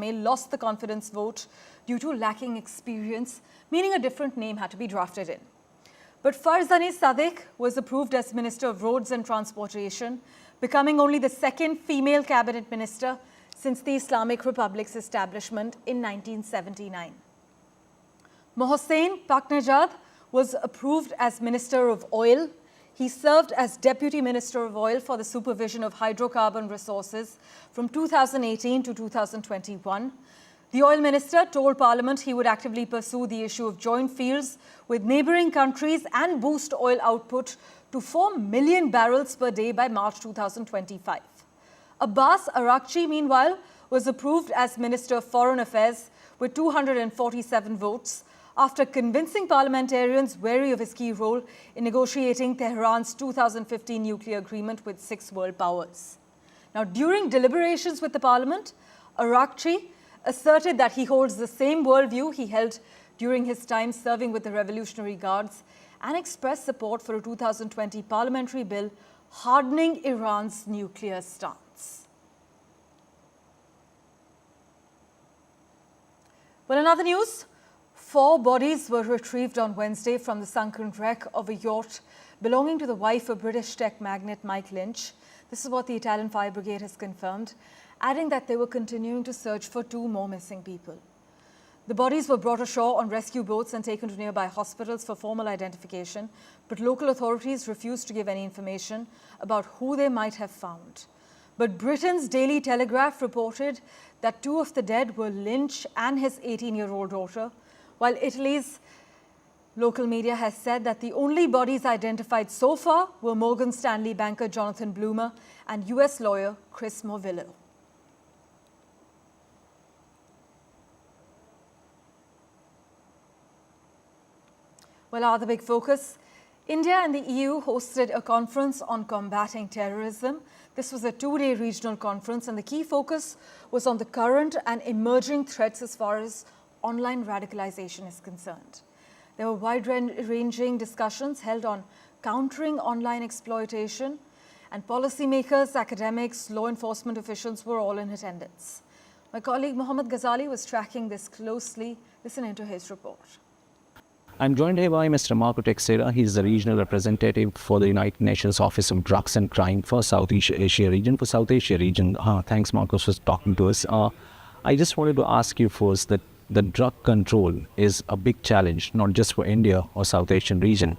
Ismail lost the confidence vote due to lacking experience, meaning a different name had to be drafted in. But Farzaneh Sadek was approved as Minister of Roads and Transportation, becoming only the second female cabinet minister since the Islamic Republic's establishment in 1979. Mohsen Paknejad was approved as Minister of Oil. He served as Deputy Minister of Oil for the supervision of hydrocarbon resources from 2018 to 2021. The oil minister told Parliament he would actively pursue the issue of joint fields with neighbouring countries and boost oil output to 4 million barrels per day by March 2025. Abbas Araghchi, meanwhile, was approved as Minister of Foreign Affairs with 247 votes after convincing parliamentarians wary of his key role in negotiating Tehran's 2015 nuclear agreement with 6 world powers. Now, during deliberations with the Parliament, Araghchi asserted that he holds the same worldview he held during his time serving with the Revolutionary Guards and expressed support for a 2020 parliamentary bill hardening Iran's nuclear stance. Well, in other news, 4 bodies were retrieved on Wednesday from the sunken wreck of a yacht belonging to the wife of British tech magnate Mike Lynch. This is what the Italian Fire Brigade has confirmed, adding that they were continuing to search for 2 more missing people. The bodies were brought ashore on rescue boats and taken to nearby hospitals for formal identification, but local authorities refused to give any information about who they might have found. But Britain's Daily Telegraph reported that 2 of the dead were Lynch and his 18-year-old daughter, while Italy's local media has said that the only bodies identified so far were Morgan Stanley banker Jonathan Bloomer and US lawyer Chris Morvillo. Well, our other big focus, India and the EU hosted a conference on combating terrorism. This was a 2-day regional conference, and the key focus was on the current and emerging threats as far as online radicalization is concerned. There were wide-ranging discussions held on countering online exploitation, and policymakers, academics, law enforcement officials were all in attendance. My colleague Mohammed Ghazali was tracking this closely. Listen into his report. I'm joined here by Mr. Marco Teixeira. He's the regional representative for the United Nations Office of Drugs and Crime for South Asia region. Thanks, Marcos, for talking to us. I just wanted to ask you first that the drug control is a big challenge, not just for India or South Asian region.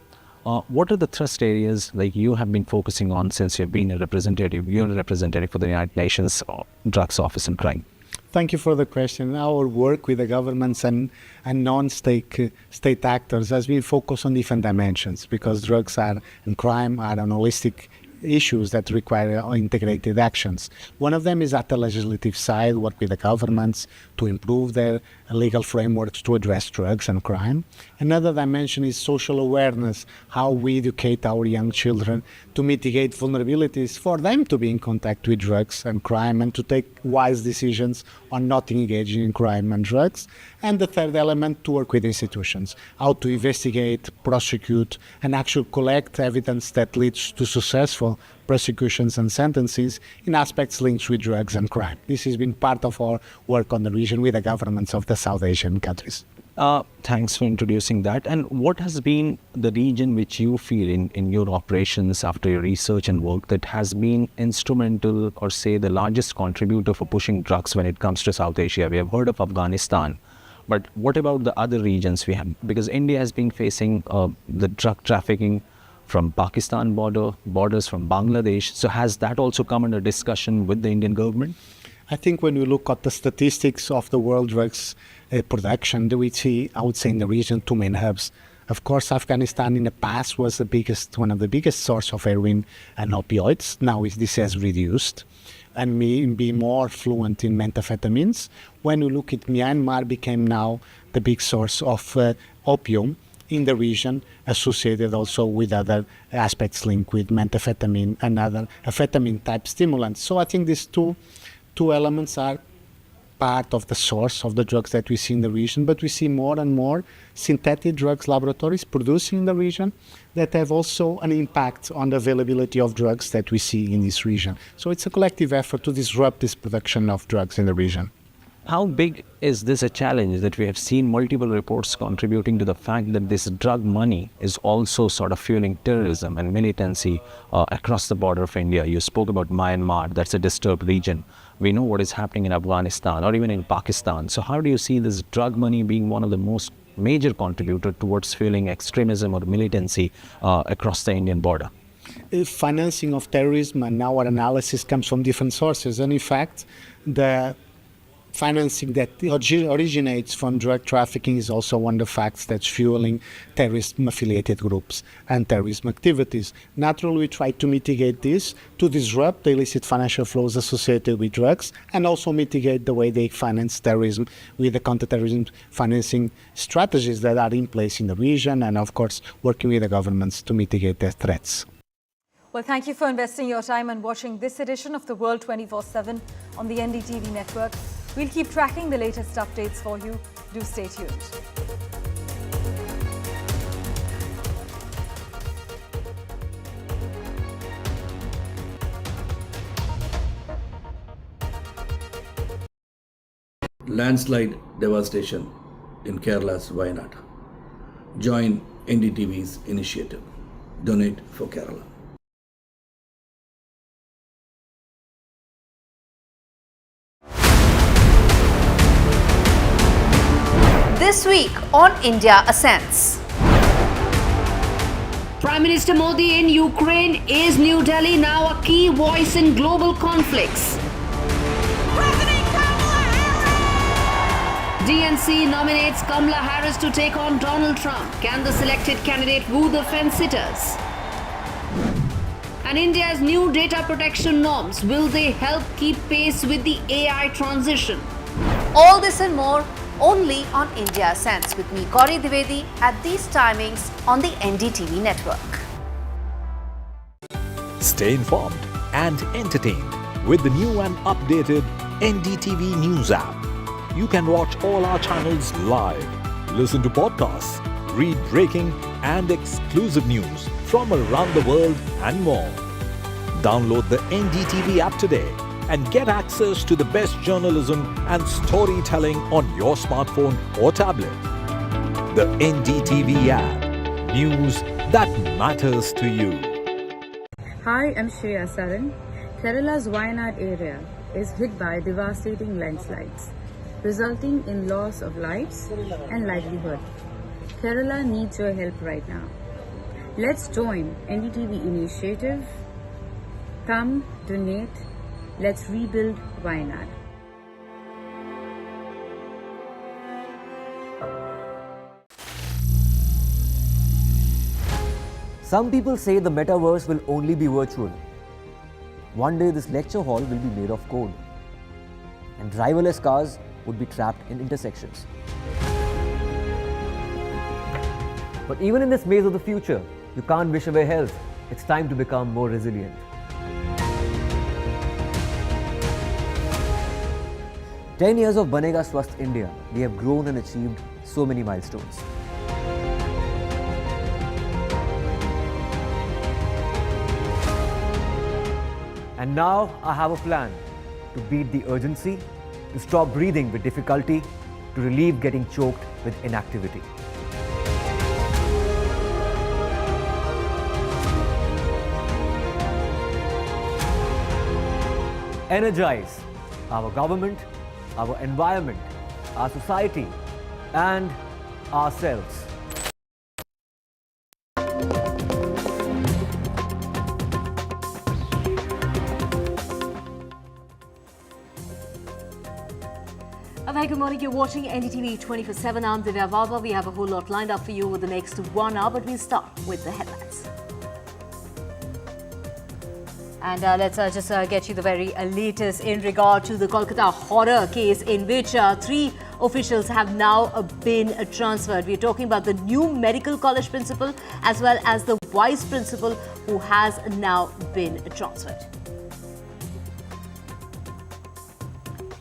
What are the thrust areas like you have been focusing on since you've been a representative? You're a representative for the United Nations Drugs Office and Crime. Thank you for the question. Our work with the governments and non-state actors has been focused on different dimensions because drugs and crime are an holistic issues that require integrated actions. One of them is at the legislative side, work with the governments to improve their legal frameworks to address drugs and crime. Another dimension is social awareness, how we educate our young children to mitigate vulnerabilities for them to be in contact with drugs and crime and to take wise decisions on not engaging in crime and drugs. And the third element, to work with institutions, how to investigate, prosecute, and actually collect evidence that leads to successful prosecutions and sentences in aspects linked with drugs and crime. This has been part of our work on the region with the governments of the South Asian countries. Thanks for introducing that. And what has been the region which you feel in your operations after your research and work that has been instrumental or say the largest contributor for pushing drugs when it comes to South Asia? We have heard of Afghanistan, but what about the other regions we have? Because India has been facing the drug trafficking from Pakistan borders from Bangladesh. So has that also come under discussion with the Indian government? I think when we look at the statistics of the world drugs production, we see, I would say, in the region 2 main hubs. Of course, Afghanistan in the past was one of the biggest source of heroin and opioids. Now this has reduced and may be more fluent in methamphetamines. When we look at Myanmar, became now the big source of opium in the region, associated also with other aspects linked with methamphetamine and other amphetamine-type stimulants. So I think these two elements are part of the source of the drugs that we see in the region, but we see more and more synthetic drugs laboratories producing in the region that have also an impact on the availability of drugs that we see in this region. So it's a collective effort to disrupt this production of drugs in the region. How big is this a challenge that we have seen multiple reports contributing to the fact that this drug money is also sort of fueling terrorism and militancy across the border of India? You spoke about Myanmar, that's a disturbed region. We know what is happening in Afghanistan or even in Pakistan. So how do you see this drug money being one of the most major contributor towards fueling extremism or militancy across the Indian border? Financing of terrorism and our analysis comes from different sources. And in fact, the financing that originates from drug trafficking is also one of the facts that's fueling terrorism-affiliated groups and terrorism activities. Naturally, we try to mitigate this, to disrupt the illicit financial flows associated with drugs, and also mitigate the way they finance terrorism with the counterterrorism financing strategies that are in place in the region, and of course, working with the governments to mitigate their threats. Well, thank you for investing your time and watching this edition of The World 24/7 on the NDTV network. We'll keep tracking the latest updates for you. Do stay tuned. Landslide devastation in Kerala's Wayanad. Join NDTV's initiative. Donate for Kerala. This week on India Ascends. Prime Minister Modi in Ukraine. Is New Delhi now a key voice in global conflicts? DNC nominates Kamala Harris to take on Donald Trump. Can the selected candidate woo the fence-sitters? And India's new data protection norms, will they help keep pace with the AI transition? All this and more only on India Ascends with me, Gauri Dwivedi, at these timings on the NDTV network. Stay informed and entertained with the new and updated NDTV News app. You can watch all our channels live, listen to podcasts, read breaking and exclusive news from around the world and more. Download the NDTV app today and get access to the best journalism and storytelling on your smartphone or tablet. The NDTV app. News that matters to you. Hi, I'm Shreya Saran. Kerala's Wayanad area is hit by devastating landslides, resulting in loss of lives and livelihood. Kerala needs your help right now. Let's join NDTV initiative. Come, donate. Let's rebuild Wayanad. Some people say the metaverse will only be virtual. One day this lecture hall will be made of code, and driverless cars would be trapped in intersections. But even in this maze of the future, you can't wish away health. It's time to become more resilient. 10 years of Banega Swasth India, we have grown and achieved so many milestones. And now I have a plan to beat the urgency, to stop breathing with difficulty, to relieve getting choked with inactivity. Energize our government, our environment, our society, and ourselves. A very good morning. You're watching NDTV 24/7. I'm Divya Vava. We have a whole lot lined up for you over the next 1 hour, but we'll start with the headlines. And let's just get you the very latest in regard to the Kolkata horror case in which 3 officials have now been transferred. We're talking about the new medical college principal as well as the vice principal who has now been transferred.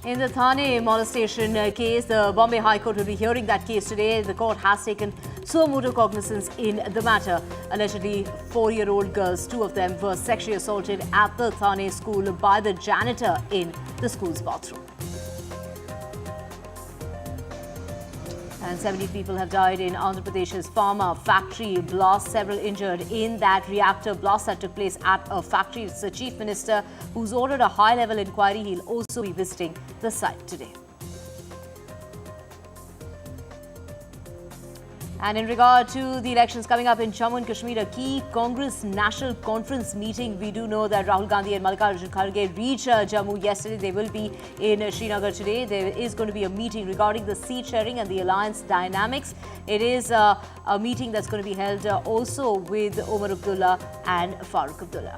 In the Thane molestation case, the Bombay High Court will be hearing that case today. The court has taken suo motu cognizance in the matter. Allegedly, 4-year-old girls, 2 of them were sexually assaulted at the Thane school by the janitor in the school's bathroom. And 70 people have died in Andhra Pradesh's pharma factory blast, several injured in that reactor blast that took place at a factory. It's the Chief Minister who's ordered a high-level inquiry. He'll also be visiting the site today. And in regard to the elections coming up in Jammu and Kashmir, a key Congress National Conference meeting. We do know that Rahul Gandhi and Mallikarjun Kharge reached Jammu yesterday. They will be in Srinagar today. There is going to be a meeting regarding the seat sharing and the alliance dynamics. It is a meeting that's going to be held also with Omar Abdullah and Farooq Abdullah.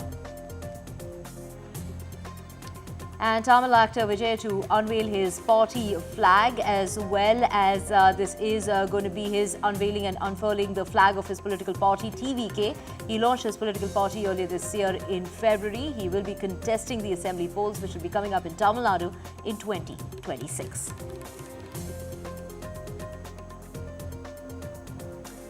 And Tamil actor Vijay to unveil his party flag, as well as this is going to be his unveiling and unfurling the flag of his political party TVK. He launched his political party earlier this year in February. He will be contesting the assembly polls which will be coming up in Tamil Nadu in 2026.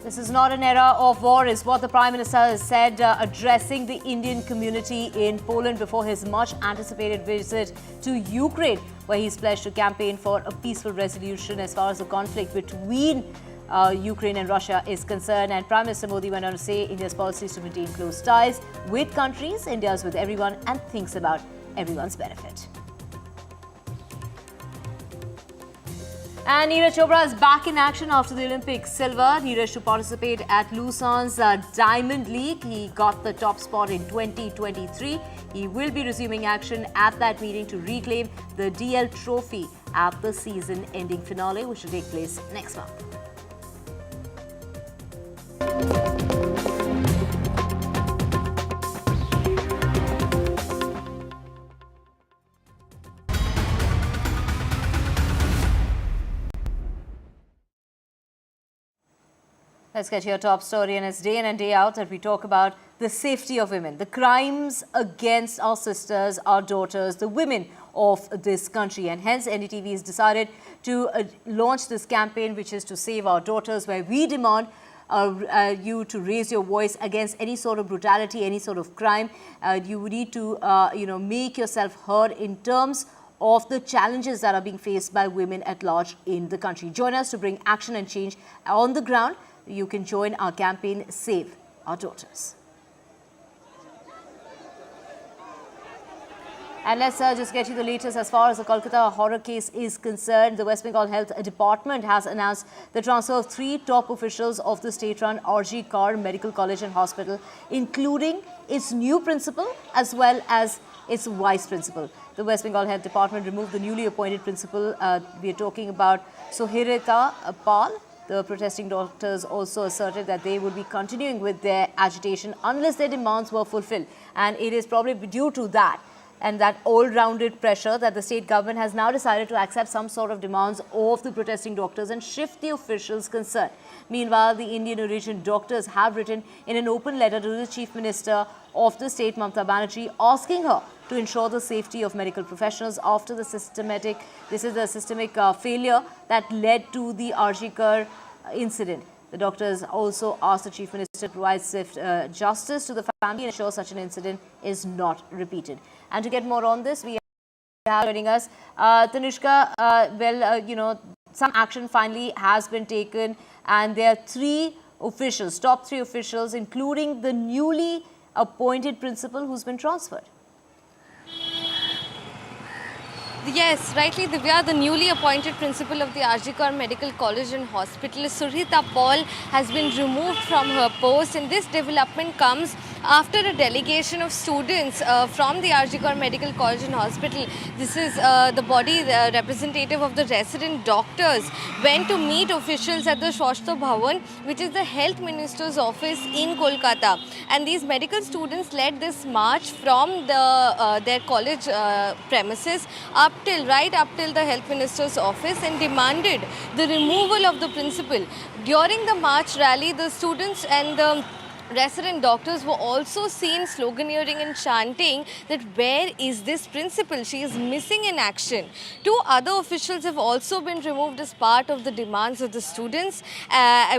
This is not an era of war, is what the Prime Minister has said, addressing the Indian community in Poland before his much-anticipated visit to Ukraine, where he's pledged to campaign for a peaceful resolution as far as the conflict between Ukraine and Russia is concerned. And Prime Minister Modi went on to say India's policy is to maintain close ties with countries, India's with everyone, and thinks about everyone's benefit. And Neeraj Chopra is back in action after the Olympic silver. Neeraj to participate at Lausanne's Diamond League. He got the top spot in 2023. He will be resuming action at that meeting to reclaim the DL trophy at the season-ending finale, which will take place next month. Let's get to your top story, and it's day in and day out that we talk about the safety of women, the crimes against our sisters, our daughters, the women of this country. And hence NDTV has decided to launch this campaign, which is to save our daughters, where we demand you to raise your voice against any sort of brutality, any sort of crime. You need to make yourself heard in terms of the challenges that are being faced by women at large in the country. Join us to bring action and change on the ground. You can join our campaign, Save Our Daughters. And let's just get you the latest as far as the Kolkata horror case is concerned. The West Bengal Health Department has announced the transfer of 3 top officials of the state-run RG Kar Medical College and Hospital, including its new principal as well as its vice principal. The West Bengal Health Department removed the newly appointed principal. We are talking about Sohirita Pal. The protesting doctors also asserted that they would be continuing with their agitation unless their demands were fulfilled. And it is probably due to that and that all-rounded pressure that the state government has now decided to accept some sort of demands of the protesting doctors and shift the officials concerned. Meanwhile, the Indian origin doctors have written in an open letter to the Chief Minister of the state, Mamata Banerjee, asking her to ensure the safety of medical professionals after the systemic failure that led to the RG Kar incident. The doctors also asked the Chief Minister to provide swift justice to the family and ensure such an incident is not repeated. And to get more on this, we have joining us Tanushka. Some action finally has been taken, and there are 3 officials, top 3 officials, including the newly appointed principal who's been transferred. Yes, rightly, Divya, the newly appointed principal of the RG Kar Medical College and Hospital, Sohirita Pal, has been removed from her post, and this development comes after a delegation of students from the RG Kar Medical College and Hospital. This is the body representative of the resident doctors went to meet officials at the Swasthya Bhavan, which is the Health Minister's office in Kolkata. And these medical students led this march from their college premises right up till the Health Minister's office and demanded the removal of the principal. During the march rally, the students and the resident doctors were also seen sloganeering and chanting that where is this principal? She is missing in action. 2 other officials have also been removed as part of the demands of the students,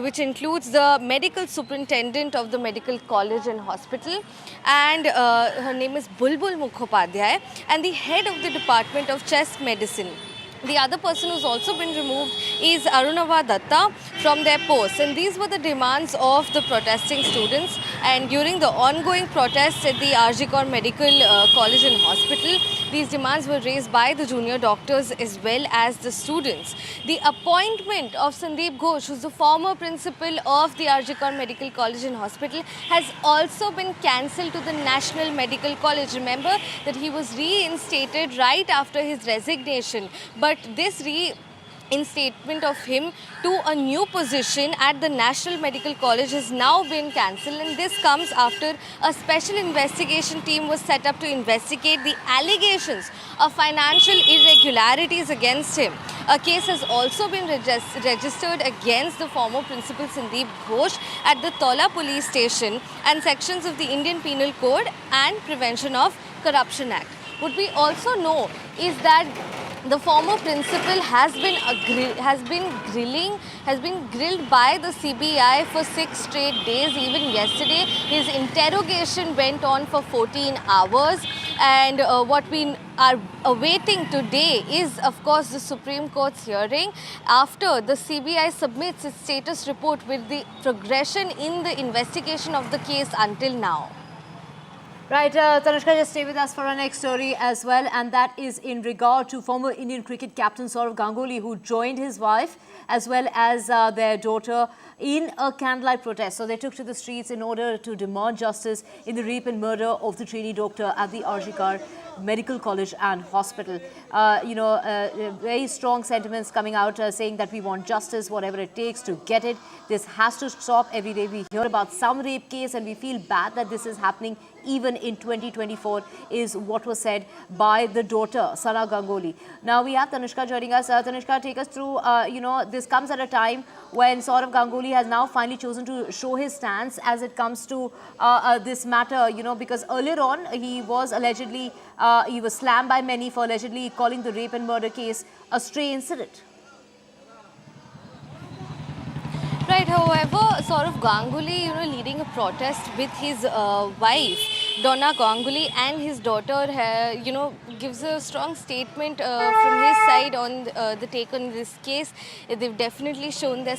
which includes the medical superintendent of the medical college and hospital, and her name is Bulbul Mukhopadhyay, and the head of the Department of Chest Medicine. The other person who's also been removed is Arunava Datta from their posts. And these were the demands of the protesting students. And during the ongoing protests at the RG Medical College and Hospital, these demands were raised by the junior doctors as well as the students. The appointment of Sandeep Ghosh, who's the former principal of the RG Medical College and Hospital, has also been cancelled to the National Medical College. Remember that he was reinstated right after his resignation. But this reinstatement of him to a new position at the National Medical College has now been cancelled, and this comes after a special investigation team was set up to investigate the allegations of financial irregularities against him. A case has also been registered against the former principal Sandeep Ghosh at the Tola police station and sections of the Indian Penal Code and Prevention of Corruption Act. What we also know is that the former principal has been grilled by the CBI for 6 straight days. Even yesterday, his interrogation went on for 14 hours. And what we are awaiting today is, of course, the Supreme Court's hearing after the CBI submits its status report with the progression in the investigation of the case until now. Right, Tanushka, just stay with us for our next story as well, and that is in regard to former Indian cricket captain Sourav Ganguly, who joined his wife as well as their daughter in a candlelight protest. So they took to the streets in order to demand justice in the rape and murder of the trainee doctor at the RG Medical College and Hospital. Very strong sentiments coming out saying that we want justice, whatever it takes to get it. This has to stop. Every day we hear about some rape case and we feel bad that this is happening even in 2024, is what was said by the daughter, Sana Ganguly. Now we have Tanushka joining us. Tanushka, take us through, this comes at a time when Sourav Ganguly has now finally chosen to show his stance as it comes to this matter, because earlier on he was allegedly, he was slammed by many for allegedly calling the rape and murder case a stray incident. Right, however, Sourav Ganguly, leading a protest with his wife, Donna Ganguly, and his daughter, gives a strong statement from his side on the take on this case. They've definitely shown their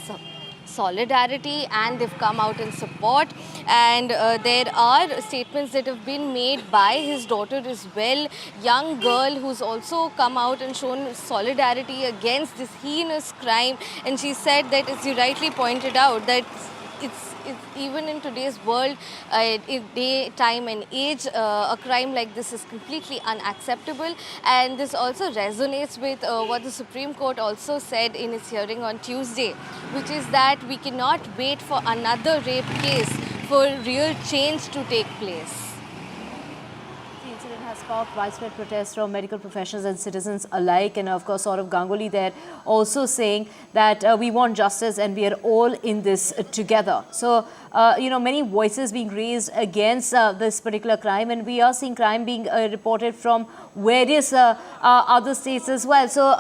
solidarity and they've come out in support, and there are statements that have been made by his daughter as well, young girl who's also come out and shown solidarity against this heinous crime. And she said that, as you rightly pointed out, that it's even in today's world, in day, time and age, a crime like this is completely unacceptable. And this also resonates with what the Supreme Court also said in its hearing on Tuesday, which is that we cannot wait for another rape case for real change to take place. The incident has sparked widespread protests from medical professionals and citizens alike. And of course, Sourav Ganguly there also saying that we want justice and we are all in this together. So, many voices being raised against this particular crime, and we are seeing crime being reported from various other states as well. So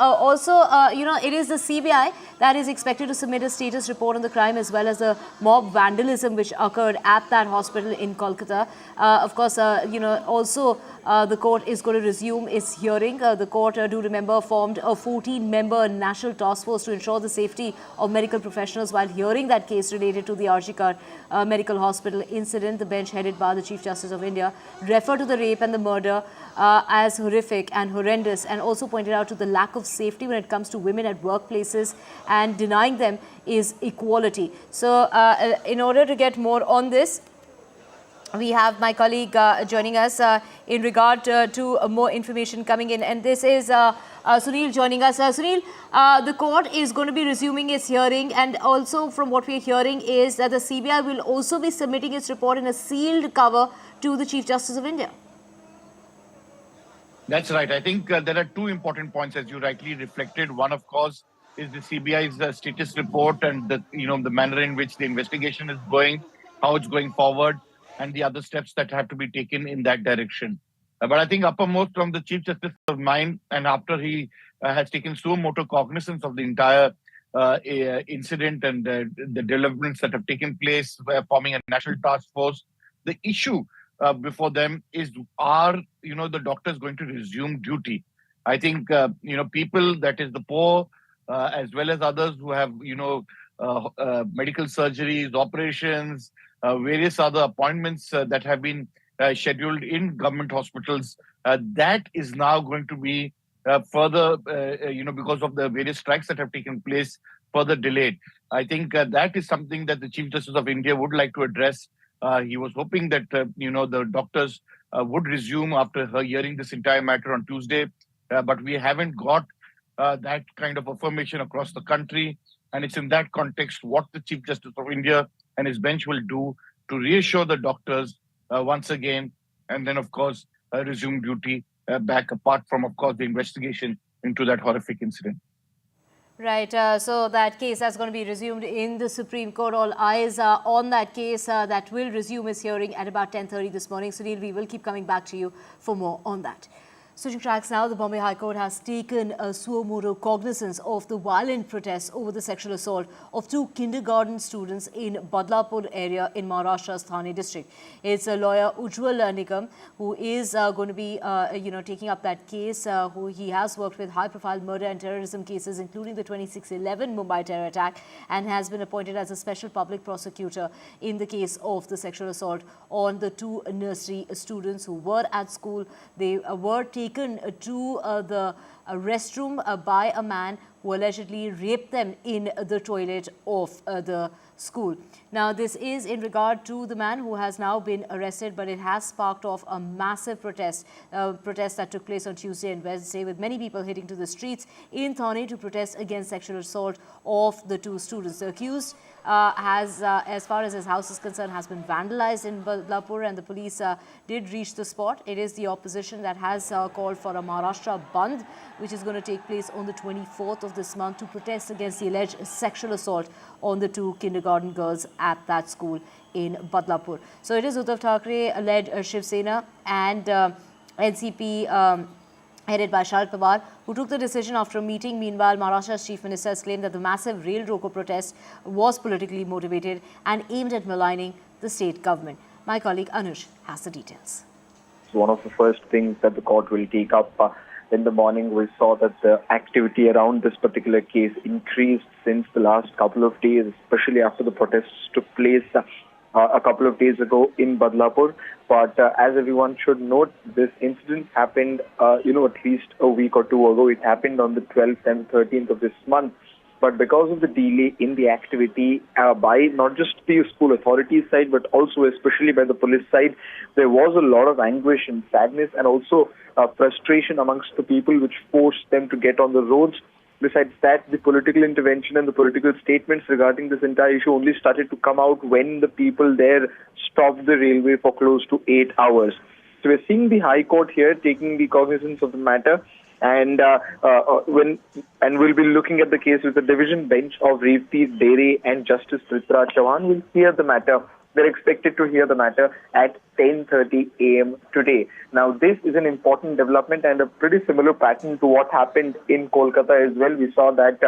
it is the CBI that is expected to submit a status report on the crime as well as the mob vandalism which occurred at that hospital in Kolkata. Of course, also the court is going to resume its hearing. The court, do remember, formed a 14-member national task force to ensure the safety of medical professionals while hearing that case related to the RG Medical Hospital incident. The bench, headed by the Chief Justice of India, referred to the rape and the murder as horrific and horrendous, and also pointed out to the lack of safety when it comes to women at workplaces, and denying them is equality. So in order to get more on this, we have my colleague joining us in regard to more information coming in, and this is Sunil joining us. Sunil, the court is going to be resuming its hearing, and also from what we are hearing is that the CBI will also be submitting its report in a sealed cover to the Chief Justice of India. That's right. I think there are two important points, as you rightly reflected. One, of course, is the CBI's status report and the manner in which the investigation is going, how it's going forward, and the other steps that have to be taken in that direction. But I think uppermost from the Chief Justice of mind, and after he has taken suo motu cognizance of the entire incident and the developments that have taken place, forming a national task force, the issue before them is, are the doctors going to resume duty? I think, people, that is the poor, as well as others who have, medical surgeries, operations, various other appointments that have been scheduled in government hospitals, that is now going to be further, because of the various strikes that have taken place, further delayed. I think that is something that the Chief Justice of India would like to address. He was hoping that, the doctors would resume after her hearing this entire matter on Tuesday. But we haven't got that kind of affirmation across the country. And it's in that context what the Chief Justice of India and his bench will do to reassure the doctors once again, and then, of course, resume duty back, apart from, of course, the investigation into that horrific incident. Right, so that case that's going to be resumed in the Supreme Court. All eyes are on that case that will resume its hearing at about 10:30 this morning. Sunil, we will keep coming back to you for more on that. Switching tracks now, the Bombay High Court has taken a suo motu cognizance of the violent protests over the sexual assault of 2 kindergarten students in Badlapur area in Maharashtra's Thane district. It's a lawyer Ujjwal Nikam who is going to be, taking up that case. He has worked with high-profile murder and terrorism cases, including the 26/11 Mumbai terror attack, and has been appointed as a special public prosecutor in the case of the sexual assault on the 2 nursery students who were at school. They were taken to the restroom by a man who allegedly raped them in the toilet of the school. Now, this is in regard to the man who has now been arrested, but it has sparked off a massive protest that took place on Tuesday and Wednesday, with many people heading to the streets in Thane to protest against sexual assault of the 2 students. The accused has, as far as his house is concerned, has been vandalized in Badlapur, and the police did reach the spot. It is the opposition that has called for a Maharashtra Bandh, which is going to take place on the 24th of this month to protest against the alleged sexual assault on the 2 kindergarten girls at that school in Badlapur. So it is Uddhav Thackeray-led Shiv Sena and NCP headed by Sharad Pawar, who took the decision after a meeting. Meanwhile, Maharashtra's chief minister has claimed that the massive rail roko protest was politically motivated and aimed at maligning the state government. My colleague Anush has the details. One of the first things that the court will take up in the morning, we saw that the activity around this particular case increased since the last couple of days, especially after the protests took place a couple of days ago in Badlapur. But as everyone should note, this incident happened, at least a week or 2 ago. It happened on the 12th and 13th of this month. But because of the delay in the activity by not just the school authorities side, but also especially by the police side, there was a lot of anguish and sadness and also frustration amongst the people, which forced them to get on the roads. Besides that, the political intervention and the political statements regarding this entire issue only started to come out when the people there stopped the railway for close to 8 hours. So we're seeing the High Court here taking the cognizance of the matter, and we'll be looking at the case with the division bench of Revti Dere and Justice Tripura Chauhan will hear the matter. They're expected to hear the matter at 10:30 a.m. today. Now, this is an important development and a pretty similar pattern to what happened in Kolkata as well. We saw that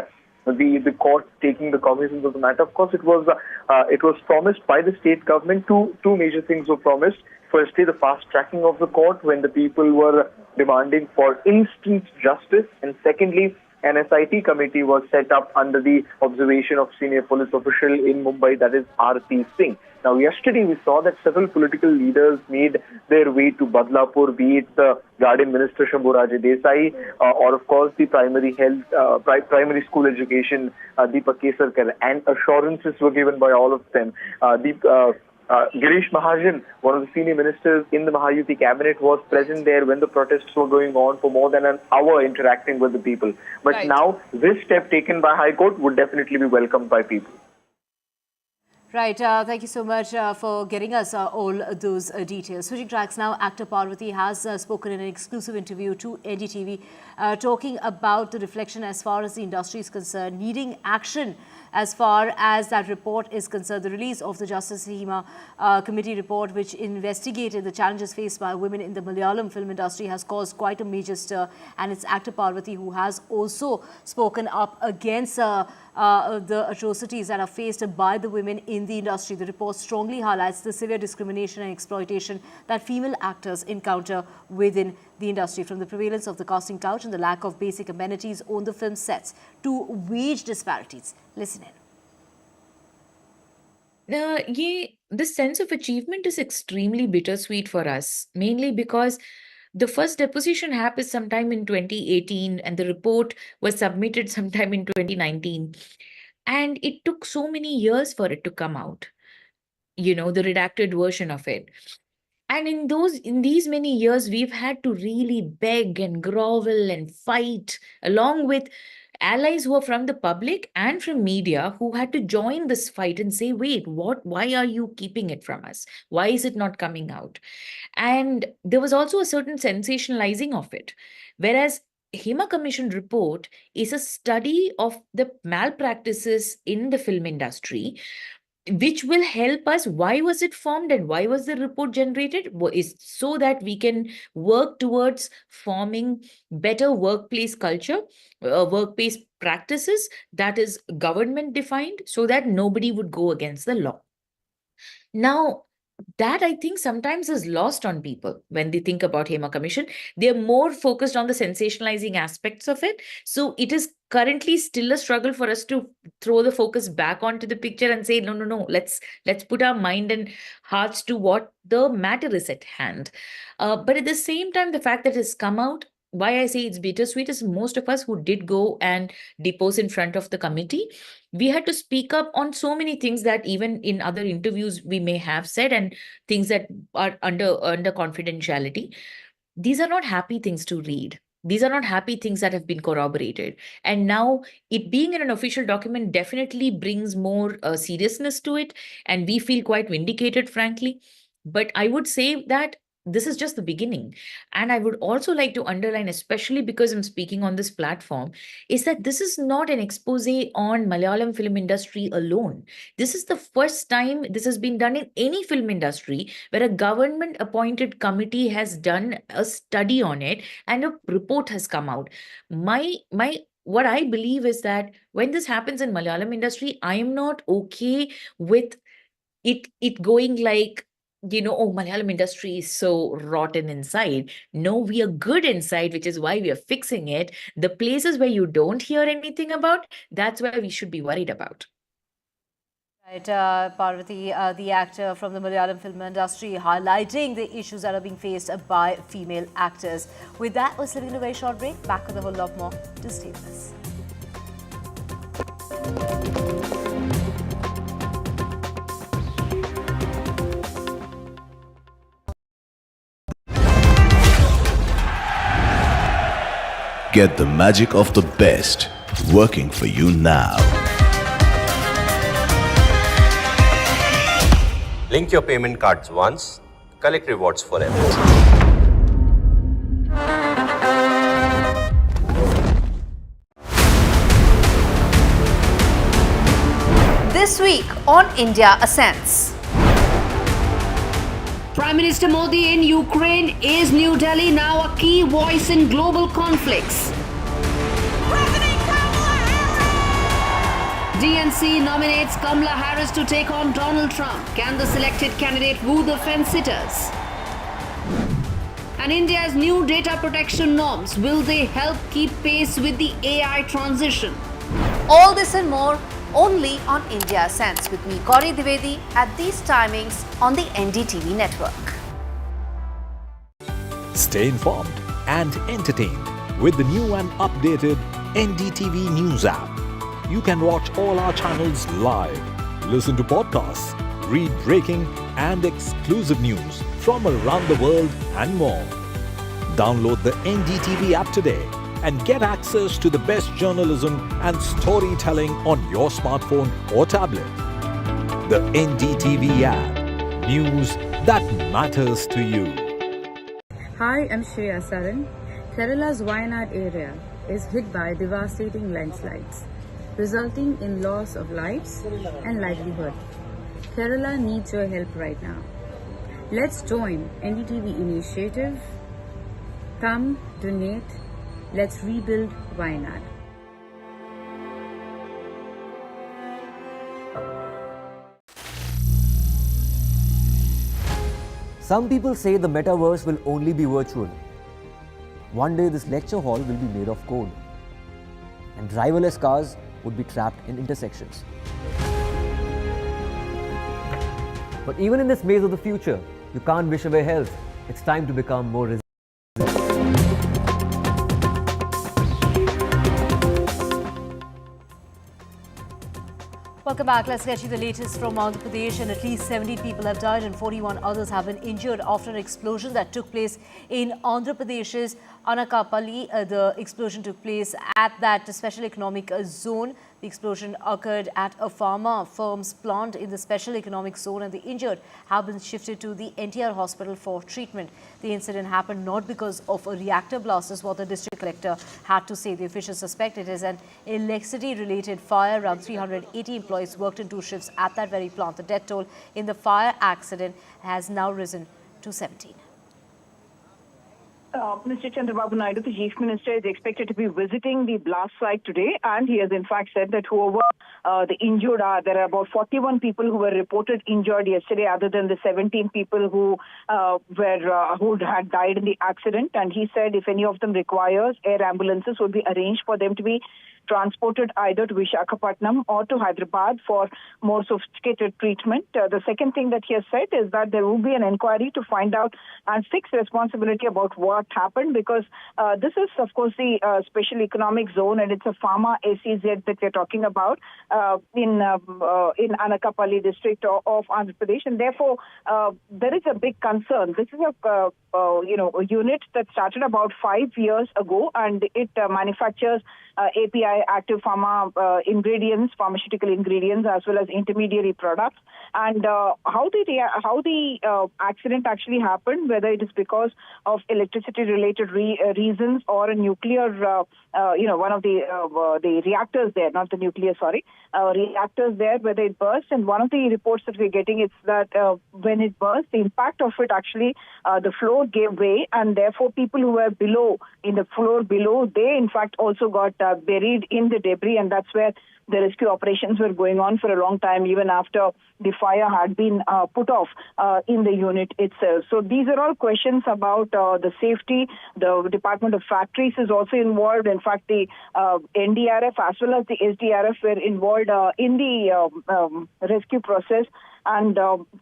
the court taking the cognizance of the matter. Of course, it was promised by the state government. Two major things were promised. Firstly, the fast tracking of the court when the people were demanding for instant justice, and secondly, an SIT committee was set up under the observation of senior police official in Mumbai, that is R.P. Singh. Now, yesterday we saw that several political leaders made their way to Badlapur, be it the Guardian Minister Shambhuraje Desai or, of course, the primary primary school education Deepak Kesarkar, and assurances were given by all of them. Girish Mahajan, one of the senior ministers in the Mahayuti cabinet, was present there when the protests were going on for more than an hour, interacting with the people. But now, this step taken by High Court would definitely be welcomed by people. Right, thank you so much for getting us all those details. Switching tracks now, actor Parvati has spoken in an exclusive interview to NDTV, talking about the reflection as far as the industry is concerned, needing action as far as that report is concerned. The release of the Justice Hema committee report, which investigated the challenges faced by women in the Malayalam film industry, has caused quite a major stir. And it's actor Parvati who has also spoken up against the atrocities that are faced by the women in in the industry. The report strongly highlights the severe discrimination and exploitation that female actors encounter within the industry, from the prevalence of the casting couch and the lack of basic amenities on the film sets to wage disparities. Listen in. This sense of achievement is extremely bittersweet for us, mainly because the first deposition happened sometime in 2018 and the report was submitted sometime in 2019. And it took so many years for it to come out, the redacted version of it. And in these many years, we've had to really beg and grovel and fight along with allies who are from the public and from media who had to join this fight and say, wait, why are you keeping it from us? Why is it not coming out? And there was also a certain sensationalizing of it. Whereas HEMA Commission report is a study of the malpractices in the film industry, which will help us. Why was it formed and why was the report generated? Is so that we can work towards forming better workplace culture, workplace practices that is government defined, so that nobody would go against the law. Now, that I think sometimes is lost on people when they think about HEMA Commission. They're more focused on the sensationalizing aspects of it. So it is currently still a struggle for us to throw the focus back onto the picture and say, no, let's put our mind and hearts to what the matter is at hand. But at the same time, the fact that it's come out, why I say it's bittersweet is most of us who did go and depose in front of the committee, we had to speak up on so many things that even in other interviews we may have said, and things that are under confidentiality. These are not happy things to read. These are not happy things that have been corroborated. And now it being in an official document definitely brings more seriousness to it. And we feel quite vindicated, frankly. But I would say that this is just the beginning. And I would also like to underline, especially because I'm speaking on this platform, is that this is not an expose on Malayalam film industry alone. This is the first time this has been done in any film industry where a government appointed committee has done a study on it and a report has come out. What I believe is that when this happens in Malayalam industry, I am not okay with it going like, Malayalam industry is so rotten inside. No, we are good inside, which is why we are fixing it. The places where you don't hear anything about, that's where we should be worried about. Right, Parvati, the actor from the Malayalam film industry, highlighting the issues that are being faced by female actors. With that, we're slipping a very short break. Back with a whole lot more to stay with us. Get the magic of the best working for you now. Link your payment cards once, collect rewards forever. This week on India Ascends. Prime Minister Modi in Ukraine. Is New Delhi now a key voice in global conflicts? DNC nominates Kamala Harris to take on Donald Trump. Can the selected candidate woo the fence-sitters? And India's new data protection norms, will they help keep pace with the AI transition? All this and more only on India Ascends with me, Gauri Dwivedi, at these timings on the NDTV network. Stay informed and entertained with the new and updated NDTV News app. You can watch all our channels live, listen to podcasts, read breaking and exclusive news from around the world and more. Download the NDTV app today and get access to the best journalism and storytelling on your smartphone or tablet. The NDTV app. News that matters to you. Hi, I'm Shreya Saran. Kerala's Wayanad area is hit by devastating landslides, resulting in loss of lives and livelihood. Kerala needs your help right now. Let's join NDTV initiative. Come, donate. Let's rebuild Wayanad. Some people say the metaverse will only be virtual. One day this lecture hall will be made of code, and driverless cars would be trapped in intersections. But even in this maze of the future, you can't wish away health. It's time to become more resilient. Welcome back. Let's get you the latest from Andhra Pradesh. And at least 70 people have died and 41 others have been injured after an explosion that took place in Andhra Pradesh's Anakapalli. The explosion took place at that special economic zone. The explosion occurred at a pharma firm's plant in the special economic zone, and the injured have been shifted to the NTR hospital for treatment. The incident happened not because of a reactor blast, is what the district collector had to say. The officials suspect it is an electricity-related fire. Around 380 employees worked in 2 shifts at that very plant. The death toll in the fire accident has now risen to 17. Mr. Chandrababu Naidu, the Chief Minister, is expected to be visiting the blast site today, and he has in fact said that whoever the injured are, there are about 41 people who were reported injured yesterday, other than the 17 people who had died in the accident. And he said if any of them requires, air ambulances would be arranged for them to be transported either to Visakhapatnam or to Hyderabad for more sophisticated treatment. The second thing that he has said is that there will be an inquiry to find out and fix responsibility about what happened, because this is, of course, the special economic zone, and it's a pharma SEZ that we're talking about in Anakapalli district of Andhra Pradesh, and therefore there is a big concern. This is a unit that started about 5 years ago, and it manufactures API, active pharma ingredients, pharmaceutical ingredients, as well as intermediary products. And how the accident actually happened, whether it is because of electricity-related reasons or a nuclear, one of the reactors there, not the nuclear, reactors there, whether it burst. And one of the reports that we're getting is that when it burst, the impact of it actually, the floor gave way, and therefore people who were in the floor below, they in fact also got buried in the debris, and that's where the rescue operations were going on for a long time, even after the fire had been put off in the unit itself. So these are all questions about the safety. The Department of Factories is also involved. In fact, the NDRF as well as the SDRF were involved in the rescue process. And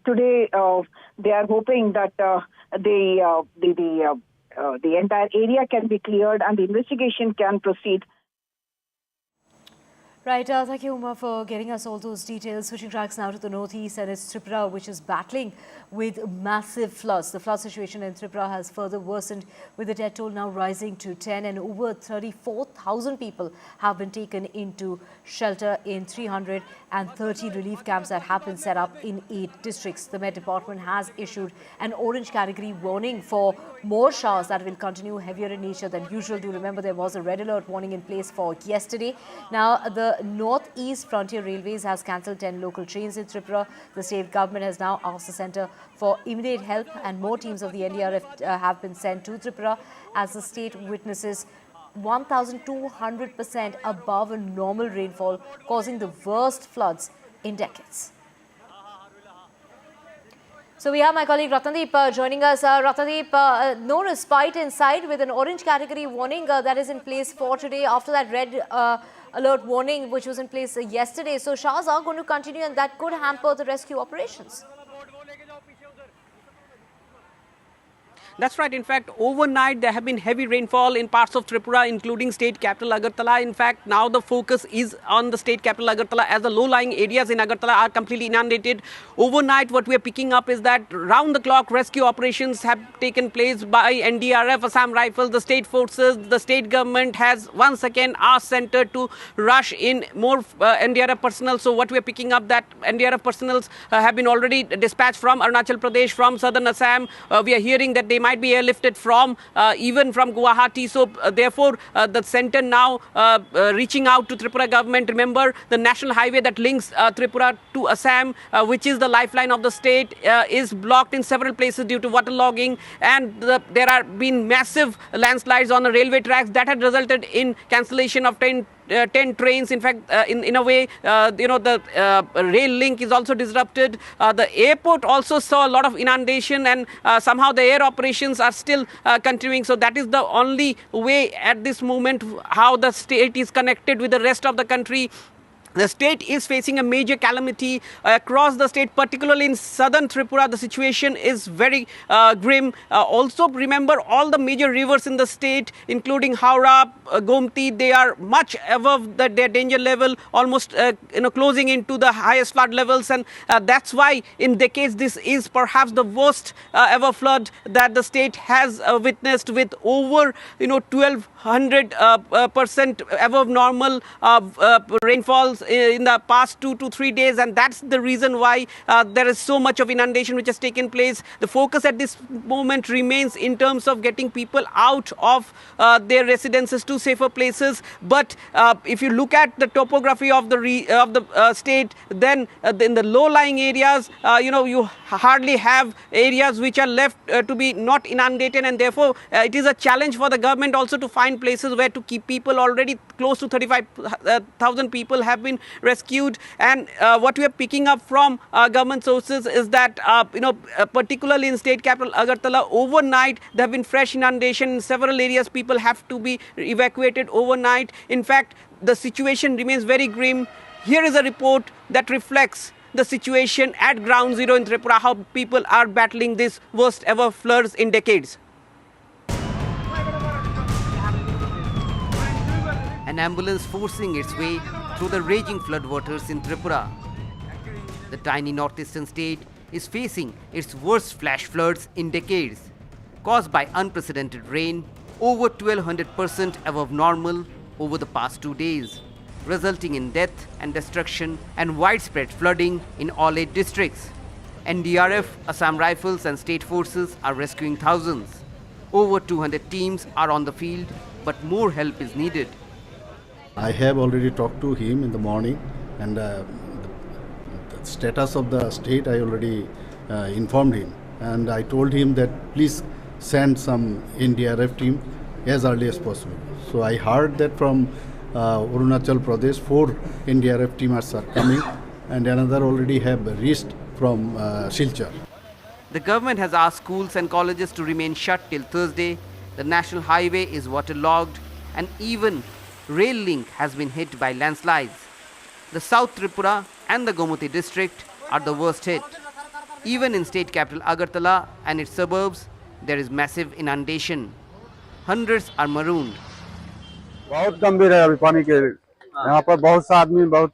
today they are hoping that the entire area can be cleared and the investigation can proceed. Right, thank you, Uma, for getting us all those details. Switching tracks now to the northeast, and it's Tripura, which is battling with massive floods. The flood situation in Tripura has further worsened, with the death toll now rising to 10, and over 34,000 people have been taken into shelter in 330 relief camps that have been set up in 8 districts. The Met Department has issued an orange category warning for more showers that will continue heavier in nature than usual. Do remember there was a red alert warning in place for yesterday. Now, the Northeast Frontier Railways has cancelled 10 local trains in Tripura. The state government has now asked the centre for immediate help, and more teams of the NDRF have been sent to Tripura as the state witnesses 1,200% above a normal rainfall, causing the worst floods in decades. So we have my colleague Ratnadeep joining us. Ratnadeep, no respite in sight, with an orange category warning that is in place for today after that red alert warning which was in place yesterday. So showers are going to continue, and that could hamper the rescue operations. That's right. In fact, overnight there have been heavy rainfall in parts of Tripura, including state capital Agartala. In fact, now the focus is on the state capital Agartala, as the low-lying areas in Agartala are completely inundated. Overnight, what we are picking up is that round-the-clock rescue operations have taken place by NDRF, Assam Rifles, the state forces. The state government has once again asked centre to rush in more NDRF personnel. So what we are picking up, that NDRF personnel have been already dispatched from Arunachal Pradesh, from southern Assam. We are hearing that they might be airlifted from even from Guwahati. So therefore the centre now reaching out to Tripura government. Remember, the national highway that links Tripura to Assam, which is the lifeline of the state, is blocked in several places due to waterlogging, and there have been massive landslides on the railway tracks that had resulted in cancellation of 10 trains. In fact, in a way, the rail link is also disrupted. The airport also saw a lot of inundation, and somehow the air operations are still continuing. So that is the only way at this moment how the state is connected with the rest of the country. The state is facing a major calamity across the state, particularly in southern Tripura. The situation is very grim. Also, remember all the major rivers in the state, including Howrah, Gomati, they are much above their danger level, almost closing into the highest flood levels. And that's why in decades this is perhaps the worst ever flood that the state has witnessed, with over 1200% above normal rainfalls in the past 2 to 3 days, and that's the reason why there is so much of inundation which has taken place. The focus at this moment remains in terms of getting people out of their residences to safer places. But if you look at the topography of the state, then in the low-lying areas, you hardly have areas which are left to be not inundated, and therefore it is a challenge for the government also to find places where to keep people. Already close to 35,000 people have been rescued, and what we are picking up from government sources is that particularly in state capital Agartala, overnight there have been fresh inundation in several areas. People have to be evacuated overnight. In fact, the situation remains very grim. Here is a report that reflects the situation at ground zero in Tripura, how people are battling this worst ever floods in decades. An ambulance forcing its way through the raging floodwaters in Tripura. The tiny northeastern state is facing its worst flash floods in decades, caused by unprecedented rain over 1200% above normal over the past 2 days, resulting in death and destruction and widespread flooding in all 8 districts. NDRF, Assam Rifles and state forces are rescuing thousands. Over 200 teams are on the field, but more help is needed. I have already talked to him in the morning, and the status of the state I already informed him, and I told him that please send some NDRF team as early as possible. So I heard that from Arunachal Pradesh 4 NDRF teams are coming, and another already have reached from Silchar. The government has asked schools and colleges to remain shut till Thursday. The national highway is waterlogged, and even rail link has been hit by landslides. The South Tripura and the Gomati district are the worst hit. Even in state capital Agartala and its suburbs, there is massive inundation. Hundreds are marooned. बहुत गंभीर है अभी पानी के यहाँ पर बहुत सा आदमी बहुत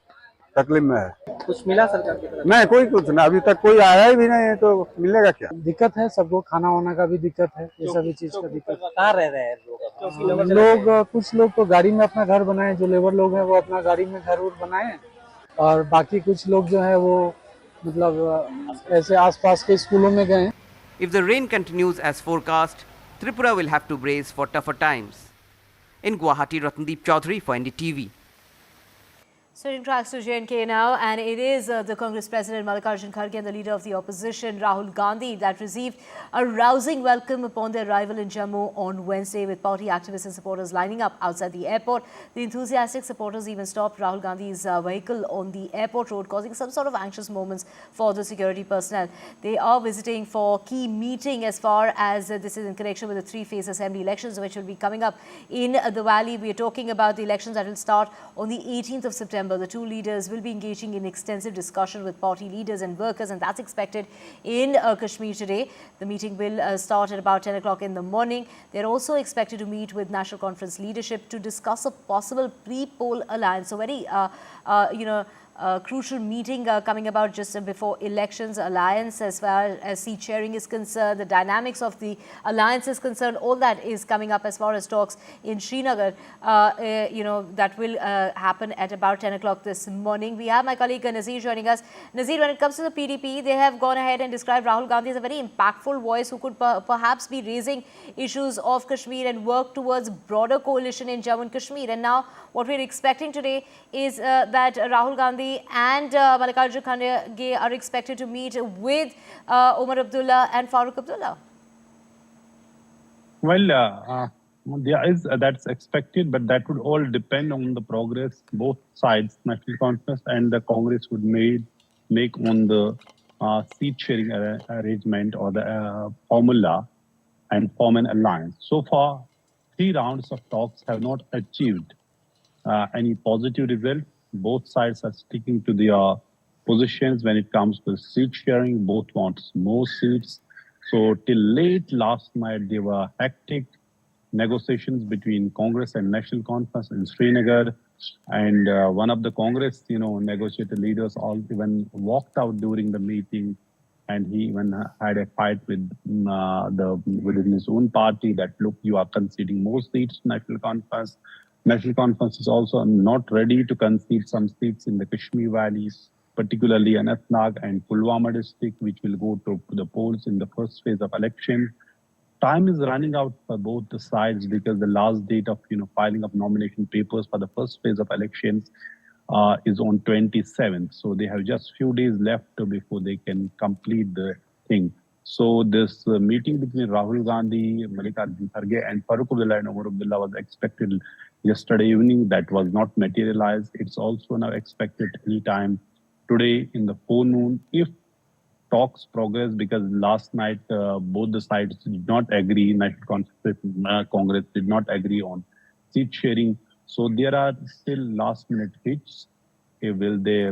तकलीफ में है। कुछ मिला सरकार की तरफ? नहीं, कोई कुछ नहीं, अभी तक कोई आया ही भी नहीं है, तो मिलेगा क्या? दिक्कत है सबको, खाना वाना का भी दिक्कत है, ये सभी चीज का दिक्कत। कहाँ रह रहे हैं लोग कुछ लोग तो गाड़ी में अपना घर बनाए, जो लेबर लोग हैं वो अपना गाड़ी में घर बनाए, और बाकी कुछ लोग जो है वो मतलब ऐसे आसपास के स्कूलों में गए। If the rain continues as forecast, Tripura will have to brace for tougher times. In Guwahati, Ratndeep Chaudhary for NDTV. Switching tracks to J&K now, and it is the Congress President Mallikarjun Kharge and the leader of the opposition Rahul Gandhi that received a rousing welcome upon their arrival in Jammu on Wednesday, with party activists and supporters lining up outside the airport. The enthusiastic supporters even stopped Rahul Gandhi's vehicle on the airport road, causing some sort of anxious moments for the security personnel. They are visiting for key meeting as far as this is in connection with the 3-phase assembly elections which will be coming up in the valley. We are talking about the elections that will start on the 18th of September. The two leaders will be engaging in extensive discussion with party leaders and workers, and that's expected in Kashmir today. The meeting will start at about 10 o'clock in the morning. They're also expected to meet with National Conference leadership to discuss a possible pre-poll alliance. So very, crucial meeting coming about just before elections. Alliance as far as seat sharing is concerned, the dynamics of the alliance is concerned, all that is coming up as far as talks in Srinagar, that will happen at about 10 o'clock this morning. We have my colleague Nazir joining us. Nazir, when it comes to the PDP, they have gone ahead and described Rahul Gandhi as a very impactful voice who could perhaps be raising issues of Kashmir and work towards broader coalition in Jammu and Kashmir. And now what we're expecting today is that Rahul Gandhi and Mallikarjun Kharge are expected to meet with Omar Abdullah and Farooq Abdullah. Well, That's expected, but that would all depend on the progress both sides, National Conference and the Congress, would make on the seat sharing arrangement or the formula and form an alliance. So far, 3 rounds of talks have not achieved any positive result. Both sides are sticking to their positions when it comes to seat sharing. Both want more seats. So till late last night, there were hectic negotiations between Congress and National Conference in Srinagar. And one of the Congress, negotiator leaders all even walked out during the meeting, and he even had a fight within his own party that, look, you are conceding more seats to National Conference. National Conference is also not ready to concede some seats in the Kashmir Valley, particularly Anantnag and Pulwama district, which will go to the polls in the first phase of election. Time is running out for both the sides because the last date of filing of nomination papers for the first phase of elections is on 27th. So they have just few days left before they can complete the thing. So this meeting between Rahul Gandhi, Mallikarjun Kharge and Farooq Abdullah and Omar Abdullah was expected yesterday evening. That was not materialized. It's also now expected any time today in the forenoon if talks progress, because last night both the sides did not agree. National Congress did not agree on seat sharing. So there are still last minute hitches. Will they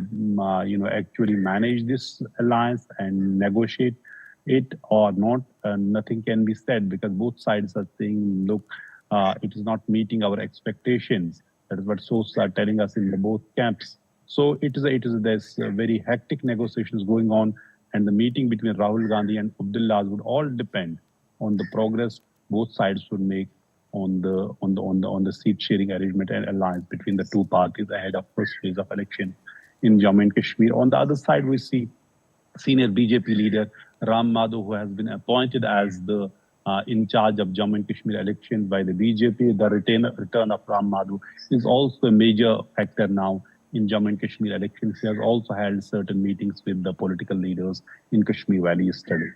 actually manage this alliance and negotiate it or not? Nothing can be said because both sides are saying, look, it is not meeting our expectations. That is what sources are telling us in the both camps. So there's very hectic negotiations going on, and the meeting between Rahul Gandhi and Abdullah would all depend on the progress both sides would make on the seat sharing arrangement and alliance between the two parties ahead of first phase of election in Jammu and Kashmir. On the other side, we see senior BJP leader Ram Madhav, who has been appointed as the in charge of Jammu and Kashmir elections by the BJP. The return of Ram Madhav is also a major factor now in Jammu and Kashmir elections. He has also held certain meetings with the political leaders in Kashmir Valley yesterday.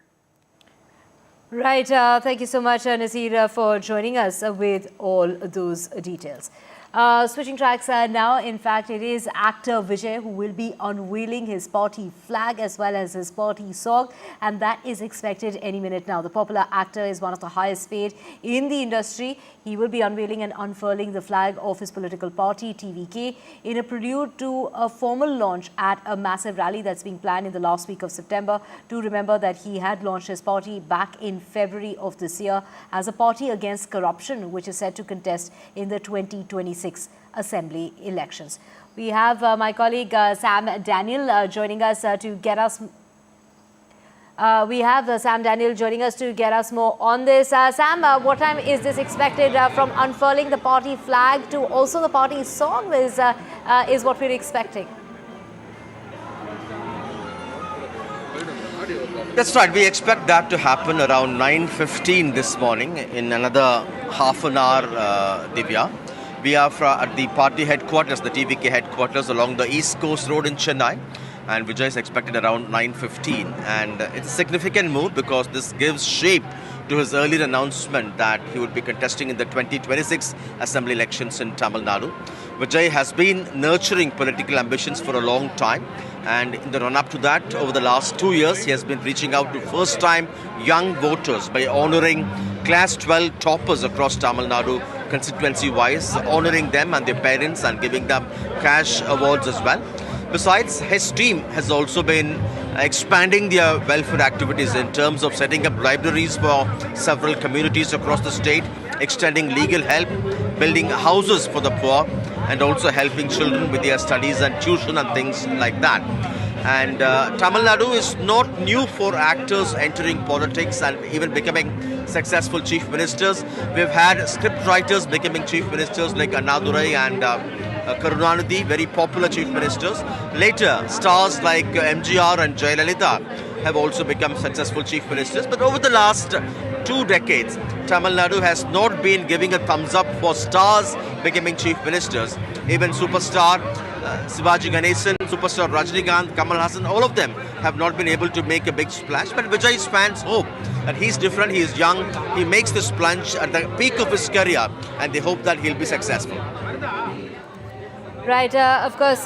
Right. Thank you so much, Nasir, for joining us with all those details. Switching tracks now, in fact, it is actor Vijay who will be unveiling his party flag as well as his party song, and that is expected any minute now. The popular actor is one of the highest paid in the industry. He will be unveiling and unfurling the flag of his political party, TVK, in a prelude to a formal launch at a massive rally that's being planned in the last week of September. Do remember that he had launched his party back in February of this year as a party against corruption, which is set to contest in the 2026 Assembly elections. We have my colleague Sam Daniel joining us to get us. We have Sam Daniel joining us to get us more on this. Sam, what time is this expected from unfurling the party flag to also the party song is what we're expecting? That's right. We expect that to happen around 9:15 this morning. In another half an hour, Divya. We are at the party headquarters, the TVK headquarters along the East Coast Road in Chennai. And Vijay is expected around 9:15. And it's a significant move because this gives shape to his earlier announcement that he would be contesting in the 2026 Assembly elections in Tamil Nadu. Vijay has been nurturing political ambitions for a long time. And in the run-up to that, over the last 2 years, he has been reaching out to first-time young voters by honouring Class 12 toppers across Tamil Nadu constituency-wise, honouring them and their parents and giving them cash awards as well. Besides, his team has also been expanding their welfare activities in terms of setting up libraries for several communities across the state, extending legal help, building houses for the poor, and also helping children with their studies and tuition and things like that. And Tamil Nadu is not new for actors entering politics and even becoming successful chief ministers. We've had script writers becoming chief ministers like Annadurai and Karunanidhi, very popular chief ministers. Later, stars like MGR and Jayalalitha have also become successful chief ministers. But over the last 2 decades, Tamil Nadu has not been giving a thumbs up for stars becoming chief ministers. Even superstar Sivaji Ganesan, superstar Rajinikanth, Kamal Hassan, all of them have not been able to make a big splash. But Vijay's fans hope that he's different, he is young, he makes this plunge at the peak of his career, and they hope that he'll be successful. Right, of course,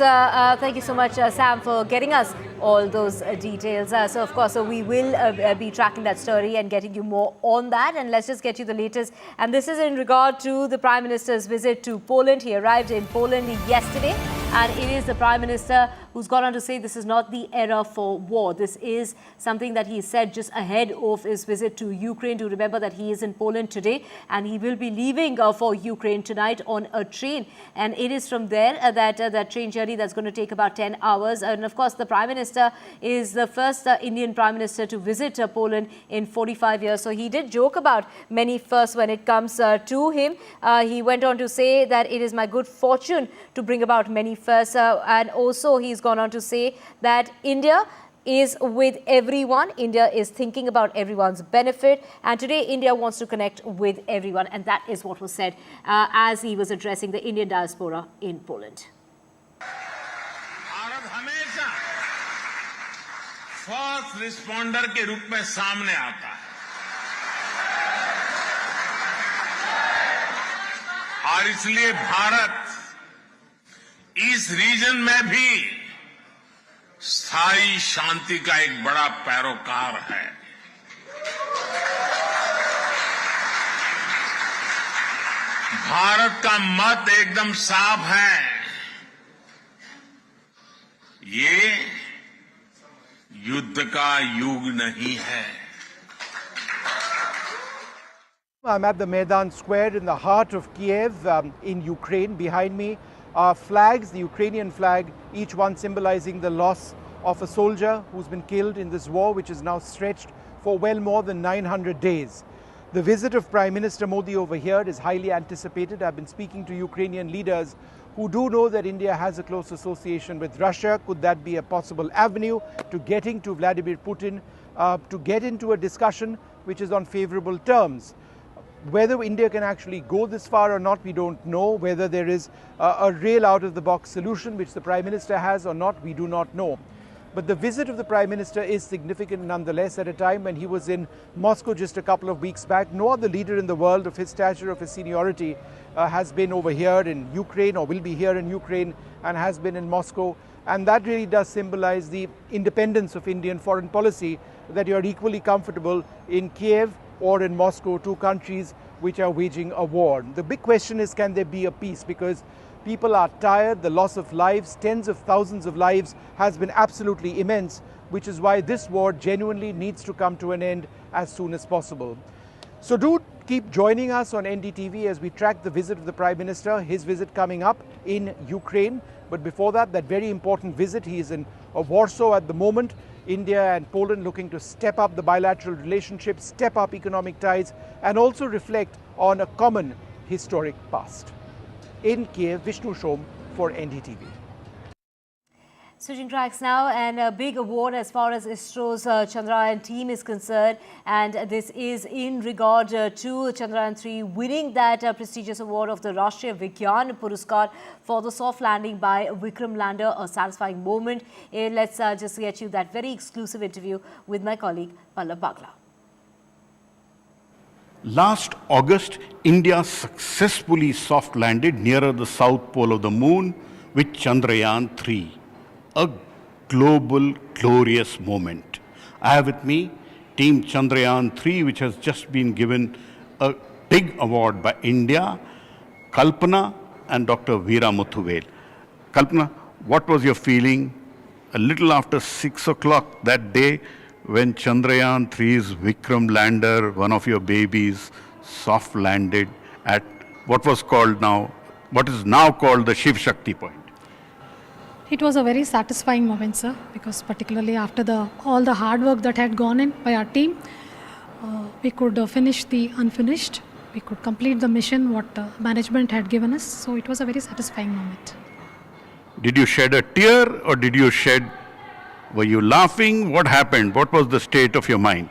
thank you so much, Sam, for getting us all those details. So, of course, we will be tracking that story and getting you more on that. And let's just get you the latest. And this is in regard to the Prime Minister's visit to Poland. He arrived in Poland yesterday. And it is the Prime Minister who's gone on to say this is not the era for war. This is something that he said just ahead of his visit to Ukraine. Do remember that he is in Poland today and he will be leaving for Ukraine tonight on a train. And it is from there that train journey that's going to take about 10 hours. And of course, the Prime Minister is the first Indian Prime Minister to visit Poland in 45 years. So he did joke about many firsts when it comes to him. He went on to say that it is my good fortune to bring about many firsts. And also he's gone on to say that India is with everyone. India is thinking about everyone's benefit. And today, India wants to connect with everyone. And that is what was said as he was addressing the Indian diaspora in Poland. First responder के रूप में सामने आता है और इसलिए भारत इस reason में भी स्थायी शांति का एक बड़ा पैरोकार है। भारत का मत एकदम साफ है, ये युद्ध का युग नहीं है। I'm at the Maidan Square in the heart of Kiev in Ukraine. Behind me are flags, the Ukrainian flag, each one symbolizing the loss of a soldier who's been killed in this war, which is now stretched for well more than 900 days. The visit of Prime Minister Modi over here is highly anticipated. I've been speaking to Ukrainian leaders who do know that India has a close association with Russia. Could that be a possible avenue to getting to Vladimir Putin, to get into a discussion which is on favorable terms? Whether India can actually go this far or not, we don't know. Whether there is a real out-of-the-box solution which the Prime Minister has or not, we do not know. But the visit of the Prime Minister is significant nonetheless at a time when he was in Moscow just a couple of weeks back. No other leader in the world of his stature, of his seniority, has been over here in Ukraine or will be here in Ukraine and has been in Moscow. And that really does symbolize the independence of Indian foreign policy, that you are equally comfortable in Kiev or in Moscow, two countries which are waging a war. The big question is, can there be a peace? Because people are tired, the loss of lives, tens of thousands of lives has been absolutely immense, which is why this war genuinely needs to come to an end as soon as possible. So do keep joining us on NDTV as we track the visit of the Prime Minister, his visit coming up in Ukraine. But before that very important visit, he is in Warsaw at the moment. India and Poland looking to step up the bilateral relationship, step up economic ties, and also reflect on a common historic past. In Kiev, Vishnu Shom for NDTV. Switching tracks now, and a big award as far as ISRO's Chandrayaan team is concerned, and this is in regard to Chandrayaan 3 winning that prestigious award of the Rashtriya Vigyan Puruskar for the soft landing by Vikram lander, a satisfying moment. Let's just get you that very exclusive interview with my colleague Pallab Bagla. Last August, India successfully soft landed nearer the south pole of the moon with Chandrayaan 3. A global, glorious moment. I have with me Team Chandrayaan 3, which has just been given a big award by India, Kalpana and Dr. Veera Muthuvel. Kalpana, what was your feeling a little after 6 o'clock that day when Chandrayaan 3's Vikram lander, one of your babies, soft landed at what is now called the Shiv Shakti point? It was a very satisfying moment, sir, because particularly after all the hard work that had gone in by our team, we could finish the unfinished. We could complete the mission what management had given us. So it was a very satisfying moment. Did you shed a tear or were you laughing? What happened? What was the state of your mind?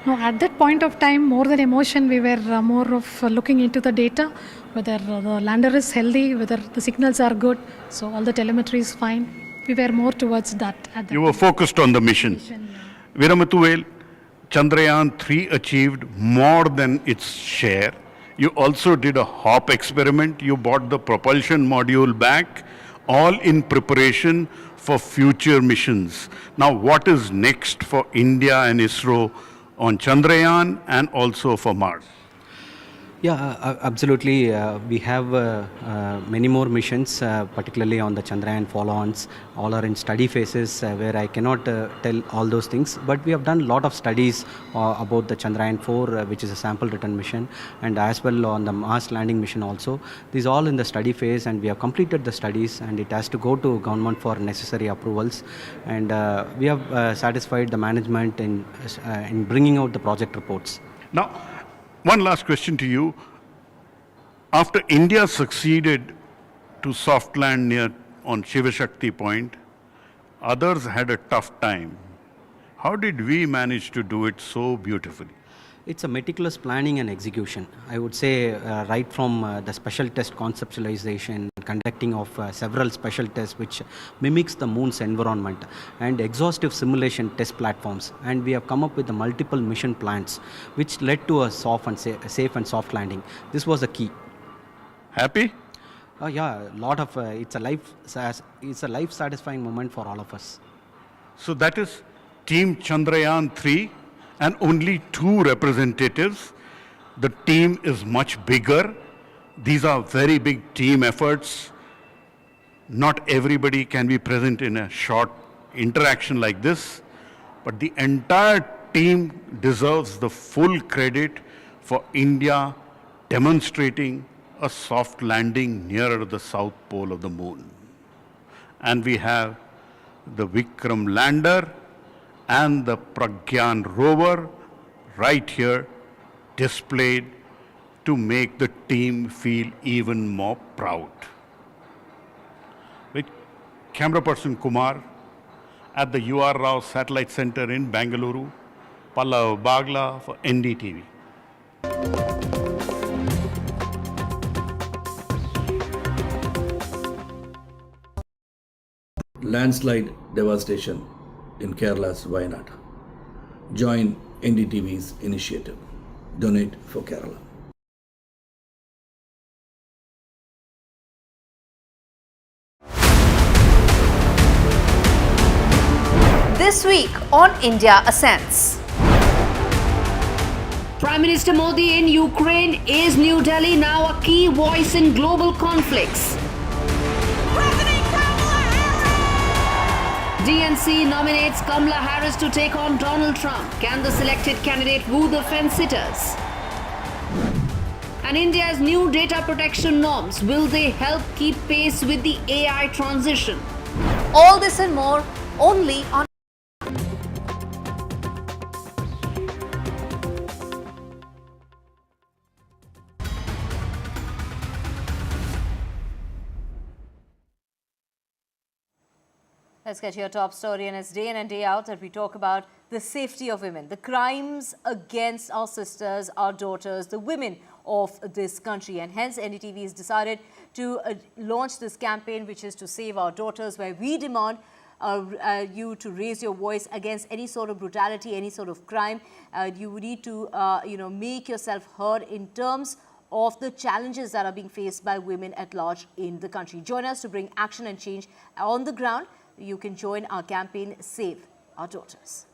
No, at that point of time, more than emotion, we were more of looking into the data, whether the lander is healthy, whether the signals are good, so all the telemetry is fine. We were more towards that. You were focused on the mission. Veera Muthuvel, Chandrayaan 3 achieved more than its share. You also did a hop experiment. You bought the propulsion module back, all in preparation for future missions. Now, what is next for India and ISRO on Chandrayaan and also for Mars? Yeah, absolutely. We have many more missions, particularly on the Chandrayaan follow-ons. All are in study phases where I cannot tell all those things. But we have done a lot of studies about the Chandrayaan 4, which is a sample return mission, and as well on the Mars landing mission also. These all in the study phase, and we have completed the studies, and it has to go to government for necessary approvals. And we have satisfied the management in bringing out the project reports. Now, one last question to you. After India succeeded to soft land near on Shiva Shakti Point, others had a tough time. How did we manage to do it so beautifully? It's a meticulous planning and execution. I would say right from the special test conceptualization, conducting of several special tests which mimics the moon's environment, and exhaustive simulation test platforms. And we have come up with the multiple mission plans which led to a safe and soft landing. This was the key. Happy? Yeah, a lot of it's a life satisfying moment for all of us. So that is Team Chandrayaan 3 and only 2 representatives. The team is much bigger. These are very big team efforts. Not everybody can be present in a short interaction like this, but the entire team deserves the full credit for India demonstrating a soft landing nearer the south pole of the moon. And we have the Vikram lander and the Pragyan rover right here displayed to make the team feel even more proud. With camera person Kumar at the U.R. Rao Satellite Center in Bangalore, Pallav Bagla for NDTV. Landslide devastation in Kerala's Wayanad. Join NDTV's initiative. Donate for Kerala. This week on India Ascends. Prime Minister Modi in Ukraine. Is New Delhi now a key voice in global conflicts? DNC nominates Kamala Harris to take on Donald Trump. Can the selected candidate woo the fence-sitters? And India's new data protection norms, will they help keep pace with the AI transition? All this and more only on Let's get your top story, and it's day in and day out that we talk about the safety of women, the crimes against our sisters, our daughters, the women of this country. And hence NDTV has decided to launch this campaign, which is to save our daughters, where we demand you to raise your voice against any sort of brutality, any sort of crime. You need to make yourself heard in terms of the challenges that are being faced by women at large in the country. Join us to bring action and change on the ground. You can join our campaign, Save Our Daughters.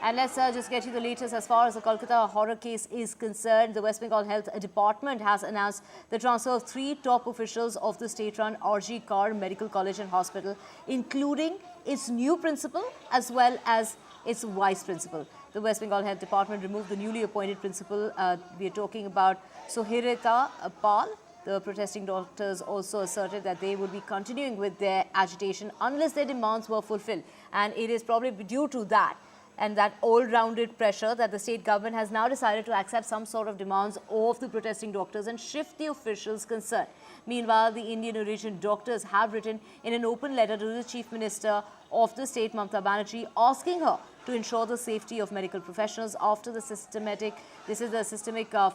And let's just get you the latest as far as the Kolkata horror case is concerned. The West Bengal Health Department has announced the transfer of 3 top officials of the state-run RG Kar Medical College and Hospital, including its new principal as well as its vice principal. The West Bengal Health Department removed the newly appointed principal. We are talking about Sohireta Pal. The protesting doctors also asserted that they would be continuing with their agitation unless their demands were fulfilled. And it is probably due to that and that all-rounded pressure that the state government has now decided to accept some sort of demands of the protesting doctors and shift the officials concerned. Meanwhile, the Indian origin doctors have written in an open letter to the Chief Minister of the state, Mamata Banerjee, asking her to ensure the safety of medical professionals after the systemic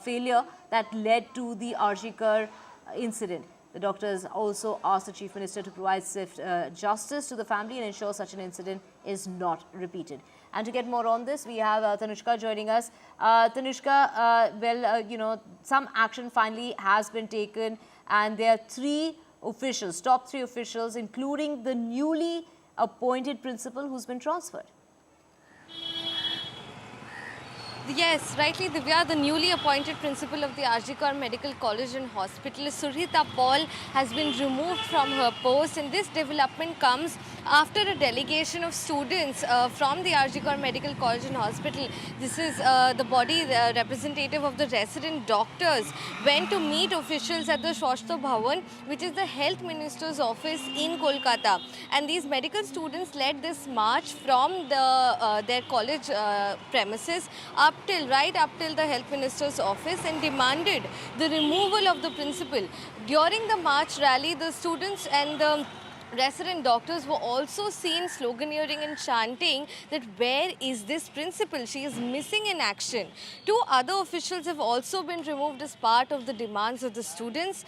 failure that led to the RG Kar incident. The doctors also asked the Chief Minister to provide swift justice to the family and ensure such an incident is not repeated. And to get more on this, we have Tanushka joining us. Tanushka, some action finally has been taken, and there are three officials, top three officials, including the newly appointed principal who's been transferred. Yes, rightly, Divya, the newly appointed principal of the RG Kaur Medical College and Hospital, Surita Paul, has been removed from her post, and this development comes after a delegation of students from the RG Kaur Medical College and Hospital. This is the body representative of the resident doctors went to meet officials at the Swasthya Bhavan, which is the Health Minister's office in Kolkata. And these medical students led this march from their college premises right up till the Health Minister's office and demanded the removal of the principal. During the march rally, the students and the resident doctors were also seen sloganeering and chanting that where is this principal? She is missing in action. Two other officials have also been removed as part of the demands of the students,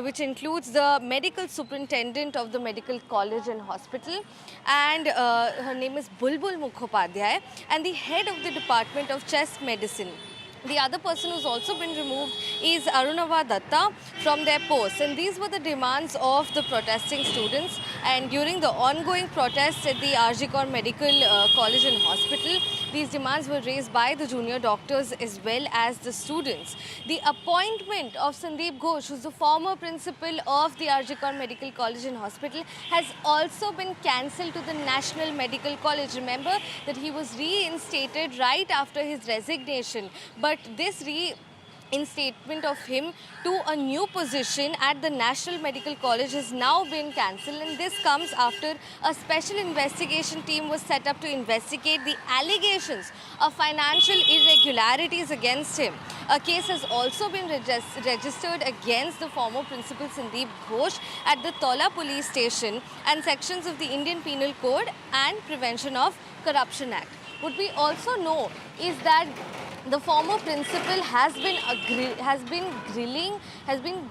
which includes the medical superintendent of the medical college and hospital, and her name is Bulbul Mukhopadhyay, and the head of the department of chest medicine. The other person who's also been removed is Arunava Datta from their posts, and these were the demands of the protesting students. And during the ongoing protests at the RG Kaur Medical College and Hospital, these demands were raised by the junior doctors as well as the students. The appointment of Sandeep Ghosh, who's the former principal of the RG Kaur Medical College and Hospital, has also been cancelled to the National Medical College. Remember that he was reinstated right after his resignation, but this reinstatement of him to a new position at the National Medical College has now been cancelled, and this comes after a special investigation team was set up to investigate the allegations of financial irregularities against him. A case has also been registered against the former principal Sandeep Ghosh at the Tola police station and sections of the Indian Penal Code and Prevention of Corruption Act. What we also know is that the former principal has been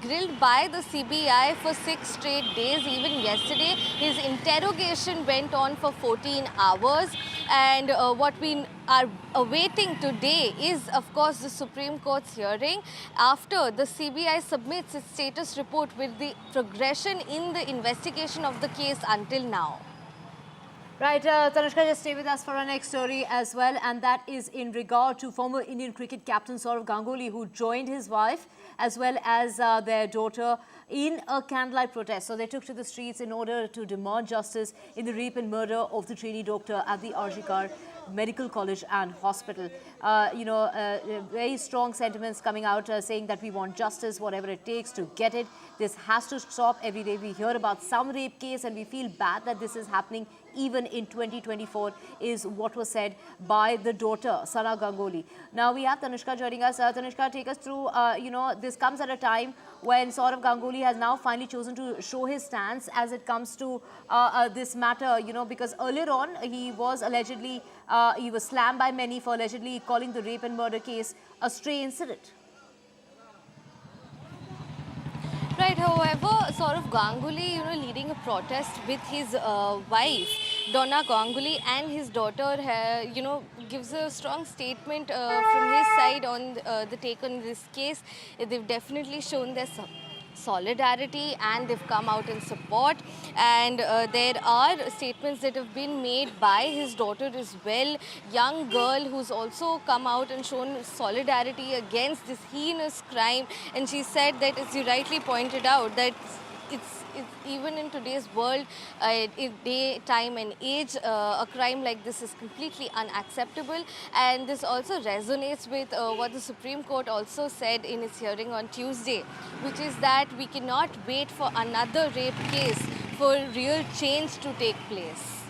grilled by the CBI for 6 straight days. Even yesterday, his interrogation went on for 14 hours. And what we are awaiting today is, of course, the Supreme Court's hearing after the CBI submits its status report with the progression in the investigation of the case until now. Right, Tanushka, just stay with us for our next story as well, and that is in regard to former Indian cricket captain Sourav Ganguly, who joined his wife as well as their daughter in a candlelight protest. So they took to the streets in order to demand justice in the rape and murder of the trainee doctor at the RG Kaur Medical College and Hospital. Very strong sentiments coming out saying that we want justice, whatever it takes to get it. This has to stop. Every day we hear about some rape case and we feel bad that this is happening even in 2024, is what was said by the daughter, Sana Ganguly. Now we have Tanushka joining us. Tanushka, take us through, this comes at a time when Sourav Ganguly has now finally chosen to show his stance as it comes to this matter, because earlier on he was allegedly, he was slammed by many for allegedly calling the rape and murder case a stray incident. Right, however, Sourav Ganguly, leading a protest with his wife, Donna Ganguly, and his daughter, gives a strong statement from his side on the take on this case. They've definitely shown their solidarity and they've come out in support, and there are statements that have been made by his daughter as well, young girl who's also come out and shown solidarity against this heinous crime. And she said that, as you rightly pointed out, that it's even in today's world, day, time and age, a crime like this is completely unacceptable. And this also resonates with what the Supreme Court also said in its hearing on Tuesday, which is that we cannot wait for another rape case for real change to take place.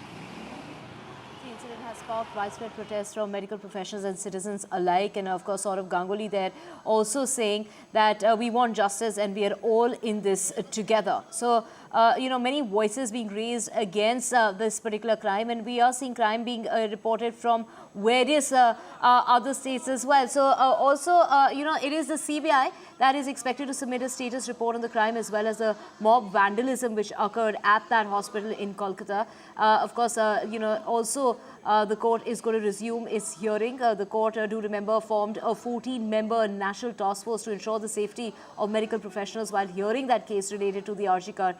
The incident has sparked widespread protests from medical professionals and citizens alike, and of course Sourav Ganguly there also saying that we want justice and we are all in this together. So many voices being raised against this particular crime, and we are seeing crime being reported from various other states as well. So it is the CBI that is expected to submit a status report on the crime, as well as the mob vandalism which occurred at that hospital in Kolkata. Of course, also the court is going to resume its hearing. The court, do remember, formed a 14-member national task force to ensure the safety of medical professionals while hearing that case related to the RG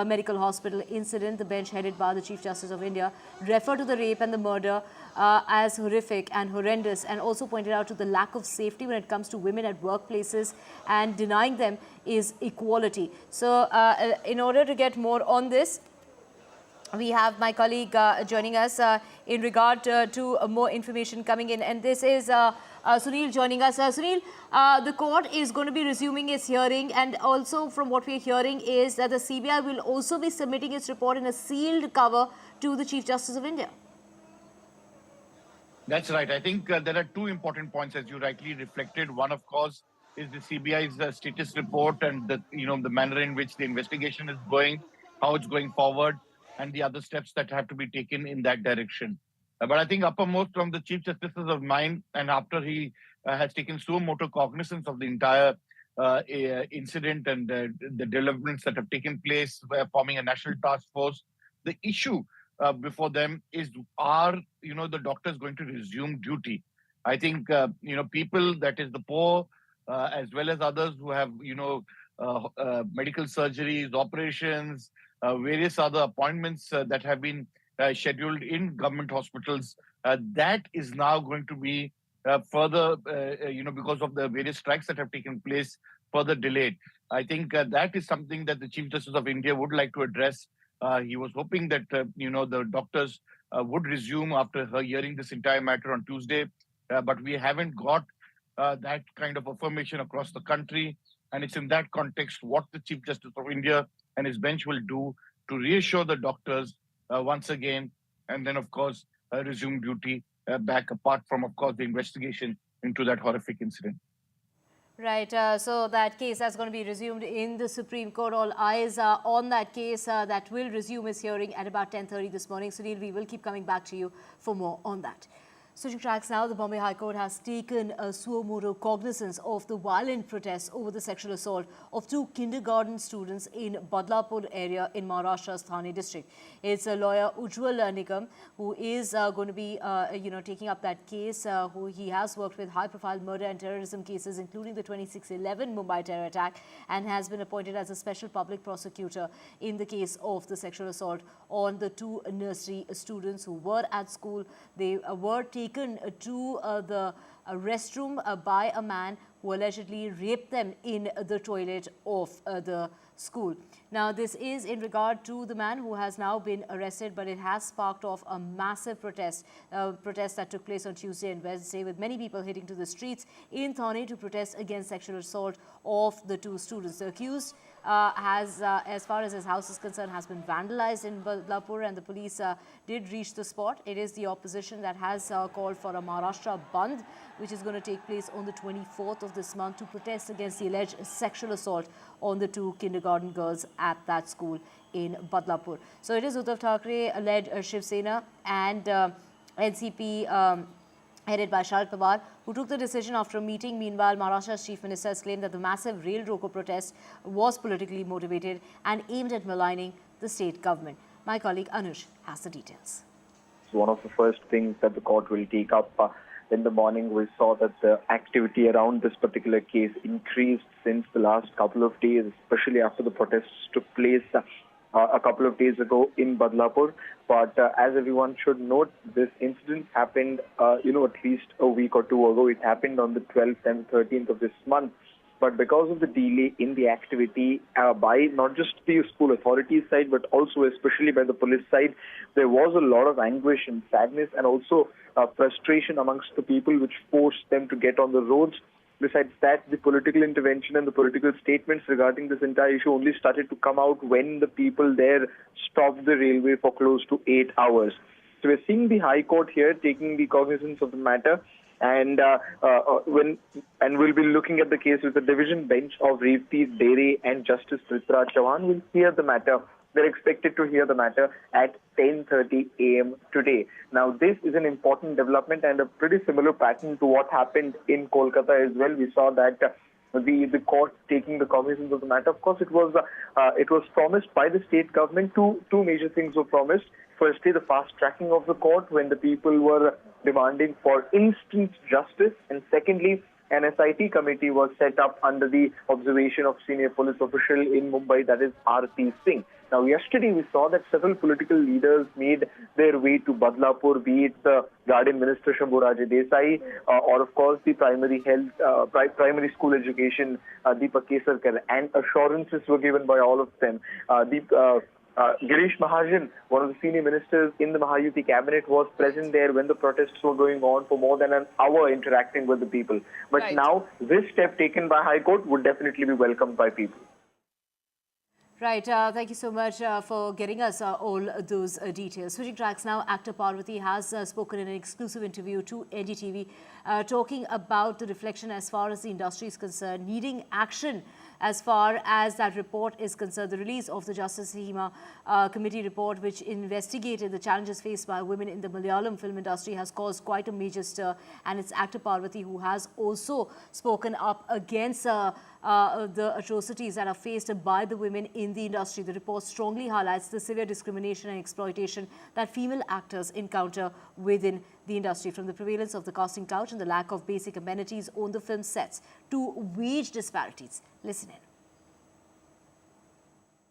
Medical Hospital incident. The bench, headed by the Chief Justice of India, referred to the rape and the murder as horrific and horrendous, and also pointed out to the lack of safety when it comes to women at workplaces, and denying them is equality. So in order to get more on this, we have my colleague joining us in regard to more information coming in, and this is Sunil joining us. Sunil, the court is going to be resuming its hearing, and also from what we are hearing is that the CBI will also be submitting its report in a sealed cover to the Chief Justice of India. That's right. I think there are two important points, as you rightly reflected. One, of course, is the CBI's status report and the manner in which the investigation is going, how it's going forward, and the other steps that have to be taken in that direction. But I think uppermost from the Chief Justice's of mind, and after he has taken suo motu cognizance of the entire incident and the developments that have taken place, forming a national task force, the issue before them is, are the doctors going to resume duty? I think people, that is the poor as well as others who have medical surgeries, operations, various other appointments that have been scheduled in government hospitals, that is now going to be further because of the various strikes that have taken place, further delayed. I think that is something that the Chief Justice of India would like to address. He was hoping that the doctors would resume after hearing this entire matter on Tuesday, but we haven't got that kind of affirmation across the country. And it's in that context what the Chief Justice of India and his bench will do to reassure the doctors once again, and then, of course, resume duty back, apart from, of course, the investigation into that horrific incident. Right, so that case is going to be resumed in the Supreme Court. All eyes are on that case that will resume its hearing at about 10:30 this morning. Sunil, we will keep coming back to you for more on that. Switching tracks now, the Bombay High Court has taken a suo motu cognizance of the violent protests over the sexual assault of two kindergarten students in Badlapur area in Maharashtra's Thane district. It's a lawyer, Ujjwal Nigam, who is going to be, taking up that case. He has worked with high-profile murder and terrorism cases, including the 26/11 Mumbai terror attack, and has been appointed as a special public prosecutor in the case of the sexual assault on the two nursery students who were at school. They were taken to the restroom by a man who allegedly raped them in the toilet of the school. Now, this is in regard to the man who has now been arrested, but it has sparked off a massive protest that took place on Tuesday and Wednesday, with many people heading to the streets in Thane to protest against sexual assault of the two students. The accused has, as far as his house is concerned, has been vandalized in Badlapur, and the police did reach the spot. It is the opposition that has called for a Maharashtra Bandh, which is going to take place on the 24th of this month to protest against the alleged sexual assault on the two kindergarten girls at that school in Badlapur. So it is Uddhav Thackeray-led Shiv Sena and NCP headed by Sharad Pawar, who took the decision after a meeting. Meanwhile, Maharashtra's Chief Minister has claimed that the massive rail roko protest was politically motivated and aimed at maligning the state government. My colleague Anush has the details. One of the first things that the court will take up in the morning, we saw that the activity around this particular case increased since the last couple of days, especially after the protests took place a couple of days ago in Badlapur. But as everyone should note, this incident happened, at least a week or two ago. It happened on the 12th and 13th of this month. But because of the delay in the activity by not just the school authorities side, but also especially by the police side, there was a lot of anguish and sadness and also frustration amongst the people, which forced them to get on the roads. Besides that, the political intervention and the political statements regarding this entire issue only started to come out when the people there stopped the railway for close to 8 hours. So we're seeing the High Court here taking the cognizance of the matter, and we'll be looking at the case with the division bench of Revti Dere and Justice Tripura Chauhan will hear the matter They're expected to hear the matter at 10:30 a.m. today. Now, this is an important development and a pretty similar pattern to what happened in Kolkata as well. We saw that the court taking the cognizance of the matter. Of course, it was promised by the state government. Two major things were promised. Firstly, the fast tracking of the court when the people were demanding for instant justice, and secondly, an SIT committee was set up under the observation of senior police official in Mumbai, that is R.P. Singh. Now, yesterday we saw that several political leaders made their way to Badlapur, be it the Guardian Minister Shambhuraje Desai or, of course, the primary school education Deepak Kesarkar, and assurances were given by all of them. Girish Mahajan, one of the senior ministers in the Mahayuti cabinet, was present there when the protests were going on for more than an hour, interacting with the people. But now, this step taken by High Court would definitely be welcomed by people. Right, thank you so much for getting us all those details. Switching tracks now, actor Parvati has spoken in an exclusive interview to NDTV, talking about the reflection as far as the industry is concerned, needing action as far as that report is concerned. The release of the Justice Hema Committee report, which investigated the challenges faced by women in the Malayalam film industry, has caused quite a major stir. And it's actor Parvati who has also spoken up against the atrocities that are faced by the women in the industry. The report strongly highlights the severe discrimination and exploitation that female actors encounter within the industry, from the prevalence of the casting couch and the lack of basic amenities on the film sets to wage disparities. Listen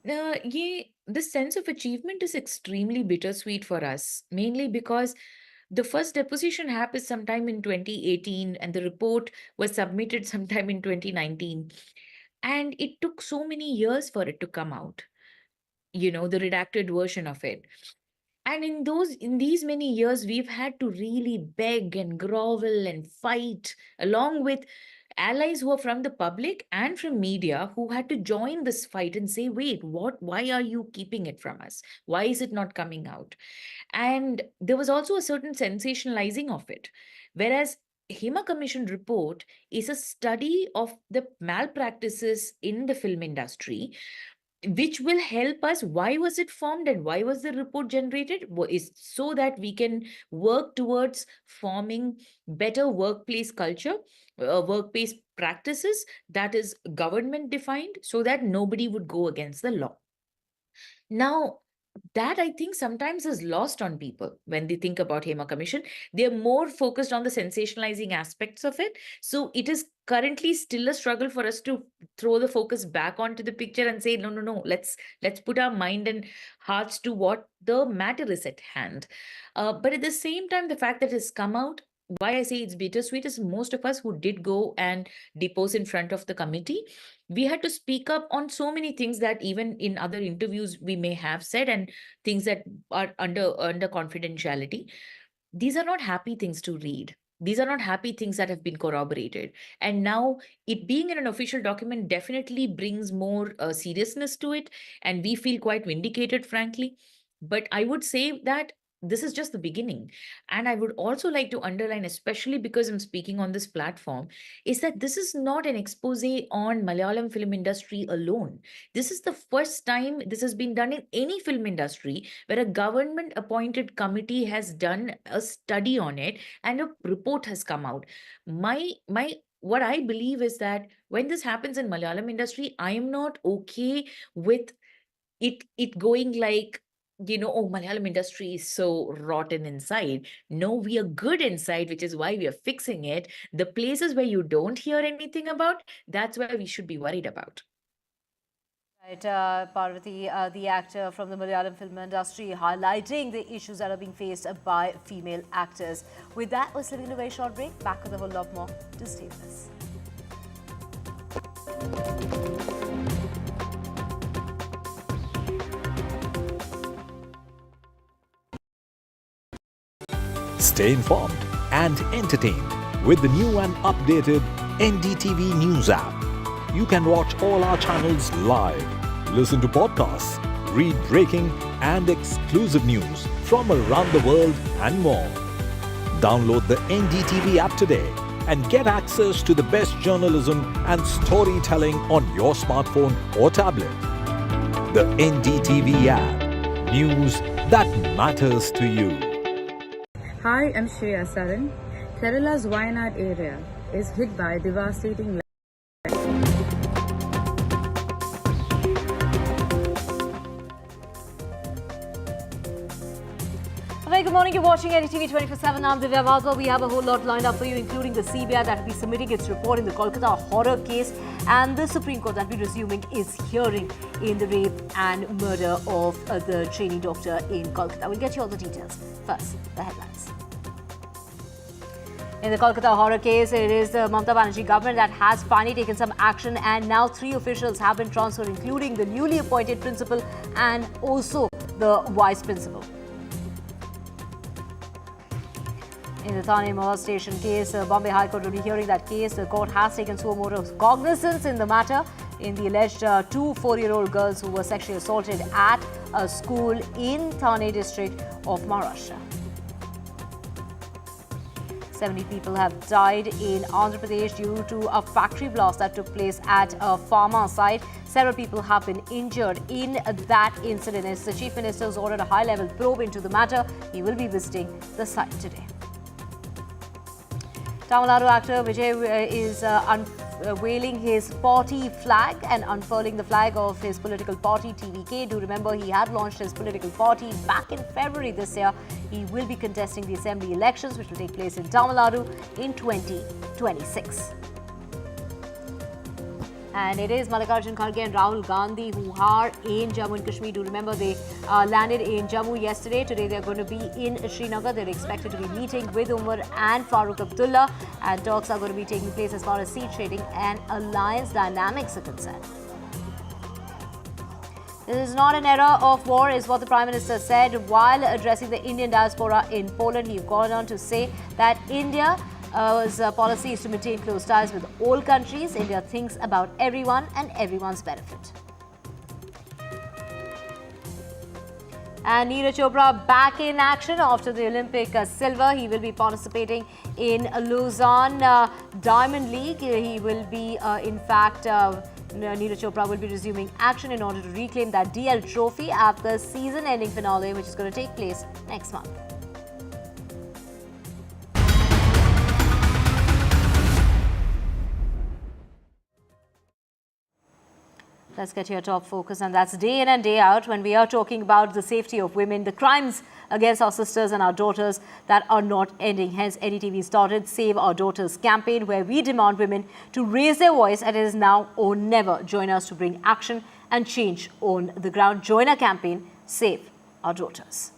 in. This sense of achievement is extremely bittersweet for us, mainly because the first deposition happened sometime in 2018 and the report was submitted sometime in 2019. And it took so many years for it to come out, the redacted version of it. And in these many years, we've had to really beg and grovel and fight, along with allies who are from the public and from media, who had to join this fight and say, wait, why are you keeping it from us? Why is it not coming out? And there was also a certain sensationalizing of it. Whereas Hema Commission report is a study of the malpractices in the film industry, which will help us. Why was it formed and why was the report generated? Is so that we can work towards forming better workplace culture, workplace practices that is government defined, so that nobody would go against the law. Now, that I think sometimes is lost on people when they think about Hema Commission. They're more focused on the sensationalizing aspects of it. So it is currently still a struggle for us to throw the focus back onto the picture and say, no, let's put our mind and hearts to what the matter is at hand. But at the same time, the fact that it has come out, why I say it's bittersweet is most of us who did go and depose in front of the committee, we had to speak up on so many things that even in other interviews we may have said, and things that are under confidentiality. These are not happy things to read. These are not happy things that have been corroborated. And now it being in an official document definitely brings more seriousness to it. And we feel quite vindicated, frankly. But I would say that this is just the beginning. And I would also like to underline, especially because I'm speaking on this platform, is that this is not an expose on Malayalam film industry alone. This is the first time this has been done in any film industry where a government appointed committee has done a study on it and a report has come out. What I believe is that when this happens in Malayalam industry, I am not okay with it going like, Malayalam industry is so rotten inside. No, we are good inside, which is why we are fixing it. The places where you don't hear anything about, that's where we should be worried about. Right, Parvati, the actor from the Malayalam film industry, highlighting the issues that are being faced by female actors. With that, we're slipping a very short break. Back with a whole lot more to stay with us. Stay informed and entertained with the new and updated NDTV News app. You can watch all our channels live, listen to podcasts, read breaking and exclusive news from around the world and more. Download the NDTV app today and get access to the best journalism and storytelling on your smartphone or tablet. the NDTV app. News that matters to you. Hi, I'm Shreya Saran. Kerala's Wayanad area is hit by devastating Very good morning. You're watching NDTV 24/7. I'm Divya Vazwa. We have a whole lot lined up for you, including the CBI that will be submitting its report in the Kolkata horror case, and the Supreme Court that we're resuming is hearing in the rape and murder of the trainee doctor in Kolkata. We'll get you all the details. First, the headlines. In the Kolkata horror case, it is the Mamata Banerjee government that has finally taken some action, and now 3 officials have been transferred, including the newly appointed principal and also the vice principal. In the Thane molestation case, Bombay High Court will be hearing that case. The court has taken suo motu cognizance in the matter in the alleged 2 4-year-old girls who were sexually assaulted at a school in Thane district of Maharashtra. 70 people have died in Andhra Pradesh due to a factory blast that took place at a pharma site. Several people have been injured in that incident. As the Chief Minister has ordered a high-level probe into the matter, he will be visiting the site today. Tamil Nadu actor Vijay is unveiling his party flag and unfurling the flag of his political party TVK. Do remember, he had launched his political party back in February this year. He will be contesting the assembly elections, which will take place in Tamil Nadu in 2026. And it is Mallikarjun Kharge and Rahul Gandhi who are in Jammu and Kashmir. Do remember, they landed in Jammu yesterday. Today they are going to be in Srinagar. They're expected to be meeting with Umar and Farooq Abdullah, and talks are going to be taking place as far as seat trading and alliance dynamics are concerned. This is not an era of war, is what the Prime Minister said while addressing the Indian diaspora in Poland. He gone on to say that India's policy is to maintain close ties with all countries. India thinks about everyone and everyone's benefit. And Neeraj Chopra back in action after the Olympic silver. He will be participating in Lausanne Diamond League. He will be, Neeraj Chopra will be resuming action in order to reclaim that DL trophy at the season-ending finale, which is going to take place next month. Let's get your top focus, and that's day in and day out when we are talking about the safety of women, the crimes against our sisters and our daughters that are not ending. Hence, NDTV started Save Our Daughters campaign, where we demand women to raise their voice, and it is now or never. Join us to bring action and change on the ground. Join our campaign, Save Our Daughters.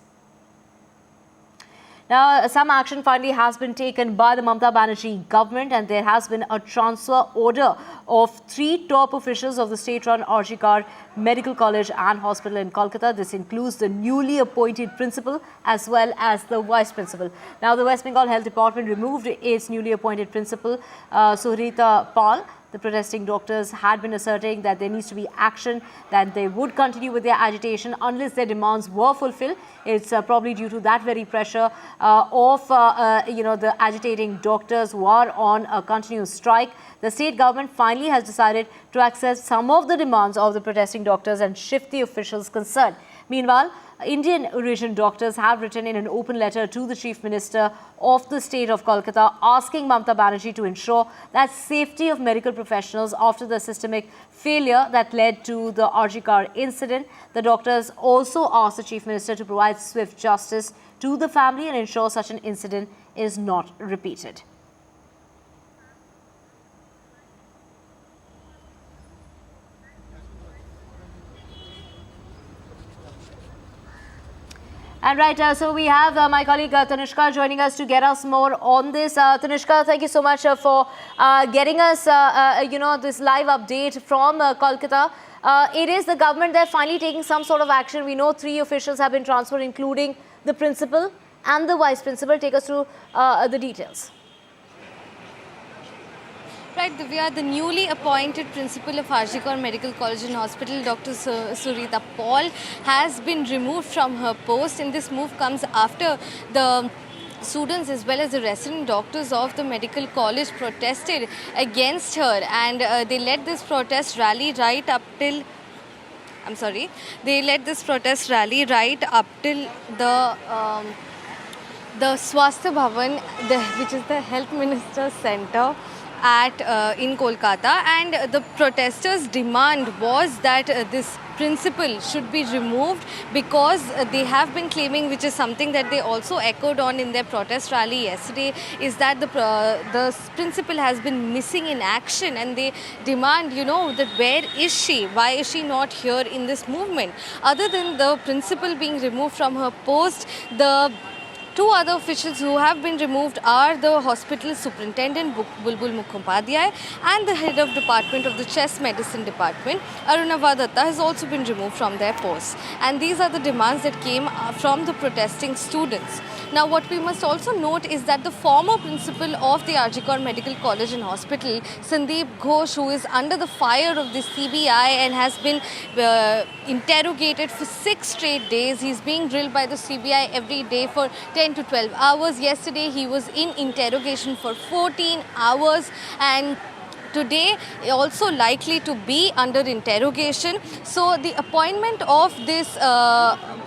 Now, some action finally has been taken by the Mamata Banerjee government, and there has been a transfer order of 3 top officials of the state-run RG Kar Medical College and Hospital in Kolkata. This includes the newly appointed principal as well as the vice principal. Now, the West Bengal Health Department removed its newly appointed principal, Suhrita Pal. The protesting doctors had been asserting that there needs to be action, that they would continue with their agitation unless their demands were fulfilled. It's probably due to that very pressure of the agitating doctors who are on a continuous strike. The state government finally has decided to accept some of the demands of the protesting doctors and shift the officials concerned. Meanwhile, Indian origin doctors have written in an open letter to the Chief Minister of the state of Kolkata, asking Mamata Banerjee to ensure that safety of medical professionals after the systemic failure that led to the RG Kar incident. The doctors also asked the Chief Minister to provide swift justice to the family and ensure such an incident is not repeated. And right, so we have my colleague Tanishka joining us to get us more on this. Tanishka, thank you so much for getting us, this live update from Kolkata. It is the government that finally taking some sort of action. We know 3 officials have been transferred, including the principal and the vice principal. Take us through the details. Right, Divya, the newly appointed principal of RG Kar Medical College and Hospital, Dr. Suhrita Pal, has been removed from her post, and this move comes after the students as well as the resident doctors of the medical college protested against her, and they led this protest rally right up till they led this protest rally right up till the Swasthya Bhavan, which is the Health Minister's Centre in Kolkata, and the protesters' demand was that this principal should be removed because they have been claiming, which is something that they also echoed on in their protest rally yesterday, is that the principal has been missing in action, and they demand, that where is she? Why is she not here in this movement? Other than the principal being removed from her post, the two other officials who have been removed are the hospital superintendent Bulbul Mukhopadhyay and the head of department of the chest medicine department, Arunava Datta, has also been removed from their posts. And these are the demands that came from the protesting students. Now, what we must also note is that the former principal of the RG Medical College and Hospital, Sandeep Ghosh, who is under the fire of the CBI and has been interrogated for 6 straight days. He's being drilled by the CBI every day for 10 to 12 hours. Yesterday, he was in interrogation for 14 hours, and today also likely to be under interrogation. So the appointment of this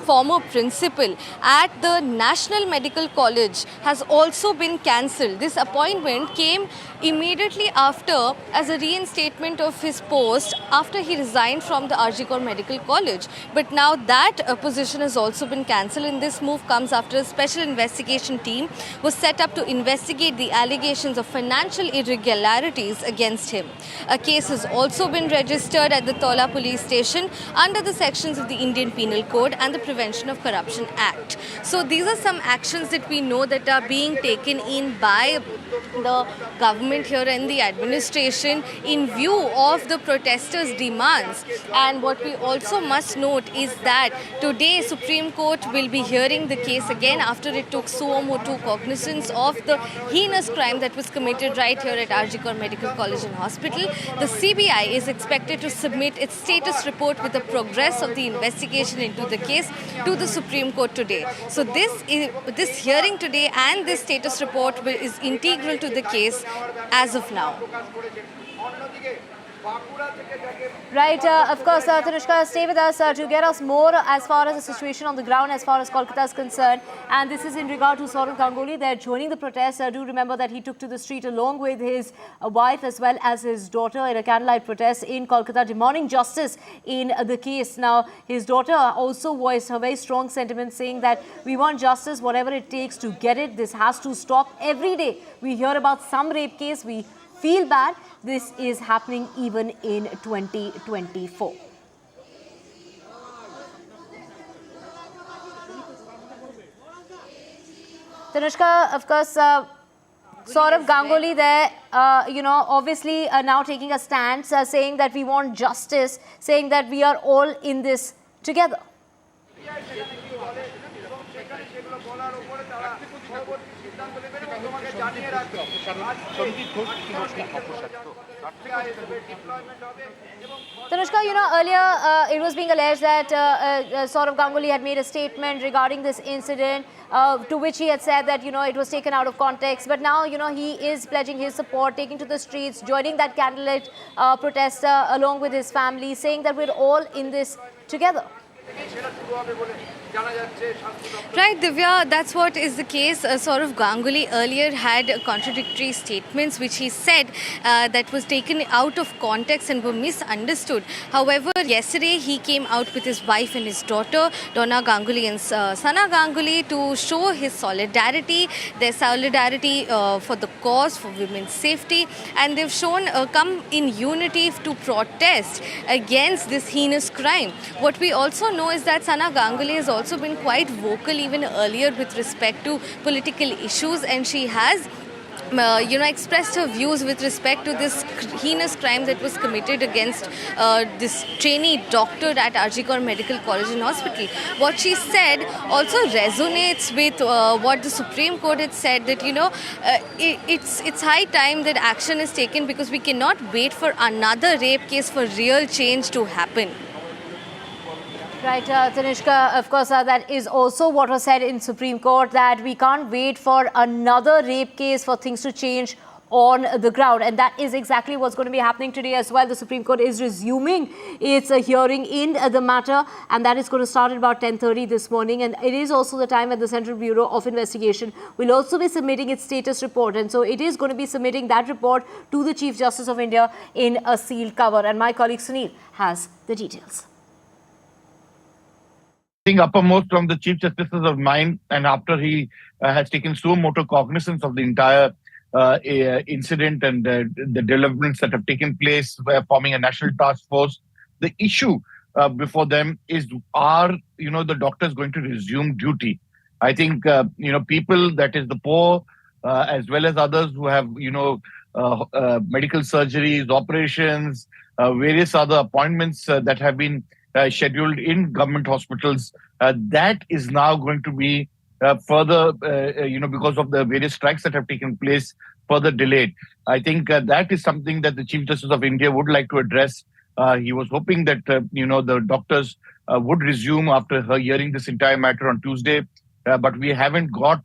former principal at the National Medical College has also been cancelled. This appointment came immediately after, as a reinstatement of his post after he resigned from the RG Medical College. But now that position has also been cancelled, and this move comes after a special investigation team was set up to investigate the allegations of financial irregularities against him. A case has also been registered at the Tola police station under the sections of the Indian Penal Code and the Prevention of Corruption Act. So these are some actions that we know that are being taken in by the government here and the administration in view of the protesters' demands. And what we also must note is that today Supreme Court will be hearing the case again after it took suo motu cognizance of the heinous crime that was committed right here at RG Medical College and Hospital. The CBI is expected to submit its status report with the progress of the investigation into the case to the Supreme Court today. So this hearing today and this status report is integral to the case as of now. Right, of course, Tanushka, stay with us to get us more as far as the situation on the ground as far as Kolkata is concerned. And this is in regard to Saurav Ganguly. They're joining the protest. Do remember that he took to the street along with his wife as well as his daughter in a candlelight protest in Kolkata, demanding justice in the case. Now, his daughter also voiced her very strong sentiment, saying that we want justice, whatever it takes to get it. This has to stop. Every day we hear about some rape case. We feel bad. This is happening even in 2024. Tanushka, of course, Saurav Ganguly there, obviously now taking a stance, saying that we want justice, saying that we are all in this together. Tanushka, earlier it was being alleged that Saurav Ganguly had made a statement regarding this incident, to which he had said that, it was taken out of context. But now, he is pledging his support, taking to the streets, joining that candlelight protest along with his family, saying that we're all in this together. Right, Divya, that's what is the case. Saurav Ganguly earlier had contradictory statements which he said that was taken out of context and were misunderstood. However, yesterday he came out with his wife and his daughter, Donna Ganguly and Sana Ganguly, to show his solidarity, their solidarity for the cause, for women's safety, and they've shown come in unity to protest against this heinous crime. What we also know is that Sana Ganguly has also been quite vocal even earlier with respect to political issues, and she has expressed her views with respect to this heinous crime that was committed against this trainee doctor at RG Medical College and Hospital. What she said also resonates with what the Supreme Court had said, that it's high time that action is taken, because we cannot wait for another rape case for real change to happen. Right, Tanishka, of course, that is also what was said in Supreme Court, that we can't wait for another rape case for things to change. on the ground. And that is exactly what's going to be happening today as well. The Supreme Court is resuming its hearing in the matter, and that is going to start at about 10:30 this morning. And it is also the time when the Central Bureau of Investigation will also be submitting its status report. And so it is going to be submitting that report to the Chief Justice of India in a sealed cover. And my colleague Sunil has the details. Uppermost from the Chief Justice's of mind, and after he has taken suo motu cognizance of the entire incident and the developments that have taken place, forming a national task force, the issue before them is, are the doctors going to resume duty? I think people, that is the poor as well as others who have medical surgeries, operations, various other appointments that have been scheduled in government hospitals, that is now going to be further, because of the various strikes that have taken place, further delayed. I think that is something that the Chief Justice of India would like to address. He was hoping that, the doctors would resume after her hearing this entire matter on Tuesday, but we haven't got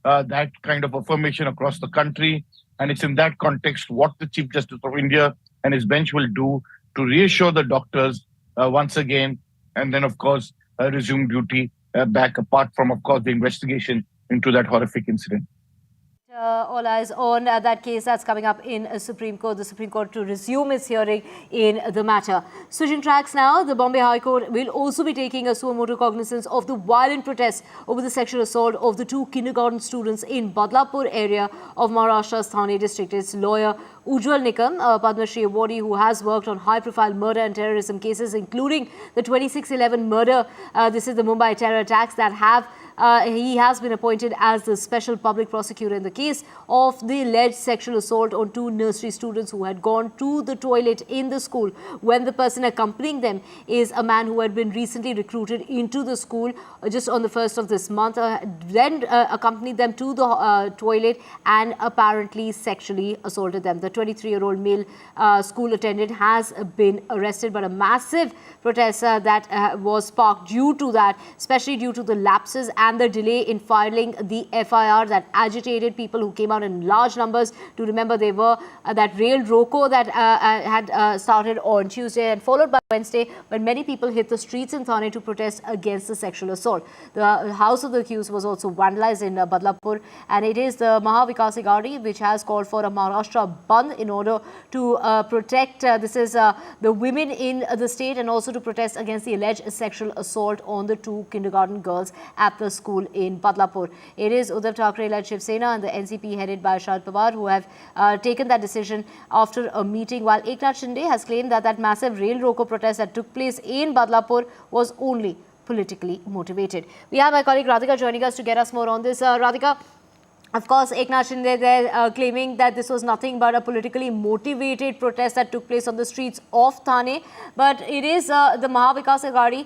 that kind of affirmation across the country. And it's in that context what the Chief Justice of India and his bench will do to reassure the doctors once again, and then, of course, resume duty back, apart from, of course, the investigation into that horrific incident. All eyes on that case that's coming up in the Supreme Court to resume its hearing in the matter. Switching tracks now, the Bombay High Court will also be taking a suo motu cognizance of the violent protests over the sexual assault of the 2 kindergarten students in Badlapur area of Maharashtra's Thane district. Its lawyer Ujjwal Nikam, a Padma Shri awardee who has worked on high-profile murder and terrorism cases, including the 26/11 murder. This is the Mumbai terror attacks that have he has been appointed as the special public prosecutor in the case of the alleged sexual assault on 2 nursery students who had gone to the toilet in the school when the person accompanying them is a man who had been recently recruited into the school just on the 1st of this month, then accompanied them to the toilet and apparently sexually assaulted them. The 23-year-old male school attendant has been arrested, but a massive protest that was sparked due to that, especially due to the lapses and the delay in filing the FIR that agitated people who came out in large numbers. To remember, they were that rail roko that had started on Tuesday and followed by Wednesday, when many people hit the streets in Thane to protest against the sexual assault. The house of the accused was also vandalized in Badlapur, and it is the Maha Vikas Aghadi which has called for a Maharashtra Bandh in order to protect the women in the state, and also to protest against the alleged sexual assault on the 2 kindergarten girls at the school in Badlapur. It is Uddhav Thackeray-led Shiv Sena and the NCP headed by Sharad Pawar who have taken that decision after a meeting, while Eknath Shinde has claimed that that massive rail roko protest that took place in Badlapur was only politically motivated. We have my colleague Radhika joining us to get us more on this. Radhika, of course, Eknath Shinde there claiming that this was nothing but a politically motivated protest that took place on the streets of Thane. But it is the Maha Vikas Aghadi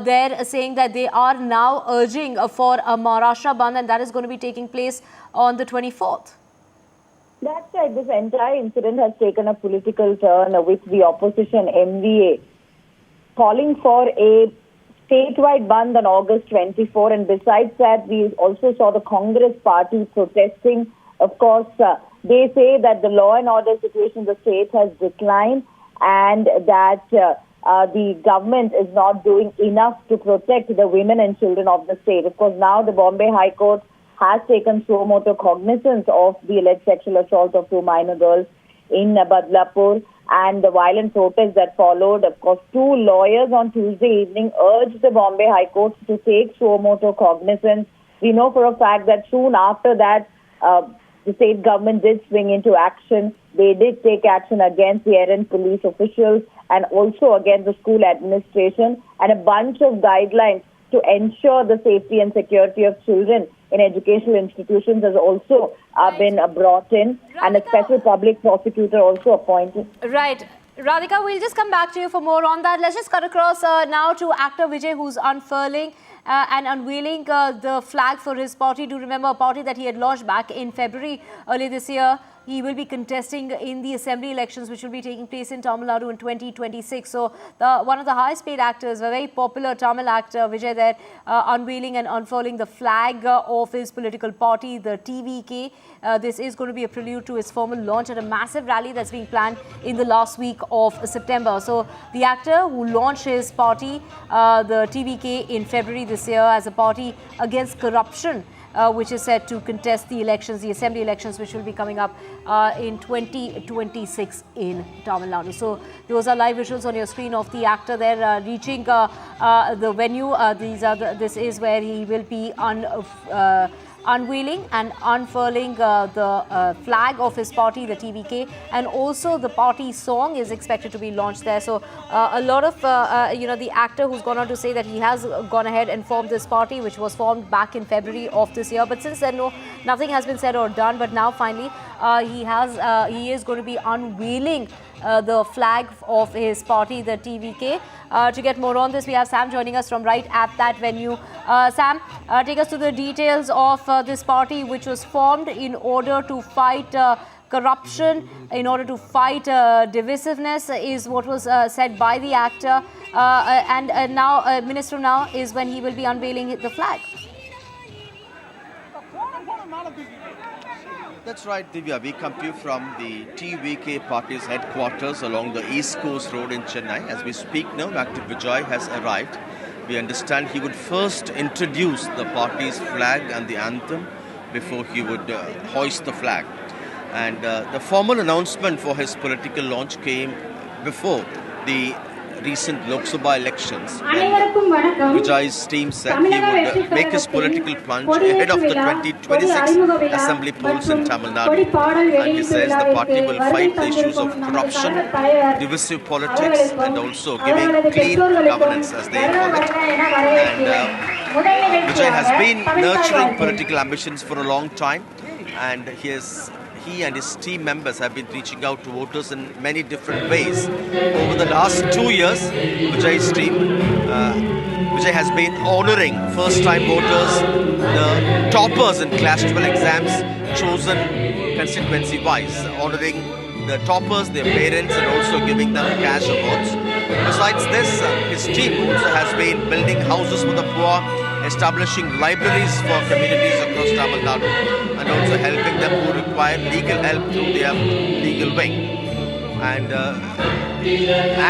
there saying that they are now urging for a Maharashtra Bandh, and that is going to be taking place on the 24th. That's right. This entire incident has taken a political turn with the opposition MVA calling for a statewide bandh on August 24. And besides that, we also saw the Congress party protesting. Of course, they say that the law and order situation in the state has declined, and that the government is not doing enough to protect the women and children of the state. Of course, now the Bombay High Court has taken suo motu cognizance of the alleged sexual assault of 2 minor girls in Badlapur and the violent protests that followed. Of course, 2 lawyers on Tuesday evening urged the Bombay High Court to take suo motu cognizance. We know for a fact that soon after that, the state government did swing into action. They did take action against the errant police officials and also against the school administration, and a bunch of guidelines to ensure the safety and security of children in educational institutions has also been brought in, and a special public prosecutor also appointed. Right. Radhika, we'll just come back to you for more on that. Let's just cut across now to actor Vijay, who's unfurling and unveiling the flag for his party. Do remember, a party that he had launched back in February early this year. he will be contesting in the assembly elections, which will be taking place in Tamil Nadu in 2026. So one of the highest paid actors, a very popular Tamil actor, Vijay, there unveiling and unfurling the flag of his political party, the TVK. This is going to be a prelude to his formal launch at a massive rally that's being planned in the last week of September. So the actor who launched his party, the TVK, in February this year as a party against corruption, which is set to contest the elections, the assembly elections, which will be coming up in 2026 in Tamil Nadu. So those are live visuals on your screen of the actor there reaching the venue. This is where he will be unveiling and unfurling the flag of his party, the TVK, and also the party song is expected to be launched there. So a lot of, the actor who's gone on to say that he has gone ahead and formed this party, which was formed back in February of this year. But since then, nothing has been said or done. But now finally, he is going to be unveiling the flag of his party, the TVK. To get more on this, we have Sam joining us from right at that venue. Sam, take us to the details of this party, which was formed in order to fight corruption, in order to fight divisiveness, is what was said by the actor. And now, minutes from now, is when he will be unveiling the flag. That's right, Divya. We come to you from the TVK party's headquarters along the East Coast Road in Chennai. As we speak now, Active Vijay has arrived. We understand he would first introduce the party's flag and the anthem before he would hoist the flag. And the formal announcement for his political launch came before the recent Lok Sabha elections, when Vijay's team said he would make his political plunge ahead of the 2026 assembly polls in Tamil Nadu. And he says the party will fight the issues of corruption, divisive politics, and also giving clean governance, as they call it. And Vijay has been nurturing political ambitions for a long time, and he and his team members have been reaching out to voters in many different ways. Over the last 2 years, Vijay's team, Vijay has been honouring first-time voters, the toppers in Class 12 exams, chosen constituency-wise, honouring the toppers, their parents, and also giving them cash awards. Besides this, his team also has been building houses for the poor, establishing libraries for communities across Tamil Nadu, and also helping them who require legal help through their legal wing. And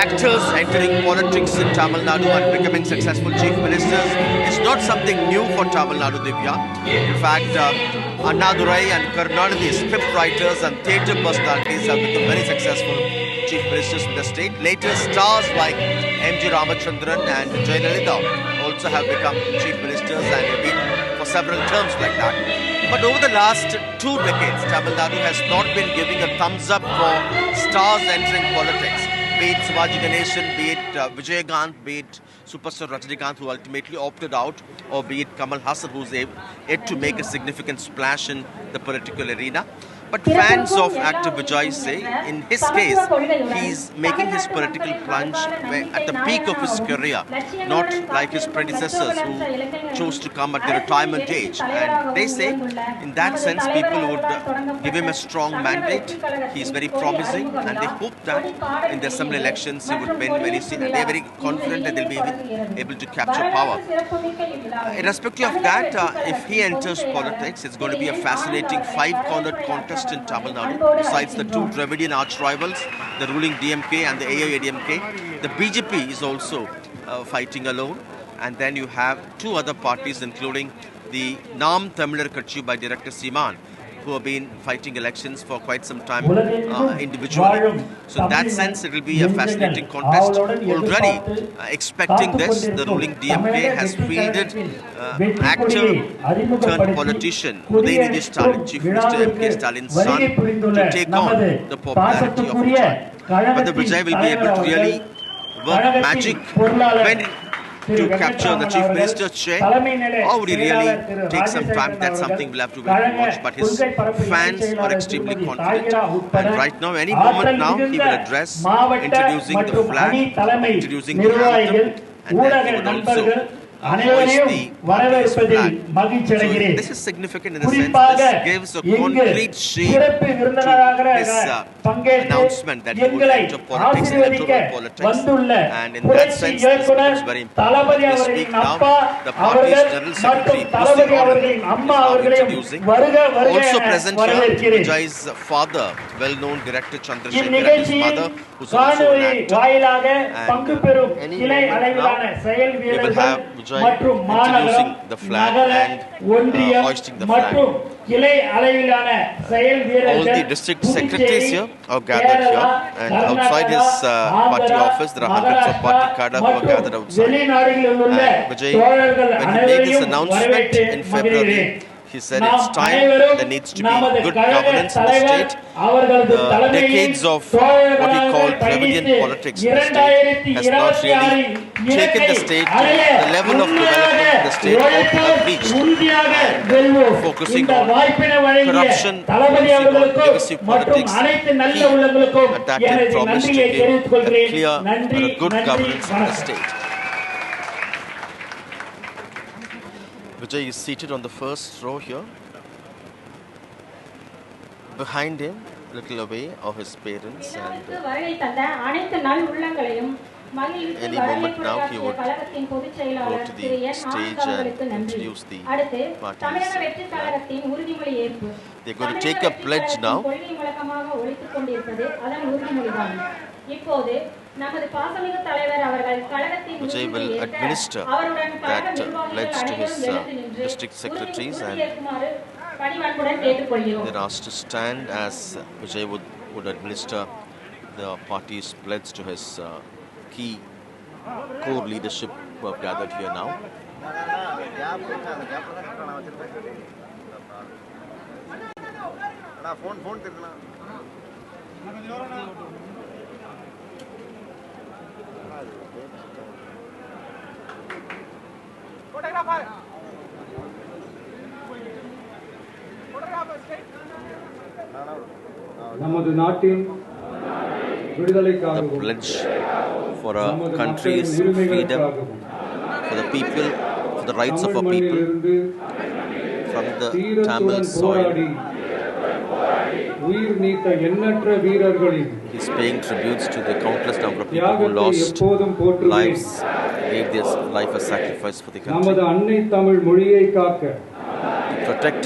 actors entering politics in Tamil Nadu and becoming successful chief ministers is not something new for Tamil Nadu, Divya. In fact, Annadurai and Karunanidhi, script writers and theatre personalities have become very successful chief ministers in the state. Later, stars like M.G. Ramachandran and Jayalalitha also have become chief ministers and have been for several terms like that. But over the last 2 decades, Tamil Nadu has not been giving a thumbs up for stars entering politics. Be it Sivaji Ganesan, be it Vijaykanth, be it superstar Rajinikanth, who ultimately opted out, or be it Kamal Hassan, who's yet to make a significant splash in the political arena. But fans of Active Vijay say, in his case, he's making his political plunge at the peak of his career, not like his predecessors who chose to come at the retirement age. And they say, in that sense, people would give him a strong mandate. He's very promising, and they hope that in the assembly elections he would win very soon. And they're very confident that they'll be able to capture power. Irrespective of that, if he enters politics, it's going to be a fascinating 5-cornered contest in Tamil Nadu. Besides the 2 Dravidian arch rivals, the ruling DMK and the AIADMK, the BJP is also fighting alone. And then you have 2 other parties, including the Nam Tamilar Katchi by Director Seeman, who have been fighting elections for quite some time individually. So in that sense, it will be a fascinating contest. Already expecting this, the ruling DMK has fielded actor turned politician Udayanidhi Stalin, Chief Minister M.K. Stalin's son, to take on the popularity of Vijay. Whether Vijay will be able to really work magic when to capture the Chief Minister's chair, or would he really take some time? That's something we'll have to wait and watch. But his fans are extremely confident. And right now, any moment now, he will address introducing the flag, introducing the anthem, and then he would also hoist the party's flag. So this is significant in the sense this gives a concrete shape to his announcement that he would enter politics, electoral politics, and in that sense this becomes very important. As we speak now, the party's General Secretary, Pussy Warren, is now introducing. Also present here, Vijay's father, well-known director Chandrasekhar, and his mother, who's also an actor. And any moment now, we will have Vijay introducing the flag and hoisting the flag. All the district secretaries here are gathered here, and outside his party office there are hundreds of party cadre who are gathered outside. And Vijay, when he made this announcement in February, he said it's time, there needs to be good governance in the state. The decades of what he called Dravidian politics in the state has not really taken the state to the level of development the state ought to have reached. And focusing on corruption, focusing on divisive politics, he at that time promised to give a clear and a good governance in the state. Vijay is seated on the first row here. Behind him, a little away, are his parents, and any moment now he would go to the stage and introduce the party's flag. They're going to take a pledge now. Vijay will administer that pledge to his district secretaries, and they're asked to stand as Vijay would administer the party's pledge to his key core leadership who have gathered here now. The pledge for our country's freedom, for the people, for the rights of our people, from the Tamil soil. He's paying tributes to the countless number of people who lost lives, gave their life as sacrifice for the country. To protect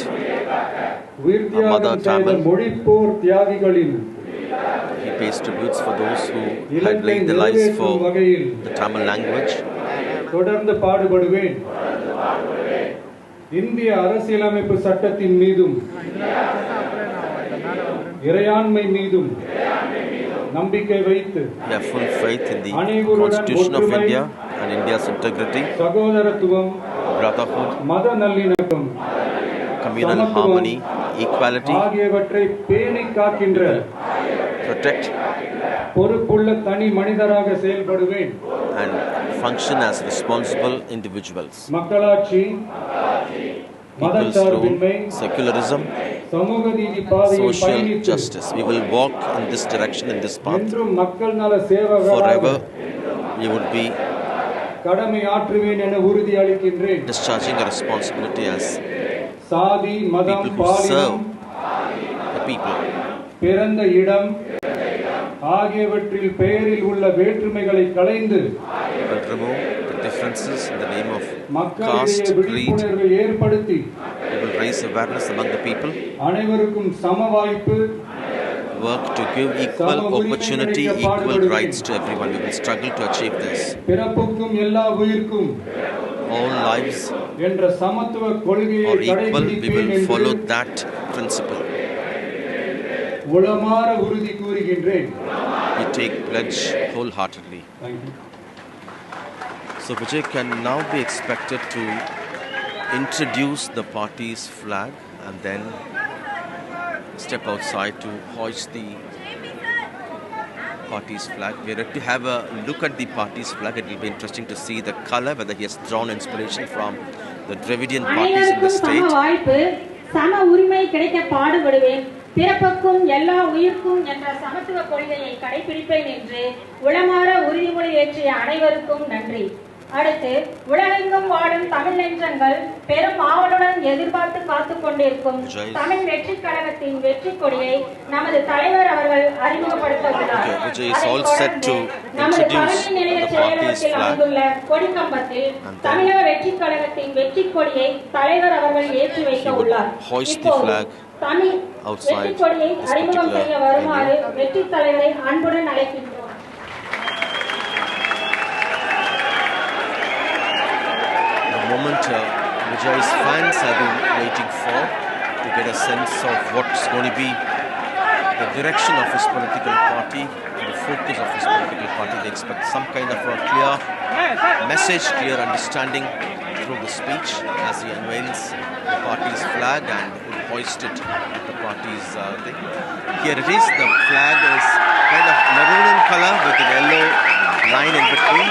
our mother Tamil, he pays tributes for those who had laid their lives for the Tamil language. இந்திய அரசியலமைப்பு சட்டத்தின் மீதும் இறையாண்மை மீதும் நம்பிக்கை வைத்து We have full faith in the Constitution of India and India's integrity, சகோதரத்துவம், brotherhood, மத நல்லிணக்கம், communal harmony, equality, ஆகியவற்றை பேணி காக்கின்ற protect பொறுப்புள்ள தனி மனிதராக செயல்படுவேன் and function as responsible individuals. மக்களாட்சி, People's rule, secularism, social justice. We will walk in this direction, in this path. Forever, we would be discharging a responsibility as people who serve the people. ஆகியவற்றில் பெயரில் உள்ள வேற்றுமைகளை களைந்து will remove the differences in the name of caste, creed. ஏற்படுத்தி We will raise awareness among the people. அனைவருக்கும் சம வாய்ப்பு, work to give equal opportunity, equal rights to everyone. We will struggle to achieve this. பிறப்புக்கும் எல்லா உயிர்க்கும் all lives என்ற சமத்துவ கொள்கையை are equal. We will follow that principle. உளமாற உறுதி கூறுகின்றேன். We take pledge wholeheartedly. Thank you. So Vijay can now be expected to introduce the party's flag and then step outside to hoist the party's flag. We are ready to have a look at the party's flag. It will be interesting to see the color, whether he has drawn inspiration from the Dravidian parties in the state. சம உரிமை கிடைக்க பாடுபடுவேன், பிறப்புக்கும் எல்லா உயிர்க்கும் என்ற சமத்துவ கொள்கையை கடைபிடிப்பேன் என்று உளமாற உறுதிமொழி ஏற்றிய அனைவருக்கும் நன்றி. அடுத்து உலகெங்கும் வாழும் தமிழ் நெஞ்சங்கள் பெரும் ஆவலுடன் எதிர்பார்த்து காத்துக் கொண்டிருக்கும் தமிழ் வெற்றி கழகத்தின் வெற்றி கொடியை நமது தலைவர் அவர்கள் அறிமுகப்படுத்த உள்ளார். நமது தலைமை நிலைய செயலகத்தில் அமைந்துள்ள கொடிக்கம்பத்தில் தமிழக வெற்றி கழகத்தின் வெற்றி கொடியை தலைவர் அவர்கள் ஏற்றி வைக்க உள்ளார். இப்போது தமிழ் வெற்றி கொடியை அறிமுகம் செய்ய வருமாறு வெற்றி தலைவரை அன்புடன் அழைக்கின்றோம். Moment Vijay's fans have been waiting for to get a sense of what's going to be the direction of his political party, the focus of his political party. They expect some kind of a clear message, clear understanding through the speech as he unveils the party's flag and will hoist it at the party's thing. Here it is, the flag is kind of maroon in color with a yellow line in between,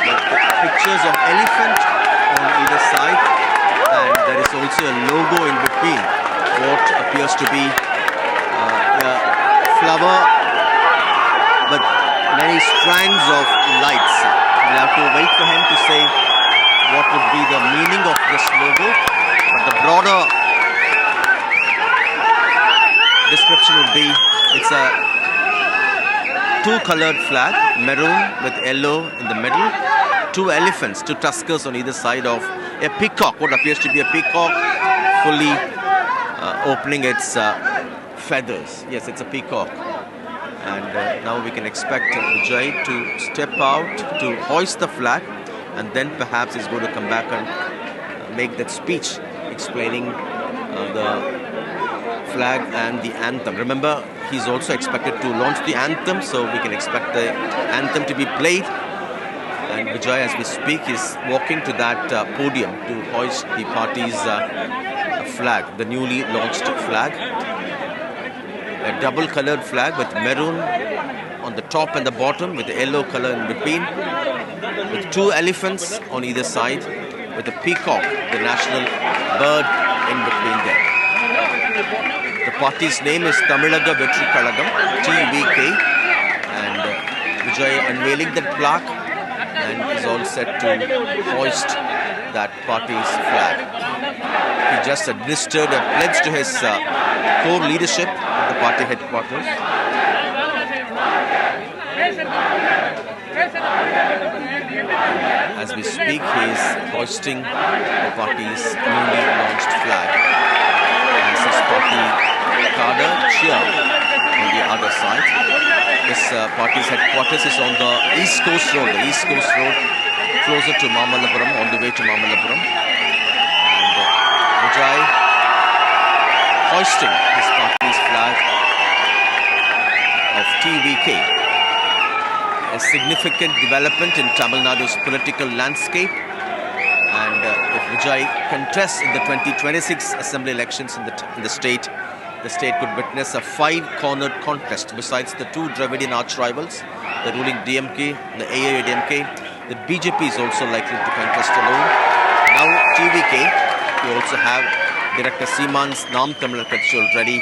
with pictures of elephant on either side, and there is also a logo in between, what appears to be a flower, but many strands of lights. We'll have to wait for him to say what would be the meaning of this logo, but the broader description would be it's a two-colored flag, maroon with yellow in the middle, two elephants, two tuskers on either side of a peacock, what appears to be a peacock, fully opening its feathers. Yes, it's a peacock. And now we can expect Vijay to step out to hoist the flag, and then perhaps he's going to come back and make that speech explaining the flag and the anthem. Remember, he's also expected to launch the anthem, so we can expect the anthem to be played. And Vijay, as we speak, is walking to that podium to hoist the party's flag, the newly launched flag. A double-coloured flag with maroon on the top and the bottom, with the yellow colour in between, with two elephants on either side, with a peacock, the national bird, in between them. The party's name is Tamilaga Vetri Kalagam, TVK, and Vijay unveiling that plaque and is all set to hoist that party's flag. He just administered a pledge to his core leadership at the party headquarters. As we speak, he is hoisting the party's newly launched flag. As his party cadre cheer on the other side. This party's headquarters is on the East Coast Road, closer to Mamallapuram, on the way to Mamallapuram. And Vijay hoisting his party's flag of TVK. A significant development in Tamil Nadu's political landscape. And if Vijay contests in the 2026 assembly elections in the state could witness a five-cornered contest. Besides the two Dravidian arch rivals, the ruling DMK, the AIADMK, the BJP is also likely to contest alone. Now TVK, you also have Director Seeman's Nam Tamil Katchi already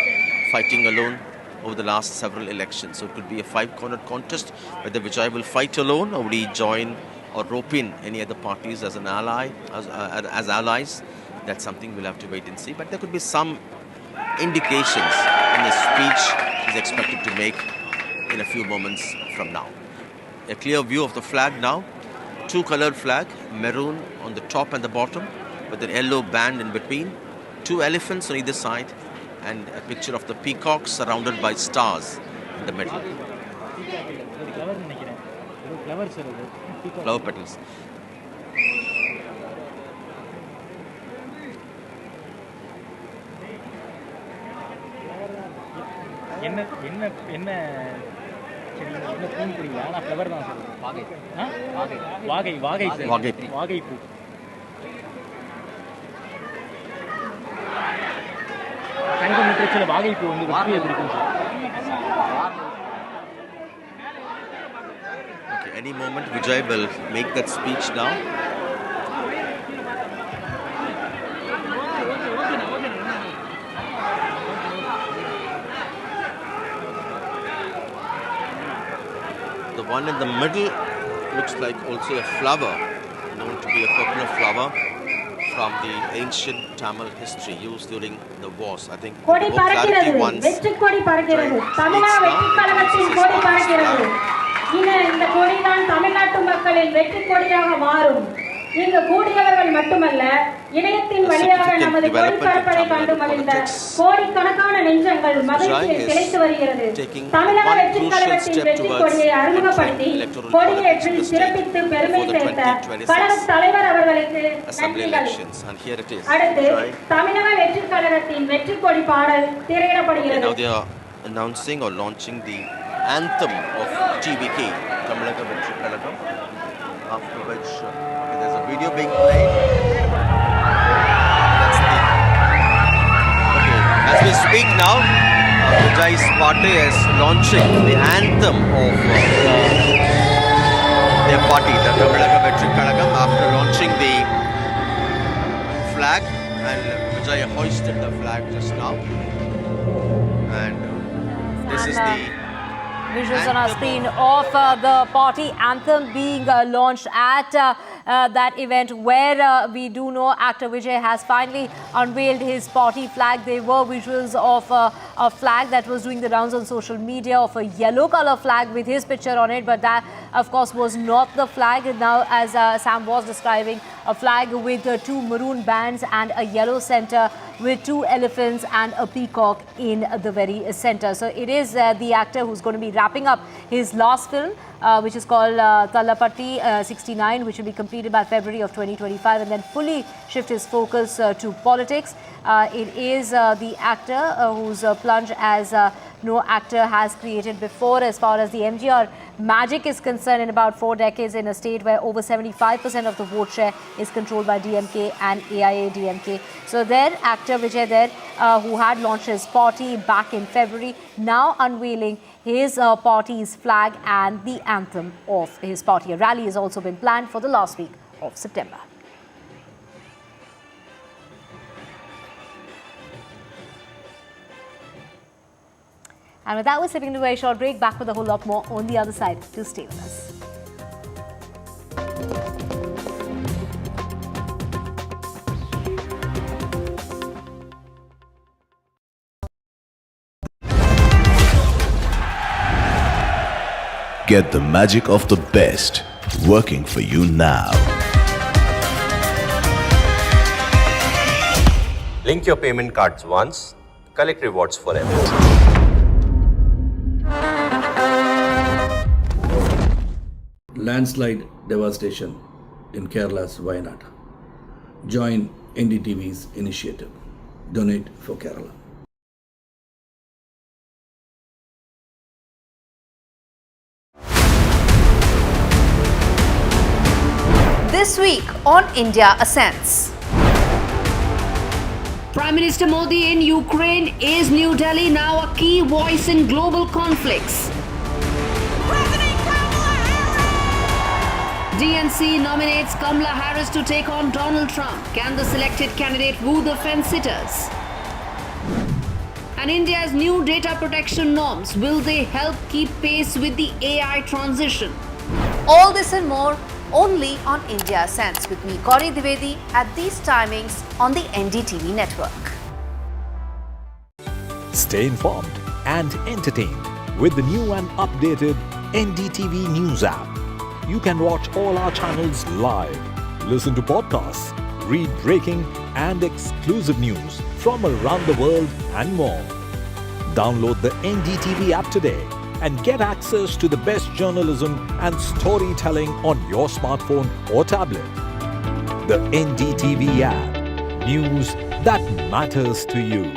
fighting alone over the last several elections. So it could be a five-cornered contest, whether Vijay will fight alone or will he join or rope in any other parties as an ally, as allies. That's something we'll have to wait and see. But there could be some indications in the speech he's expected to make in a few moments from now. A clear view of the flag now. Two-colored flag, maroon on the top and the bottom, with a yellow band in between. Two elephants on either side, and a picture of the peacock surrounded by stars in the middle. Flower petals. வாகைப்பூ. தங்கம் லிட்டரேச்சர்ல வாகைப்பூ வந்து வெற்றியை குறிக்கும் sir. Okay, any moment Vijay will make that speech now. The one in the middle looks like also a flower to be a popular flower from the ancient Tamil history used during the wars. I think கொடி the clarity பறக்கிறது once வெற்றி கொடி பறக்கிறது Jai தமிழக speaks வெற்றி now, கழகத்தின் introduces கொடி his party's பறக்கிறது flag. இந்த கொடிதான் தமிழ்நாட்டு மக்களின் வெற்றி கொடியாக மாறும் இங்கு கூடியவர்கள் மட்டுமல்ல இணையத்தின் வழியாக நமது கொடி பறப்பதை கண்டு மகிழ்ந்த கோடிக்கணக்கான நெஞ்சங்கள் மகிழ்ச்சியில் திளைத்து வருகிறது தமிழக வெற்றி கழகத்தின் வெற்றி கொடியை அறிமுகப்படுத்தி கொடியேற்றி சிறப்பித்து பெருமை சேர்த்த கழக தலைவர் அவர்களுக்கு நன்றிகள். அடுத்து தமிழக வெற்றி கழகத்தின் வெற்றி கொடி பாடல் திரையிடப்படுகிறது. Now they are announcing or launching the anthem of TVK, Tamilaka Vetri Kalagam, after which there's a video being played. That's the... Okay, as we speak now, Vijay's party is launching the anthem of their party, the Tamilaka Vetri Kalagam, after launching the flag, and Vijay hoisted the flag just now. And this is the visuals on our screen of the party anthem being launched at that event, where we do know actor Vijay has finally unveiled his party flag. There were visuals of a flag that was doing the rounds on social media, of a yellow color flag with his picture on it, but that of course was not the flag. Now, as Sam was describing, a flag with two maroon bands and a yellow center with two elephants and a peacock in the very center. So it is the actor who's going to be wrapping up his last film, which is called Tallapatti 69, which will be completed by February of 2025, and then fully shift his focus to politics. It is the actor whose plunge as no actor has created before, as far as the MGR magic is concerned, in about 4 decades, in a state where over 75% of the vote share is controlled by DMK and AIADMK. So there, actor Vijay there, who had launched his party back in February, now unveiling his party's flag and the anthem of his party. A rally has also been planned for the last week of September. And with that, we're slipping into a very short break. Back with a whole lot more on the other side. Do stay with us. Get the magic of the best working for you now. Link your payment cards once, collect rewards forever. Landslide devastation in Kerala's Wayanad. Join NDTV's initiative. Donate for Kerala. This week on India Ascends. Prime Minister Modi in Ukraine. Is New Delhi now a key voice in global conflicts? DNC nominates Kamala Harris to take on Donald Trump. Can the selected candidate woo the fence-sitters? And India's new data protection norms, will they help keep pace with the AI transition? All this and more only on India Ascends with me, Gauri Dwivedi, at these timings on the NDTV network. Stay informed and entertained with the new and updated NDTV News app. You can watch all our channels live, listen to podcasts, read breaking and exclusive news from around the world and more. Download the NDTV app today and get access to the best journalism and storytelling on your smartphone or tablet. The NDTV app. News that matters to you.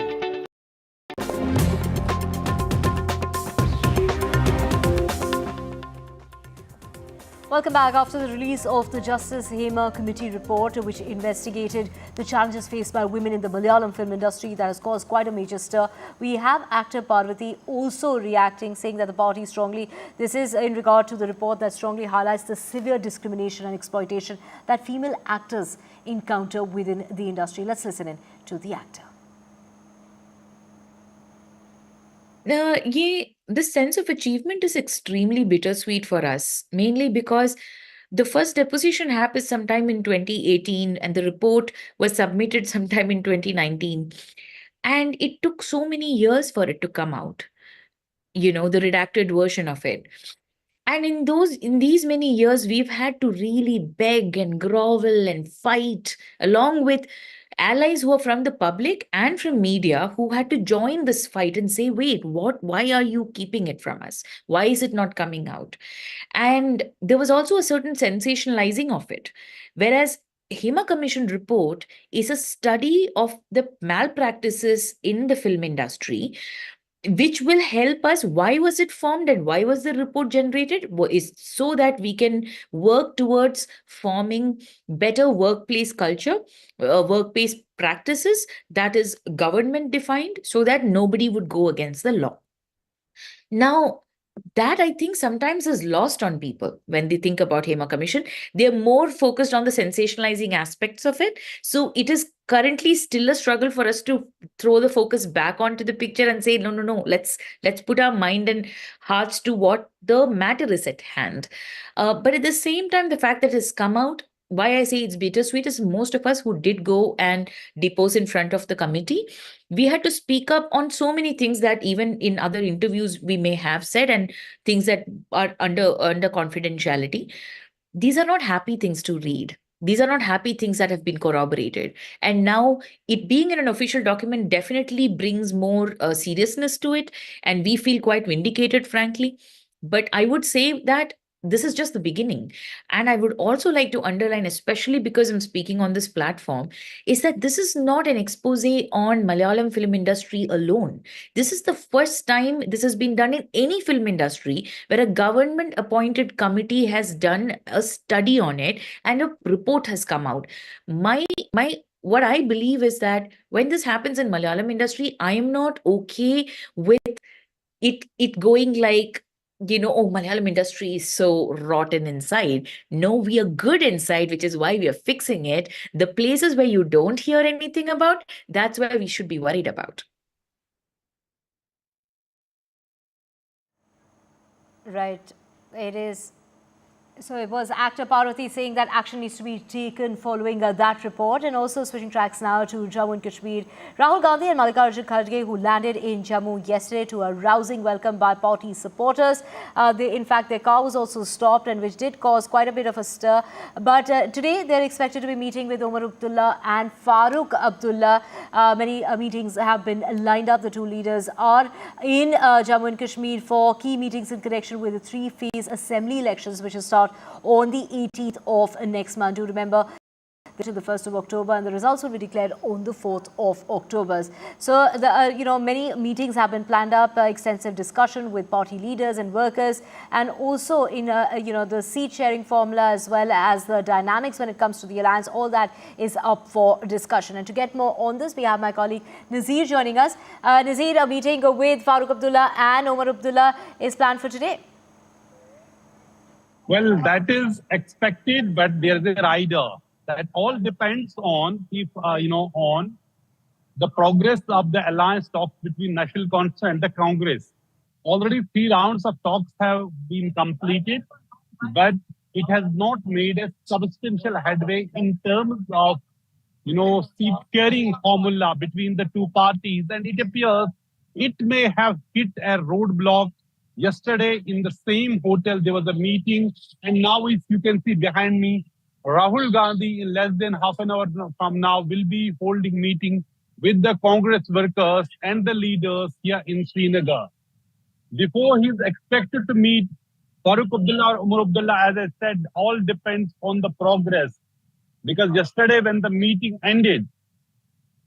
Welcome back. After the release of the Justice Hema Committee report, which investigated the challenges faced by women in the Malayalam film industry, that has caused quite a major stir, we have actor Parvati also reacting, saying that the party strongly, this is in regard to the report that strongly highlights the severe discrimination and exploitation that female actors encounter within the industry. Let's listen in to the actor. The sense of achievement is extremely bittersweet for us, mainly because The first deposition happened sometime in 2018, and the report was submitted sometime in 2019. And it took so many years for it to come out, the redacted version of it. And in these many years, we've had to really beg and grovel and fight along with allies who are from the public and from media who had to join this fight and say, wait, why are you keeping it from us? Why is it not coming out? And there was also a certain sensationalizing of it. Whereas HEMA Commission report is a study of the malpractices in the film industry, which will help us. Why was it formed and why was the report generated? Is so that we can work towards forming better workplace culture, workplace practices that is government defined, so that nobody would go against the law. Now, that I think sometimes is lost on people when they think about HEMA Commission. They're more focused on the sensationalizing aspects of it. So it is currently still a struggle for us to throw the focus back onto the picture and say, no, let's put our mind and hearts to what the matter is at hand. But at the same time, the fact that it's come out, why I say it's bittersweet is most of us who did go and depose in front of the committee, we had to speak up on so many things that even in other interviews we may have said, and things that are under confidentiality. These are not happy things to read. These are not happy things that have been corroborated. And now it being in an official document definitely brings more seriousness to it. And we feel quite vindicated, frankly. But I would say that this is just the beginning. And I would also like to underline, especially because I'm speaking on this platform, is that this is not an expose on Malayalam film industry alone. This is the first time this has been done in any film industry where a government appointed committee has done a study on it and a report has come out. What I believe is that when this happens in Malayalam industry, I am not okay with it going like, oh, Malayalam industry is so rotten inside. No, we are good inside, which is why we are fixing it. The places where you don't hear anything about, that's where we should be worried about. Right. It is. So it was actor Parvati saying that action needs to be taken following that report. And also switching tracks now to Jammu and Kashmir. Rahul Gandhi and Mallikarjun Kharge, who landed in Jammu yesterday to a rousing welcome by party supporters. In fact, their car was also stopped, and which did cause quite a bit of a stir. But today they're expected to be meeting with Omar Abdullah and Farooq Abdullah. Many meetings have been lined up. The two leaders are in Jammu and Kashmir for key meetings in connection with the three-phase assembly elections, which will start on the 18th of next month. Do remember, to the 1st of October, and the results will be declared on the 4th of October. So, many meetings have been planned up, extensive discussion with party leaders and workers, and also in, the seat sharing formula, as well as the dynamics when it comes to the alliance. All that is up for discussion. And to get more on this, we have my colleague Nazir joining us. Nazir, a meeting with Farooq Abdullah and Omar Abdullah is planned for today. Well, that is expected, but there's a rider. That all depends on on the progress of the alliance talks between National Conference and the Congress. Already 3 rounds of talks have been completed, but it has not made a substantial headway in terms of seat sharing formula between the two parties, and it appears it may have hit a roadblock. Yesterday, in the same hotel, there was a meeting, and now, if you can see behind me, Rahul Gandhi, in less than half an hour from now, will be holding meeting with the Congress workers and the leaders here in Srinagar. Before he is expected to meet Farooq Abdullah or Omar Abdullah, as I said, all depends on the progress. Because yesterday, when the meeting ended,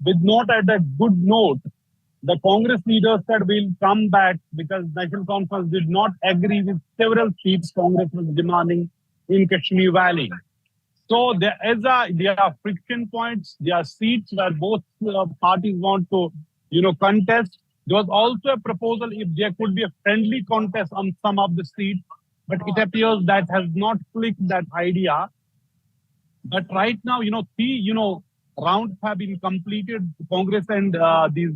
with not at a good note, the Congress leaders said we'll come back because National Conference did not agree with several seats Congress was demanding in Kashmir Valley. So there are friction points, there are seats where both parties want to, contest. There was also a proposal if there could be a friendly contest on some of the seats, but it appears that has not clicked that idea. But right now, 3, rounds have been completed. Congress and these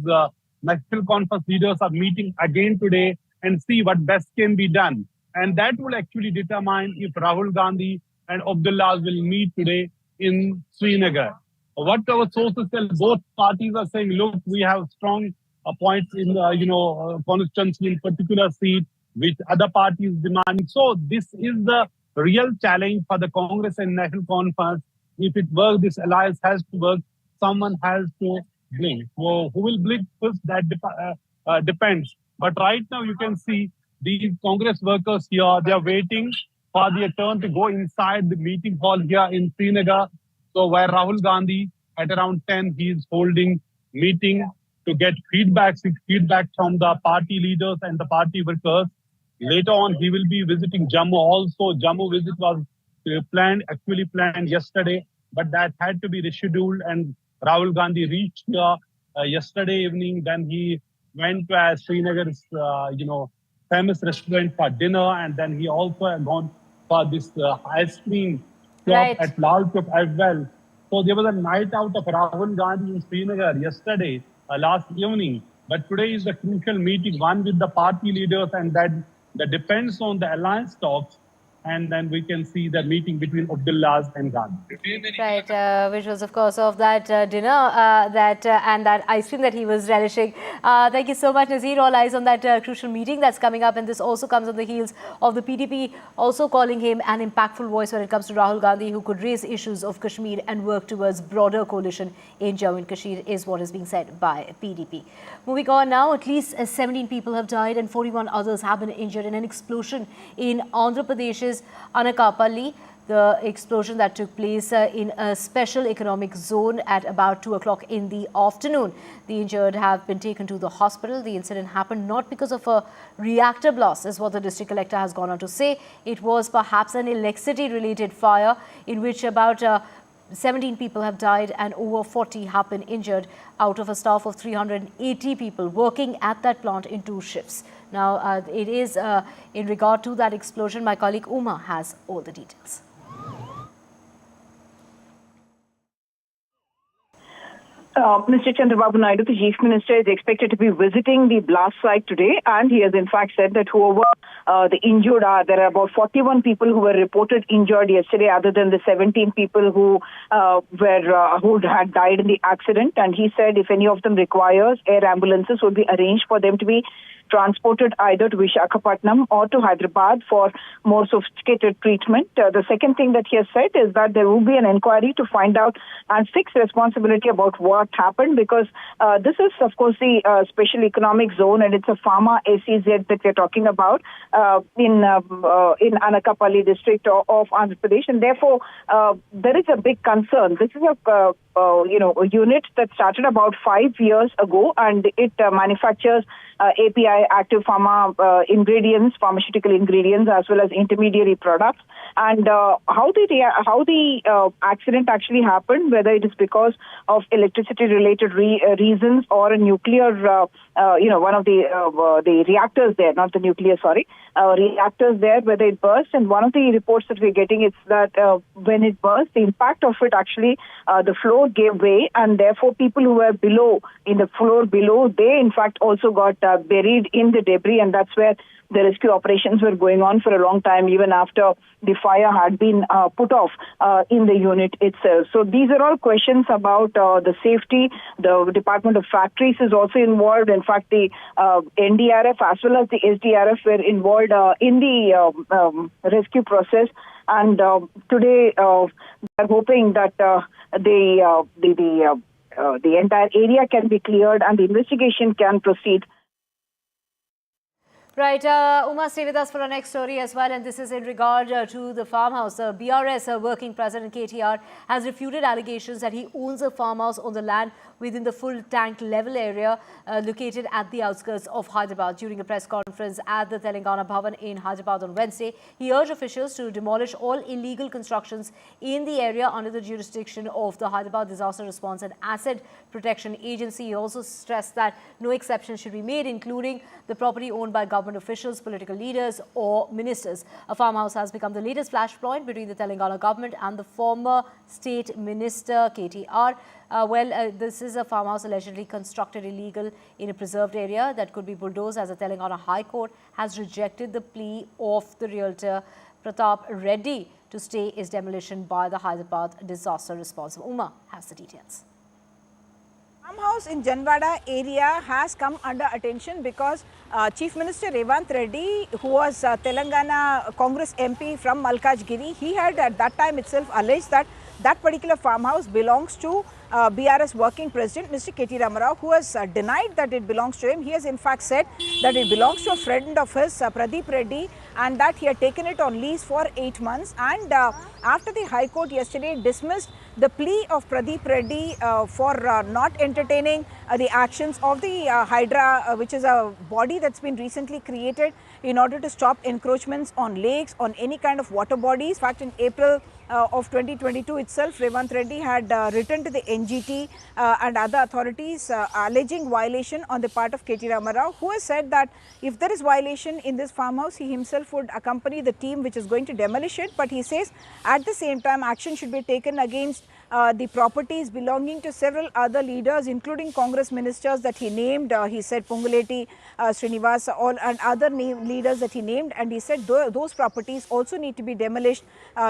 National Conference leaders are meeting again today and see what best can be done. And that will actually determine if Rahul Gandhi and Abdullah will meet today in Srinagar. What our sources tell, both parties are saying, look, we have strong points in, constituency in particular seat, which other parties demanding. So this is the real challenge for the Congress and National Conference. If it works, this alliance has to work. Someone has to blink. So who will blink first? That depends. But right now, you can see these Congress workers here. They are waiting for their turn to go inside the meeting hall here in Srinagar. So where Rahul Gandhi at around 10, he is holding meeting to get feedback from the party leaders and the party workers. Later on, he will be visiting Jammu also. Jammu visit was actually planned yesterday, but that had to be rescheduled. And Rahul Gandhi reached here yesterday evening. Then he went to Srinagar's, famous restaurant for dinner, and then he also had gone for this ice cream shop at Lal Chowk as well. So there was a night out of Rahul Gandhi in Srinagar yesterday, last evening. But today is a crucial meeting, one with the party leaders, and that depends on the alliance talks. And then we can see the meeting between Abdullah and Gandhi. Right, visuals, of course, of that dinner and that ice cream that he was relishing. Thank you so much, Nazir. All eyes on that crucial meeting that's coming up. And this also comes on the heels of the PDP also calling him an impactful voice when it comes to Rahul Gandhi, who could raise issues of Kashmir and work towards broader coalition in Jammu and Kashmir, is what is being said by PDP. Moving on now, at least 17 people have died and 41 others have been injured in an explosion in Andhra Pradesh's Anakapalli. The explosion that took place in a special economic zone at about 2 o'clock in the afternoon. The injured have been taken to the hospital. The incident happened not because of a reactor blast, is what the district collector has gone on to say. It was perhaps an electricity-related fire in which about 17 people have died and over 40 have been injured out of a staff of 380 people working at that plant in 2 shifts. Now, it is in regard to that explosion, my colleague Uma has all the details. Mr. Chandrababu Naidu, the Chief Minister, is expected to be visiting the blast site today, and he has in fact said that whoever the injured are, there are about 41 people who were reported injured yesterday, other than the 17 people who had died in the accident. And he said if any of them requires, air ambulances will be arranged for them to be transported either to Visakhapatnam or to Hyderabad for more sophisticated treatment. The second thing that he has said is that there will be an inquiry to find out and fix responsibility about what happened, because this is, of course, the special economic zone, and it's a pharma SEZ that we're talking about in Anakapalli district of Andhra Pradesh, and therefore there is a big concern. This is a unit that started about 5 years ago, and it manufactures API, active pharma ingredients, pharmaceutical ingredients, as well as intermediary products. And how the accident actually happened, whether it is because of electricity-related reasons or a nuclear, one of the reactors there, not the nuclear, reactors there, whether it burst. And one of the reports that we're getting is that when it burst, the impact of it actually, the floor gave way, and therefore people who were in the floor below, they in fact also got buried in the debris, and that's where the rescue operations were going on for a long time, even after the fire had been put off in the unit itself. So these are all questions about the safety. The Department of Factories is also involved. In fact, the NDRF as well as the SDRF were involved in the rescue process. And today, they're hoping that the entire area can be cleared and the investigation can proceed. Right, Uma, stay with us for our next story as well, and this is in regard to the farmhouse. BRS working president KTR has refuted allegations that he owns a farmhouse on the land within the full tank level area located at the outskirts of Hyderabad. During a press conference at the Telangana Bhavan in Hyderabad on Wednesday, he urged officials to demolish all illegal constructions in the area under the jurisdiction of the Hyderabad Disaster Response and Asset Protection Agency. He also stressed that no exceptions should be made, including the property owned by government officials, political leaders or ministers. A farmhouse has become the latest flashpoint between the Telangana government and the former state minister KTR. This is a farmhouse allegedly constructed illegal in a preserved area that could be bulldozed, as the Telangana High Court has rejected the plea of the realtor Pratap Reddy to stay its demolition by the Hyderabad disaster response. Uma has the details. Farmhouse in Janwada area has come under attention because Chief Minister Revanth Reddy, who was Telangana Congress MP from Malkajgiri, he had at that time itself alleged that that particular farmhouse belongs to BRS working president Mr. K.T. Ramarao, who has denied that it belongs to him. He has in fact said that it belongs to a friend of his, Pradeep Reddy, and that he had taken it on lease for 8 months. And after the High Court yesterday dismissed the plea of Pradeep Reddy for not entertaining the actions of the Hydra, which is a body that's been recently created in order to stop encroachments on lakes, on any kind of water bodies. In fact, in April of 2022 itself, Revanth Reddy had written to the NGT and other authorities alleging violation on the part of K.T. Ramarao, who has said that if there is violation in this farmhouse, he himself would accompany the team which is going to demolish it. But he says at the same time action should be taken against the properties belonging to several other leaders, including Congress ministers that he named. He said Punguleti, Srinivas, all and other leaders that he named, and he said those properties also need to be demolished,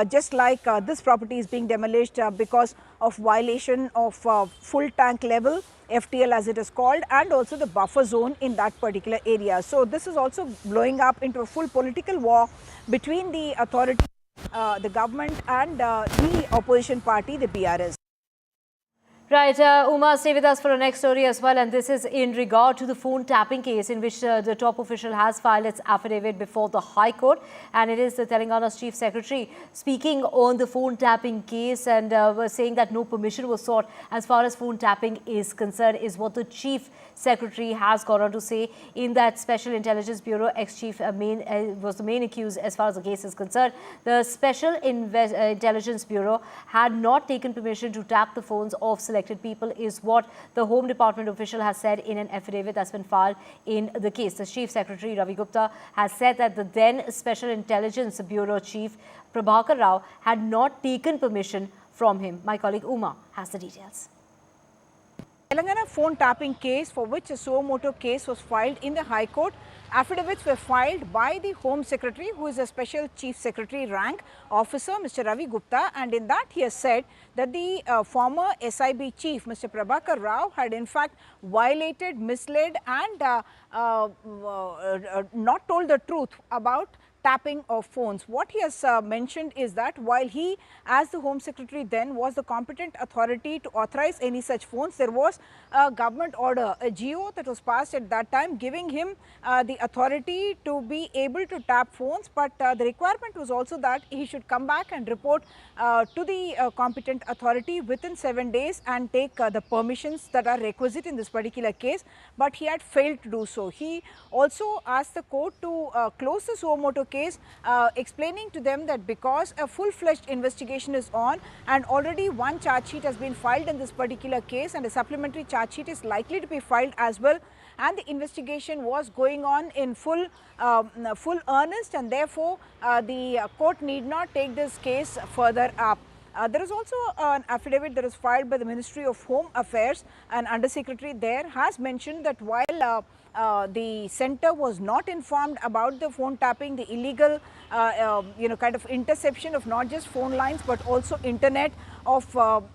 just like this property is being demolished because of violation of full tank level, FTL as it is called, and also the buffer zone in that particular area. So this is also blowing up into a full political war between the authorities, the government and the opposition party, the BRS. Right, Uma, stay with us for our next story as well, and this is in regard to the phone tapping case in which the top official has filed its affidavit before the High Court, and it is the Telangana's Chief Secretary speaking on the phone tapping case and was saying that no permission was sought as far as phone tapping is concerned, is what the Chief Secretary has gone on to say. In that Special Intelligence Bureau ex-chief was the main accused as far as the case is concerned. The Special Intelligence Bureau had not taken permission to tap the phones of selected people, is what the Home Department official has said in an affidavit that's been filed in the case. The Chief Secretary Ravi Gupta has said that the then Special Intelligence Bureau Chief Prabhakar Rao had not taken permission from him. My colleague Uma has the details. Telangana phone tapping case, for which a suo motu case was filed in the High Court. Affidavits were filed by the Home Secretary, who is a Special Chief Secretary rank officer, Mr. Ravi Gupta, and in that he has said that the former SIB chief, Mr. Prabhakar Rao, had in fact violated, misled and not told the truth about tapping of phones. What he has mentioned is that while he, as the Home Secretary then, was the competent authority to authorize any such phones, there was a government order, a GO that was passed at that time giving him the authority to be able to tap phones, but the requirement was also that he should come back and report to the competent authority within 7 days and take the permissions that are requisite in this particular case, but he had failed to do so. He also asked the court to close the suo motu case, explaining to them that because a full-fledged investigation is on and already one charge sheet has been filed in this particular case and a supplementary charge sheet is likely to be filed as well, and the investigation was going on in full earnest, and therefore the court need not take this case further up. There is also an affidavit that is filed by the Ministry of Home Affairs, and Undersecretary there has mentioned that while the centre was not informed about the phone tapping, the illegal kind of interception of not just phone lines but also internet of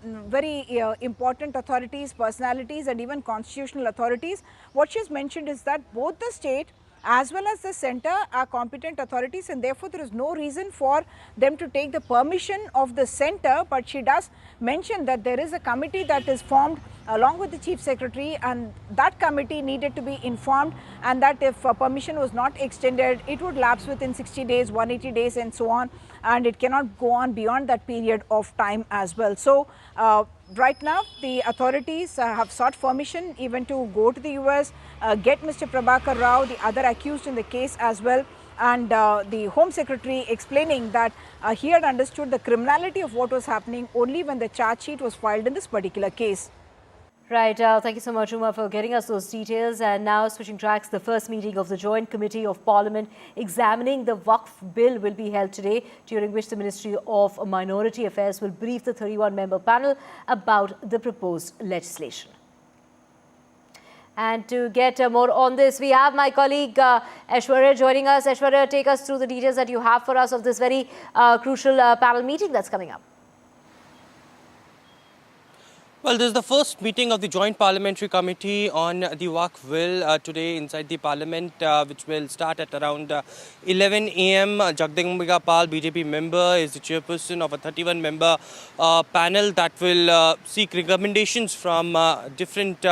very important authorities, personalities and even constitutional authorities. What she has mentioned is that both the state as well as the centre are competent authorities, and therefore there is no reason for them to take the permission of the centre, but she does mention that there is a committee that is formed along with the Chief Secretary, and that committee needed to be informed, and that if permission was not extended, it would lapse within 60 days, 180 days and so on, and it cannot go on beyond that period of time as well. So right now the authorities have sought permission even to go to the US, get Mr. Prabhakar Rao, the other accused in the case as well, and the Home Secretary explaining that he had understood the criminality of what was happening only when the charge sheet was filed in this particular case. Right, thank you so much, Uma, for getting us those details. And now, switching tracks, the first meeting of the Joint Committee of Parliament examining the Waqf Bill will be held today, during which the Ministry of Minority Affairs will brief the 31-member panel about the proposed legislation. And to get more on this, we have my colleague Aishwarya joining us. Aishwarya, take us through the details that you have for us of this very crucial panel meeting that's coming up. Well, this is the first meeting of the Joint Parliamentary Committee on the Waqf Bill today inside the Parliament, which will start at around 11 a.m. Jagdambika Pal, BJP member, is the chairperson of a 31-member panel that will seek recommendations from different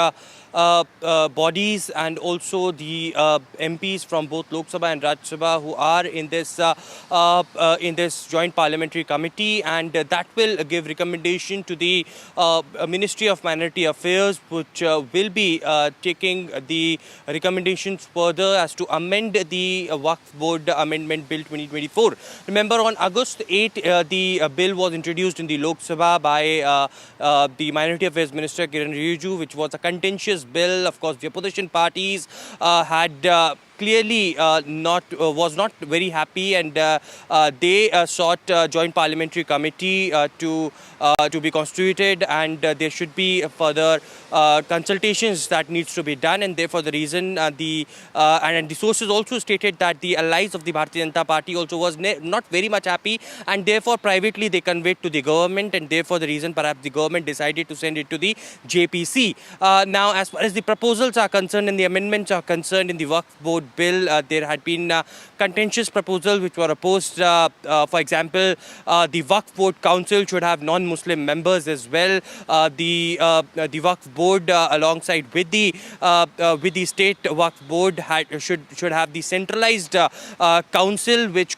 bodies and also the MPs from both Lok Sabha and Rajya Sabha who are in this joint parliamentary committee, and that will give recommendation to the Ministry of Minority Affairs, which will be taking the recommendations further as to amend the Waqf Board Amendment Bill 2024. Remember, on August 8, the bill was introduced in the Lok Sabha by the Minority Affairs Minister Kiran Rijiju, which was a contentious bill. Of course, the opposition parties had clearly was not very happy, and they sought joint parliamentary committee to be constituted, and there should be further consultations that needs to be done, and therefore the reason and the sources also stated that the allies of the Bharatiya Janata Party also was not very much happy, and therefore privately they conveyed to the government, and therefore the reason perhaps the government decided to send it to the JPC. Now, as far as the proposals are concerned and the amendments are concerned in the Waqf Board Bill, there had been contentious proposals which were opposed. For example, the Waqf Board Council should have non-Muslim members as well. The Waqf Board, alongside with the state Waqf Board, should have the centralized council which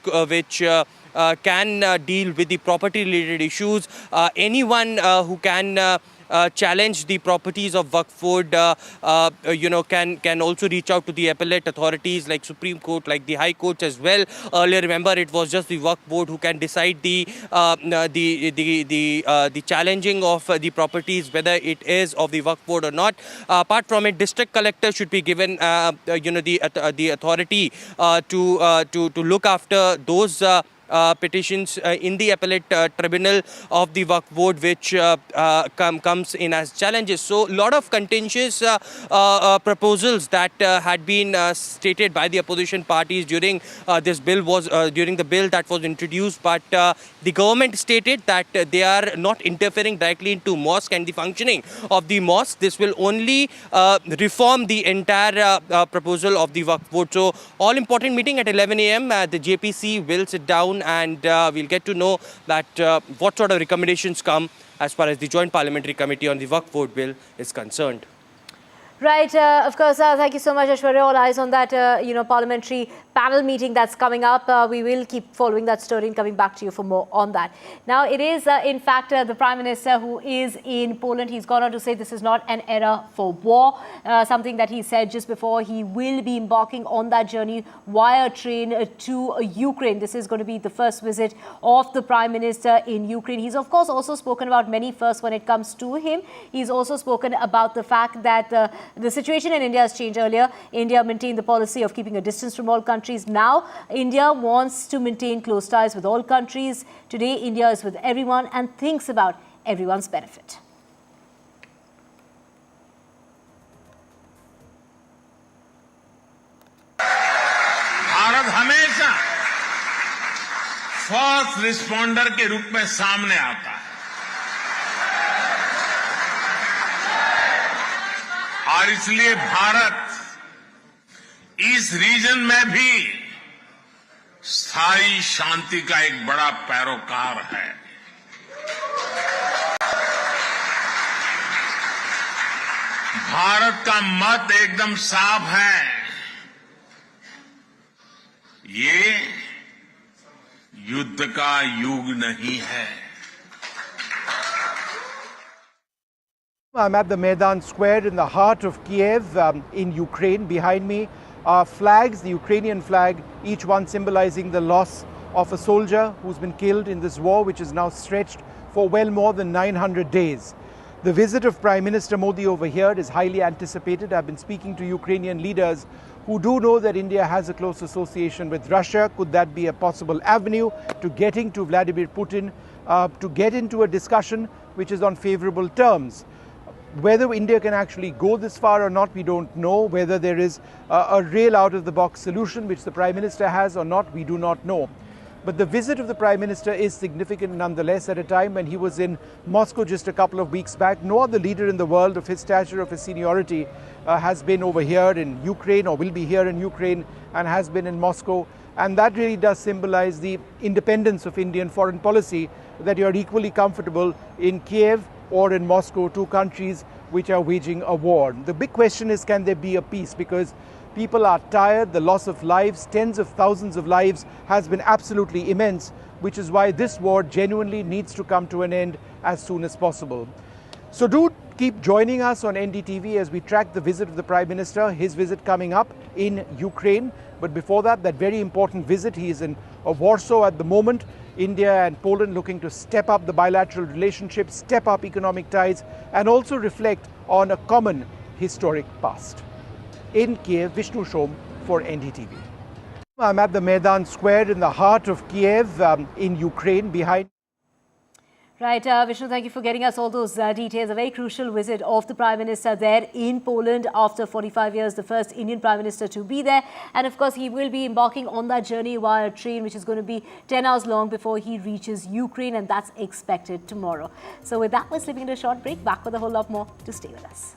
can deal with the property-related issues. Anyone who can challenge the properties of Waqf Board, can also reach out to the appellate authorities like Supreme Court, like the High Courts as well. Earlier, remember, it was just the Waqf Board who can decide the challenging of the properties, whether it is of the Waqf Board or not. Apart from it, district collector should be given the authority to look after those petitions in the appellate tribunal of the Waqf Board, which comes in as challenges. So, a lot of contentious proposals that had been stated by the opposition parties during this bill during the bill that was introduced, but the government stated that they are not interfering directly into mosque and the functioning of the mosque. This will only reform the entire proposal of the Waqf Board. So, all important meeting at 11 a.m. The JPC will sit down, and we'll get to know that what sort of recommendations come as far as the Joint Parliamentary Committee on the Waqf Board Bill is concerned. Right, of course, thank you so much, Aishwarya. All eyes on that, parliamentary panel meeting that's coming up. We will keep following that story and coming back to you for more on that. Now, it is, in fact, the Prime Minister who is in Poland. He's gone on to say this is not an era for war, something that he said just before he will be embarking on that journey via train to Ukraine. This is going to be the first visit of the Prime Minister in Ukraine. He's, of course, also spoken about many firsts when it comes to him. He's also spoken about the fact that the situation in India has changed. Earlier, India maintained the policy of keeping a distance from all countries. Now, India wants to maintain close ties with all countries. Today, India is with everyone and thinks about everyone's benefit. Bharat हमेशा first responder के रूप में सामने आता है, और इसलिए भारत इस रीजन में भी स्थायी शांति का एक बड़ा पैरोकार है। भारत का मत एकदम साफ है, ये युद्ध का युग नहीं है। I'm at the Maidan Square in the heart of Kiev in Ukraine. Behind me are flags, the Ukrainian flag, each one symbolizing the loss of a soldier who's been killed in this war, which is now stretched for well more than 900 days. The visit of Prime Minister Modi over here is highly anticipated. I've been speaking to Ukrainian leaders who do know that India has a close association with Russia. Could that be a possible avenue to getting to Vladimir Putin, to get into a discussion which is on favorable terms? Whether India can actually go this far or not, we don't know. Whether there is a real out-of-the-box solution, which the Prime Minister has or not, we do not know. But the visit of the Prime Minister is significant nonetheless at a time when he was in Moscow just a couple of weeks back. No other leader in the world of his stature, of his seniority, has been over here in Ukraine or will be here in Ukraine and has been in Moscow. And that really does symbolize the independence of Indian foreign policy, that you are equally comfortable in Kiev or in Moscow, two countries which are waging a war. The big question is, can there be a peace? Because people are tired, the loss of lives, tens of thousands of lives has been absolutely immense, which is why this war genuinely needs to come to an end as soon as possible. So do keep joining us on NDTV as we track the visit of the Prime Minister, his visit coming up in Ukraine. But before that very important visit, he is in Warsaw at the moment. India and Poland looking to step up the bilateral relationship, step up economic ties, and also reflect on a common historic past. In Kiev, Vishnu Shom for NDTV. I'm at the Maidan Square in the heart of Kiev in Ukraine behind. Right, Vishnu, thank you for getting us all those details. A very crucial visit of the Prime Minister there in Poland after 45 years, the first Indian Prime Minister to be there. And of course, he will be embarking on that journey via train, which is going to be 10 hours long before he reaches Ukraine, and that's expected tomorrow. So with that, we're slipping into a short break. Back with a whole lot more. To stay with us.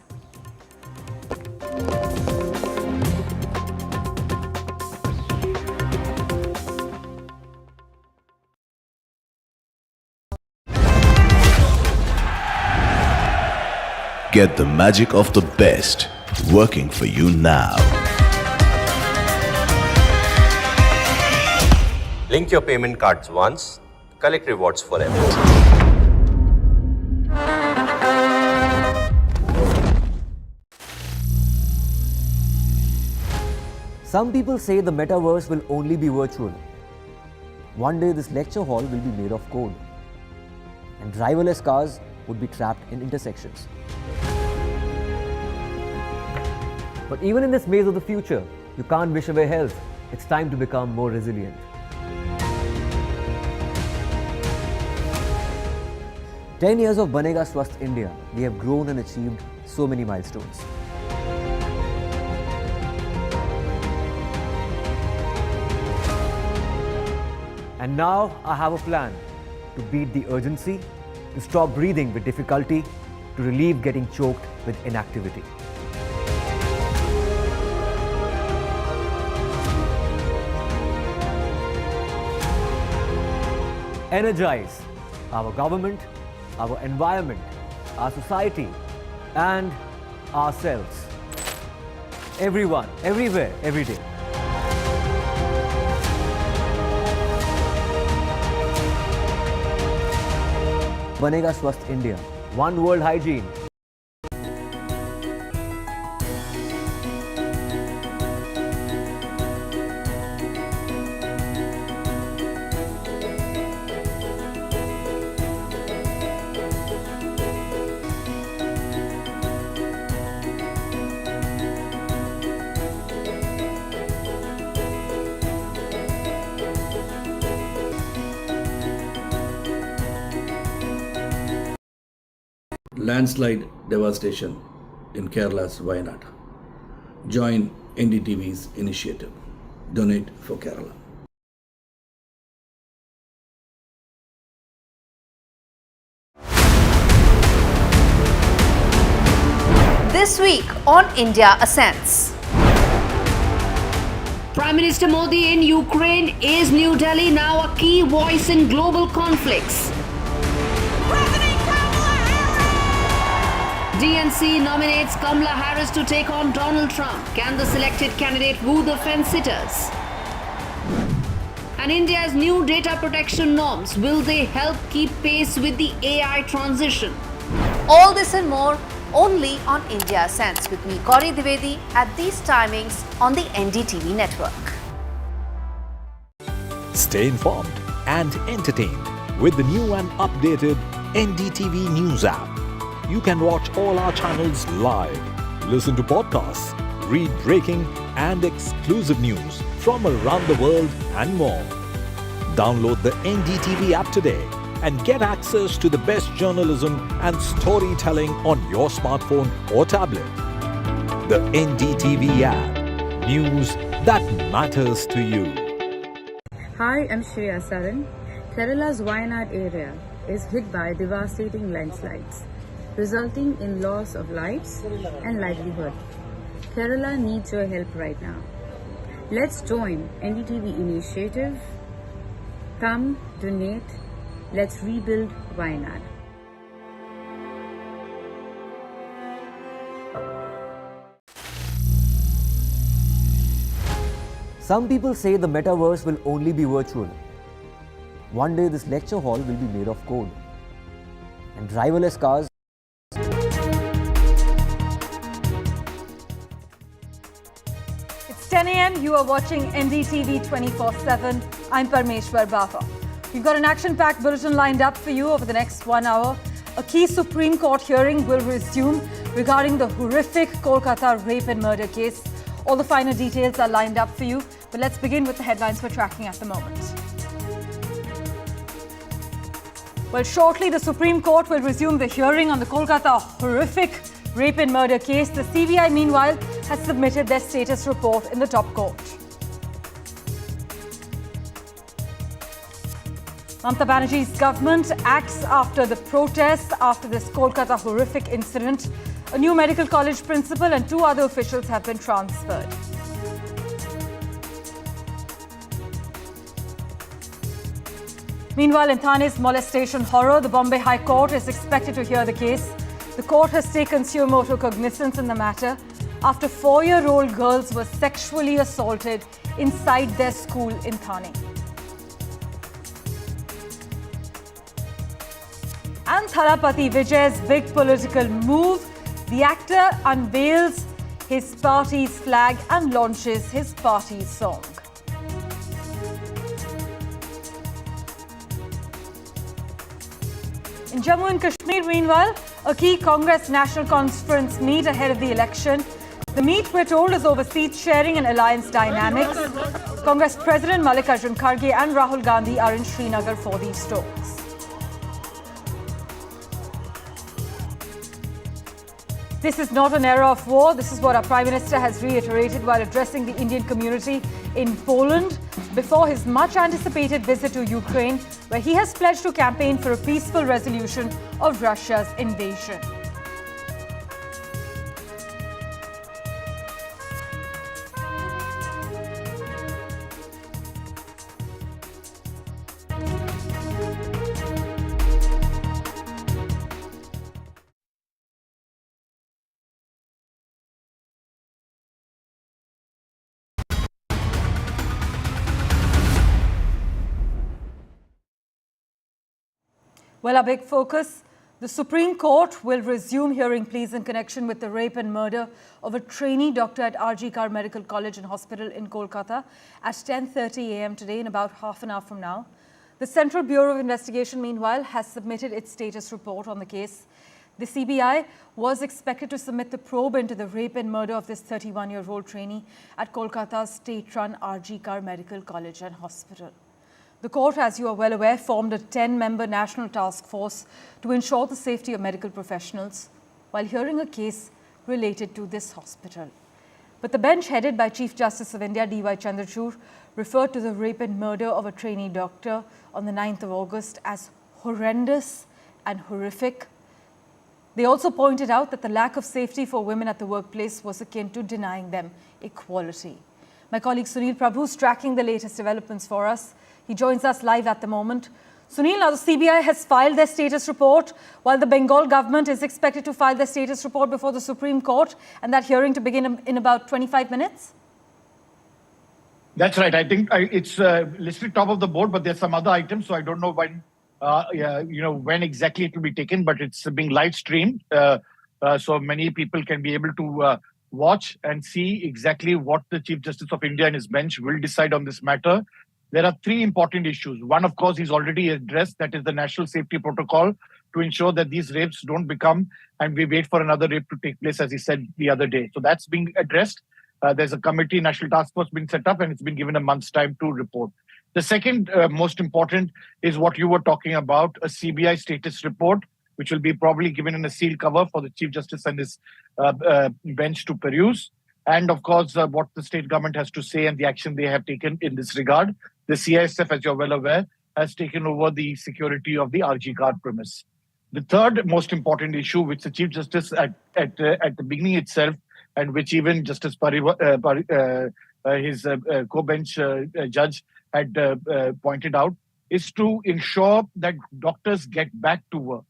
Get the magic of the best working for you now. Link your payment cards once, collect rewards forever. Some people say the metaverse will only be virtual. One day this lecture hall will be made of code, and driverless cars would be trapped in intersections. But even in this maze of the future, you can't wish away health. It's time to become more resilient. "10 years of Banega Swasth India, we have grown and achieved so many milestones. And now I have a plan to beat the urgency, to stop breathing with difficulty, to relieve getting choked with inactivity. Energize our government, our environment, our society, and ourselves. Everyone, everywhere, every day. Banega Swasth India. One world hygiene. Landslide devastation in Kerala's Wayanad. Join NDTV's initiative. Donate for Kerala. This week on India Ascents. Prime Minister Modi in Ukraine. Is New Delhi now a key voice in global conflicts? DNC nominates Kamala Harris to take on Donald Trump. Can the selected candidate woo the fence-sitters? And India's new data protection norms, will they help keep pace with the AI transition? All this and more only on India Ascents with me, Gauri Dwivedi, at these timings on the NDTV network. Stay informed and entertained with the new and updated NDTV News app. You can watch all our channels live, listen to podcasts, read breaking and exclusive news from around the world and more. Download the NDTV app today and get access to the best journalism and storytelling on your smartphone or tablet. The NDTV app. News that matters to you. Hi, I'm Shreya Saran. Kerala's Wayanad area is hit by devastating landslides, resulting in loss of lives and livelihood. Kerala needs your help right now. Let's join NDTV initiative. Come, donate. Let's rebuild Wayanad. Some people say the metaverse will only be virtual. One day this lecture hall will be made of code. And driverless cars. It's 10 a.m. You are watching NDTV 24/7. I'm Parmeshwar Bafa. We've got an action-packed bulletin lined up for you over the next 1 hour. A key Supreme Court hearing will resume regarding the horrific Kolkata rape and murder case. All the finer details are lined up for you, but let's begin with the headlines we're tracking at the moment. Well, shortly the Supreme Court will resume the hearing on the Kolkata horrific rape and murder case. The CBI, meanwhile, has submitted their status report in the top court. Mamata Banerjee's government acts after the protests after this Kolkata horrific incident. A new medical college principal and 2 other officials have been transferred. Meanwhile, in Thane's molestation horror, the Bombay High Court is expected to hear the case. The court has taken suo motu cognizance in the matter after 4-year-old girls were sexually assaulted inside their school in Thane. And Thalapathy Vijay's big political move. The actor unveils his party's flag and launches his party's song. In Jammu and Kashmir, meanwhile, a key Congress National Conference meet ahead of the election. The meet, we're told, is over seat sharing and alliance dynamics. Congress President Mallikarjun Kharge and Rahul Gandhi are in Srinagar for these talks. This is not an era of war. This is what our Prime Minister has reiterated while addressing the Indian community in Poland before his much-anticipated visit to Ukraine, where he has pledged to campaign for a peaceful resolution of Russia's invasion. Well, our big focus, the Supreme Court will resume hearing pleas in connection with the rape and murder of a trainee doctor at RG Kar Medical College and Hospital in Kolkata at 10:30 a.m. today, in about half an hour from now. The Central Bureau of Investigation, meanwhile, has submitted its status report on the case. The CBI was expected to submit the probe into the rape and murder of this 31-year-old trainee at Kolkata's state-run RG Kar Medical College and Hospital. The court, as you are well aware, formed a 10-member national task force to ensure the safety of medical professionals while hearing a case related to this hospital. But the bench, headed by Chief Justice of India D.Y. Chandrachud, referred to the rape and murder of a trainee doctor on the 9th of August as horrendous and horrific. They also pointed out that the lack of safety for women at the workplace was akin to denying them equality. My colleague Sunil Prabhu is tracking the latest developments for us. He joins us live at the moment. Sunil, now the CBI has filed their status report, while the Bengal government is expected to file their status report before the Supreme Court, and that hearing to begin in about 25 minutes? That's right. I think it's listed top of the board, but there's some other items, so I don't know when, when exactly it will be taken, but it's being live streamed, so many people can be able to watch and see exactly what the Chief Justice of India and his bench will decide on this matter. There are 3 important issues. One, of course, he's already addressed, that is the National Safety Protocol to ensure that these rapes don't become, and we wait for another rape to take place, as he said the other day. So that's being addressed. There's a committee, National Task Force, been set up, and it's been given a month's time to report. The second most important is what you were talking about, a CBI status report, which will be probably given in a sealed cover for the Chief Justice and his bench to peruse. And of course, what the state government has to say and the action they have taken in this regard. The CISF, as you're well aware, has taken over the security of the RG car premise. The third most important issue, which the Chief Justice at the beginning itself, and which even Justice his co-bench judge had pointed out, is to ensure that doctors get back to work,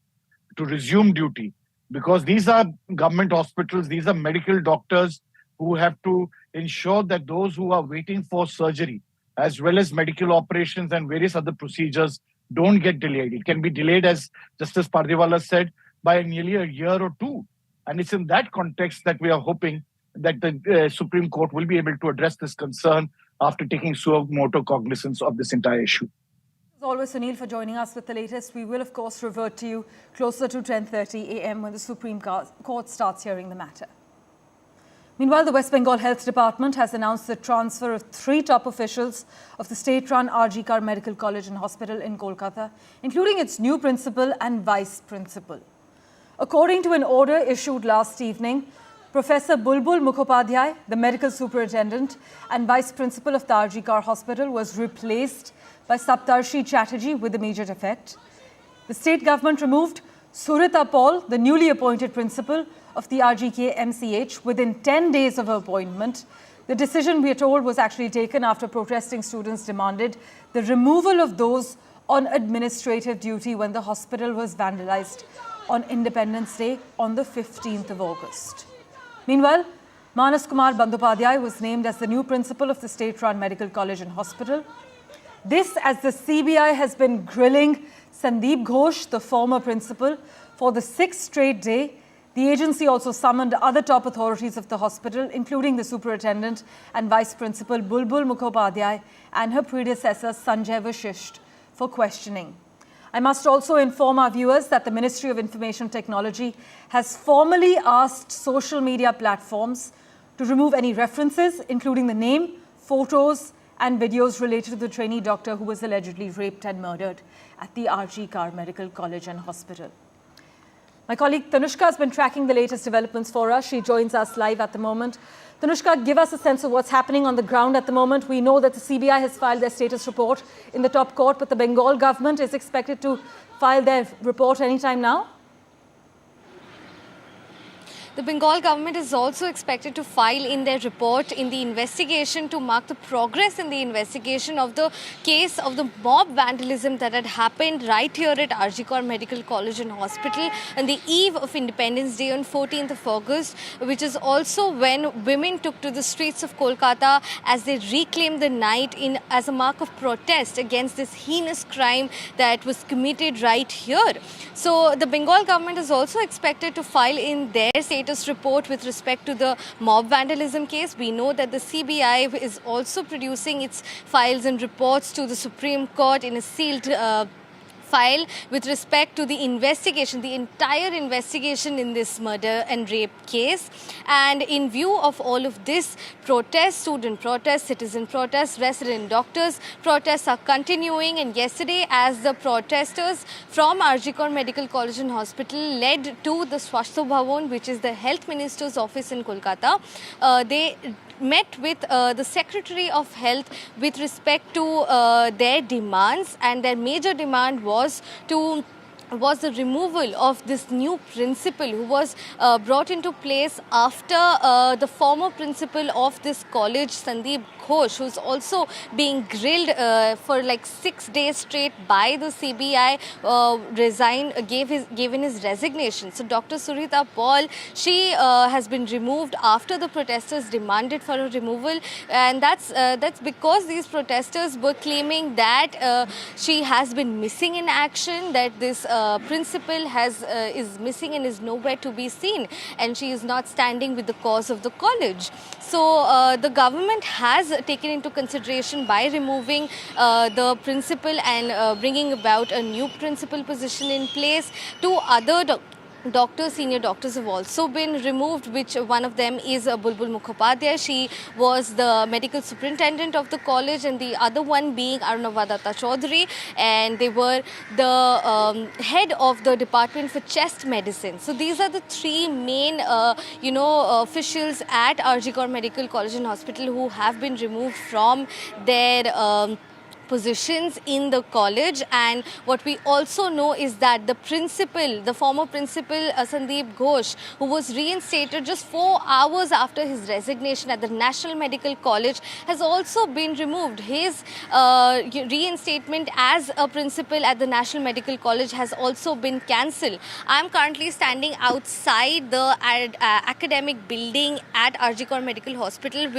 to resume duty, because these are government hospitals, these are medical doctors who have to ensure that those who are waiting for surgery, as well as medical operations and various other procedures, don't get delayed. It can be delayed, as Justice Pardiwala said, by nearly a year or two. And it's in that context that we are hoping that the Supreme Court will be able to address this concern after taking suo motu cognizance of this entire issue. As always, Sunil, for joining us with the latest. We will, of course, revert to you closer to 10:30 a.m. when the Supreme Court starts hearing the matter. Meanwhile, the West Bengal Health Department has announced the transfer of 3 top officials of the state-run RG Kar Medical College and Hospital in Kolkata, including its new principal and vice principal. According to an order issued last evening, Professor Bulbul Mukhopadhyay, the medical superintendent and vice principal of the RG Kar Hospital, was replaced by Saptarshi Chatterjee with immediate effect. The state government removed Surita Paul, the newly appointed principal of the RGK MCH, within 10 days of her appointment. The decision, we are told, was actually taken after protesting students demanded the removal of those on administrative duty when the hospital was vandalized on Independence Day on the 15th of August. Meanwhile, Manas Kumar Bandyopadhyay was named as the new principal of the state-run medical college and hospital. This, as the CBI has been grilling Sandeep Ghosh, the former principal, for the 6th straight day. The agency also summoned other top authorities of the hospital, including the superintendent and vice principal Bulbul Mukhopadhyay and her predecessor Sanjay Vashisht for questioning. I must also inform our viewers that the Ministry of Information Technology has formally asked social media platforms to remove any references, including the name, photos and videos related to the trainee doctor who was allegedly raped and murdered at the RG Kar Medical College and Hospital. My colleague Tanushka has been tracking the latest developments for us. She joins us live at the moment. Tanushka, give us a sense of what's happening on the ground at the moment. We know that the CBI has filed their status report in the top court, but the Bengal government is expected to file their report anytime now. The Bengal government is also expected to file in their report in the investigation to mark the progress in the investigation of the case of the mob vandalism that had happened right here at RG Kar Medical College and Hospital on the eve of Independence Day on 14th of August, which is also when women took to the streets of Kolkata as they reclaimed the night as a mark of protest against this heinous crime that was committed right here. So the Bengal government is also expected to file in their status report with respect to the mob vandalism case. We know that the CBI is also producing its files and reports to the Supreme Court in a sealed file with respect to the investigation, the entire investigation in this murder and rape case. And in view of all of this, protests, student protests, citizen protests, resident doctors protests are continuing. And yesterday, as the protesters from RG Kar Medical College and Hospital led to the Swasthya Bhavan, which is the health minister's office in Kolkata, they met with the Secretary of Health with respect to their demands, and their major demand was the removal of this new principal who was brought into place after the former principal of this college, Sandeep Ghosh, who's also being grilled for like 6 days straight by the CBI, gave in his resignation. So Dr. Surita Paul, she has been removed after the protesters demanded for her removal, and that's because these protesters were claiming that she has been missing in action, that this principal is missing and is nowhere to be seen, and she is not standing with the cause of the college. So the government has taken into consideration by removing the principal and bringing about a new principal position in place. Two other doctors, senior doctors have also been removed, which one of them is Bulbul Mukhopadhyay. She was the medical superintendent of the college, and the other one being Arunavadatta Chaudhary, and they were the head of the department for chest medicine. So these are the three main officials at RG Kaur Medical College and Hospital who have been removed from their positions in the college. And what we also know is that the principal, the former principal Sandeep Ghosh, who was reinstated just 4 hours after his resignation at the National Medical College, has also been removed. His reinstatement as a principal at the National Medical College has also been cancelled. I am currently standing outside the academic building at RG Kaur Medical Hospital,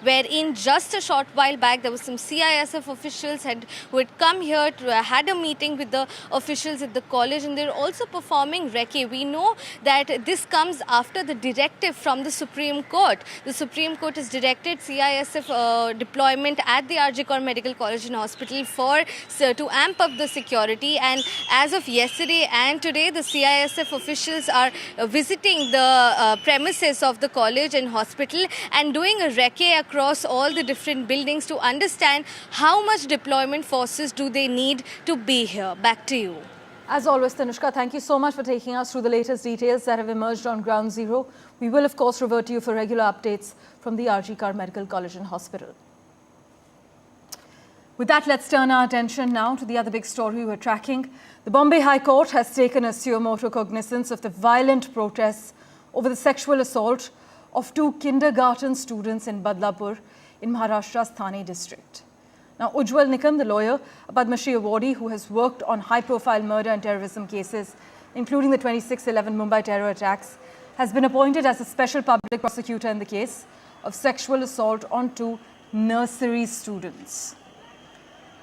wherein just a short while back there was some CISF officials who had come here to had a meeting with the officials at the college, and they're also performing recce. We know that this comes after the directive from the Supreme Court. The Supreme Court has directed CISF deployment at the RG Kaur Medical College and Hospital to amp up the security, and as of yesterday and today the CISF officials are visiting the premises of the college and hospital and doing a recce across all the different buildings to understand how much deployment forces do they need to be here. Back to you. As always, Tanushka, thank you so much for taking us through the latest details that have emerged on Ground Zero. We will, of course, revert to you for regular updates from the RG Kaur Medical College and Hospital. With that, let's turn our attention now to the other big story we're tracking. The Bombay High Court has taken a suo motu cognizance of the violent protests over the sexual assault of 2 kindergarten students in Badlapur in Maharashtra's Thane district. Now, Ujjwal Nikam, the lawyer, a Padma Shri awardee who has worked on high-profile murder and terrorism cases, including the 26/11 Mumbai terror attacks, has been appointed as a special public prosecutor in the case of sexual assault on 2 nursery students.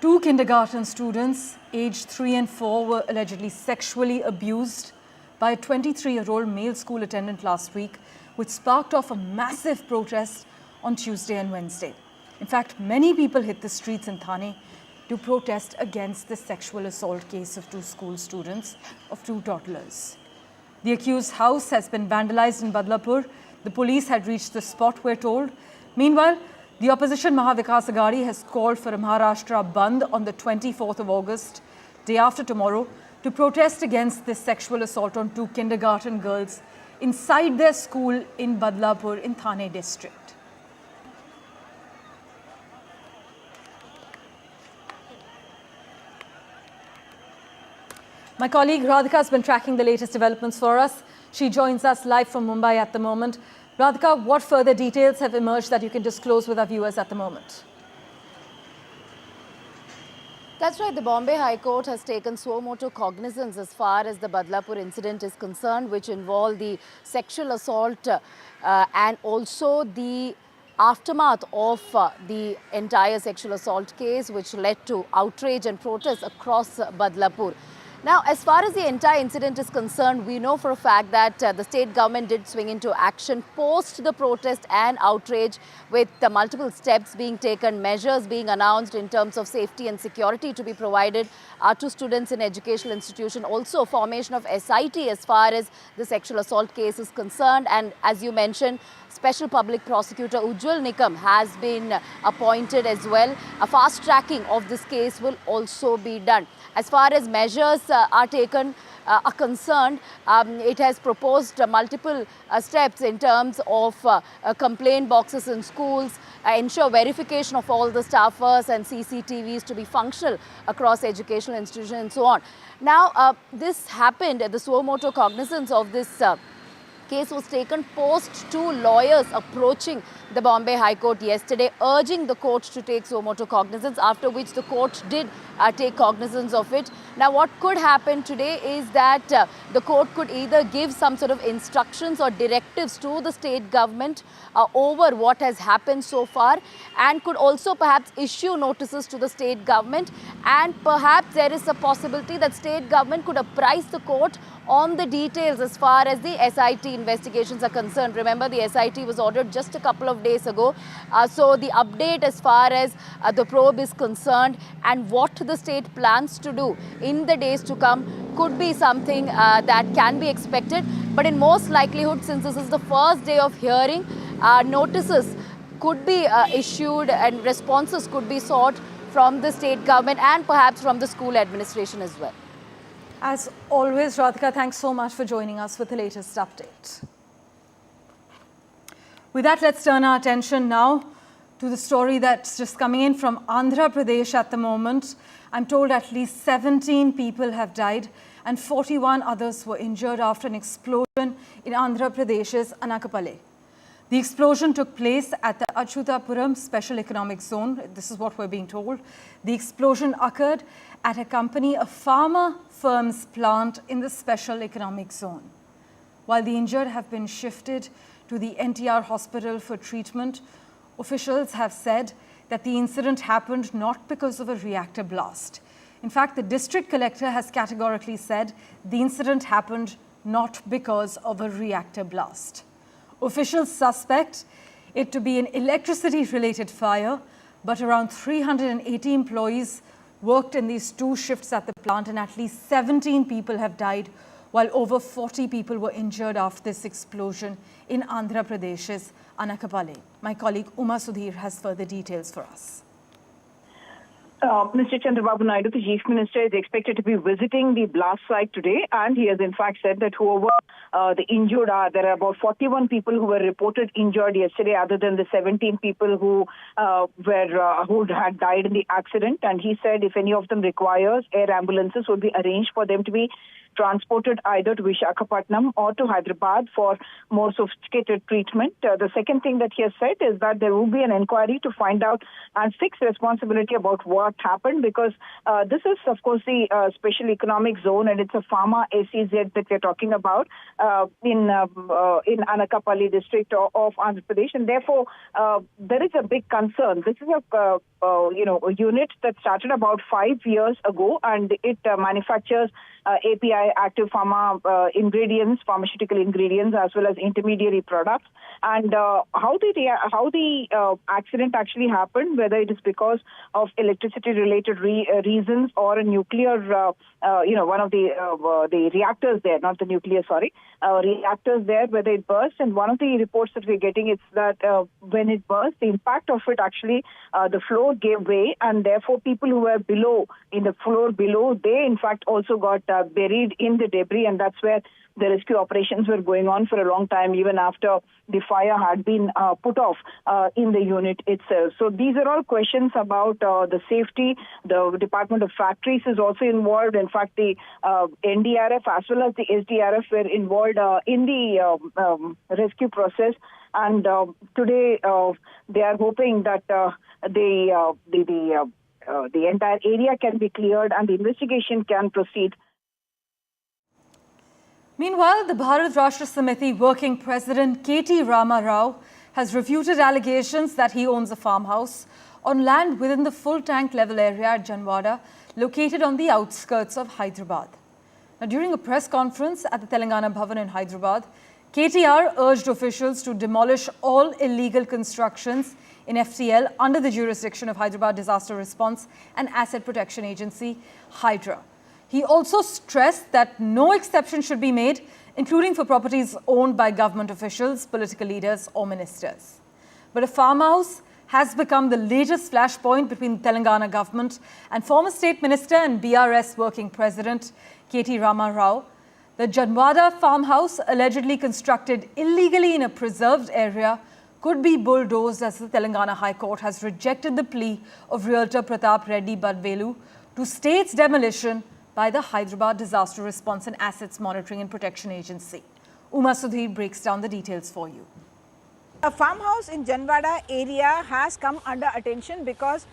2 kindergarten students, aged 3 and 4, were allegedly sexually abused by a 23-year-old male school attendant last week, which sparked off a massive protest on Tuesday and Wednesday. In fact, many people hit the streets in Thane to protest against the sexual assault case of 2 school students, of 2 toddlers. The accused's house has been vandalized in Badlapur. The police had reached the spot, we're told. Meanwhile, the opposition Mahavikas Aghadi has called for a Maharashtra Bandh on the 24th of August, day after tomorrow, to protest against this sexual assault on 2 kindergarten girls inside their school in Badlapur in Thane district. My colleague Radhika has been tracking the latest developments for us. She joins us live from Mumbai at the moment. Radhika, what further details have emerged that you can disclose with our viewers at the moment? That's right. The Bombay High Court has taken suo motu cognizance as far as the Badlapur incident is concerned, which involved the sexual assault and also the aftermath of the entire sexual assault case, which led to outrage and protests across Badlapur. Now, as far as the entire incident is concerned, we know for a fact that the state government did swing into action post the protest and outrage, with multiple steps being taken, measures being announced in terms of safety and security to be provided to students in educational institution. Also, formation of SIT as far as the sexual assault case is concerned. And as you mentioned, Special Public Prosecutor Ujjwal Nikam has been appointed as well. A fast tracking of this case will also be done. As far as measures are concerned, it has proposed multiple steps in terms of complaint boxes in schools, ensure verification of all the staffers and CCTVs to be functional across educational institutions and so on. Now, this happened, the suo motu cognizance of this case was taken post 2 lawyers approaching the Bombay High Court yesterday, urging the court to take suo motu cognizance, after which the court did take cognizance of it. Now, what could happen today is that the court could either give some sort of instructions or directives to the state government over what has happened so far, and could also perhaps issue notices to the state government, and perhaps there is a possibility that state government could apprise the court on the details as far as the SIT investigations are concerned. Remember, the SIT was ordered just a couple of days ago. So the update as far as the probe is concerned and what the state plans to do in the days to come could be something that can be expected. But in most likelihood, since this is the first day of hearing, notices could be issued and responses could be sought from the state government and perhaps from the school administration as well. As always, Radhika, thanks so much for joining us with the latest update. With that, let's turn our attention now to the story that's just coming in from Andhra Pradesh at the moment. I'm told at least 17 people have died and 41 others were injured after an explosion in Andhra Pradesh's Anakapale. The explosion took place at the Achutapuram Special Economic Zone. This is what we're being told. The explosion occurred at a pharma firm's plant in the Special Economic Zone. While the injured have been shifted to the NTR hospital for treatment, officials have said that the incident happened not because of a reactor blast. In fact, the district collector has categorically said the incident happened not because of a reactor blast. Officials suspect it to be an electricity-related fire, but around 380 employees worked in these 2 shifts at the plant and at least 17 people have died, while over 40 people were injured after this explosion in Andhra Pradesh's Anakapale. My colleague Uma Sudhir has further details for us. Mr. Chandrababu Naidu, the Chief Minister, is expected to be visiting the blast site today, and he has in fact said that whoever the injured are, there are about 41 people who were reported injured yesterday, other than the 17 people who had died in the accident. And he said if any of them requires, air ambulances would be arranged for them to be transported either to Visakhapatnam or to Hyderabad for more sophisticated treatment. The second thing that he has said is that there will be an inquiry to find out and fix responsibility about what happened, because this is, of course, the special economic zone, and it's a pharma SEZ that we're talking about in Anakapalli district of Andhra Pradesh, and therefore there is a big concern. This is a unit that started about 5 years ago, and it manufactures API, active pharmaceutical ingredients, as well as intermediary products. And how the accident actually happened, whether it is because of electricity-related reasons or a nuclear, one of the reactors there, not the nuclear, reactors there, whether it burst. And one of the reports that we're getting is that when it burst, the impact of it actually, the floor gave way, and therefore people who were in the floor below, they in fact also got buried in the debris, and that's where the rescue operations were going on for a long time, even after the fire had been put off in the unit itself. So these are all questions about the safety. The Department of Factories is also involved. In fact, the NDRF as well as the SDRF were involved in the rescue process. And today they are hoping that the entire area can be cleared and the investigation can proceed. Meanwhile, the Bharat Rashtra Samiti working president K.T. Rama Rao has refuted allegations that he owns a farmhouse on land within the full tank level area at Janwada, located on the outskirts of Hyderabad. Now, during a press conference at the Telangana Bhavan in Hyderabad, KTR urged officials to demolish all illegal constructions in FTL under the jurisdiction of Hyderabad Disaster Response and Asset Protection Agency, Hydra. He also stressed that no exception should be made, including for properties owned by government officials, political leaders or ministers. But a farmhouse has become the latest flashpoint between the Telangana government and former State Minister and BRS working president K.T. Rama Rao. The Janwada farmhouse, allegedly constructed illegally in a preserved area, could be bulldozed as the Telangana High Court has rejected the plea of realtor Pratap Reddy Badvelu to stay its demolition by the Hyderabad Disaster Response and Assets Monitoring and Protection Agency. Uma Sudhir breaks down the details for you. A farmhouse in Janwada area has come under attention because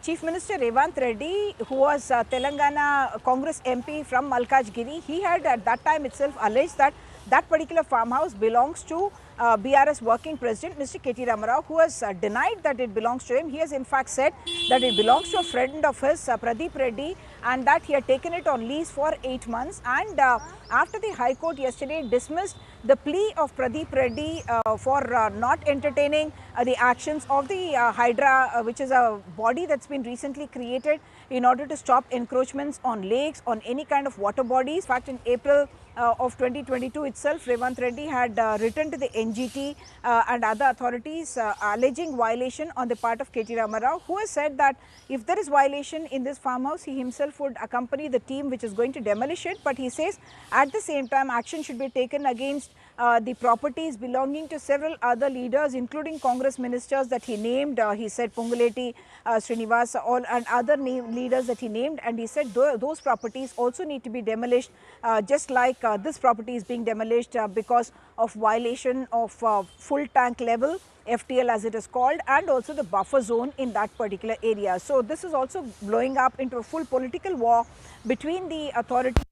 Chief Minister Revanth Reddy, who was Telangana Congress MP from Malkajgiri, he had at that time itself alleged that that particular farmhouse belongs to BRS working president, Mr. K.T. Ramarao, who has denied that it belongs to him. He has in fact said that it belongs to a friend of his, Pradeep Reddy, and that he had taken it on lease for 8 months. And after the High Court yesterday dismissed the plea of Pradeep Reddy for not entertaining the actions of the Hydra, which is a body that's been recently created in order to stop encroachments on lakes, on any kind of water bodies. In fact, in April of 2022 itself, Revant Reddy had written to the NGT and other authorities alleging violation on the part of K.T. Ramarao, who has said that if there is violation in this farmhouse, he himself would accompany the team which is going to demolish it. But he says at the same time action should be taken against the properties belonging to several other leaders, including Congress ministers that he named. He said Punguleti, Srinivas, all and other leaders that he named, and he said those properties also need to be demolished, just like this property is being demolished because of violation of full tank level, FTL as it is called, and also the buffer zone in that particular area. So this is also blowing up into a full political war between the authorities,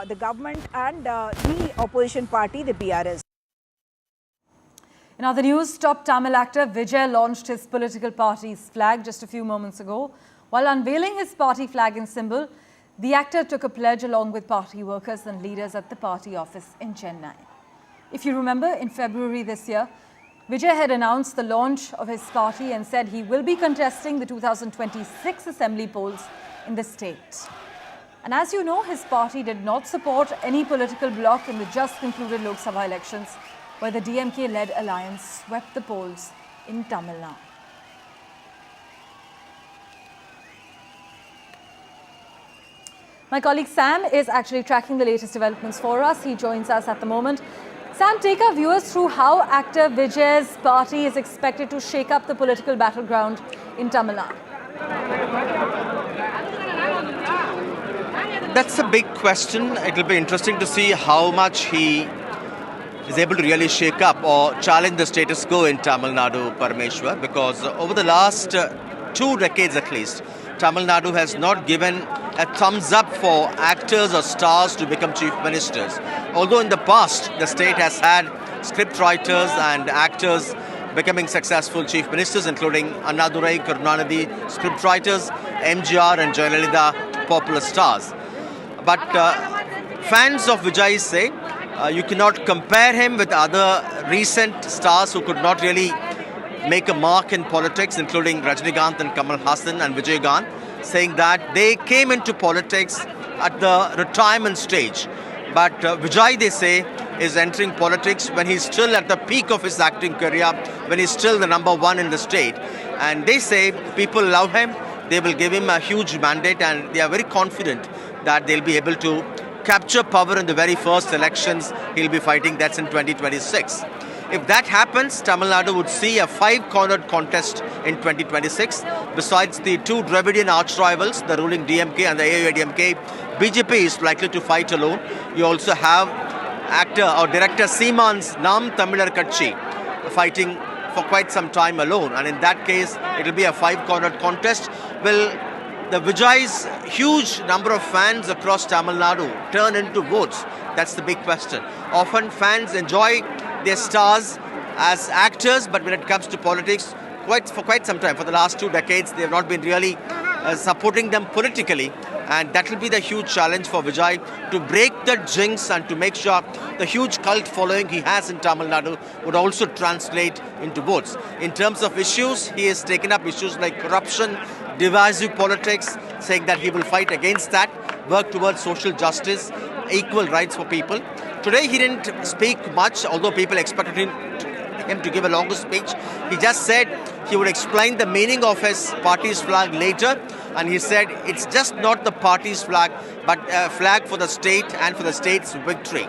the government and the opposition party, the BRS. In other news, top Tamil actor Vijay launched his political party's flag just a few moments ago. While unveiling his party flag and symbol, the actor took a pledge along with party workers and leaders at the party office in Chennai. If you remember, in February this year, Vijay had announced the launch of his party and said he will be contesting the 2026 assembly polls in the state. And as you know, his party did not support any political bloc in the just concluded Lok Sabha elections, where the DMK-led alliance swept the polls in Tamil Nadu. My colleague Sam is actually tracking the latest developments for us. He joins us at the moment. Sam, take our viewers through how actor Vijay's party is expected to shake up the political battleground in Tamil Nadu. That's a big question. It'll be interesting to see how much he is able to really shake up or challenge the status quo in Tamil Nadu, Parameshwar, because over the last 2 decades at least, Tamil Nadu has not given a thumbs up for actors or stars to become chief ministers. Although in the past, the state has had script writers and actors becoming successful chief ministers, including Annadurai, Karunanidhi, script writers, MGR and Jayalalitha, popular stars. But fans of Vijay say you cannot compare him with other recent stars who could not really make a mark in politics, including Rajinikanth and Kamal Hassan and Vijay Gant, saying that they came into politics at the retirement stage. But Vijay, they say, is entering politics when he's still at the peak of his acting career, when he's still the #1 in the state. And they say people love him, they will give him a huge mandate, and they are very confident that they'll be able to capture power in the very first elections he'll be fighting, that's in 2026. If that happens, Tamil Nadu would see a 5-cornered contest in 2026. Besides the 2 Dravidian arch rivals, the ruling DMK and the AIADMK, BJP is likely to fight alone. You also have actor or director Seeman's Nam Tamilar Katchi fighting for quite some time alone. And in that case, it will be a 5-cornered contest. Will the Vijay's huge number of fans across Tamil Nadu turn into votes? That's the big question. Often fans enjoy their stars as actors, but when it comes to politics, for quite some time, for the last 2 decades, they have not been really supporting them politically. And that will be the huge challenge for Vijay, to break the jinx and to make sure the huge cult following he has in Tamil Nadu would also translate into votes. In terms of issues, he has taken up issues like corruption, divisive politics, saying that he will fight against that, work towards social justice, equal rights for people. Today he didn't speak much, although people expected him to give a longer speech. He just said he would explain the meaning of his party's flag later, and he said it's just not the party's flag, but a flag for the state and for the state's victory.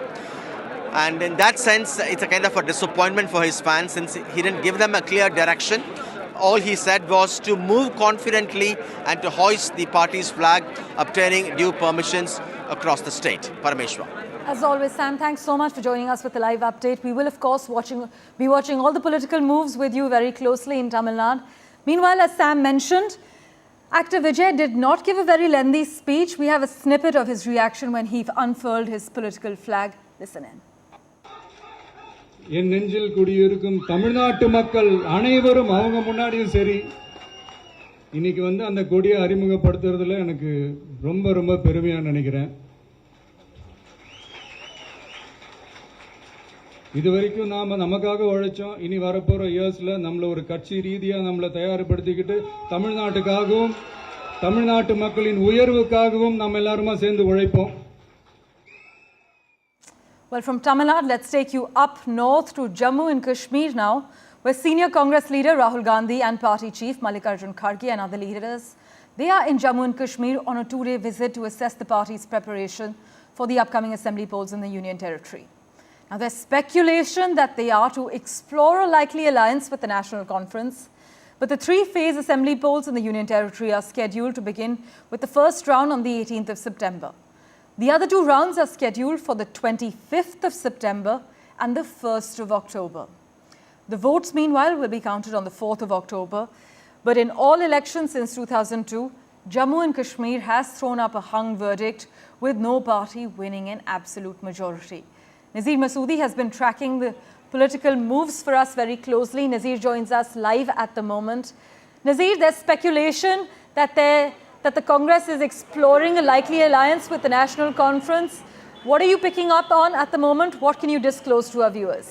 And in that sense, it's a kind of a disappointment for his fans, since he didn't give them a clear direction. All he said was to move confidently and to hoist the party's flag, obtaining due permissions across the state. Parameshwar. As always, Sam, thanks so much for joining us with a live update. We will, of course, be watching all the political moves with you very closely in Tamil Nadu. Meanwhile, as Sam mentioned, actor Vijay did not give a very lengthy speech. We have a snippet of his reaction when he unfurled his political flag. Listen in. என் நெஞ்சில் குடியிருக்கும் தமிழ்நாட்டு மக்கள் அனைவரும் அவங்க முன்னாடியும் சரி இன்னைக்கு வந்து அந்த கொடியை அறிமுகப்படுத்துறதுல எனக்கு ரொம்ப ரொம்ப பெருமையா நினைக்கிறேன். இது வரைக்கும் நாம நமக்காக உழைச்சோம். இனி வரப்போற இயர்ஸ்ல நம்மள ஒரு கட்சி ரீதியா நம்மளை தயார்படுத்திக்கிட்டு தமிழ்நாட்டுக்காகவும் தமிழ்நாட்டு மக்களின் உயர்வுக்காகவும் நம்ம எல்லாருமா சேர்ந்து உழைப்போம். Well, from Tamil Nadu, let's take you up north to Jammu and Kashmir now, where senior Congress leader Rahul Gandhi and party chief Mallikarjun Kharge and other leaders, they are in Jammu and Kashmir on a two-day visit to assess the party's preparation for the upcoming assembly polls in the Union Territory. Now, there's speculation that they are to explore a likely alliance with the National Conference, but the three-phase assembly polls in the Union Territory are scheduled to begin with the first round on the 18th of September. The other two rounds are scheduled for the 25th of September and the 1st of October. The votes, meanwhile, will be counted on the 4th of October. But in all elections since 2002, Jammu and Kashmir has thrown up a hung verdict with no party winning an absolute majority. Nazir Masoodi has been tracking the political moves for us very closely. Nazir joins us live at the moment. Nazir, there's speculation that the Congress is exploring a likely alliance with the National Conference. What are you picking up on at the moment? What can you disclose to our viewers?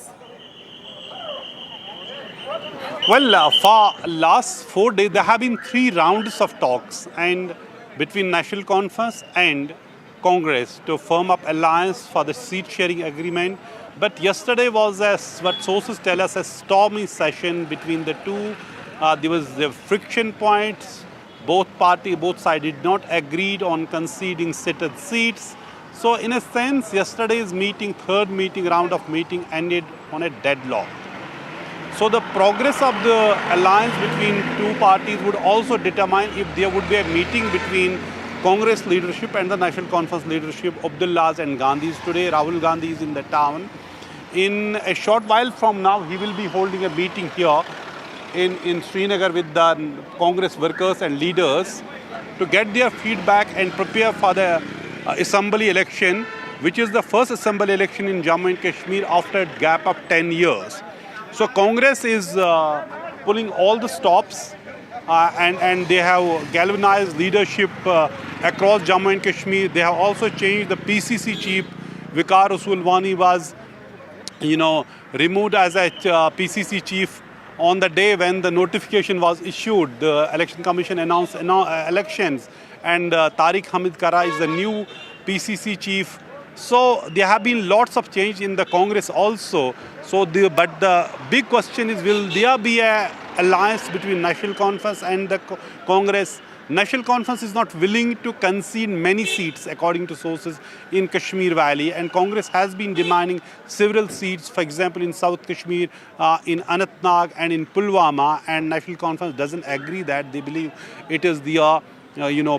Well, for last 4 days, there have been 3 rounds of talks and between National Conference and Congress to firm up alliance for the seat-sharing agreement. But yesterday was, as what sources tell us, a stormy session between the two. There was the friction points. Both sides did not agree on conceding seated seats. So in a sense, yesterday's meeting, third round of meeting ended on a deadlock. So the progress of the alliance between two parties would also determine if there would be a meeting between Congress leadership and the National Conference leadership, Abdullahs and Gandhis. Today, Rahul Gandhi is in the town. In a short while from now, he will be holding a meeting here in Srinagar with the Congress workers and leaders to get their feedback and prepare for the assembly election, which is the first assembly election in Jammu and Kashmir after a gap of 10 years. So Congress is pulling all the stops and they have galvanized leadership across Jammu and Kashmir. They have also changed the PCC chief. Viqar Usulwani was, removed as a PCC chief on the day when the notification was issued. The Election Commission announced elections, and Tariq Hamid Kara is the new PCC chief. So there have been lots of change in the Congress also. But the big question is, will there be an alliance between National Conference and the Congress? National Conference is not willing to concede many seats, according to sources, in Kashmir Valley, and Congress has been demanding several seats, for example, in South Kashmir, in Anantnag and in Pulwama, and National Conference doesn't agree that. They believe it is the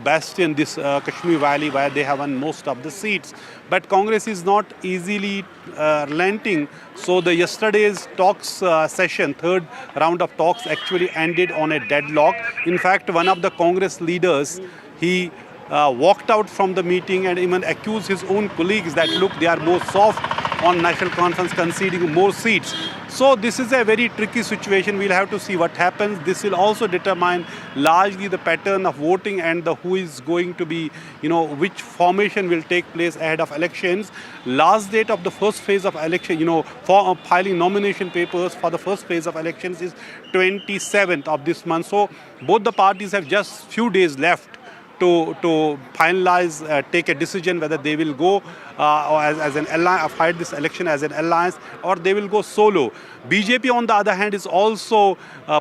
bastion, this Kashmir Valley, where they have won most of the seats. But Congress is not easily relenting. So the yesterday's talks session, third round of talks, actually ended on a deadlock. In fact, one of the Congress leaders, he walked out from the meeting and even accused his own colleagues that, look, they are more soft on National Conference, conceding more seats. So this is a very tricky situation. We'll have to see what happens. This will also determine largely the pattern of voting and who is going to be, which formation will take place ahead of elections. Last date of the first phase of election, for filing nomination papers for the first phase of elections is 27th of this month. So both the parties have just few days left to finalize, take a decision whether they will go as an alliance, fight this election as an alliance, or they will go solo. BJP, on the other hand, is also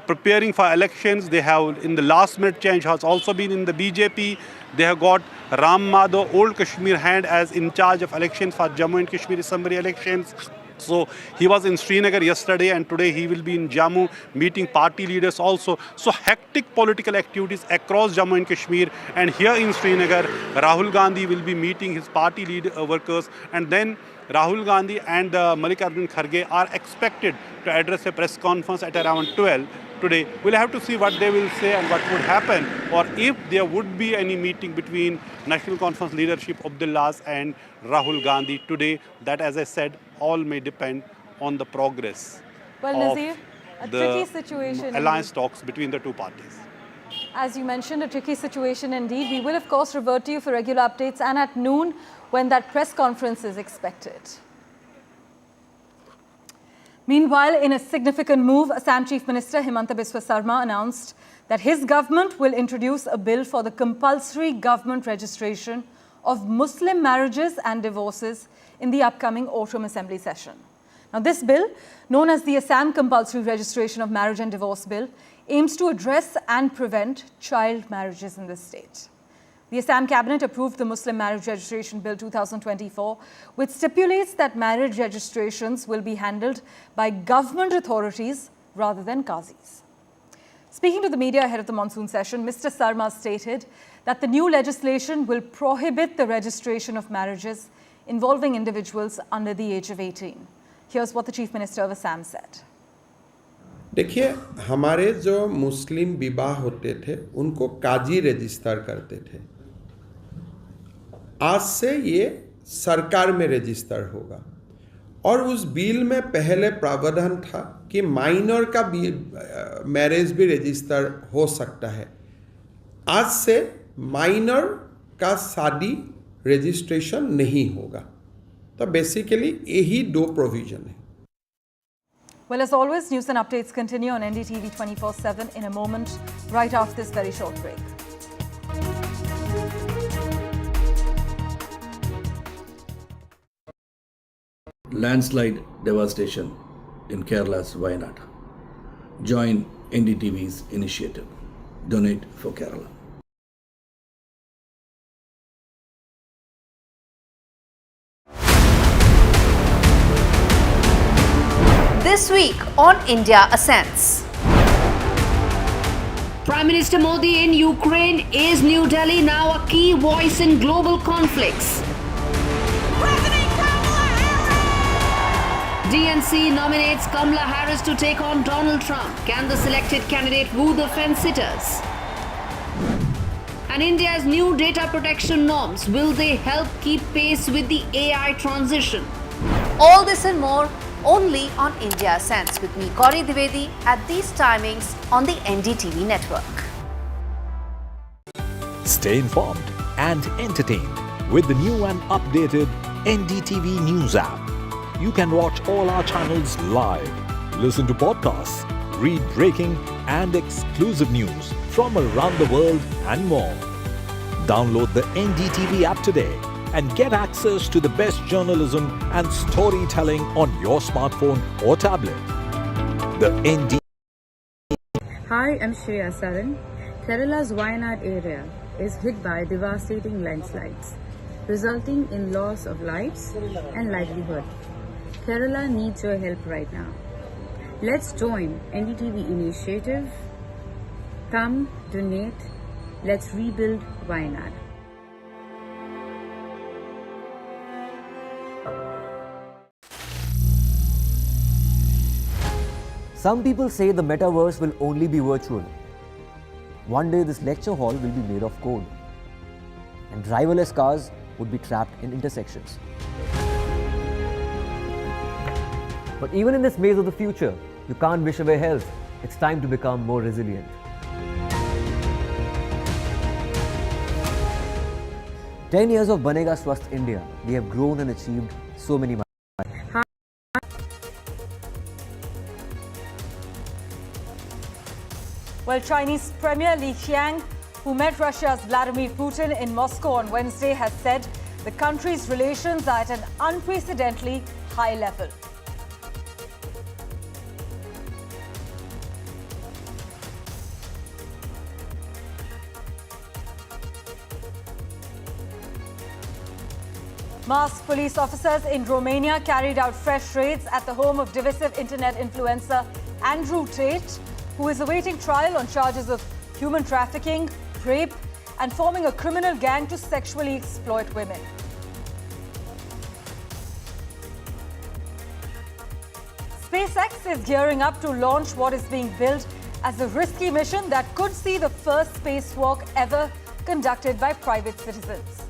preparing for elections. They have, in the last minute change, has also been in the BJP. They have got Ram Madhav, old Kashmir hand, as in charge of elections for Jammu and Kashmir Assembly elections. So he was in Srinagar yesterday, and today he will be in Jammu meeting party leaders also. So hectic political activities across Jammu and Kashmir, and here in Srinagar, Rahul Gandhi will be meeting his party workers, and then Rahul Gandhi and Mallikarjun Kharge are expected to address a press conference at around 12 today. We'll have to see what they will say and what would happen, or if there would be any meeting between National Conference leadership, Abdullahs and Rahul Gandhi today. That, as I said, all may depend on the progress Well, of Nazir, a the tricky situation alliance indeed. talks between the two parties. As you mentioned, a tricky situation indeed. We will, of course, revert to you for regular updates and at noon when that press conference is expected. Meanwhile, in a significant move, Assam Chief Minister Himanta Biswa Sarma announced that his government will introduce a bill for the compulsory government registration of Muslim marriages and divorces in the upcoming autumn assembly session. Now, this bill, known as the Assam Compulsory Registration of Marriage and Divorce Bill, aims to address and prevent child marriages in the state. The Assam Cabinet approved the Muslim Marriage Registration Bill 2024, which stipulates that marriage registrations will be handled by government authorities rather than qazis. Speaking to the media ahead of the monsoon session, Mr. Sarma stated that the new legislation will prohibit the registration of marriages involving individuals under the age of 18. Here's what the Chief Minister of Assam said. देखिए, हमारे जो मुस्लिम विवाह होते थे उनको काजी register करते थे। आज से ये सरकार में रजिस्टर होगा और उस बिल में पहले प्रावधान था कि माइनर का मैरिज भी रजिस्टर हो सकता है। आज से माइनर का शादी रजिस्ट्रेशन नहीं होगा। तो बेसिकली यही दो प्रोविजन है। Well, as always, news and updates continue on NDTV 24/7 in a moment, right after this very short break. Landslide devastation in Kerala's Wayanad. Join NDTV's initiative. Donate for Kerala. This week on India Ascents. Prime Minister Modi in Ukraine. Is New Delhi now a key voice in global conflicts? DNC nominates Kamala Harris to take on Donald Trump. Can the selected candidate woo the fence-sitters? And India's new data protection norms, will they help keep pace with the AI transition? All this and more only on India Ascents with me, Gauri Dwivedi, at these timings on the NDTV network. Stay informed and entertained with the new and updated NDTV News app. You can watch all our channels live, listen to podcasts, read breaking and exclusive news from around the world and more. Download the NDTV app today and get access to the best journalism and storytelling on your smartphone or tablet. The ND. Hi, I'm Shreya Saran. Kerala's Wayanad area is hit by devastating landslides, resulting in loss of lives and livelihood. Kerala needs your help right now. Let's join NDTV initiative. Come, donate. Let's rebuild Wayanad. Some people say the metaverse will only be virtual. One day this lecture hall will be made of code, and driverless cars would be trapped in intersections. But even in this maze of the future, you can't wish away health. It's time to become more resilient. "10 years of Banega Swasth India, we have grown and achieved so many milestones." Well, Chinese Premier Li Qiang, who met Russia's Vladimir Putin in Moscow on Wednesday, has said the country's relations are at an unprecedentedly high level. Masked police officers in Romania carried out fresh raids at the home of divisive internet influencer Andrew Tate, who is awaiting trial on charges of human trafficking, rape, and forming a criminal gang to sexually exploit women. SpaceX is gearing up to launch what is being billed as a risky mission that could see the first spacewalk ever conducted by private citizens.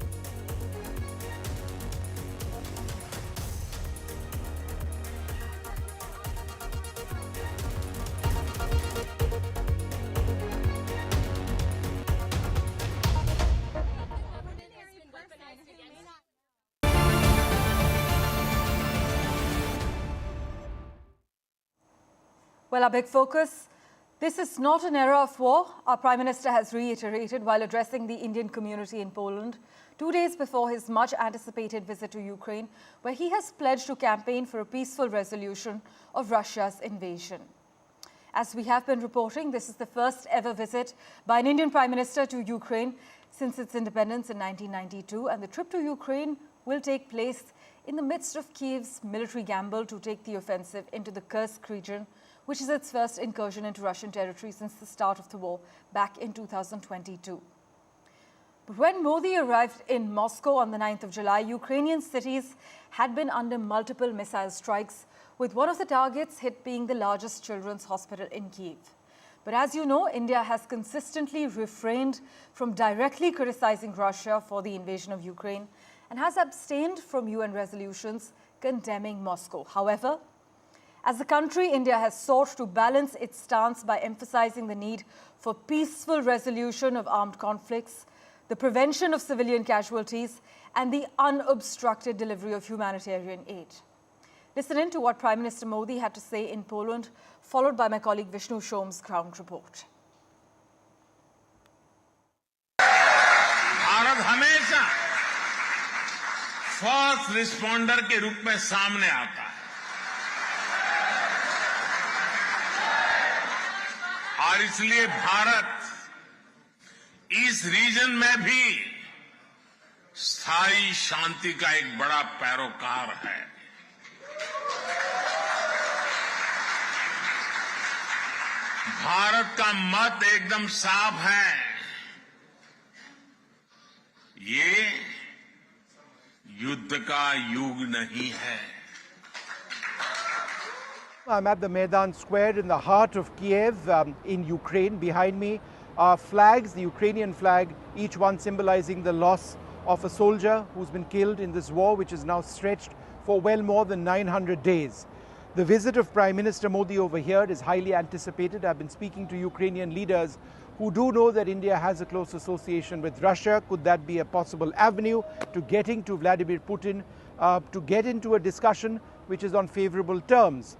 Well, our big focus, this is not an era of war, our Prime Minister has reiterated while addressing the Indian community in Poland 2 days before his much-anticipated visit to Ukraine, where he has pledged to campaign for a peaceful resolution of Russia's invasion. As we have been reporting, this is the first ever visit by an Indian Prime Minister to Ukraine since its independence in 1992, and the trip to Ukraine will take place in the midst of Kyiv's military gamble to take the offensive into the Kursk region, which is its first incursion into Russian territory since the start of the war back in 2022. But when Modi arrived in Moscow on the 9th of July, Ukrainian cities had been under multiple missile strikes, with one of the targets hit being the largest children's hospital in Kyiv. But as you know, India has consistently refrained from directly criticizing Russia for the invasion of Ukraine and has abstained from UN resolutions condemning Moscow. However, as a country, India has sought to balance its stance by emphasizing the need for peaceful resolution of armed conflicts, the prevention of civilian casualties, and the unobstructed delivery of humanitarian aid. Listen in to what Prime Minister Modi had to say in Poland, followed by my colleague Vishnu Shom's ground report. Bharat हमेशा first responder के रूप में सामने आता है और इसलिए भारत इस रीजन में भी स्थायी शांति का एक बड़ा पैरोकार है। भारत का मत एकदम साफ है, ये युद्ध का युग नहीं है। I'm at the Maidan Square in the heart of Kiev in Ukraine. Behind me are flags, the Ukrainian flag, each one symbolizing the loss of a soldier who's been killed in this war, which is now stretched for well more than 900 days. The visit of Prime Minister Modi over here is highly anticipated. I've been speaking to Ukrainian leaders who do know that India has a close association with Russia. Could that be a possible avenue to getting to Vladimir Putin, to get into a discussion which is on favorable terms?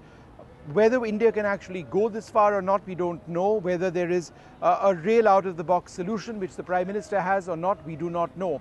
Whether India can actually go this far or not, we don't know. Whether there is a real out-of-the-box solution which the Prime Minister has or not, we do not know.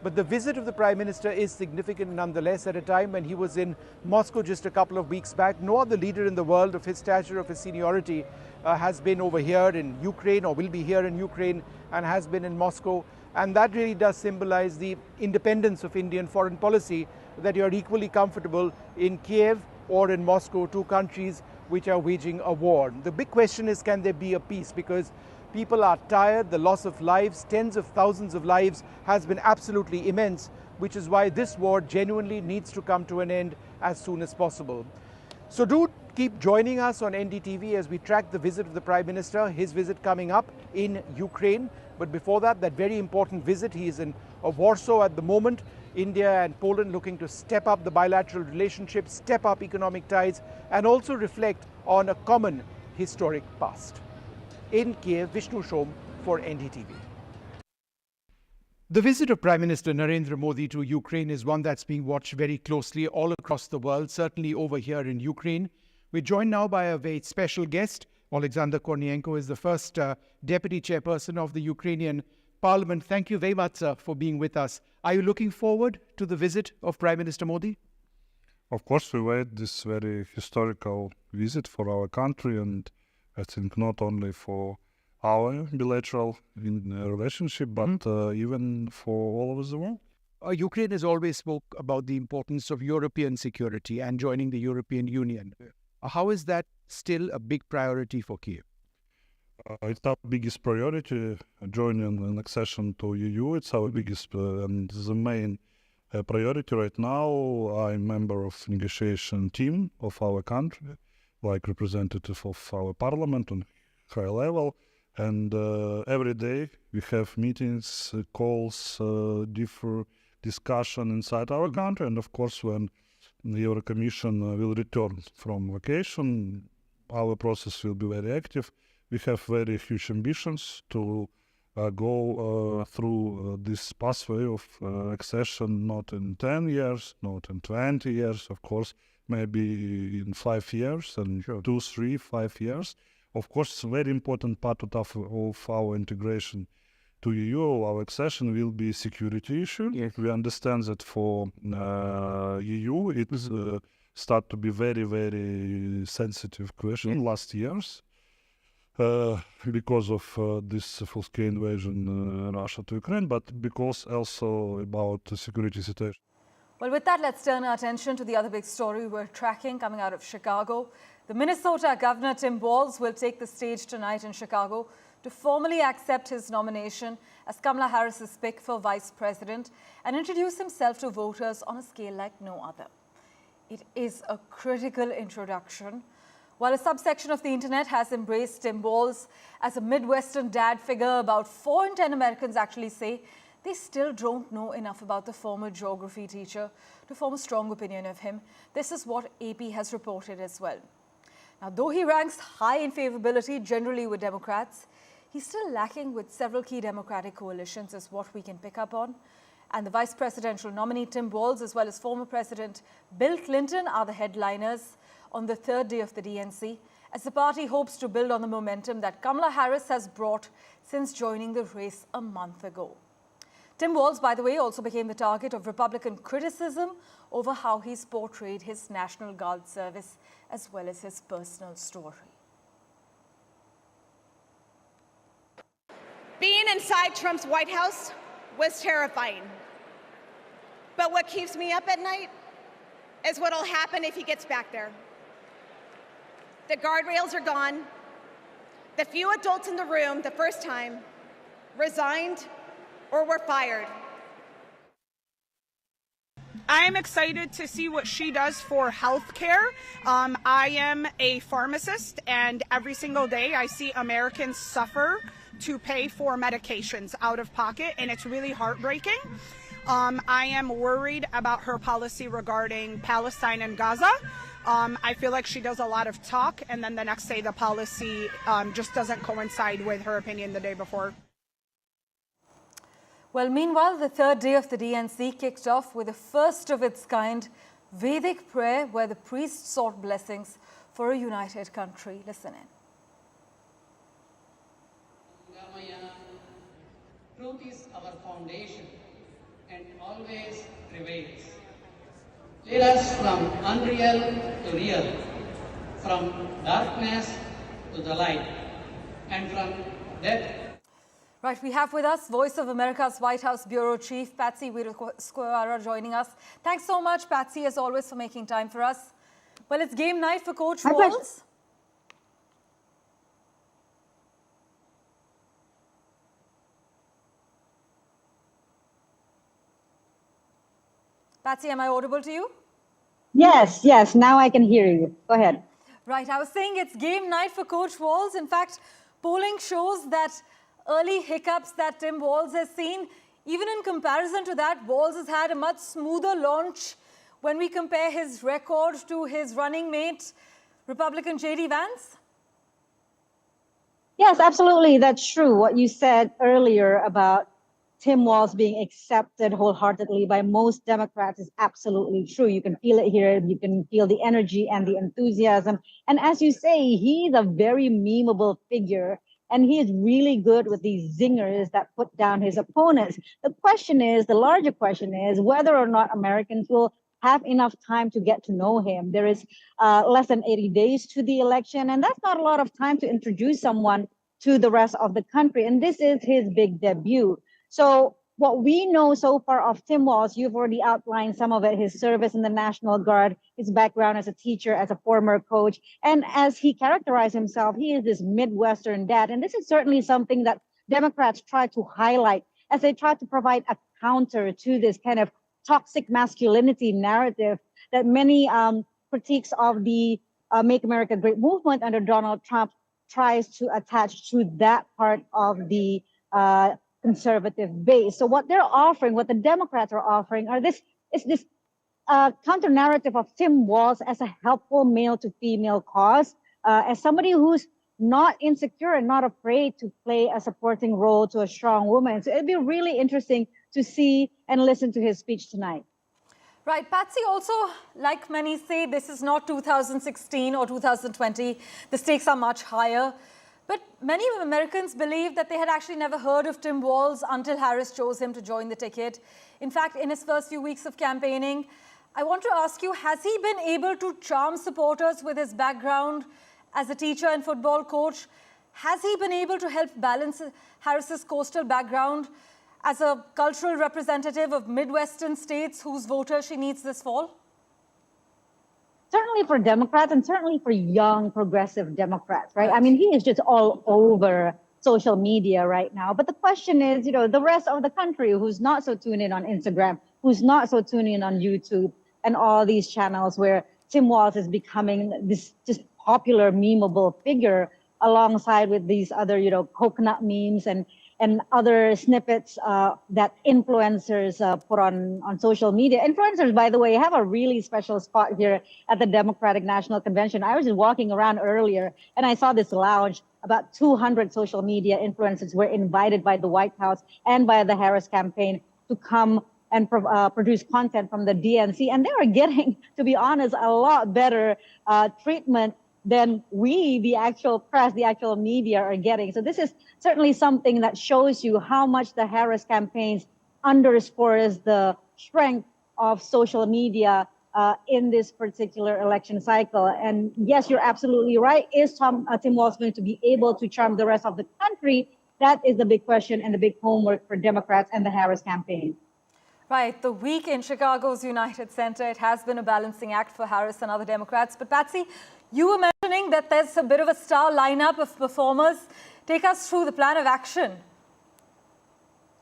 But the visit of the Prime Minister is significant nonetheless at a time when he was in Moscow just a couple of weeks back. No other leader in the world of his stature, of his seniority, has been over here in Ukraine or will be here in Ukraine and has been in Moscow. And that really does symbolize the independence of Indian foreign policy, that you are equally comfortable in Kiev or in Moscow, two countries which are waging a war. The big question is, can there be a peace? Because people are tired, the loss of lives, tens of thousands of lives has been absolutely immense, which is why this war genuinely needs to come to an end as soon as possible. So do keep joining us on NDTV as we track the visit of the Prime Minister, his visit coming up in Ukraine. But before that very important visit, he is in Warsaw at the moment. India and Poland looking to step up the bilateral relationship, step up economic ties, and also reflect on a common historic past. In Kiev, Vishnu Shom for NDTV. The visit of Prime Minister Narendra Modi to Ukraine is one that's being watched very closely all across the world, certainly over here in Ukraine. We're joined now by a very special guest. Alexander Kornienko is the first deputy chairperson of the Ukrainian Parliament. Thank you very much, sir, for being with us. Are you looking forward to the visit of Prime Minister Modi? Of course, we wait this very historical visit for our country, and I think not only for our bilateral relationship, but even for all over the world. Ukraine has always spoke about the importance of European security and joining the European Union. How is that still a big priority for Kyiv? It's our biggest priority, joining and accession to EU. It's our biggest and the main priority right now. I'm a member of negotiation team of our country, like representative of our parliament on high level. And every day we have meetings, calls, different discussion inside our country. And of course, when the Euro Commission will return from vacation, our process will be very active. We have very huge ambitions to go through this pathway of accession, not in 10 years, not in 20 years. Of course, maybe in 5 years, and 2, 3, 5 years. Of course, it's a very important part of our integration to EU. Our accession will be a security issue. Yes. We understand that for EU, it start to be very, very sensitive question last years because of this full-scale invasion Russia to Ukraine, but because also about the security situation. Well, with that, let's turn our attention to the other big story we're tracking coming out of Chicago. The Minnesota Governor Tim Walz will take the stage tonight in Chicago to formally accept his nomination as Kamala Harris's pick for vice president and introduce himself to voters on a scale like no other. It is a critical introduction. While a subsection of the internet has embraced Tim Walz as a Midwestern dad figure, about 4 in 10 Americans actually say they still don't know enough about the former geography teacher to form a strong opinion of him. This is what AP has reported as well. Now, though he ranks high in favorability generally with Democrats, he's still lacking with several key Democratic coalitions, is what we can pick up on. And the vice presidential nominee, Tim Walz, as well as former President Bill Clinton, are the headliners on the third day of the DNC, as the party hopes to build on the momentum that Kamala Harris has brought since joining the race a month ago. Tim Walz, by the way, also became the target of Republican criticism over how he's portrayed his National Guard service as well as his personal story. Being inside Trump's White House was terrifying. But what keeps me up at night is what will happen if he gets back there. The guardrails are gone. The few adults in the room the first time resigned or were fired. I am excited to see what she does for healthcare. I am a pharmacist, and every single day I see Americans suffer to pay for medications out of pocket, and it's really heartbreaking. I am worried about her policy regarding Palestine and Gaza. I feel like she does a lot of talk, and then the next day the policy just doesn't coincide with her opinion the day before. Well, meanwhile, the third day of the DNC kicked off with a first of its kind Vedic prayer where the priest sought blessings for a united country. Listen in. Truth is our foundation and always prevails. Lead us from unreal to real, from darkness to the light, and from death. Right, we have with us Voice of America's White House Bureau Chief, Patsy Widakuswara, joining us. Thanks so much, Patsy, as always, for making time for us. Well, it's game night for Coach Walz. Patsy, am I audible to you? Yes, yes, now I can hear you. Go ahead. Right, I was saying it's game night for Coach Walz. In fact, polling shows that early hiccups that Tim Walz has seen, even in comparison to that, Walz has had a much smoother launch when we compare his record to his running mate, Republican J.D. Vance? Yes, absolutely. That's true. What you said earlier about Tim Walz being accepted wholeheartedly by most Democrats is absolutely true. You can feel it here. You can feel the energy and the enthusiasm. And as you say, he's a very memeable figure. And he is really good with these zingers that put down his opponents. The larger question is whether or not Americans will have enough time to get to know him. There is less than 80 days to the election, and that's not a lot of time to introduce someone to the rest of the country. And this is his big debut. So what we know so far of Tim Walz, you've already outlined some of it, his service in the National Guard, his background as a teacher, as a former coach. And as he characterized himself, he is this Midwestern dad. And this is certainly something that Democrats try to highlight as they try to provide a counter to this kind of toxic masculinity narrative that many critiques of the Make America Great movement under Donald Trump tries to attach to that part of the conservative base. So what they're offering, what the Democrats are offering, is this counter narrative of Tim Walz as a helpful male to female cause, as somebody who's not insecure and not afraid to play a supporting role to a strong woman. So it'd be really interesting to see and listen to his speech tonight. Right, Patsy, also, like many say, this is not 2016 or 2020. The stakes are much higher. But many Americans believe that they had actually never heard of Tim Walz until Harris chose him to join the ticket. In fact, in his first few weeks of campaigning, I want to ask you, has he been able to charm supporters with his background as a teacher and football coach? Has he been able to help balance Harris's coastal background as a cultural representative of Midwestern states whose voters she needs this fall? Certainly for Democrats and certainly for young progressive Democrats, right? I mean, he is just all over social media right now. But the question is, the rest of the country who's not so tuned in on Instagram, who's not so tuned in on YouTube and all these channels where Tim Walz is becoming this just popular, memeable figure alongside with these other, coconut memes and other snippets that influencers put on social media. Influencers, by the way, have a really special spot here at the Democratic National Convention. I was just walking around earlier and I saw this lounge. About 200 social media influencers were invited by the White House and by the Harris campaign to come and produce content from the DNC. And they were getting, to be honest, a lot better treatment than we, the actual press, the actual media are getting. So this is certainly something that shows you how much the Harris campaigns underscores the strength of social media in this particular election cycle. And yes, you're absolutely right. Is Tim Walz going to be able to charm the rest of the country? That is the big question and the big homework for Democrats and the Harris campaign. Right, the week in Chicago's United Center, it has been a balancing act for Harris and other Democrats. But Patsy, you were mentioning that there's a bit of a star lineup of performers. Take us through the plan of action.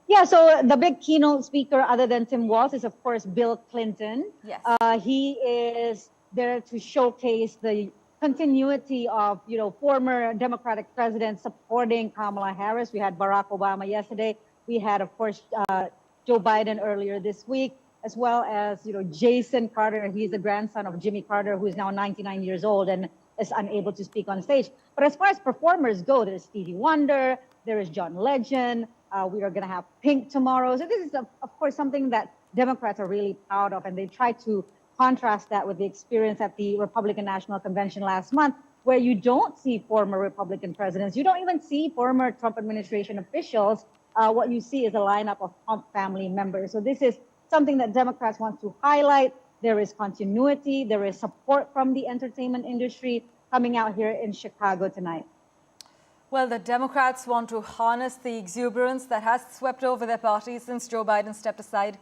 Yeah, so the big keynote speaker other than Tim Walz is, of course, Bill Clinton. Yes. He is there to showcase the continuity of, former Democratic presidents supporting Kamala Harris. We had Barack Obama yesterday. We had, of course, Joe Biden earlier this week, as well as, Jason Carter. He's the grandson of Jimmy Carter, who is now 99 years old and is unable to speak on stage. But as far as performers go, there's Stevie Wonder, there is John Legend. We are going to have Pink tomorrow. So this is, of course, something that Democrats are really proud of. And they try to contrast that with the experience at the Republican National Convention last month, where you don't see former Republican presidents. You don't even see former Trump administration officials. What you see is a lineup of Trump family members. So this is something that Democrats want to highlight. There is continuity. There is support from the entertainment industry coming out here in Chicago tonight. Well, the Democrats want to harness the exuberance that has swept over their party since Joe Biden stepped aside,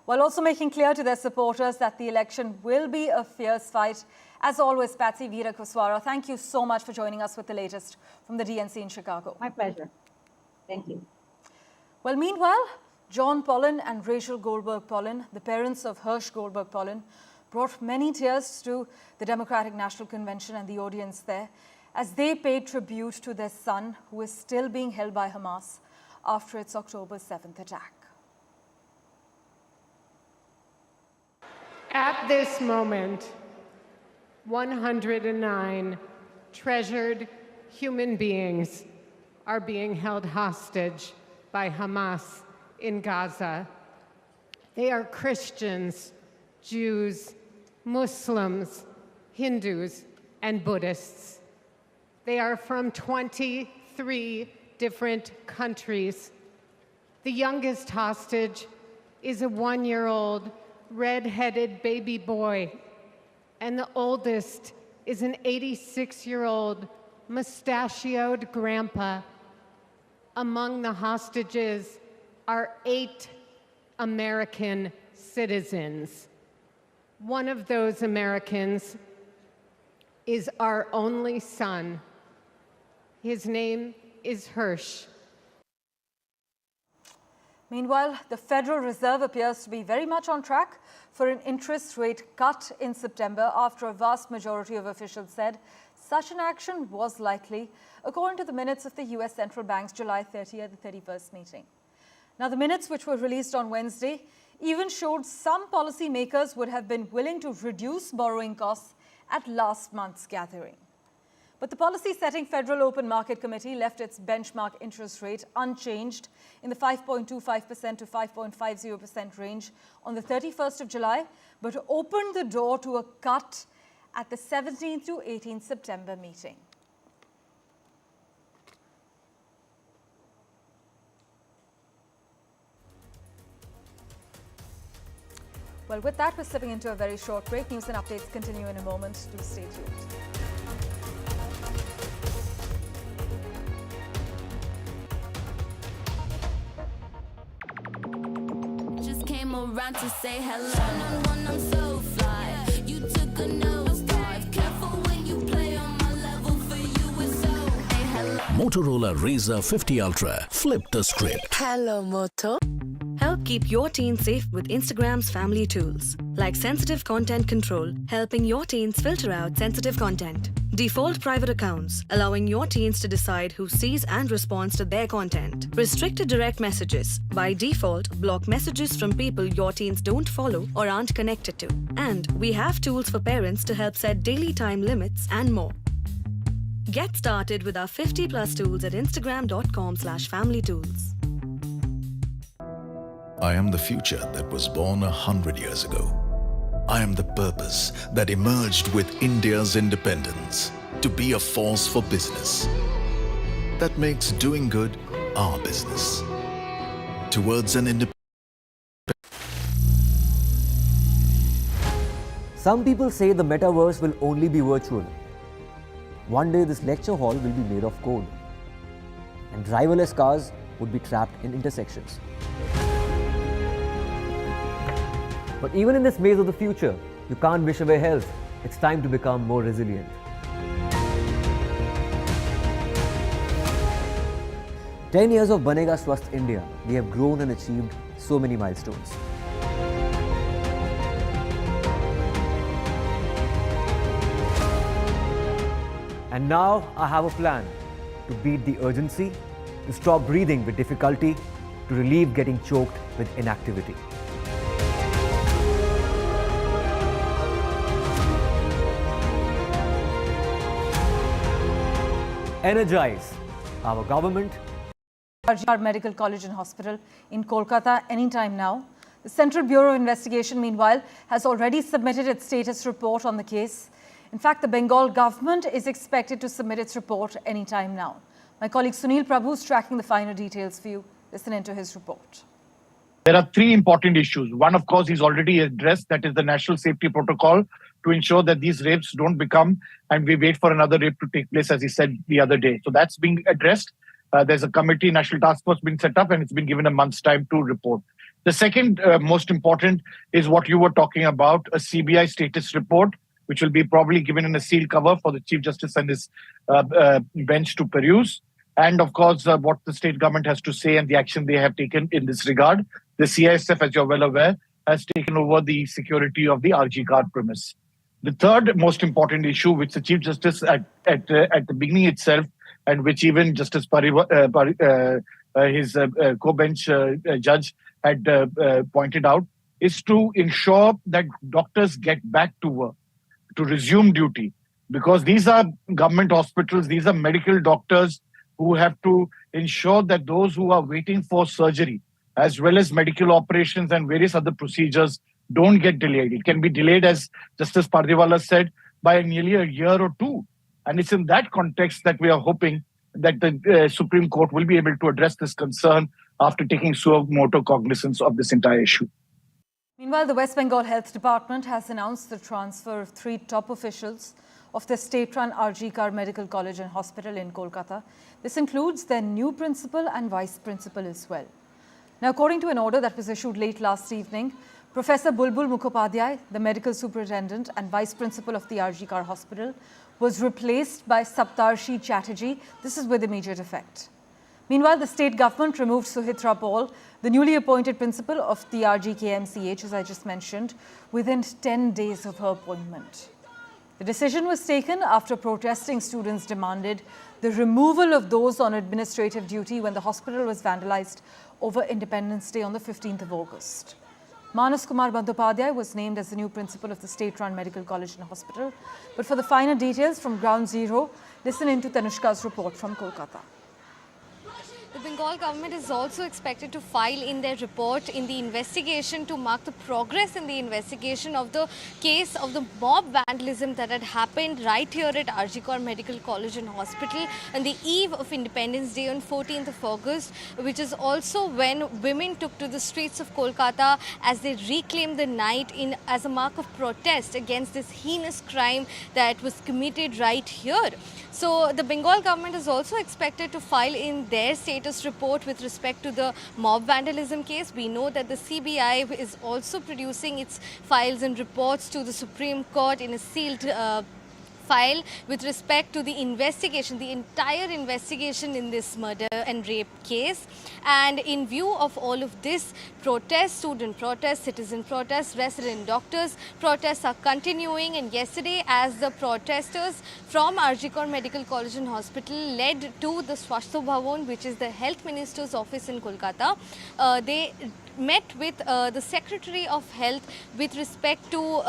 while also making clear to their supporters that the election will be a fierce fight. As always, Patsy Veerakuswara, thank you so much for joining us with the latest from the DNC in Chicago. My pleasure. Thank you. Well, meanwhile, John Pollan and Rachel Goldberg Pollan, the parents of Hirsch Goldberg Pollan, brought many tears to the Democratic National Convention and the audience there as they paid tribute to their son, who is still being held by Hamas after its October 7th attack. At this moment, 109 treasured human beings are being held hostage by Hamas in Gaza. They are Christians, Jews, Muslims, Hindus, and Buddhists. They are from 23 different countries. The youngest hostage is a 1-year-old red-headed baby boy, and the oldest is an 86-year-old mustachioed grandpa. Among the hostages are 8 American citizens. One of those Americans is our only son. His name is Hirsch. Meanwhile, the Federal Reserve appears to be very much on track for an interest rate cut in September after a vast majority of officials said such an action was likely, according to the minutes of the US Central Bank's July 30th to 31st meeting. Now, the minutes, which were released on Wednesday, even showed some policymakers would have been willing to reduce borrowing costs at last month's gathering. But the policy-setting Federal Open Market Committee left its benchmark interest rate unchanged in the 5.25% to 5.50% range on the 31st of July, but opened the door to a cut at the 17th to 18th September meeting. Well, with that, we're slipping into a very short break. News and updates continue in a moment. Do stay tuned. Around to say hello. I'm so fly. You took a nosedive. Careful when you play on my level. For you it's so. Hey, hello. Motorola Razr 50 Ultra. Flip the script. Hello, Moto. Help keep your teen safe with Instagram's family tools, like sensitive content control, helping your teens filter out sensitive content. Default private accounts, allowing your teens to decide who sees and responds to their content. Restricted direct messages. By default, block messages from people your teens don't follow or aren't connected to. And we have tools for parents to help set daily time limits and more. Get started with our 50+ tools at instagram.com/familytools. I am the future that was born 100 years ago. I am the purpose that emerged with India's independence to be a force for business that makes doing good our business. Towards an independent. Some people say the metaverse will only be virtual. One day this lecture hall will be made of code, and driverless cars would be trapped in intersections. But even in this maze of the future, you can't wish away health. It's time to become more resilient. 10 years of Banega Swasth India, we have grown and achieved so many milestones. And now I have a plan to beat the urgency, to stop breathing with difficulty, to relieve getting choked with inactivity. Energize our government. RGR Medical College and Hospital in Kolkata anytime now. The Central Bureau of Investigation, meanwhile, has already submitted its status report on the case. In fact, the Bengal government is expected to submit its report anytime now. My colleague Sunil Prabhu is tracking the finer details for you. Listen into his report. There are three important issues. One, of course, is already addressed. That is the National Safety Protocol to ensure that these rapes don't become, and we wait for another rape to take place, as he said the other day. So that's being addressed. There's a committee, national task force being set up, and it's been given a month's time to report. The second most important is what you were talking about, a CBI status report, which will be probably given in a sealed cover for the Chief Justice and his bench to peruse. And of course, what the state government has to say and the action they have taken in this regard. The CISF, as you're well aware, has taken over the security of the RG car premise. The third most important issue, which the Chief Justice at the beginning itself, and which even Justice his co-bench judge had pointed out, is to ensure that doctors get back to work, to resume duty. Because these are government hospitals, these are medical doctors who have to ensure that those who are waiting for surgery, as well as medical operations and various other procedures, don't get delayed. It can be delayed, as Justice Pardiwala said, by nearly a year or two. And it's in that context that we are hoping that the Supreme Court will be able to address this concern after taking suo motu cognizance of this entire issue. Meanwhile, the West Bengal Health Department has announced the transfer of 3 top officials of the state-run RG Kar Medical College and Hospital in Kolkata. This includes their new principal and vice principal as well. Now, according to an order that was issued late last evening, Professor Bulbul Mukhopadhyay, the medical superintendent and vice principal of the RG Kar Hospital, was replaced by Saptarshi Chatterjee. This is with immediate effect. Meanwhile, the state government removed Suhitra Paul, the newly appointed principal of the RGKMCH, as I just mentioned, within 10 days of her appointment. The decision was taken after protesting students demanded the removal of those on administrative duty when the hospital was vandalized over Independence Day on the 15th of August. Manas Kumar Bandyopadhyay was named as the new principal of the state-run medical college and hospital. But for the finer details from ground zero, listen into Tanushka's report from Kolkata. The Bengal government is also expected to file in their report in the investigation to mark the progress in the investigation of the case of the mob vandalism that had happened right here at RG Kaur Medical College and Hospital on the eve of Independence Day on 14th of August, which is also when women took to the streets of Kolkata as they reclaimed the night as a mark of protest against this heinous crime that was committed right here. So the Bengal government is also expected to file in their status report with respect to the mob vandalism case. We know that the CBI is also producing its files and reports to the Supreme Court in a sealed file with respect to the investigation, the entire investigation in this murder and rape case. And in view of all of this, protests, student protests, citizen protests, resident doctors protests are continuing. And yesterday, as the protesters from RG Kaur Medical College and Hospital led to the Swasthya Bhavan, which is the Health Minister's office in Kolkata, they met with the Secretary of Health with respect to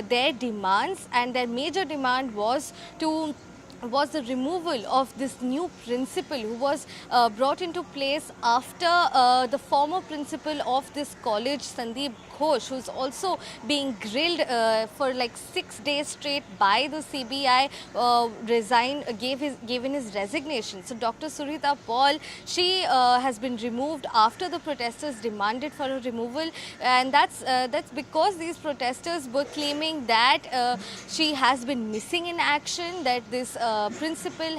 their demands, and their major demand was the removal of this new principal who was brought into place after the former principal of this college, Sandeep Ghosh, who's also being grilled for like 6 days straight by the CBI, gave in his resignation. So Dr. Surita Paul, she has been removed after the protesters demanded for her removal, and that's because these protesters were claiming that she has been missing in action, that this principal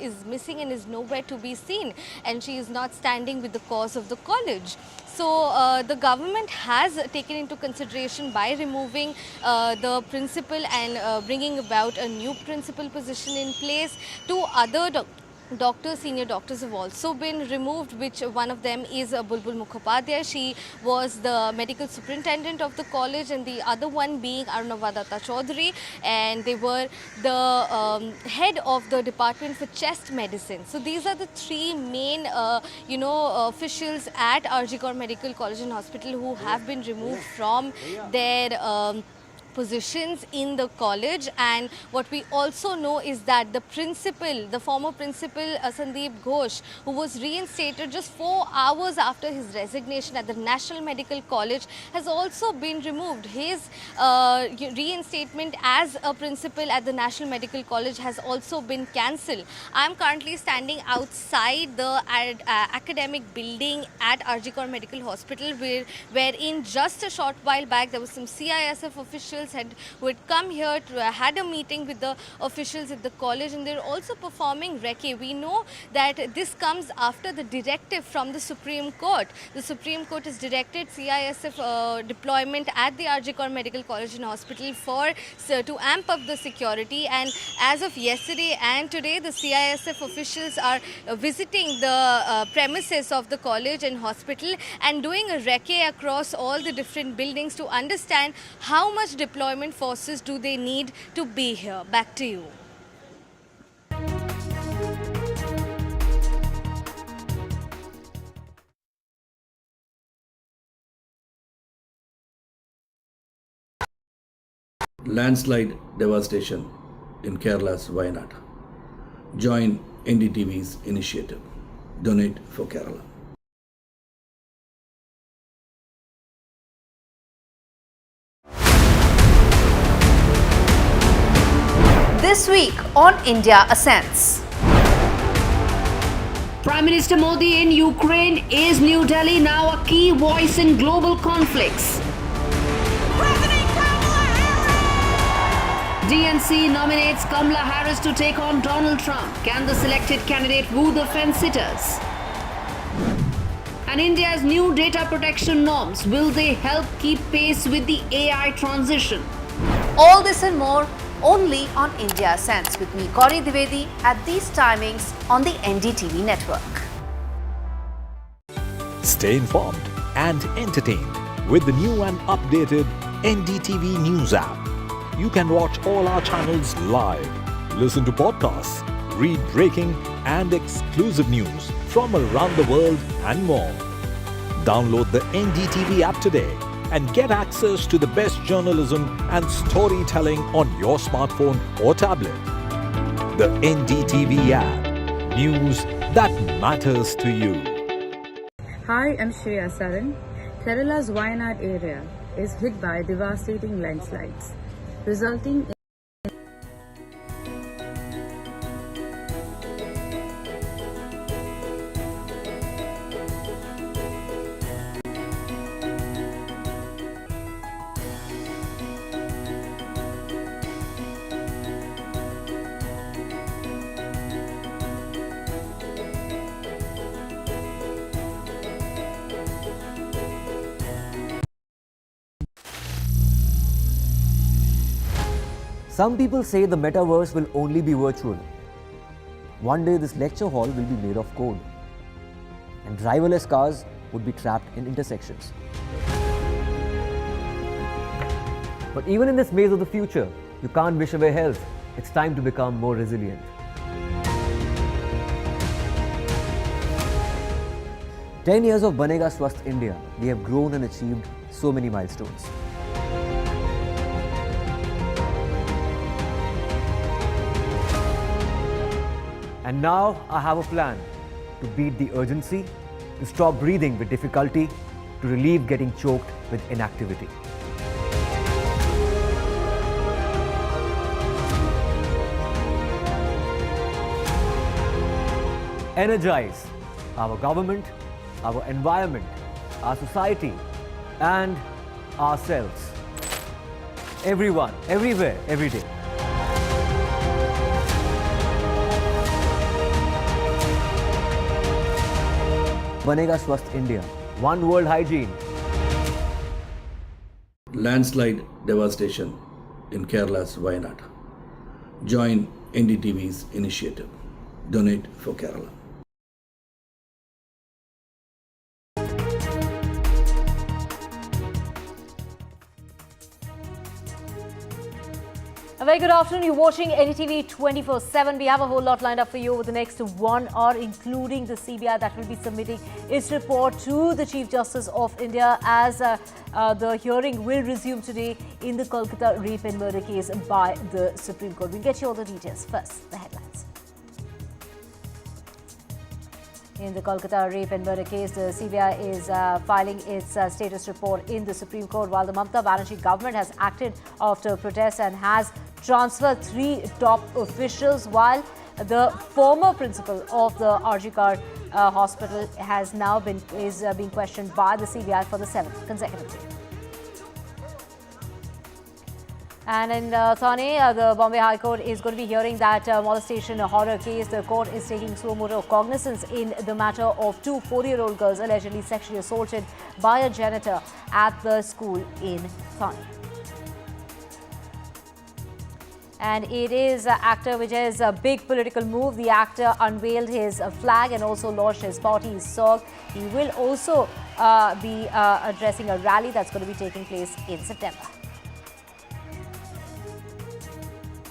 is missing and is nowhere to be seen, and she is not standing with the cause of the college. So the government has taken into consideration by removing the principal and bringing about a new principal position in place. Two other doctors, senior doctors have also been removed, which one of them is Bulbul Mukhopadhyay. She was the medical superintendent of the college, and the other one being Arunavadatta Chaudhary, and they were the head of the department for chest medicine. So these are the three main officials at RG Kaur Medical College and Hospital who have been removed from their positions in the college. And what we also know is that the principal, the former principal Sandeep Ghosh, who was reinstated just 4 hours after his resignation at the National Medical College, has also been removed. His reinstatement as a principal at the National Medical College has also been cancelled. I am currently standing outside the academic building at RG Kaur Medical Hospital, wherein just a short while back there was some CISF officials who had come here to had a meeting with the officials at the college, and they're also performing recce. We know that this comes after the directive from the Supreme Court. The Supreme Court has directed CISF deployment at the RG Kaur Medical College and Hospital to amp up the security, and as of yesterday and today the CISF officials are visiting the premises of the college and hospital and doing a recce across all the different buildings to understand how much deployment forces do they need to be here. Back to you. Landslide devastation in Kerala's Wayanad. Join NDTV's initiative. Donate for Kerala. This week on India Ascents. Prime Minister Modi in Ukraine. Is New Delhi now a key voice in global conflicts? DNC nominates Kamala Harris to take on Donald Trump. Can the selected candidate woo the fence-sitters? And India's new data protection norms, will they help keep pace with the AI transition? All this and more only on India Ascents with me, Gauri Dwivedi, at these timings on the NDTV network. Stay informed and entertained with the new and updated NDTV News app. You can watch all our channels live, listen to podcasts, read breaking and exclusive news from around the world and more. Download the NDTV app today and get access to the best journalism and storytelling on your smartphone or tablet. The NDTV app. News that matters to you. Hi, I'm Shreya Saran. Kerala's Wayanad area is hit by devastating landslides, resulting in Some people say the metaverse will only be virtual. One day this lecture hall will be made of code, and driverless cars would be trapped in intersections. But even in this maze of the future, you can't wish away health. It's time to become more resilient. "10 years of Banega Swasth India, we have grown and achieved so many milestones. And now I have a plan to beat the urgency, to stop breathing with difficulty, to relieve getting choked with inactivity. Energize our government, our environment, our society, and ourselves. Everyone, everywhere, every day. Banega Swasth India. One world hygiene. Landslide devastation in Kerala's Wayanad. Join NDTV's initiative. Donate for Kerala. A very good afternoon. You're watching NDTV 24/7. We have a whole lot lined up for you over the next 1 hour, including the CBI that will be submitting its report to the Chief Justice of India as the hearing will resume today in the Kolkata rape and murder case by the Supreme Court. We'll get you all the details. First, the headlines. In the Kolkata rape and murder case, the CBI is filing its status report in the Supreme Court, while the Mamata Banerjee government has acted after protests and has transferred 3 top officials, while the former principal of the RG Kar hospital has now being questioned by the CBI for the 7th consecutive day. And in Thane, the Bombay High Court is going to be hearing that molestation horror case. The court is taking suo motu cognizance in the matter of 2 4-year-old girls allegedly sexually assaulted by a janitor at the school in Thane. And it is an actor which is a big political move. The actor unveiled his flag and also launched his party's song. He will also be addressing a rally that's going to be taking place in September.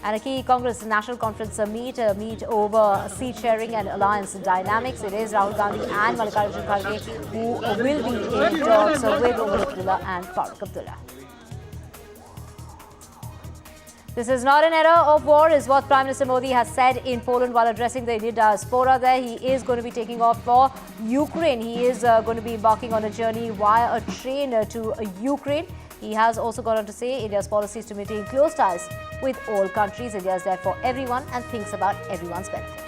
And a key Congress National Conference meet over seat sharing and alliance dynamics. It is Rahul Gandhi and Mallikarjun Kharge who will be in talks with Omar Abdullah and Farooq Abdullah. This is not an era of war, is what Prime Minister Modi has said in Poland while addressing the Indian diaspora there. He is going to be taking off for Ukraine. He is going to be embarking on a journey via a train to Ukraine. He has also gone on to say India's policy is to maintain close ties with all countries. India is there for everyone and thinks about everyone's benefit.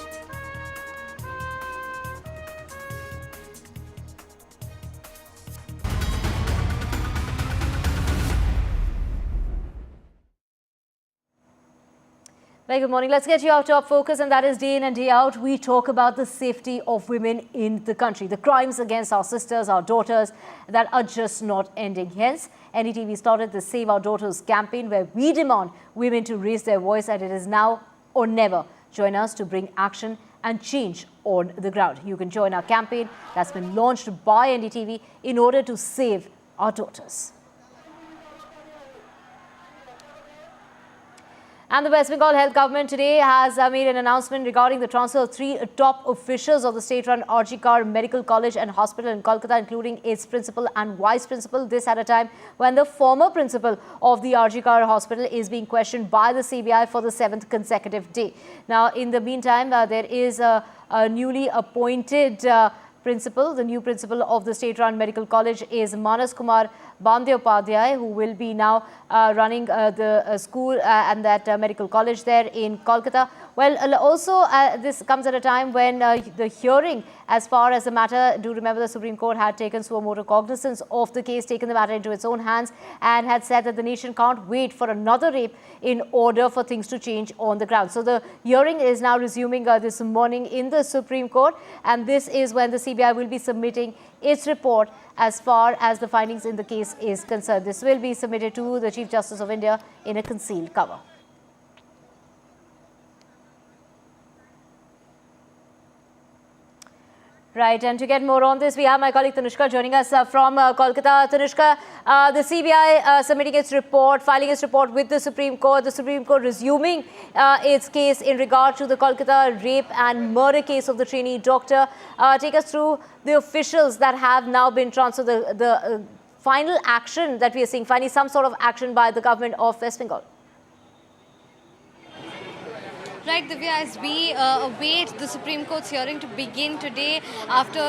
Very good morning. Let's get you our top focus, and that is day in and day out. We talk about the safety of women in the country, the crimes against our sisters, our daughters that are just not ending. Hence, NDTV started the Save Our Daughters campaign where we demand women to raise their voice, and it is now or never. Join us to bring action and change on the ground. You can join our campaign that's been launched by NDTV in order to save our daughters. And the West Bengal Health Government today has made an announcement regarding the transfer of 3 top officials of the state-run RG Medical College and Hospital in Kolkata, including its principal and vice principal. This at a time when the former principal of the RG Hospital is being questioned by the CBI for the 7th consecutive day. Now, in the meantime, there is a newly appointed principal. The new principal of the state-run medical college is Manas Kumar Bandyopadhyay, who will be now running the school and that medical college there in Kolkata. Well, also this comes at a time when the hearing as far as the matter, do remember the Supreme Court had taken suo motu cognizance of the case, taken the matter into its own hands and had said that the nation can't wait for another rape in order for things to change on the ground. So the hearing is now resuming this morning in the Supreme Court, and this is when the CBI will be submitting its report as far as the findings in the case is concerned. This will be submitted to the Chief Justice of India in a concealed cover. Right, and to get more on this, we have my colleague Tanushka joining us from Kolkata. Tanushka, the CBI submitting its report, filing its report with the Supreme Court resuming its case in regard to the Kolkata rape and murder case of the trainee doctor. Take us through the officials that have now been transferred, the final action that we are seeing, finally some sort of action by the government of West Bengal. Right, Divya, as we await the Supreme Court's hearing to begin today after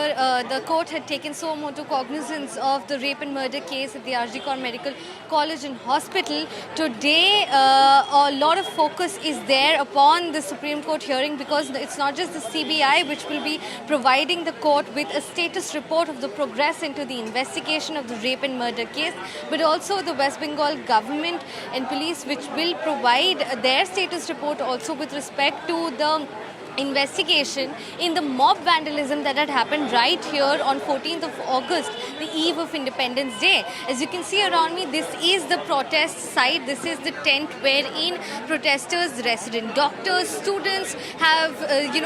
the court had taken suo motu cognizance of the rape and murder case at the RG Medical College and Hospital, today a lot of focus is there upon the Supreme Court hearing, because it's not just the CBI which will be providing the court with a status report of the progress into the investigation of the rape and murder case, but also the West Bengal government and police, which will provide their status report also with respect to the investigation in the mob vandalism that had happened right here on 14th of August, the eve of Independence Day. As you can see around me, this is the protest site. This is the tent wherein protesters, resident doctors, students have,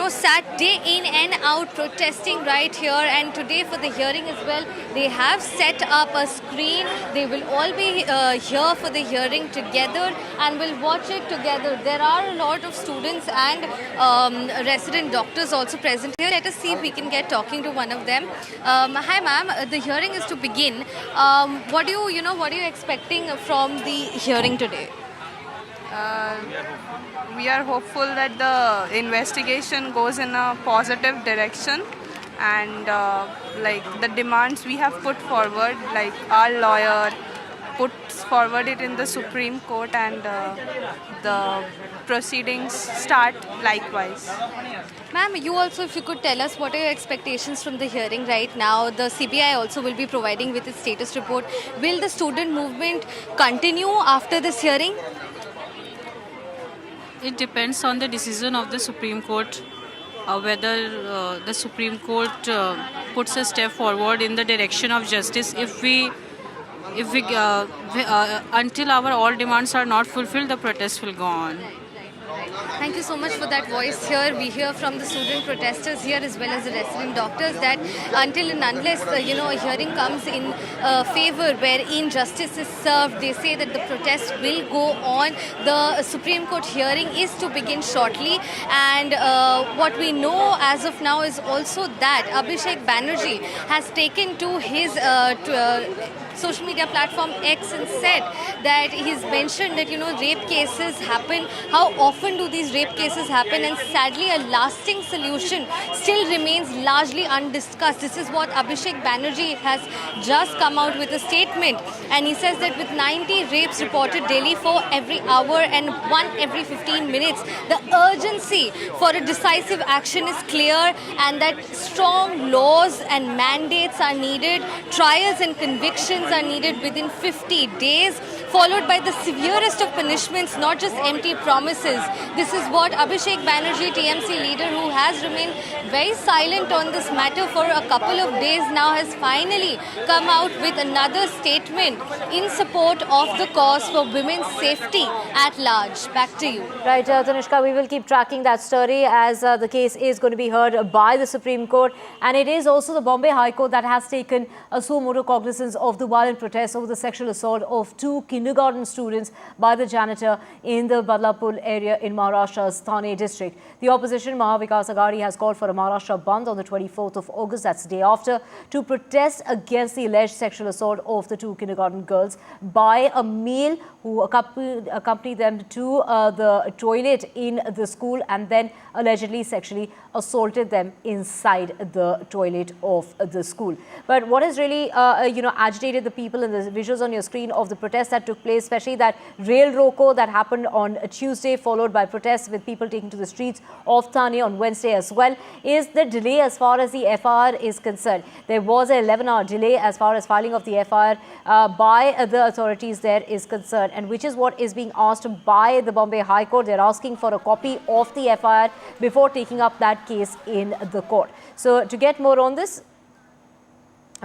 sat day in and out protesting right here. And today for the hearing as well, they have set up a screen. They will all be here for the hearing together and will watch it together. There are a lot of students and resident doctors also present here. Let us see if we can get talking to one of them. Hi, ma'am. The hearing is to begin. What are you expecting from the hearing today? We are hopeful that the investigation goes in a positive direction, and the demands we have put forward, like our lawyer puts forward it in the Supreme Court, and the proceedings start likewise. Ma'am, you also, if you could tell us what are your expectations from the hearing right now. The CBI also will be providing with its status report. Will the student movement continue after this hearing? It depends on the decision of the Supreme Court, whether the Supreme Court puts a step forward in the direction of justice. If we until our all demands are not fulfilled, the protest will go on. Thank you so much for that voice here. We hear from the student protesters here as well as the resident doctors that until and unless a hearing comes in favor wherein justice is served, they say that the protest will go on. The Supreme Court hearing is to begin shortly, and what we know as of now is also that Abhishek Banerjee has taken to his social media platform X and said that he's mentioned that rape cases happen. How often do these rape cases happen? And sadly, a lasting solution still remains largely undiscussed. This is what Abhishek Banerjee has just come out with a statement, and he says that with 90 rapes reported daily for every hour and one every 15 minutes, the urgency for a decisive action is clear, and that strong laws and mandates are needed. Trials and convictions are needed within 50 days, followed by the severest of punishments, not just empty promises. This is what Abhishek Banerjee, TMC leader, who has remained very silent on this matter for a couple of days now, has finally come out with another statement in support of the cause for women's safety at large. Back to you. Right, Tanushka, we will keep tracking that story as the case is going to be heard by the Supreme Court, and it is also the Bombay High Court that has taken a suo motu cognizance of the violent protests over the sexual assault of 2 kindergarten students by the janitor in the Badlapur area in Maharashtra's Thane district. The opposition Mahavikas Aghadi has called for a Maharashtra Bandh on the 24th of August, that's the day after, to protest against the alleged sexual assault of the 2 kindergarten girls by a male who accompanied them to the toilet in the school and then allegedly sexually assaulted them inside the toilet of the school. But what has really agitated the people, in the visuals on your screen of the protests that took place, especially that rail roko that happened on Tuesday, followed by protests with people taking to the streets of Thane on Wednesday as well, is the delay as far as the FIR is concerned. There was an 11-hour delay as far as filing of the FIR by the authorities there is concerned, and which is what is being asked by the Bombay High Court. They're asking for a copy of the FIR before taking up that case in the court. So to get more on this,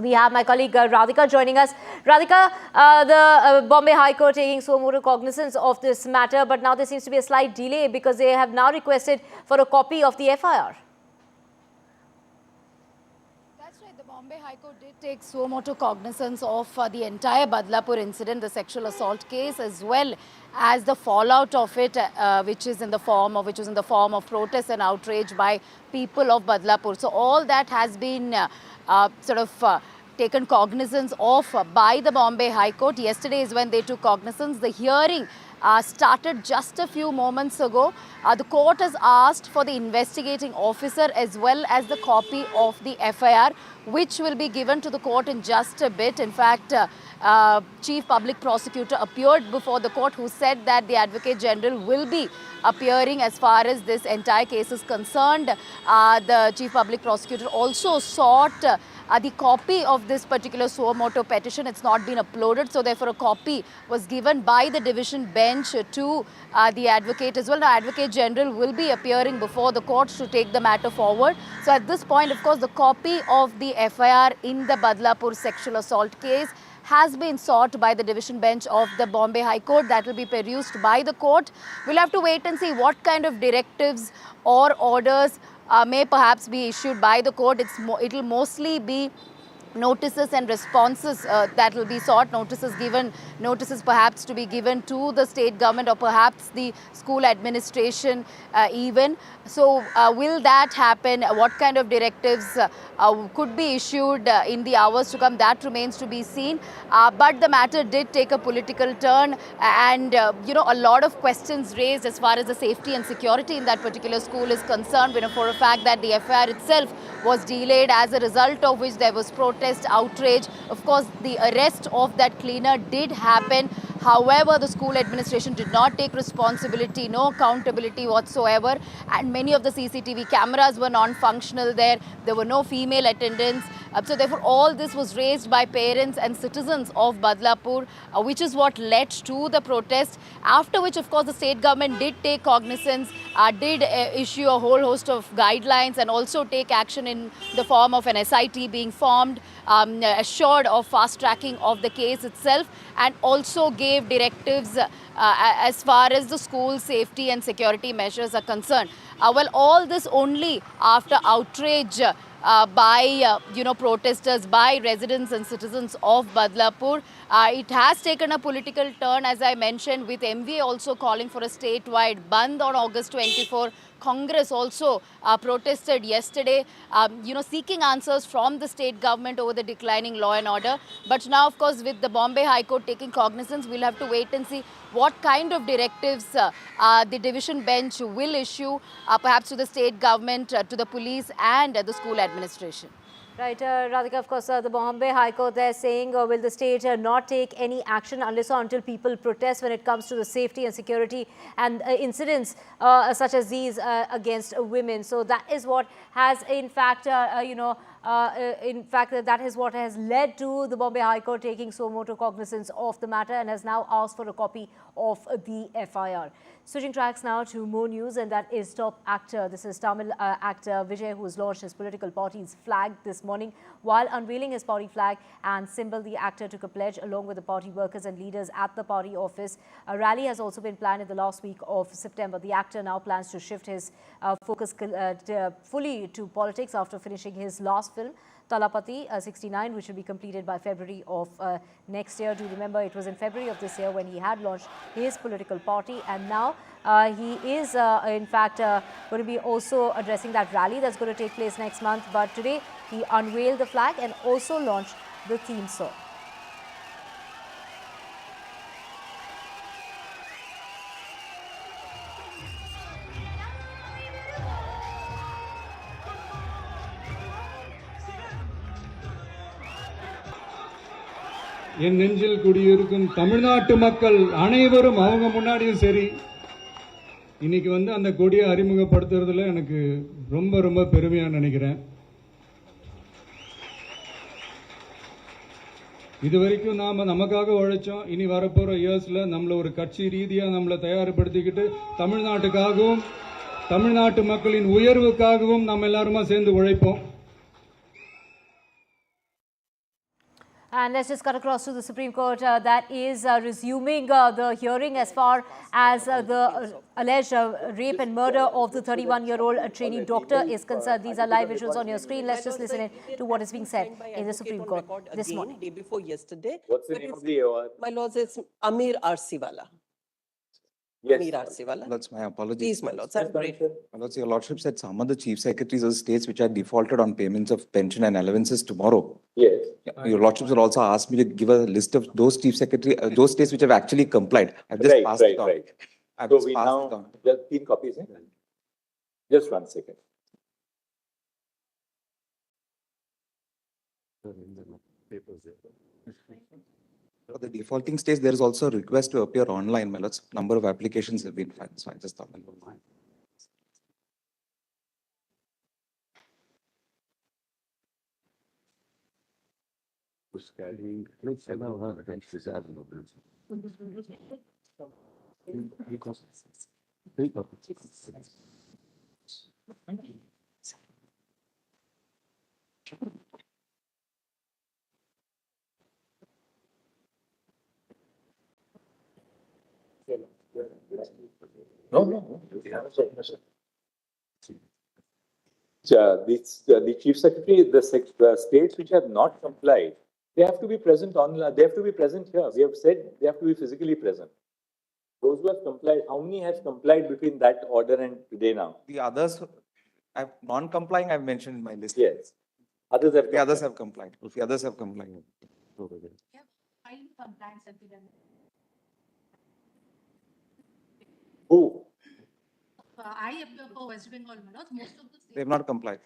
we have my colleague Radhika joining us. Radhika, the Bombay High Court taking suo motu cognizance of this matter, but now there seems to be a slight delay because they have now requested for a copy of the FIR. That's right. The Bombay High Court did take suo motu cognizance of the entire Badlapur incident, the sexual assault case, as well as the fallout of it, which was in the form of protest and outrage by people of Badlapur. So all that has been taken cognizance of by the Bombay High Court. Yesterday is when they took cognizance. The hearing started just a few moments ago. The court has asked for the investigating officer as well as the copy of the FIR, which will be given to the court in just a bit. In fact, Chief Public Prosecutor appeared before the court, who said that the Advocate General will be appearing as far as this entire case is concerned. The Chief Public Prosecutor also sought the copy of this particular suo motu petition. It's not been uploaded, so therefore a copy was given by the division bench to the advocate as well. Now, Advocate General will be appearing before the court to take the matter forward. So at this point, of course, the copy of the FIR in the Badlapur sexual assault case has been sought by the division bench of the Bombay High Court. That will be perused by the court. We'll have to wait and see what kind of directives or orders may perhaps be issued by the court. It will mostly be notices and responses that will be sought, notices perhaps to be given to the state government or perhaps the school administration even. So will that happen? What kind of directives could be issued in the hours to come? That remains to be seen. But the matter did take a political turn, and a lot of questions raised as far as the safety and security in that particular school is concerned. We know for a fact that the FIR itself was delayed, as a result of which there was protest, outrage. Of course, the arrest of that cleaner did happen. However, the school administration did not take responsibility, no accountability whatsoever, and many of the CCTV cameras were non-functional there. There were no female attendants. So therefore, all this was raised by parents and citizens of Badlapur, which is what led to the protest, after which, of course, the state government did take cognizance, did issue a whole host of guidelines and also take action in the form of an SIT being formed, assured of fast-tracking of the case itself, and also gave directives as far as the school safety and security measures are concerned. Well, all this only after outrage by protesters, by residents and citizens of Badlapur. It has taken a political turn, as I mentioned, with MVA also calling for a statewide bandh on August 24. Congress also protested yesterday, seeking answers from the state government over the declining law and order. But now, of course, with the Bombay High Court taking cognizance, we'll have to wait and see what kind of directives the division bench will issue, perhaps to the state government, to the police and the school administration. Right, Radhika, of course, the Bombay High Court, they're saying, will the state not take any action unless or until people protest when it comes to the safety and security and incidents such as these against women. So that is what has, in fact, that is what has led to the Bombay High Court taking suo motu cognizance of the matter and has now asked for a copy of the FIR. Switching tracks now to more news, and that is top actor. This is Tamil actor Vijay, who has launched his political party's flag this morning. While unveiling his party flag and symbol, the actor took a pledge along with the party workers and leaders at the party office. A rally has also been planned in the last week of September. The actor now plans to shift his focus fully to politics after finishing his last film. Talapati 69, which will be completed by February of next year. Do remember, it was in February of this year when he had launched his political party, and now he is in fact going to be also addressing that rally that's going to take place next month. But today he unveiled the flag and also launched the theme song. என் நெஞ்சில் குடியிருக்கும் தமிழ்நாட்டு மக்கள் அனைவரும் அவங்க முன்னாடியும் சரி, இன்னைக்கு அந்த கொடியை அறிமுகப்படுத்துறதுல எனக்கு ரொம்ப ரொம்ப பெருமையா நினைக்கிறேன். இதுவரைக்கும் நமக்காக உழைச்சோம். இனி வரப்போற இயர்ஸ்ல நம்மள ஒரு கட்சி ரீதியா நம்மளை தயார்படுத்திக்கிட்டு தமிழ்நாட்டுக்காகவும் தமிழ்நாட்டு மக்களின் உயர்வுக்காகவும் நம்ம எல்லாருமா சேர்ந்து உழைப்போம். And let's just cut across to the Supreme Court that is resuming the hearing as far as the alleged rape and murder of the 31-year-old trainee doctor is concerned. These are live visuals on your screen. Let's just listen in to what is being said in the Supreme Court this morning. Day before yesterday. What's the name of the My lords, it's Amir Arsiwala. Yes. Amir Arsiwala. Lords, my apologies. Please, my lords. I'm great. My lords, your lordship said some of the chief secretaries of states which are defaulted on payments of pension and allowances tomorrow. Yes. Your lordships will also ask me to give a list of those chief secretary, those states which have actually complied. I've just passed it on. I've So just we passed now it on. just 3 copies. Just 1 second. For the defaulting states, there is also a request to appear online. My lords, number of applications have been filed, so I just thought. No. The chief secretary, the states which have not complied, they have to be present online. They have to be present here. We have said they have to be physically present. Those who have complied, how many have complied between that order and today now? The others, non-complying, I've mentioned in my list. Yes. Others have the others have complied. The others have complied. Who? I appear for West Bengal, most of the They have not complied.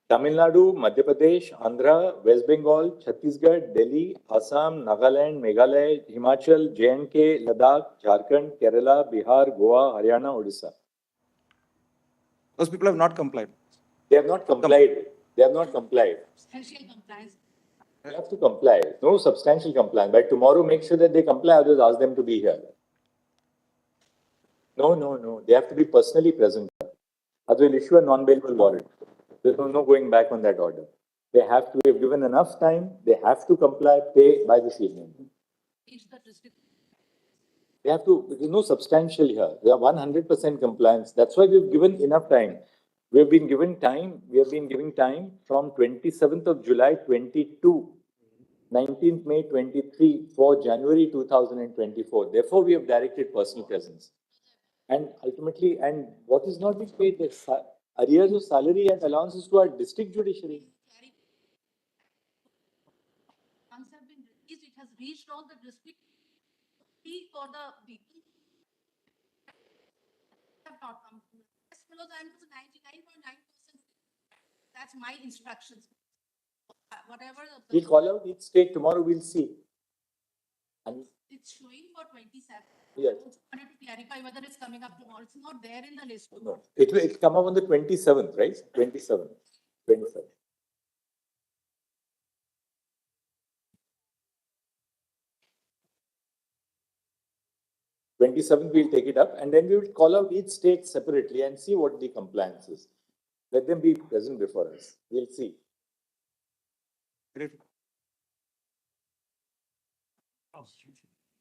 Tamil Nadu, Madhya Pradesh, Andhra, West Bengal, Chhattisgarh, Delhi, Assam, Nagaland, Meghalaya, Himachal, J&K, Ladakh, Jharkhand, Kerala, Bihar, Goa, Haryana, Odisha. Those people have not complied. They have not complied. They have not complied. Substantial compliance. They have to comply. No substantial compliance. By tomorrow, make sure that they comply. Others ask them to be here. No. They have to be personally present. Otherwise, we'll issue a non-bailable warrant. There's no going back on that order. They have to have given enough time. They have to comply, pay by this evening. They have to, there's no substantial here. They are 100% compliance. That's why we've given enough time. We have been giving time from 27th of July 22, 19th May 23 for January 2024. Therefore, we have directed personal presence. And ultimately, and what is not being paid, the arrears of salary and allowances to our district judiciary. Funds have been released. It has reached all the district for the people. Have not come. As follows, I'm 99.9%. That's my instructions. Whatever. We'll call out each state tomorrow. We'll see. And it's showing for 27. Yes. I wanted to clarify whether it's coming up tomorrow. It's not there in the list. No. It will come up on the 27th, right? 27th. 27th. We'll take it up, and then we will call out each state separately and see what the compliance is. Let them be present before us. We'll see.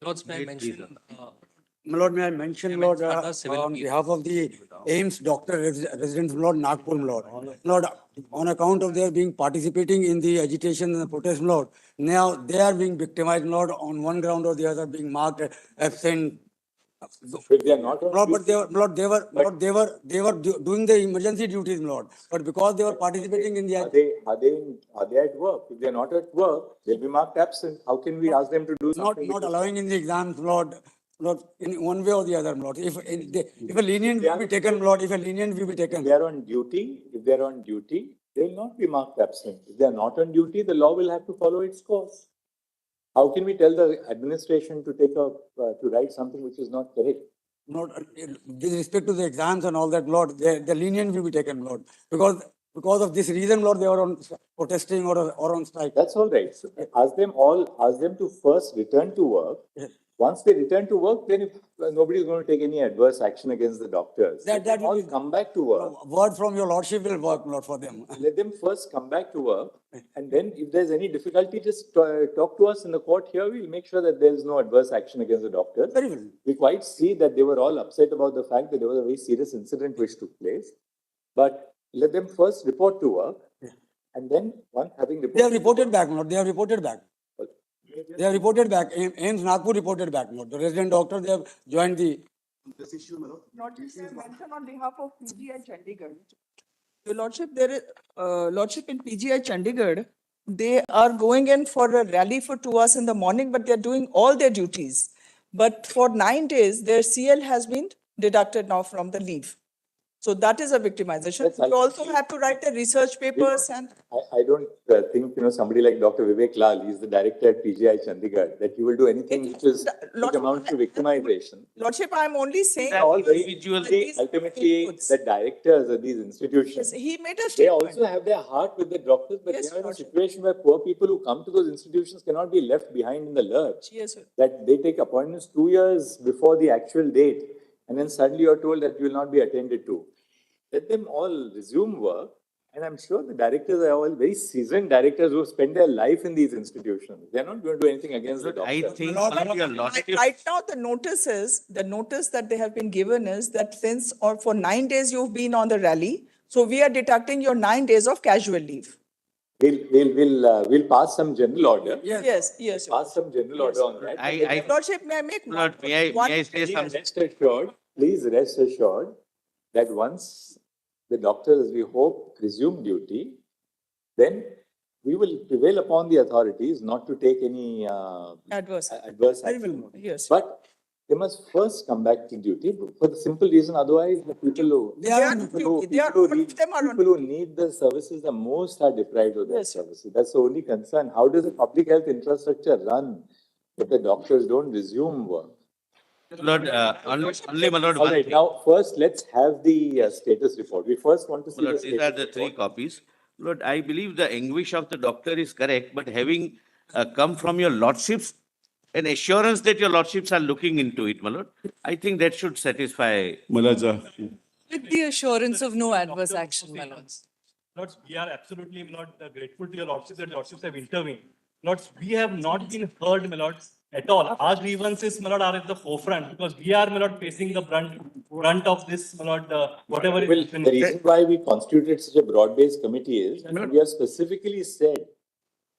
Lords, may I mention My Lord, may I mention, Lord, on behalf of the AIMS doctor residents, Lord, Nagpur, Lord. Lord, on account of their being participating in the agitation and the protest, Lord, now they are being victimized, Lord, on one ground or the other, being marked absent. If they are not, Lord, but they were doing the emergency duties, Lord. But because they were participating in the are they at work? If they are not at work, they'll be marked absent. How can we ask them to do something? Not allowing in the exams, Lord. Lord, in one way or the other, Lord. If a lenient will be taken, Lord, if a lenient will be taken. If they are on duty, they will not be marked absent. If they are not on duty, the law will have to follow its course. How can we tell the administration to to write something which is not correct? Not with respect to the exams and all that, Lord, the lenient will be taken, Lord, because of this reason, Lord, they were on protesting or on strike. That's all right. So ask them to first return to work. Yes. Once they return to work, then if nobody is going to take any adverse action against the doctors, that all come back to work. Word from your Lordship will work, Lord, for them. Let them first come back to work, and then if there's any difficulty, just talk to us in the court here. We'll make sure that there is no adverse action against the doctors. Very well. We quite see that they were all upset about the fact that there was a very serious incident which took place, but let them first report to work, and then once having reported, they have reported back, Lord. They have reported back. They have reported back. AIMS Nagpur reported back, Lord. The resident doctor, they have joined this issue, Lord. Lordship, I mention on behalf of PGI Chandigarh. Your Lordship, there is Lordship in PGI Chandigarh. They are going in for a rally for 2 hours in the morning, but they are doing all their duties. But for 9 days, their CL has been deducted now from the leave. So that is a victimization. You also have to write the research papers and. I don't think somebody like Dr. Vivek Lal, he's the director at PGI Chandigarh, that he will do anything which amounts to victimization. Lordship, I'm only saying. All ultimately, the directors of these institutions, yes, he made a statement. They also have their heart with the doctors, but they are in a situation where poor people who come to those institutions cannot be left behind in the lurch. Yes, sir. That they take appointments 2 years before the actual date, and then suddenly you're told that you will not be attended to. Let them all resume work, and I'm sure the directors are all very seasoned directors who have spent their life in these institutions. They're not going to do anything against the doctor. I think right now the notice that they have been given is that since or for 9 days you've been on the rally, so we are deducting your 9 days of casual leave. We'll pass some general order. Yes. Pass some general order on that. Lordship, may I make Lord, may I say something? Please rest assured that once the doctors, we hope, resume duty, then we will prevail upon the authorities not to take any adverse action. Yes. But they must first come back to duty for the simple reason, otherwise the people who need the services the most are deprived of their services. That's the only concern. How does the public health infrastructure run if the doctors don't resume work? Lord, only my Lord. All right, now first let's have the status report. We first want to see Lord, the these are the 3 copies. Lord, I believe the anguish of the doctor is correct, but having come from your lordships, an assurance that your lordships are looking into it, my Lord, I think that should satisfy. Malaja. With the assurance of no adverse action, my Lords. Lords, we are absolutely grateful to your lordships that lordships have intervened. Lords, we have not been heard, my lords, at all. Our grievances, my lord, are at the forefront because we are, my lord, facing the brunt of this, my lord, whatever is. The reason why we constituted such a broad-based committee is we have specifically said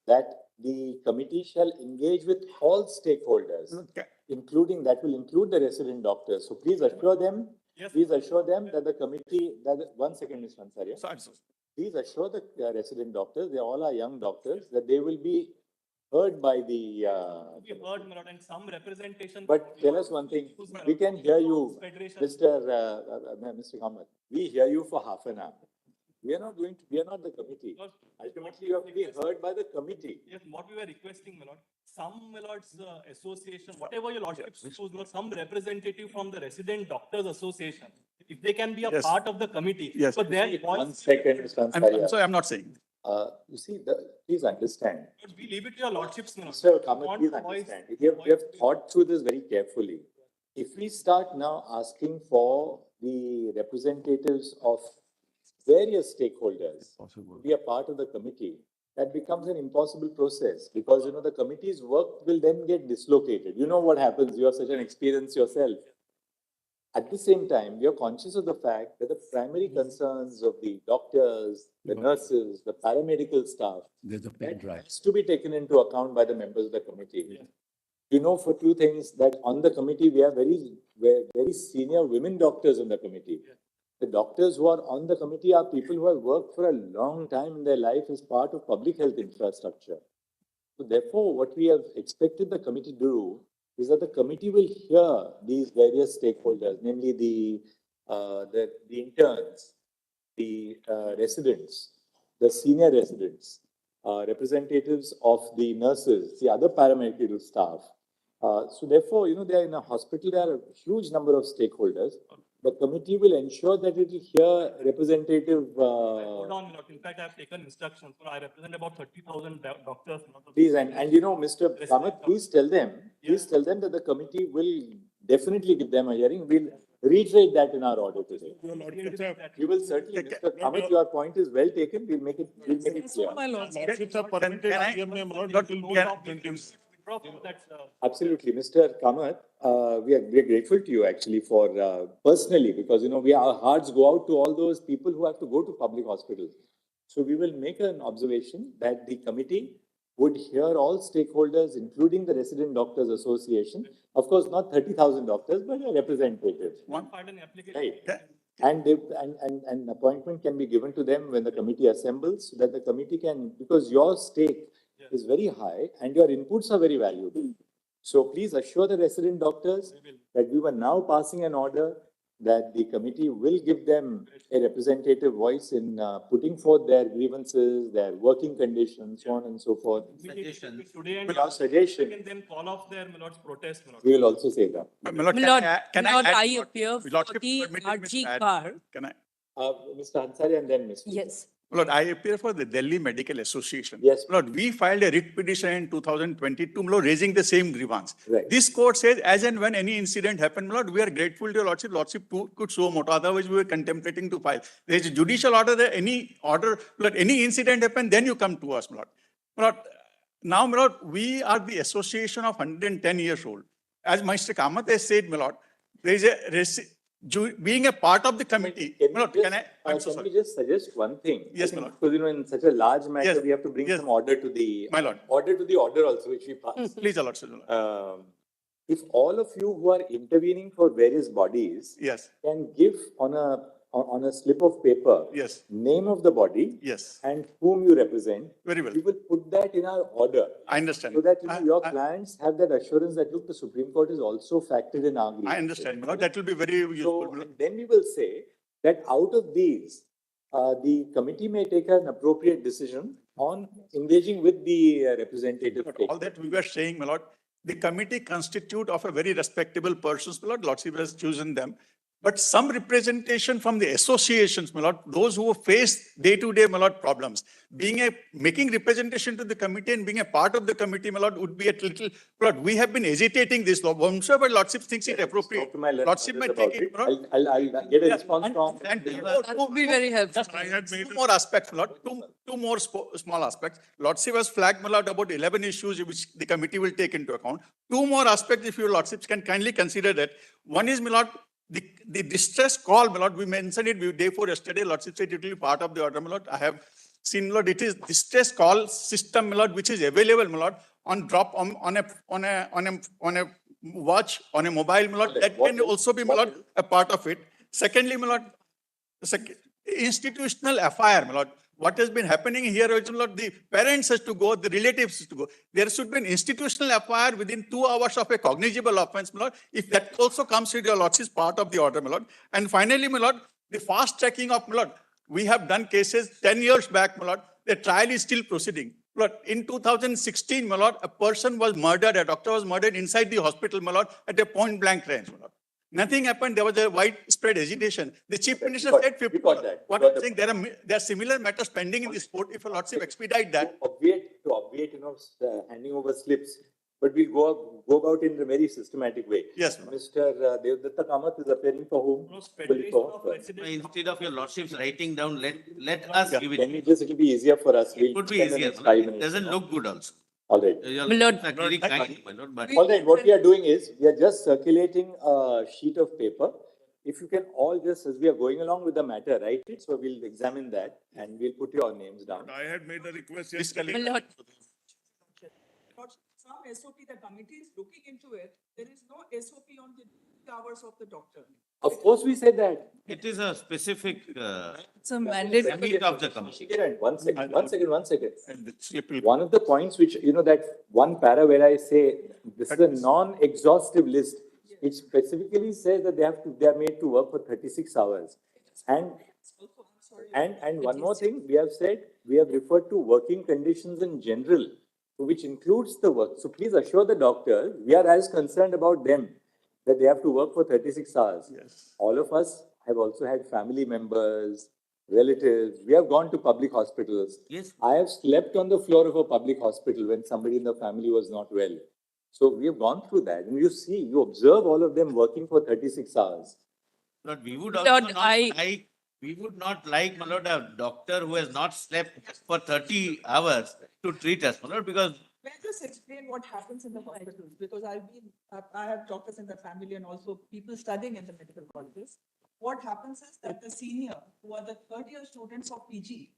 that the committee shall engage with all stakeholders, including that will include the resident doctors. So please assure them. Please assure them that the committee. One second, Mr. Ansari. Please assure the resident doctors. They all are young doctors that they will be heard by the. We heard, my lord, and some representation. But tell us one thing. We can hear you, Mr. Kamath. We hear you for half an hour. We are not the committee. Ultimately, you have to be heard by the committee. Yes, what we were requesting, my lord, some, my lord's association, whatever your lordship choose, some representative from the Resident Doctors Association, if they can be a part of the committee. Yes. But their One second, Mr. Ansari. I'm sorry, I'm not saying. You see, please understand. We leave it to your lordships, my lord. Mr. Kamath, please understand. We have thought through this very carefully. If we start now asking for the representatives of various stakeholders be a part of the committee, that becomes an impossible process because the committee's work will then get dislocated. You know what happens. You have such an experience yourself. At the same time, we are conscious of the fact that the primary concerns of the doctors, the nurses, the paramedical staff, that has to be taken into account by the members of the committee. You know, for two things, that on the committee, we have very senior women doctors on the committee. The doctors who are on the committee are people who have worked for a long time in their life as part of public health infrastructure. So therefore, what we have expected the committee to do is that the committee will hear these various stakeholders, namely the interns, the residents, the senior residents, representatives of the nurses, the other paramedical staff. So therefore, you know, they are in a hospital, there are a huge number of stakeholders. The committee will ensure that it will hear representative. Hold on, in fact, I have taken instructions. I represent about 30,000 doctors. Please, and you know, Mr. Kamath, please tell them that the committee will definitely give them a hearing. We'll reiterate that in our order today. We will certainly, Mr. Kamath, your point is well taken. We'll make it clear. Absolutely, Mr. Kamath, we are grateful to you actually for personally, because you know our hearts go out to all those people who have to go to public hospitals. So we will make an observation that the committee would hear all stakeholders, including the Resident Doctors Association. Of course, not 30,000 doctors, but a representative. Right. And an appointment can be given to them when the committee assembles, so that the committee can, because your stake is very high and your inputs are very valuable. So please assure the resident doctors that we were now passing an order that the committee will give them a representative voice in putting forth their grievances, their working conditions, so on and so forth. Suggestions. Suggestion. Can then call off their protest. We will also say that. I appear for the RG car. Can I? Mr. Ansari and then Mr. Yes. Lord, I appear for the Delhi Medical Association. Yes. Lord, we filed a writ petition in 2022, Lord, raising the same grievance. Right. This court says, as and when any incident happened, Lord, we are grateful to your Lordship. Lordship could show moto, otherwise we were contemplating to file. There is a judicial order that any order, Lord, any incident happened, then you come to us, Lord. Lord, now, Lord, we are the association of 110 years old. As Mr. Kamath has said, Lord, there is being a part of the committee. Can we just suggest one thing? Yes, my lord. Because you know, in such a large matter, Yes. we have to bring some order to the order also, which we pass. Please, Lord, sir. If all of you who are intervening for various bodies Yes. can give on a slip of paper Yes. name of the body Yes. and whom you represent, Very well. we will put that in our order. I understand. So that you know, your clients have that assurance that look, the Supreme Court is also factored in our grievance. I understand, my lord. That will be very useful. So then we will say that out of these, the committee may take an appropriate decision on engaging with the representative. All that we were saying, my lord, the committee constitute of a very respectable persons, my lord. Lordship has chosen them. But some representation from the associations, my lord, those who face day-to-day, my lord, problems. Making representation to the committee and being a part of the committee, my lord, would be a little, my lord, we have been hesitating this law. I'm sure, but Lordship thinks it appropriate. Lordship may take it, my lord. I'll get a response from. That would be very helpful. Two more aspects, my lord. Two more small aspects. Lordship has flagged, my lord, about 11 issues which the committee will take into account. Two more aspects, if your lordships can kindly consider that. One is, my lord, the distress call, my lord, we mentioned it day before yesterday. Lordship said it will be part of the order, my lord. I have seen, my lord, it is distress call system, my lord, which is available, my lord, on drop on a watch, on a mobile, my lord. That can also be, my lord, a part of it. Secondly, my lord, institutional FIR, my lord. What has been happening here, my lord, the parents has to go, the relatives has to go. There should be an institutional FIR within 2 hours of a cognizable offense, my lord. If that also comes with your lordship, part of the order, my lord. And finally, my lord, the fast tracking of, my lord, we have done cases 10 years back, my lord. The trial is still proceeding. Lord, in 2016, my lord, a person was murdered, a doctor was murdered inside the hospital, my lord, at a point blank range, my lord. Nothing happened. There was a widespread agitation. The chief minister said 50. What I'm saying, there are similar matters pending in this court. If a lordship expedite that. To obviate, you know, handing over slips, but we'll go about it in a very systematic way. Yes, Mr. Devdatta Kamath is appearing for whom? Instead of your lordships writing down, let us give it. Can we just, it will be easier for us. It would be easier. It doesn't look good also. All right. All right, what we are doing is, we are just circulating a sheet of paper if you can all just, as we are going along with the matter, write it, so we'll examine that and we'll put your names down. I had made a request Please yesterday. collect. Some SOP, the committee is looking into it. There is no SOP on the hours of the doctor. Of course, we said that. It is a specific It's a mandate. remit of the committee. One second. One of the points which, that one para where I say, this is a non-exhaustive list. It specifically says that they are made to work for 36 hours. And one more thing, we have said, we have referred to working conditions in general, which includes the work. So please assure the doctor, we are as concerned about them, that they have to work for 36 hours. Yes. All of us have also had family members, relatives. We have gone to public hospitals. Yes. I have slept on the floor of a public hospital when somebody in the family was not well. So we have gone through that. And you observe all of them working for 36 hours. But we would also not like, my lord, a doctor who has not slept for 30 hours to treat us, my lord, because May I just explain what happens in the hospitals? Because I have doctors in the family and also people studying in the medical colleges. What happens is that the senior, who are the third-year students of PG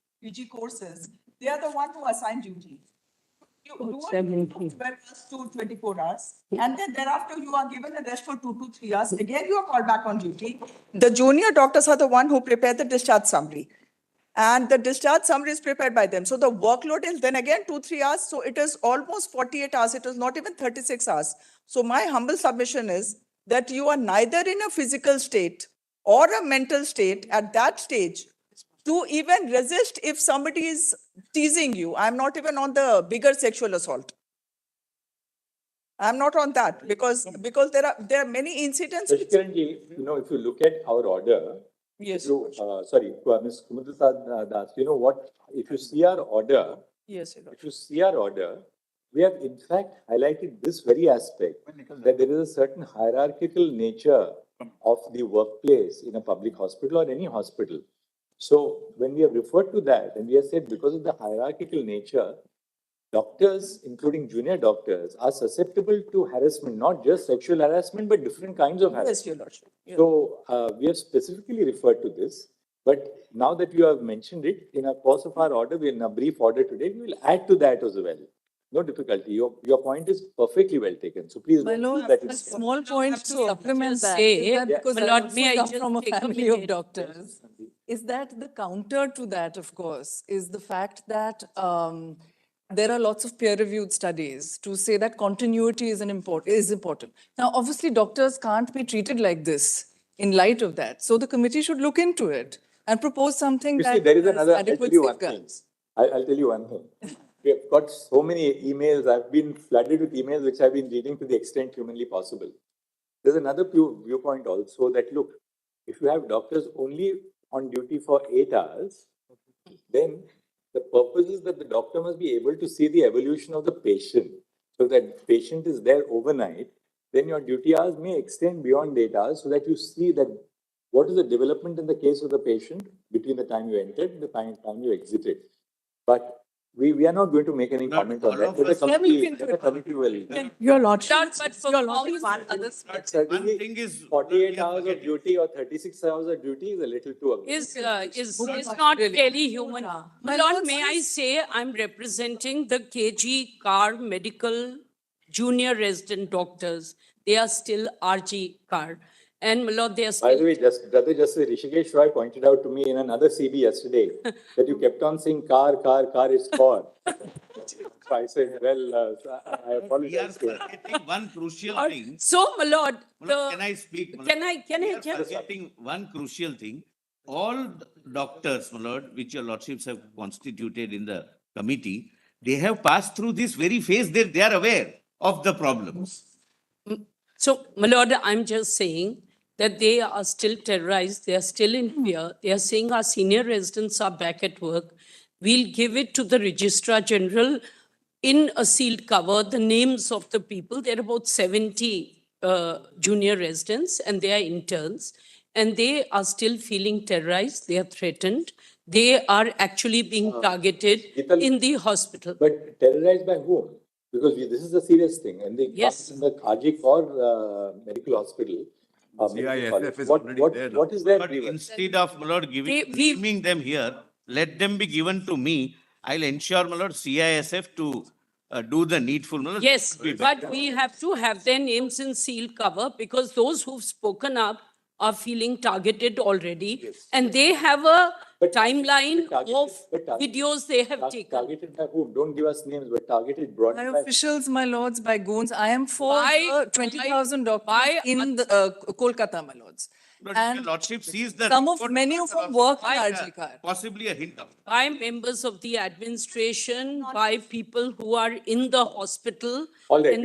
courses, they are the one who assign duty. You do 12 hours to 24 hours, and then thereafter you are given a rest for 2 to 3 hours. Again, you are called back on duty. The junior doctors are the one who prepare the discharge summary. And the discharge summary is prepared by them. So the workload is then again 2-3 hours. So it is almost 48 hours. It is not even 36 hours. So my humble submission is that you are neither in a physical state or a mental state at that stage to even resist if somebody is teasing you. I'm not even on the bigger sexual assault. I'm not on that because there are many incidents. So currently, if you look at our order, yes. Ms. Kumudata Das, if you see our order, Yes, if you see our order, we have in fact highlighted this very aspect, that there is a certain hierarchical nature of the workplace in a public hospital or any hospital. So when we have referred to that, and we have said because of the hierarchical nature, doctors, including junior doctors, are susceptible to harassment, not just sexual harassment, but different kinds of harassment. Yes, Your Lordship. Yeah. So we have specifically referred to this, but now that you have mentioned it, in a course of our order, in a brief order today, we will add to that as well. No difficulty. Your point is perfectly well taken. So please. My lord, that a is small point to supplement that. say, Is that because my I lord, also may I come just from a take a family of minute? doctors. Is that the counter to that, of course, is the fact that there are lots of peer-reviewed studies to say that continuity is important. Now, obviously, doctors can't be treated like this in light of that. So the committee should look into it and propose something that there is has another, adequate I'll tell safeguards. I'll tell you one thing. We have got so many emails. I've been flooded with emails which I've been reading to the extent humanly possible. There's another viewpoint also that, look, if you have doctors only on duty for 8 hours, then the purpose is that the doctor must be able to see the evolution of the patient. So if that patient is there overnight, then your duty hours may extend beyond 8 hours so that you see that what is the development in the case of the patient between the time you entered and the time you exited. But we are not going to make any comment on that. The committee will. Your Lordship, Certainly, thing is 48 hours of duty or 36 hours of duty is a little too aggressive. is not really human. My lord, may I say I'm representing the KG Car Medical Junior Resident Doctors. They are still RG Car. And my lord, they are still... By the way, Brother Justice Rishikesh Roy pointed out to me in another CB yesterday that you kept on saying car is car. So I said, well, I apologize. We are forgetting one crucial thing. So, my lord, Can I speak? Can I We are forgetting one crucial thing. All doctors, my lord, which your lordships have constituted in the committee, they have passed through this very phase. They are aware of the problems. So, my lord, I'm just saying that they are still terrorized. They are still in fear. They are saying our senior residents are back at work. We'll give it to the Registrar General in a sealed cover, the names of the people. There are about 70 junior residents and they are interns. And they are still feeling terrorized. They are threatened. They are actually being targeted in the hospital. But terrorized by whom? Because this is a serious thing. And they come in the RG or medical hospital. CISF is already there. What is that? But instead of, my lord, giving them here, let them be given to me. I'll ensure, my lord, CISF to do the needful. My lord. Yes, but we have to have their names in seal cover because those who've spoken up are feeling targeted already. And they have a timeline of videos they have taken. Targeted by whom? Don't give us names, but targeted broadly By by officials, my lords, by goons. I am for the 20,000 doctors in the, Kolkata, my lords. And Lordship sees the many of whom work in RG Car. possibly a hint of. By members of the administration, by people who are in the hospital. All right, and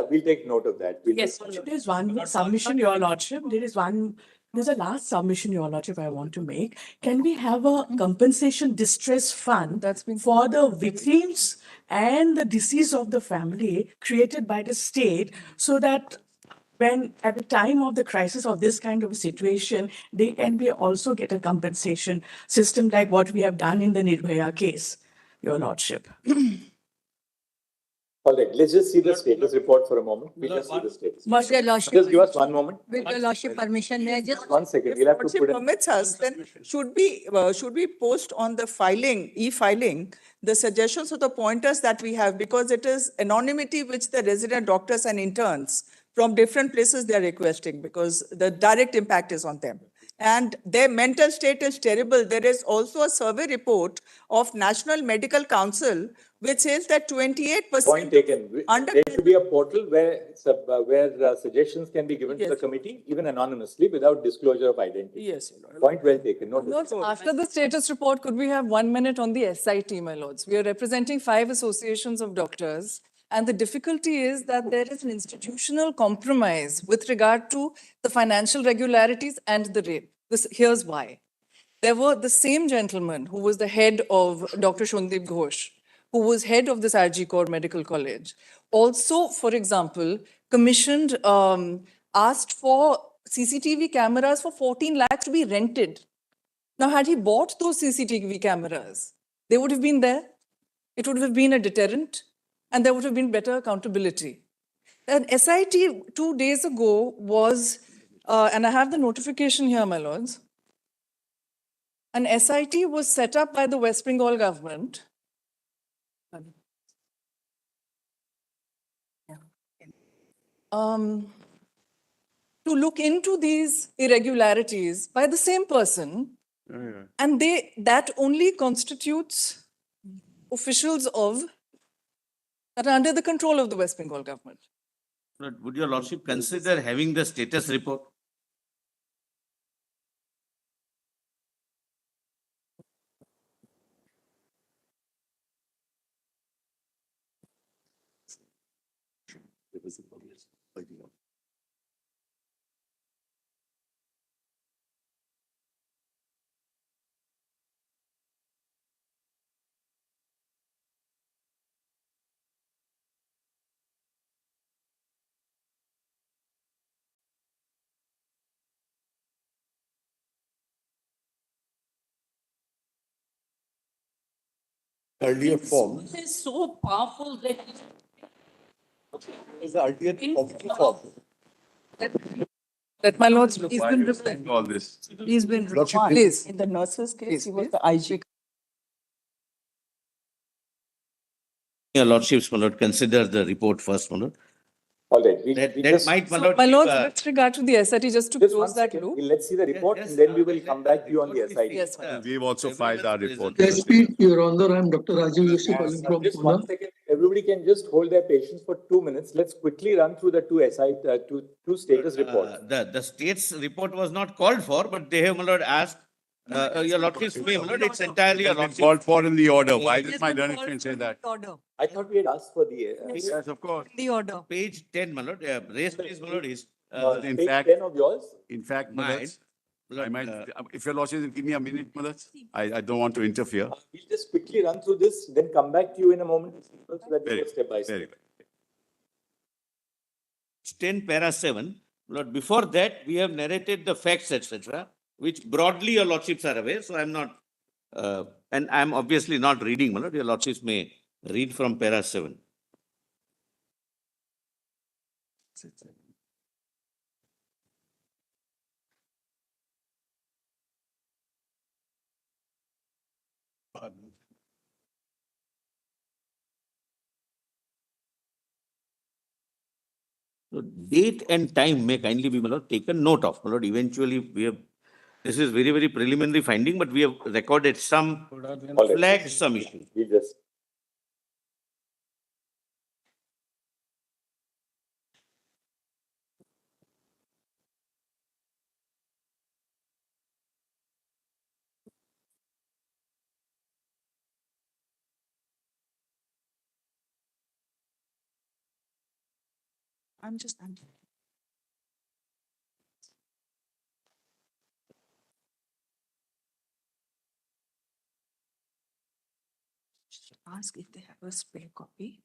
we'll take note of that. Yes. There is one more submission, Your Lordship. There's a last submission, Your Lordship, I want to make. Can we have a compensation distress fund for the victims and the deceased of the family created by the state so that when at the time of the crisis of this kind of a situation, they can be also get a compensation system like what we have done in the Nirbhaya case, Your Lordship. All right, let's just see the status report for a moment. We'll just see the status. With your lordship, Just give us one moment. with your lordship permission, may I just 1 second. We'll have to Lordship put in. permits us, then should we post on the filing, e-filing, the suggestions or the pointers that we have, because it is anonymity which the resident doctors and interns from different places they are requesting, because the direct impact is on them. And their mental state is terrible. There is also a survey report of National Medical Council which says that 28%. Point taken. There should be a portal where suggestions can be given to the committee, even anonymously, without disclosure of identity. Yes. Point well taken. Noted. After the status report, could we have 1 minute on the SIT, my lords? We are representing 5 associations of doctors. And the difficulty is that there is an institutional compromise with regard to the financial regularities and the rape. Here's why. There were the same gentleman who was the head of Dr. Shundip Ghosh, who was head of this RG Kaur Medical College. Also, for example, commissioned, asked for CCTV cameras for 14 lakhs to be rented. Now, had he bought those CCTV cameras, they would have been there. It would have been a deterrent. And there would have been better accountability. An SIT 2 days ago was, and I have the notification here, my lords. An SIT was set up by the West Bengal government. To look into these irregularities by the same person, and that only constitutes officials that are under the control of the West Bengal government. Would your lordship consider having the status report? Earlier form It is so powerful that is the earlier form. That my lords, he's been replied. All this. He's been Lordship, replied. Please. In the nurses case, he was Please. the IG. Your lordships, my lord, consider the report first, my lord. All right. That might, my lord. My lords, with regard to the SIT, just to close that loop. Let's see the report and then we will come back to you on the SIT. Yes, my lord. We've also filed our report. SP, Your Honor, I'm Dr. Rajiv Yusuf calling from Just Pune. 1 second. Everybody can just hold their patience for 2 minutes. Let's quickly run through the two status reports. The state's report was not called for, but they have, my lord, asked, your lordship's way, my lord, it's entirely your lordship. Called for in the order. Why did my learned friend say that? Order. I thought we had asked for the. Yes, of course. The order. Page 10, my lord, raise please, my lord, is. In page fact, 10 of yours. in fact, Mine. I might, if your lordship will give me a minute, I don't want to interfere. We'll just quickly run through this, then come back to you in a moment so that we go step by step. Very well. 10 para 7, Lord, before that, we have narrated the facts, etc., which broadly your lordships are aware. So I'm not, and I'm obviously not reading, my lord. Your lordships may read from para 7. So date and time may kindly be taken note of. Eventually, we have, this is very, very preliminary finding, but we have recorded some, flagged some issues. We just I'm just. Ask if they have a spare copy.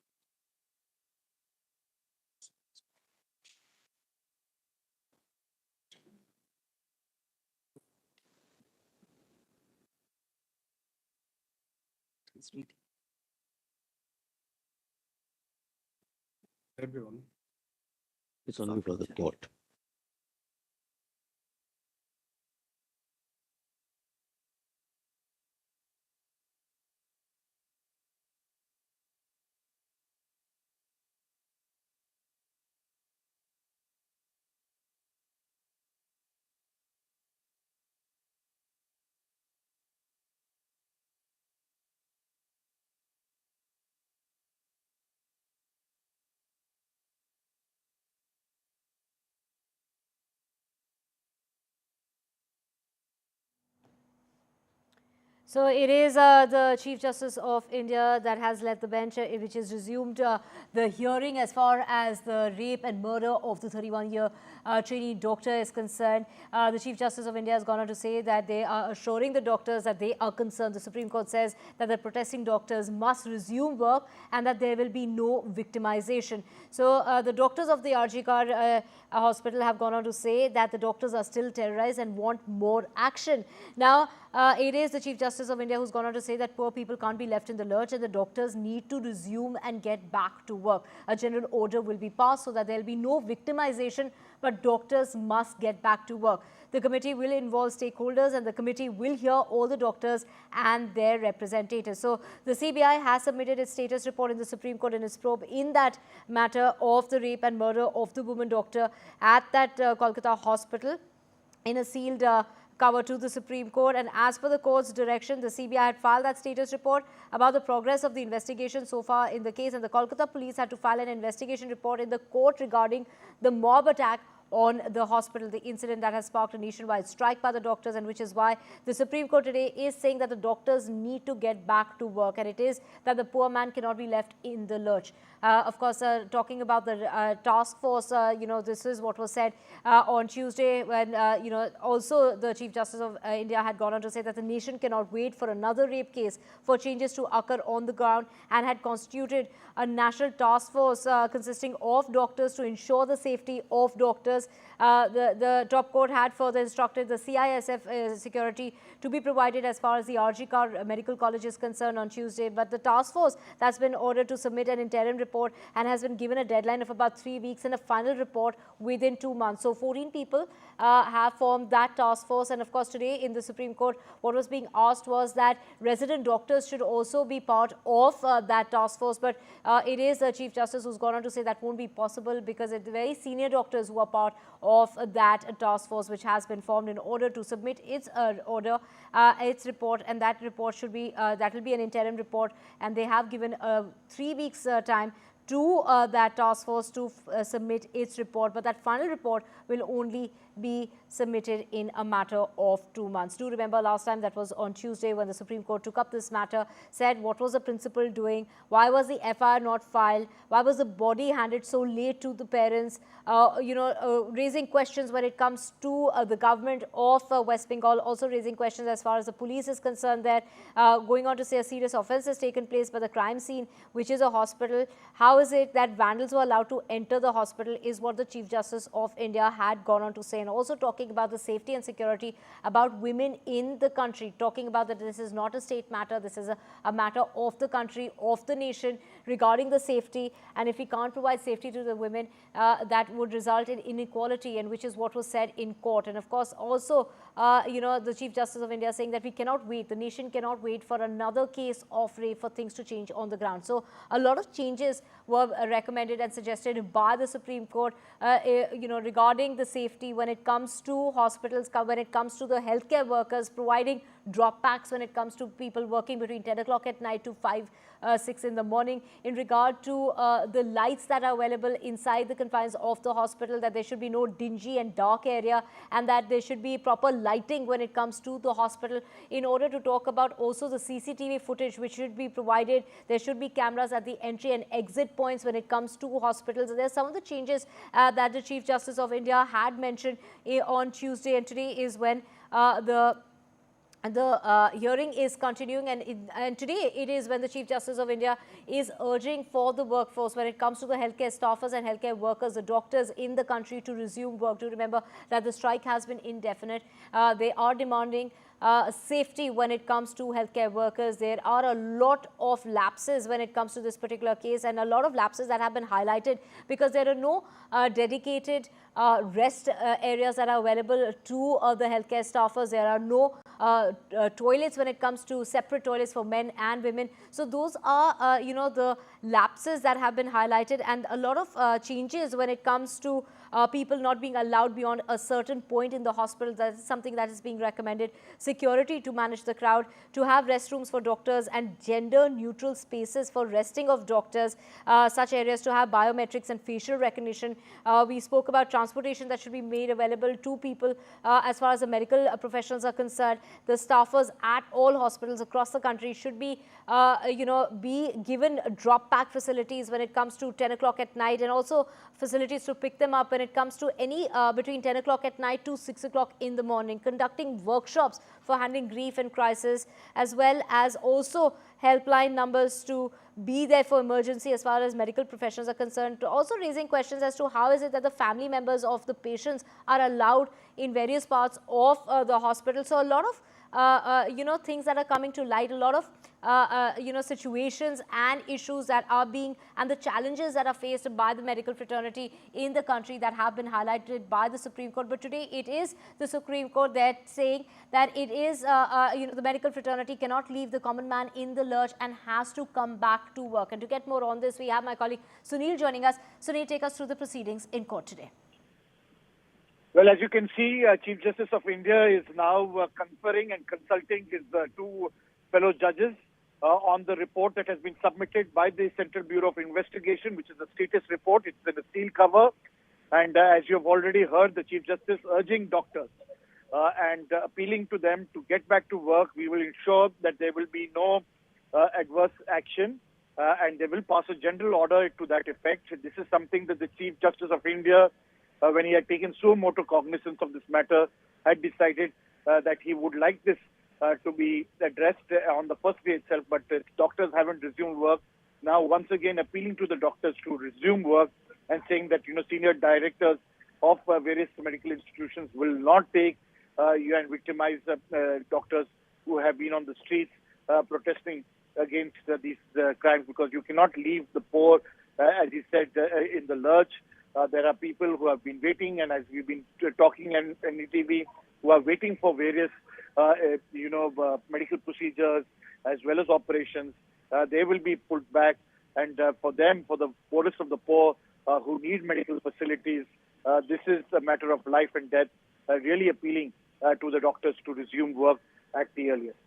Please read. Everyone. It's only for the court. So it is the Chief Justice of India that has led the bench, which has resumed the hearing as far as the rape and murder of the 31-year trainee doctor is concerned. The Chief Justice of India has gone on to say that they are assuring the doctors that they are concerned. The Supreme Court says that the protesting doctors must resume work and that there will be no victimization. So the doctors of the RG hospital have gone on to say that the doctors are still terrorized and want more action. Now, it is the Chief Justice of India who's gone on to say that poor people can't be left in the lurch and the doctors need to resume and get back to work. A general order will be passed so that there will be no victimization, but doctors must get back to work. The committee will involve stakeholders and the committee will hear all the doctors and their representatives. So the CBI has submitted its status report in the Supreme Court in its probe in that matter of the rape and murder of the woman doctor at that Kolkata hospital in a sealed cover to the Supreme Court. And as per the court's direction, the CBI had filed that status report about the progress of the investigation so far in the case, and the Kolkata police had to file an investigation report in the court regarding the mob attack on the hospital, the incident that has sparked a nationwide strike by the doctors, and which is why the Supreme Court today is saying that the doctors need to get back to work, and it is that the poor man cannot be left in the lurch. Of course, talking about the task force, this is what was said on Tuesday when, also the Chief Justice of India had gone on to say that the nation cannot wait for another rape case for changes to occur on the ground, and had constituted a national task force consisting of doctors to ensure the safety of doctors. The top court had further instructed the CISF security to be provided as far as the RG Medical College is concerned on Tuesday. But the task force that's been ordered to submit an interim report and has been given a deadline of about 3 weeks and a final report within 2 months. So 14 people have formed that task force. And of course, today in the Supreme Court, what was being asked was that resident doctors should also be part of that task force. But it is the Chief Justice who's gone on to say that won't be possible because it's the very senior doctors who are part of that task force, which has been formed in order to submit its its report, and that report should be that will be an interim report, and they have given 3 weeks time to that task force to submit its report, but that final report will only be submitted in a matter of 2 months. Do remember last time, that was on Tuesday, when the Supreme Court took up this matter, said what was the principal doing, why was the FIR not filed, why was the body handed so late to the parents, raising questions when it comes to the government of West Bengal, also raising questions as far as the police is concerned there, going on to say a serious offence has taken place by the crime scene, which is a hospital. How is it that vandals were allowed to enter the hospital is what the Chief Justice of India had gone on to say, and also talking about the safety and security about women in the country, talking about that this is not a state matter, this is a matter of the country, of the nation, regarding the safety, and if we can't provide safety to the women, that would result in inequality, and which is what was said in court. And of course, also the Chief Justice of India saying that we cannot wait, the nation cannot wait for another case of rape for things to change on the ground. So a lot of changes were recommended and suggested by the Supreme Court, regarding the safety when it comes to hospitals, when it comes to the healthcare workers, providing drop packs when it comes to people working between 10 o'clock at night to 6 in the morning, in regard to the lights that are available inside the confines of the hospital, that there should be no dingy and dark area, and that there should be proper lighting when it comes to the hospital. In order to talk about also the CCTV footage which should be provided, there should be cameras at the entry and exit points when it comes to hospitals. There are some of the changes that the Chief Justice of India had mentioned on Tuesday, and today is when the hearing is continuing, and today it is when the Chief Justice of India is urging for the workforce when it comes to the healthcare staffers and healthcare workers, the doctors in the country, to resume work. Do remember that the strike has been indefinite. They are demanding safety when it comes to healthcare workers. There are a lot of lapses when it comes to this particular case, and a lot of lapses that have been highlighted because there are no dedicated rest areas that are available to the healthcare staffers. There are no toilets when it comes to separate toilets for men and women. So those are, the lapses that have been highlighted, and a lot of changes when it comes to people not being allowed beyond a certain point in the hospital. That is something that is being recommended. Security to manage the crowd, to have restrooms for doctors and gender-neutral spaces for resting of doctors, such areas to have biometrics and facial recognition. We spoke about transportation that should be made available to people as far as the medical professionals are concerned. The staffers at all hospitals across the country should be, be given drop-pack facilities when it comes to 10 o'clock at night, and also facilities to pick them up when it comes to any between 10 o'clock at night to 6 o'clock in the morning, conducting workshops for handling grief and crisis, as well as also helpline numbers to be there for emergency as far as medical professionals are concerned. Also raising questions as to how is it that the family members of the patients are allowed in various parts of the hospital. So a lot of things that are coming to light, a lot of situations and issues that are being, and the challenges that are faced by the medical fraternity in the country that have been highlighted by the Supreme Court. But today it is the Supreme Court that saying that it is, the medical fraternity cannot leave the common man in the lurch and has to come back to work. And to get more on this, we have my colleague Sunil joining us. Sunil, take us through the proceedings in court today. Well, as you can see, Chief Justice of India is now conferring and consulting his two fellow judges on the report that has been submitted by the Central Bureau of Investigation, which is a status report. It's in a steel cover. And as you have already heard, the Chief Justice urging doctors and appealing to them to get back to work. We will ensure that there will be no adverse action and they will pass a general order to that effect. This is something that the Chief Justice of India, when he had taken suo motu cognizance of this matter, had decided that he would like this to be addressed on the first day itself, but doctors haven't resumed work. Now, once again, appealing to the doctors to resume work and saying that, senior directors of various medical institutions will not take and victimize doctors who have been on the streets protesting against these crimes, because you cannot leave the poor, as he said, in the lurch. There are people who have been waiting, and as we've been talking in NDTV, who are waiting for various, medical procedures as well as operations. They will be put back, and for them, for the poorest of the poor who need medical facilities, this is a matter of life and death. Really appealing to the doctors to resume work at the earliest.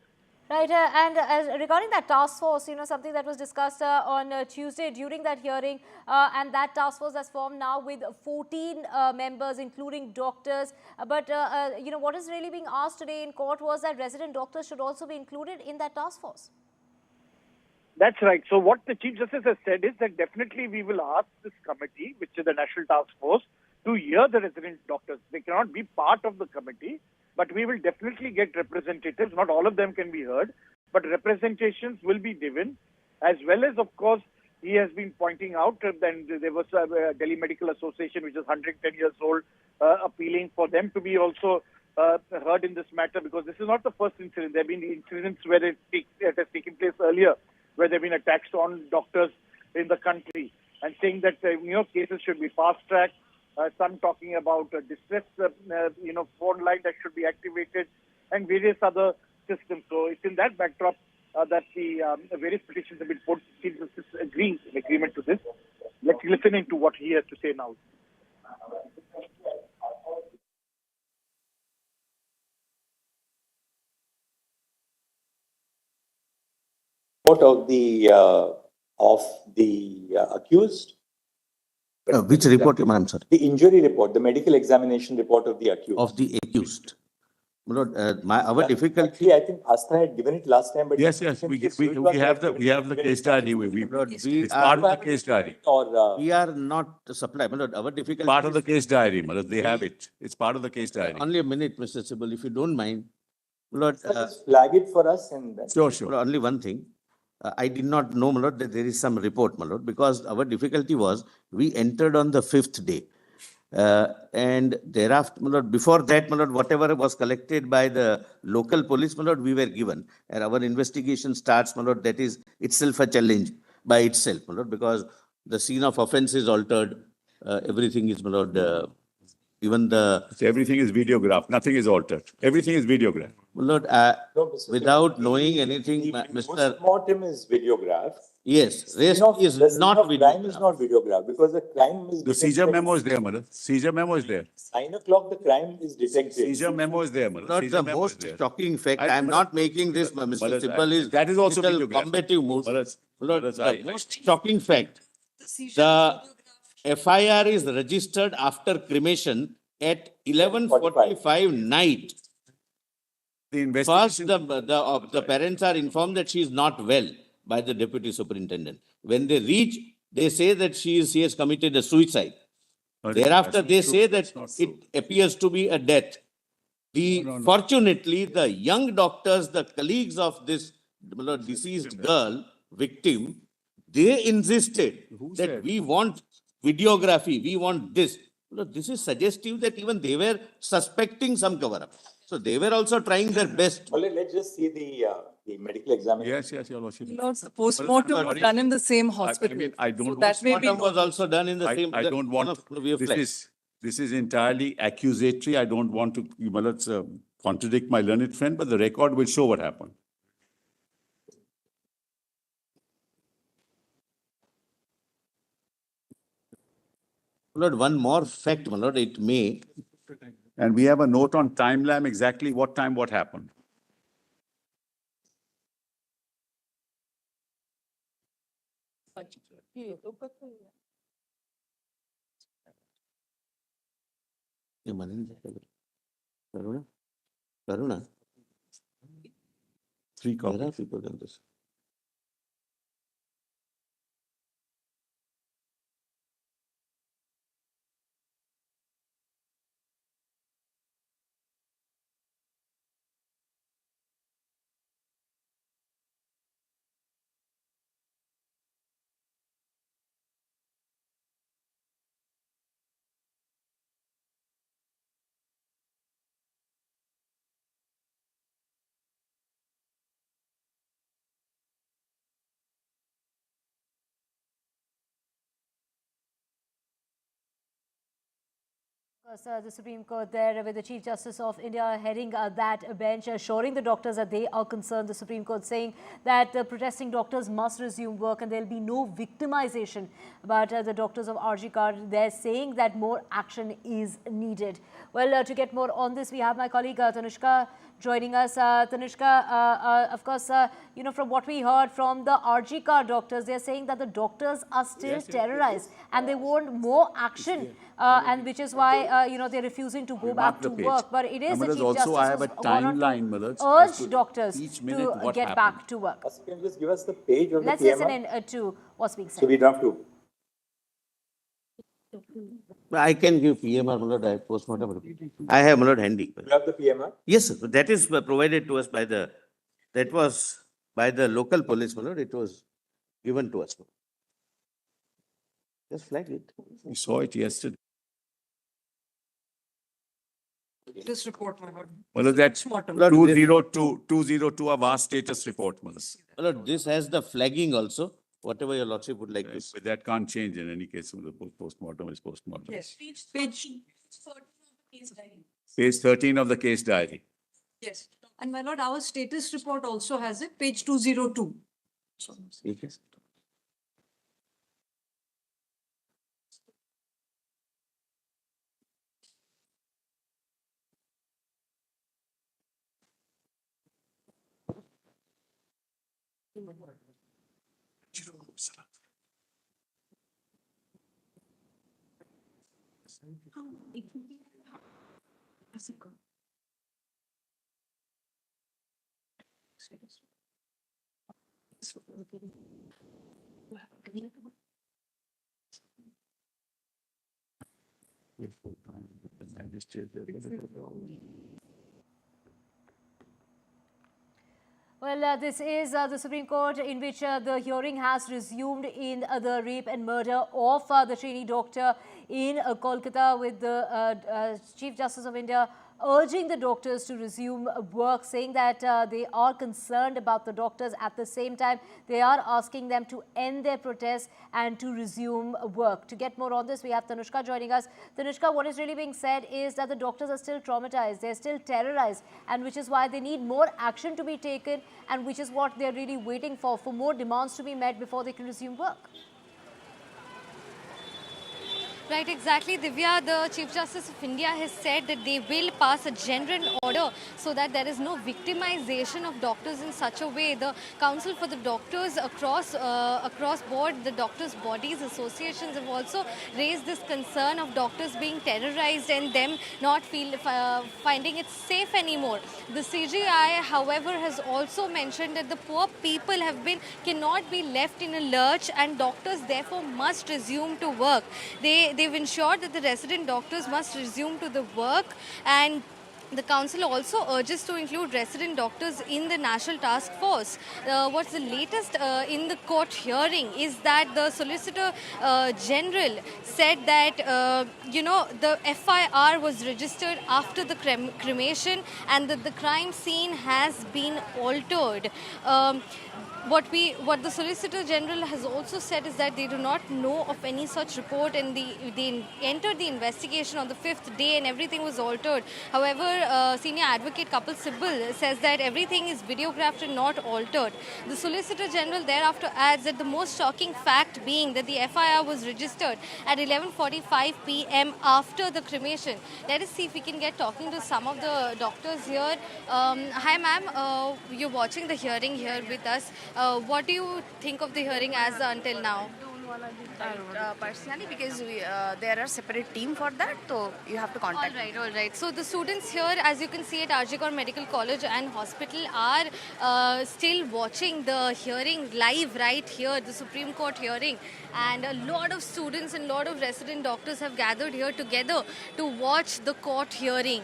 Right, and regarding that task force, something that was discussed on Tuesday during that hearing, and that task force has formed now with 14 members, including doctors. But, what is really being asked today in court was that resident doctors should also be included in that task force. That's right. So what the Chief Justice has said is that definitely we will ask this committee, which is the National Task Force, to hear the resident doctors. They cannot be part of the committee, but we will definitely get representatives. Not all of them can be heard, but representations will be given, as well as, of course, he has been pointing out that there was a Delhi Medical Association, which is 110 years old, appealing for them to be also heard in this matter, because this is not the first incident. There have been incidents where it has taken place earlier, where there have been attacks on doctors in the country, and saying that cases should be fast-tracked some talking about distress, phone line that should be activated, and various other systems. So it's in that backdrop that the various petitions have been put. Chief Justice agrees in agreement to this. Let's listen into what he has to say now. Of the accused. Which report, Madam Sir? The injury report, the medical examination report of the accused. Of the accused. Our difficulty. Actually, I think Astha had given it last time, but Yes, we have the case diary. It's part of the case diary. We are not supplied. Our difficulty. Part of the case diary, they have it. It's part of the case diary. Only a minute, Mr. Sibal, if you don't mind. Just flag it for us and then. Sure. Only one thing. I did not know, my lord, that there is some report, my lord, because our difficulty was we entered on the 5th day. And thereafter, my lord, before that, my lord, whatever was collected by the local police, my lord, we were given. And our investigation starts, my lord, that is itself a challenge by itself, my lord, because the scene of offense is altered. Everything is, my lord, even the... So everything is videographed. Nothing is altered. Everything is videographed. Lord, without knowing anything, Mr. Post-mortem is videographed. Yes, rest is not videographed. Crime is not videographed because the crime is... The seizure memo is there, mother. Seizure memo is there. 9 o'clock, the crime is detected. Seizure memo is there, mother. Not the most shocking fact. I am not making this, Mr. Sibal, is that is also combative move. Lord, the most shocking fact. The FIR is registered after cremation at 11:45 night. The investigation. First, the parents are informed that she is not well by the deputy superintendent. When they reach, they say that she has committed a suicide. Thereafter, they say that it appears to be a death. Fortunately, the young doctors, the colleagues of this deceased girl, victim, they insisted that we want videography, we want this. This is suggestive that even they were suspecting some cover-up. So they were also trying their best. Well, let's just see the medical examination. Yes, Your Lordship. Lords, the postmortem was done in the same hospital. I don't. So that may be. Postmortem was also done in the same. I don't want. This is entirely accusatory. I don't want to contradict my learned friend, but the record will show what happened. Lord, one more fact, my lord, it may. And we have a note on timeline, exactly what time, what happened. Karuna? 3 copies. There are people in this. The Supreme Court there with the Chief Justice of India heading that bench, assuring the doctors that they are concerned. The Supreme Court saying that the protesting doctors must resume work and there will be no victimization. But the doctors of RG Card, they're saying that more action is needed. Well, to get more on this, we have my colleague Tanushka joining us. Tanushka, of course, from what we heard from the RG Card doctors, they're saying that the doctors are still terrorized and they want more action. And which is why, they're refusing to go back to work. But it is the Chief Justice who urged doctors to get back to work. Can you just give us the page of Let's the PMR? listen in to what's being said. So we don't have to. I can give PMR, my lord, postmortem. I have, my lord, handy. You have the PMR? Yes, sir. That is provided to us by the local police, my lord. It was given to us. Just flag it. We saw it yesterday. This report, my lord. Well, that's 202 of our status report. Well, this has the flagging also. Whatever your lordship would like to say. But that can't change in any case. The post-mortem is post-mortem. Yes. Page 13 Page 13 of the case diary. Yes. And my lord, our status report also has it, page 202. Okay. Well, this is the Supreme Court in which the hearing has resumed in the rape and murder of the trainee doctor in Kolkata, with the Chief Justice of India urging the doctors to resume work, saying that they are concerned about the doctors. At the same time, they are asking them to end their protests and to resume work. To get more on this, we have Tanushka joining us. Tanushka, what is really being said is that the doctors are still traumatized, they're still terrorized, and which is why they need more action to be taken, and which is what they're really waiting for more demands to be met before they can resume work. Right, exactly. Divya, the Chief Justice of India has said that they will pass a general order so that there is no victimization of doctors in such a way. The Council for the Doctors across board, the doctors' bodies, associations have also raised this concern of doctors being terrorized and them not finding it safe anymore. The CGI, however, has also mentioned that the poor people cannot be left in a lurch, and doctors therefore must resume to work. They've ensured that the resident doctors must resume to the work, and the council also urges to include resident doctors in the National Task Force. What's the latest in the court hearing is that the Solicitor General said that, the FIR was registered after the cremation and that the crime scene has been altered. What the Solicitor General has also said is that they do not know of any such report, and they entered the investigation on the 5th day and everything was altered. However, Senior Advocate Kapil Sibal says that everything is videographed and not altered. The Solicitor General thereafter adds that the most shocking fact being that the FIR was registered at 11:45 p.m. after the cremation. Let us see if we can get talking to some of the doctors here. Hi ma'am, you're watching the hearing here with us. What do you think of the hearing as until now? Personally, because there are separate team for that, so you have to contact. All right. So the students here, as you can see at RG Medical College and Hospital, are still watching the hearing live right here, the Supreme Court hearing. And a lot of students and a lot of resident doctors have gathered here together to watch the court hearing.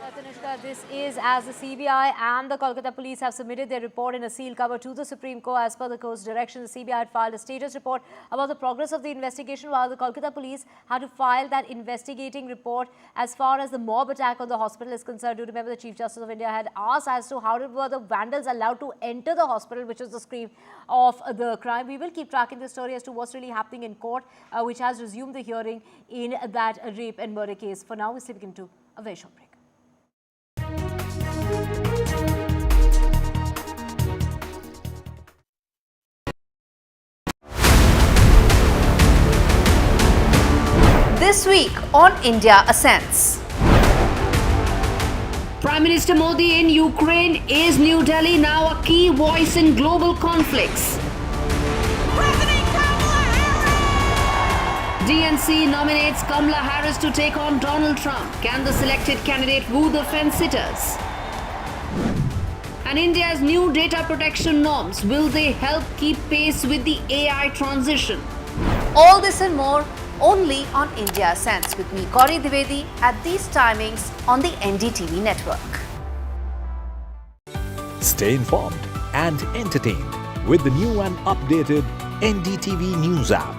Tanushka, this is as the CBI and the Kolkata police have submitted their report in a sealed cover to the Supreme Court. As per the court's direction, the CBI had filed a status report about the progress of the investigation, while the Kolkata police had to file that investigating report as far as the mob attack on the hospital is concerned. Do remember the Chief Justice of India had asked as to how were the vandals allowed to enter the hospital, which is the scene of the crime. We will keep tracking the story as to what's really happening in court, which has resumed the hearing in that rape and murder case. For now, we're slipping into a very short break. This week on India Ascends. Prime Minister Modi in Ukraine. Is New Delhi now a key voice in global conflicts? DNC nominates Kamala Harris to take on Donald Trump. Can the selected candidate woo the fence-sitters? And India's new data protection norms, will they help keep pace with the AI transition? All this and more only on India Ascends with me, Gauri Dwivedi, at these timings on the NDTV network. Stay informed and entertained with the new and updated NDTV News app.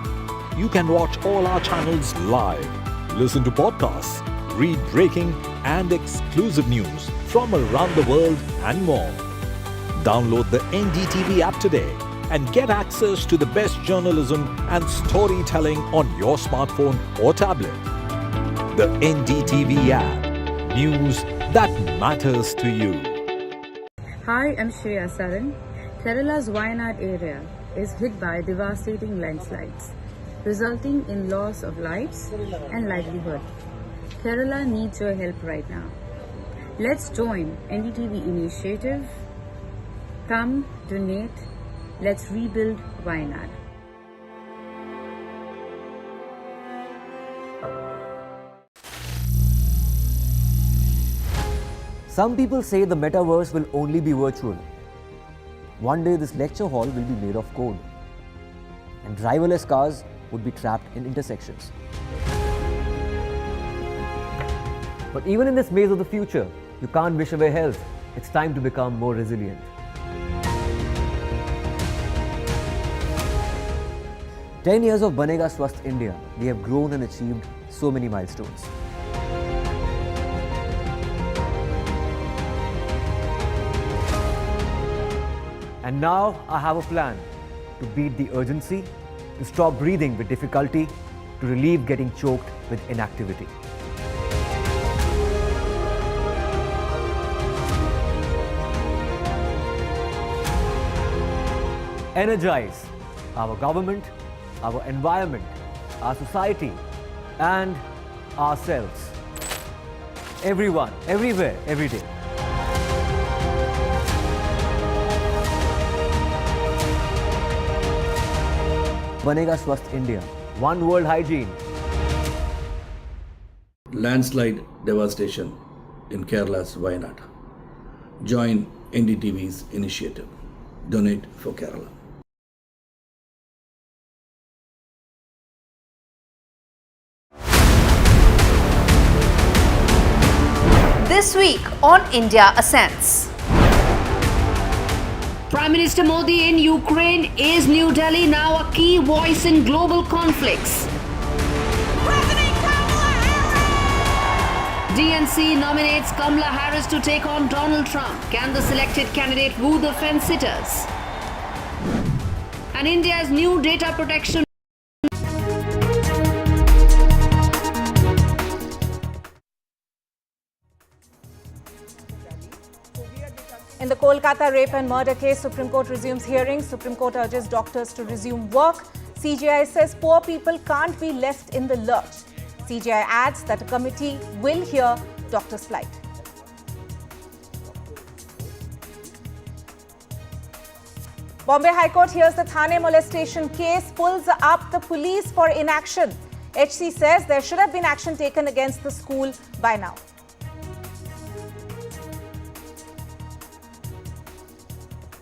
You can watch all our channels live, listen to podcasts, read breaking and exclusive news from around the world and more. Download the NDTV app today and get access to the best journalism and storytelling on your smartphone or tablet. The NDTV app. News that matters to you. Hi, I'm Shreya Saran. Kerala's Wayanad area is hit by devastating landslides, resulting in loss of lives and livelihood. Kerala needs your help right now. Let's join NDTV initiative. Come, donate. Let's rebuild Wayanad. Some people say the metaverse will only be virtual. One day this lecture hall will be made of code, and driverless cars would be trapped in intersections. But even in this maze of the future, you can't wish away health. It's time to become more resilient. "10 years of Banega Swasth India, we have grown and achieved so many milestones. And now I have a plan to beat the urgency, to stop breathing with difficulty, to relieve getting choked with inactivity. Energize our government, our environment, our society, and ourselves. Everyone, everywhere, every day. Banega Swasth India. One world hygiene. Landslide devastation in Kerala's Wayanad. Join NDTV's initiative. Donate for Kerala. This week on India Ascends. Prime Minister Modi in Ukraine. Is New Delhi now a key voice in global conflicts? DNC nominates Kamala Harris to take on Donald Trump. Can the selected candidate woo the fence-sitters? And India's new data protection. In the Kolkata rape and murder case, Supreme Court resumes hearings. Supreme Court urges doctors to resume work. CJI says poor people can't be left in the lurch. CJI adds that a committee will hear doctors' plight. Bombay High Court hears the Thane molestation case, pulls up the police for inaction. HC says there should have been action taken against the school by now.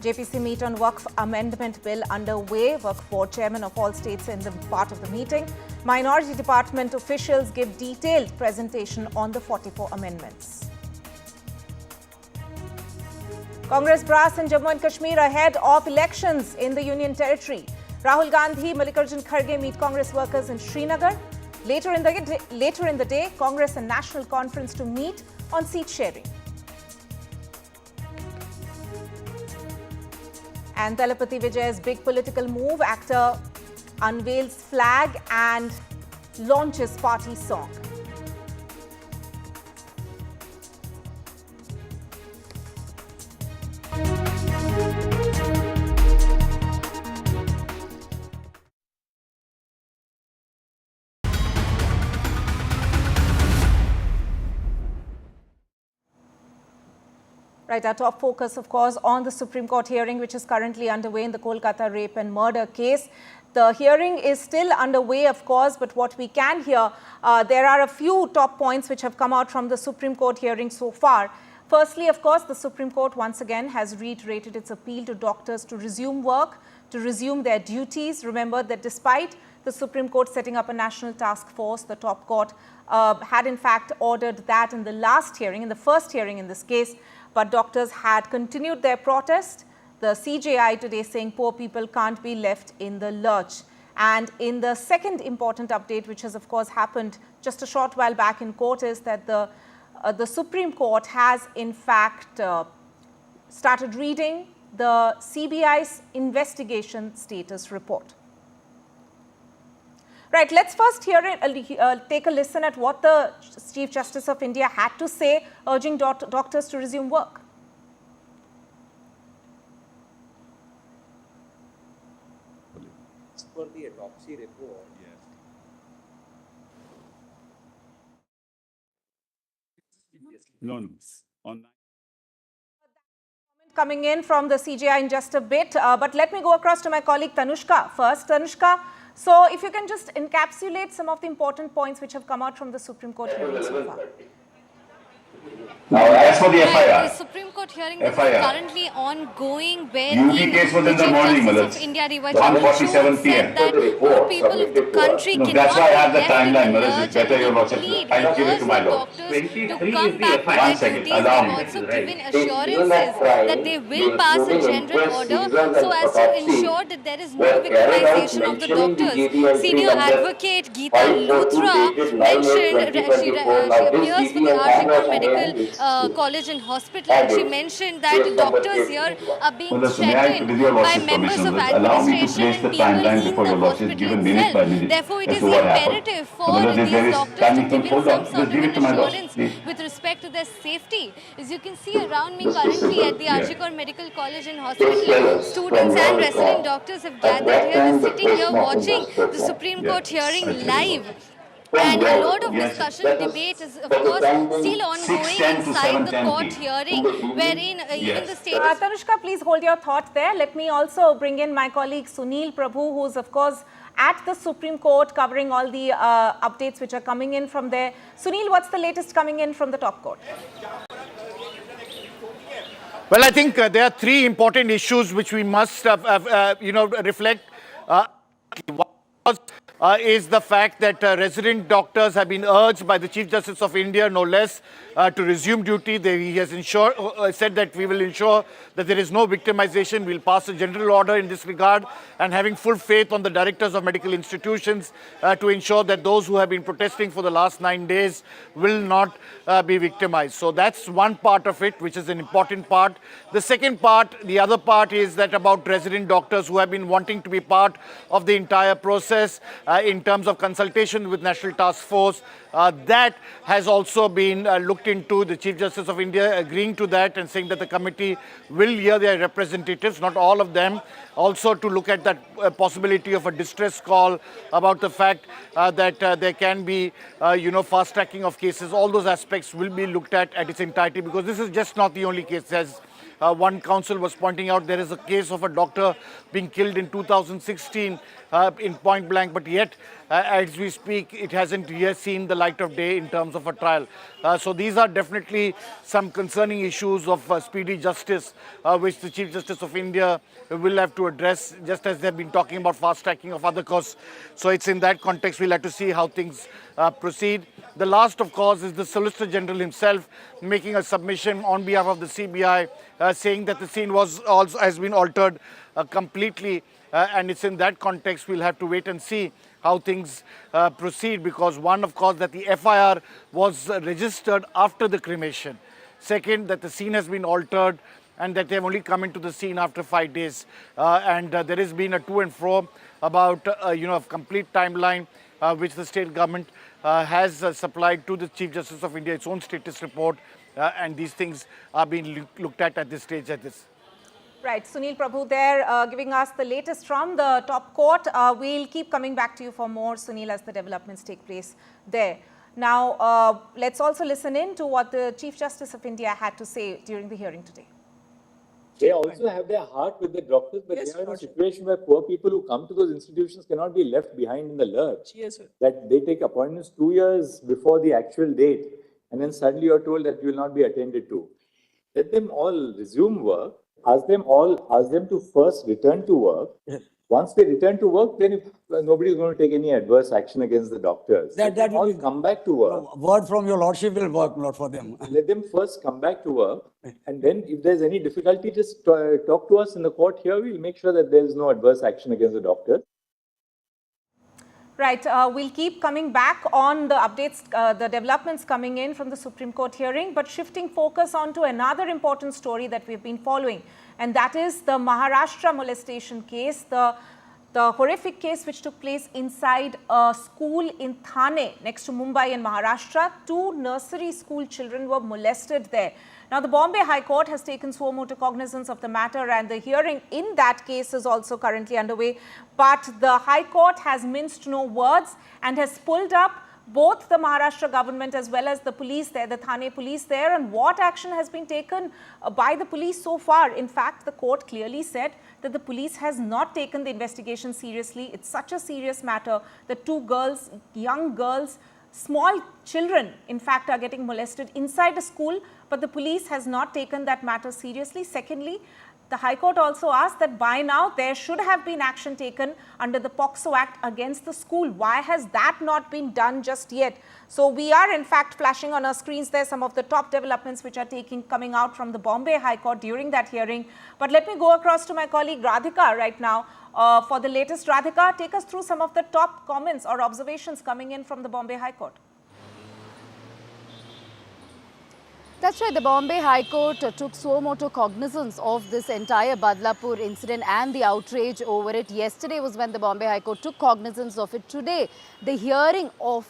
JPC meet on Waqf Amendment Bill underway. Waqf Board Chairman of all states in the part of the meeting. Minority Department officials give detailed presentation on the 44 amendments. Congress brass in Jammu and Kashmir ahead of elections in the Union Territory. Rahul Gandhi, Mallikarjun Kharge meet Congress workers in Srinagar. Later in the day, Congress and National Conference to meet on seat sharing. And Talapati Vijay's big political move, actor unveils flag and launches party song. Right, our top focus, of course, on the Supreme Court hearing, which is currently underway in the Kolkata rape and murder case. The hearing is still underway, of course, but what we can hear, there are a few top points which have come out from the Supreme Court hearing so far. Firstly, of course, the Supreme Court once again has reiterated its appeal to doctors to resume work, to resume their duties. Remember that despite the Supreme Court setting up a national task force, the top court had in fact ordered that in the last hearing, in the first hearing in this case, but doctors had continued their protest. The CJI today saying poor people can't be left in the lurch. And in the second important update, which has of course happened just a short while back in court, is that the Supreme Court has in fact started reading the CBI's investigation status report. Right, let's first take a listen at what the Chief Justice of India had to say, urging doctors to resume work. For the autopsy report. No, no. On Coming in from the CJI in just a bit, but let me go across to my colleague Tanushka first. Tanushka, so if you can just encapsulate some of the important points which have come out from the Supreme Court hearing so far. Now, as for the FIR, The Supreme Court hearing FIR. is currently ongoing, where UT case was in the morning, Justice of India Rivajani 1:47 p.m. said that people of the country No, cannot that's why I have the be left timeline, in the Malaz. lurch, It's better and your he lordship. plead, I'll give it to my urged the lord. doctors to come back to One their second, duties. allow They've me. also Right. given Given assurances that crime, that they will pass a including general inquest, order seizures so and as to autopsy, ensure that there is no were carried out victimization of the mentioning the doctors. DTL Senior number advocate Geeta 542 Luthra dated mentioned, she 9/8/2024. Now, this appears for the DTL Arjikar again, Medical it's College and Hospital, and she mentioned that case number doctors here 821. are being Well, may I, threatened with your by lordship's members permission, of allow me to administration place and the people timeline in before the your lordship, hospital given minute by itself. minute, Therefore, it as is to what happened. imperative So, for Malaz, if there these is, doctors can to you give in hold some on, sort just of give an it to my lord, assurance please. with respect to their safety. As you can see around me Just a currently at second, the yeah. Arjikar Medical College and Please tell Hospital, us from students your and resident record. doctors have At gathered what here. They're time the sitting here post-mortem watching was the performed? Supreme Yeah, Court hearing I tell you live. what. From And a where? lot of Yes, discussion, that is debate is, of for the course, still timing ongoing 6:10 to inside the 7:10 court p.m. hearing, in the evening. wherein even the Yes, state. Tanushka, please hold your thought there. Let me also bring in my colleague Sunil Prabhu, who's of course at the Supreme Court covering all the updates which are coming in from there. Sunil, what's the latest coming in from the top court? Well, I think there are three important issues which we must, reflect. Is the fact that resident doctors have been urged by the Chief Justice of India, no less, to resume duty. He has said that we will ensure that there is no victimization. We'll pass a general order in this regard, and having full faith on the directors of medical institutions to ensure that those who have been protesting for the last 9 days will not be victimized. So that's one part of it, which is an important part. The second part, the other part is that about resident doctors who have been wanting to be part of the entire process in terms of consultation with National Task Force. That has also been looked into, the Chief Justice of India agreeing to that and saying that the committee will hear their representatives, not all of them, also to look at that possibility of a distress call about the fact that there can be, fast tracking of cases. All those aspects will be looked at its entirety, because this is just not the only case. As one counsel was pointing out, there is a case of a doctor being killed in 2016 in point blank, but yet, as we speak, it hasn't yet seen the light of day in terms of a trial. So these are definitely some concerning issues of speedy justice, which the Chief Justice of India will have to address, just as they've been talking about fast tracking of other costs. So it's in that context we'll have to see how things proceed. The last, of course, is the Solicitor General himself making a submission on behalf of the CBI, saying that the scene has been altered completely, and it's in that context we'll have to wait and see how things proceed, because one, of course, that the FIR was registered after the cremation. Second, that the scene has been altered and that they've only come into the scene after 5 days. And there has been a to and fro about, a complete timeline which the state government has supplied to the Chief Justice of India, its own status report, and these things are being looked at this stage at this. Right, Sunil Prabhu there giving us the latest from the top court. We'll keep coming back to you for more, Sunil, as the developments take place there. Now, let's also listen in to what the Chief Justice of India had to say during the hearing today. They also have their heart with the doctors, but they are in a situation where poor people who come to those institutions cannot be left behind in the lurch. Yes, sir. That they take appointments 2 years before the actual date, and then suddenly you're told that you will not be attended to. Let them all resume work. Ask them to first return to work. Once they return to work, then if nobody is going to take any adverse action against the doctors. That all come back to work. Word from your lordship will work not for them. Let them first come back to work, and then if there's any difficulty, just talk to us in the court here. We'll make sure that there is no adverse action against the doctor. Right, we'll keep coming back on the updates, the developments coming in from the Supreme Court hearing, but shifting focus on to another important story that we've been following. and that is the Maharashtra molestation case, the horrific case which took place inside a school in Thane, next to Mumbai in Maharashtra. 2 nursery school children were molested there. Now, the Bombay High Court has taken suo motu cognizance of the matter, and the hearing in that case is also currently underway. But the High Court has minced no words and has pulled up both the Maharashtra government as well as the police there, the Thane police there, and what action has been taken by the police so far. In fact, the court clearly said that the police has not taken the investigation seriously. It's such a serious matter that 2 girls, young girls, small children, in fact, are getting molested inside a school, but the police has not taken that matter seriously. Secondly, the High Court also asked that by now there should have been action taken under the POCSO Act against the school. Why has that not been done just yet? So we are in fact flashing on our screens there some of the top developments which are coming out from the Bombay High Court during that hearing. But let me go across to my colleague Radhika right now for the latest. Radhika, take us through some of the top comments or observations coming in from the Bombay High Court. That's right. The Bombay High Court took suo motu cognizance of this entire Badlapur incident and the outrage over it. Yesterday was when the Bombay High Court took cognizance of it. Today, the hearing of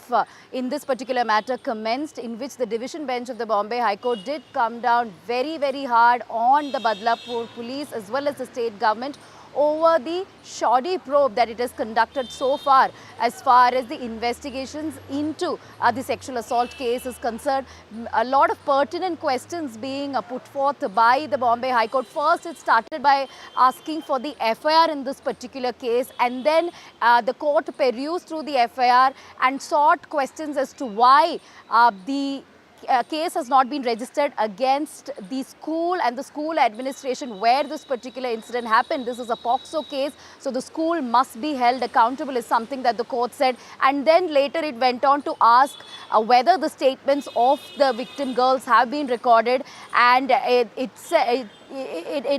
in this particular matter commenced, in which the division bench of the Bombay High Court did come down very, very hard on the Badlapur police as well as the state government over the shoddy probe that it has conducted so far as the investigations into the sexual assault case is concerned. A lot of pertinent questions being put forth by the Bombay High Court. First, it started by asking for the FIR in this particular case, and then the court perused through the FIR and sought questions as to why the case has not been registered against the school and the school administration where this particular incident happened. This is a POCSO case, so the school must be held accountable is something that the court said. And then later it went on to ask whether the statements of the victim girls have been recorded, and it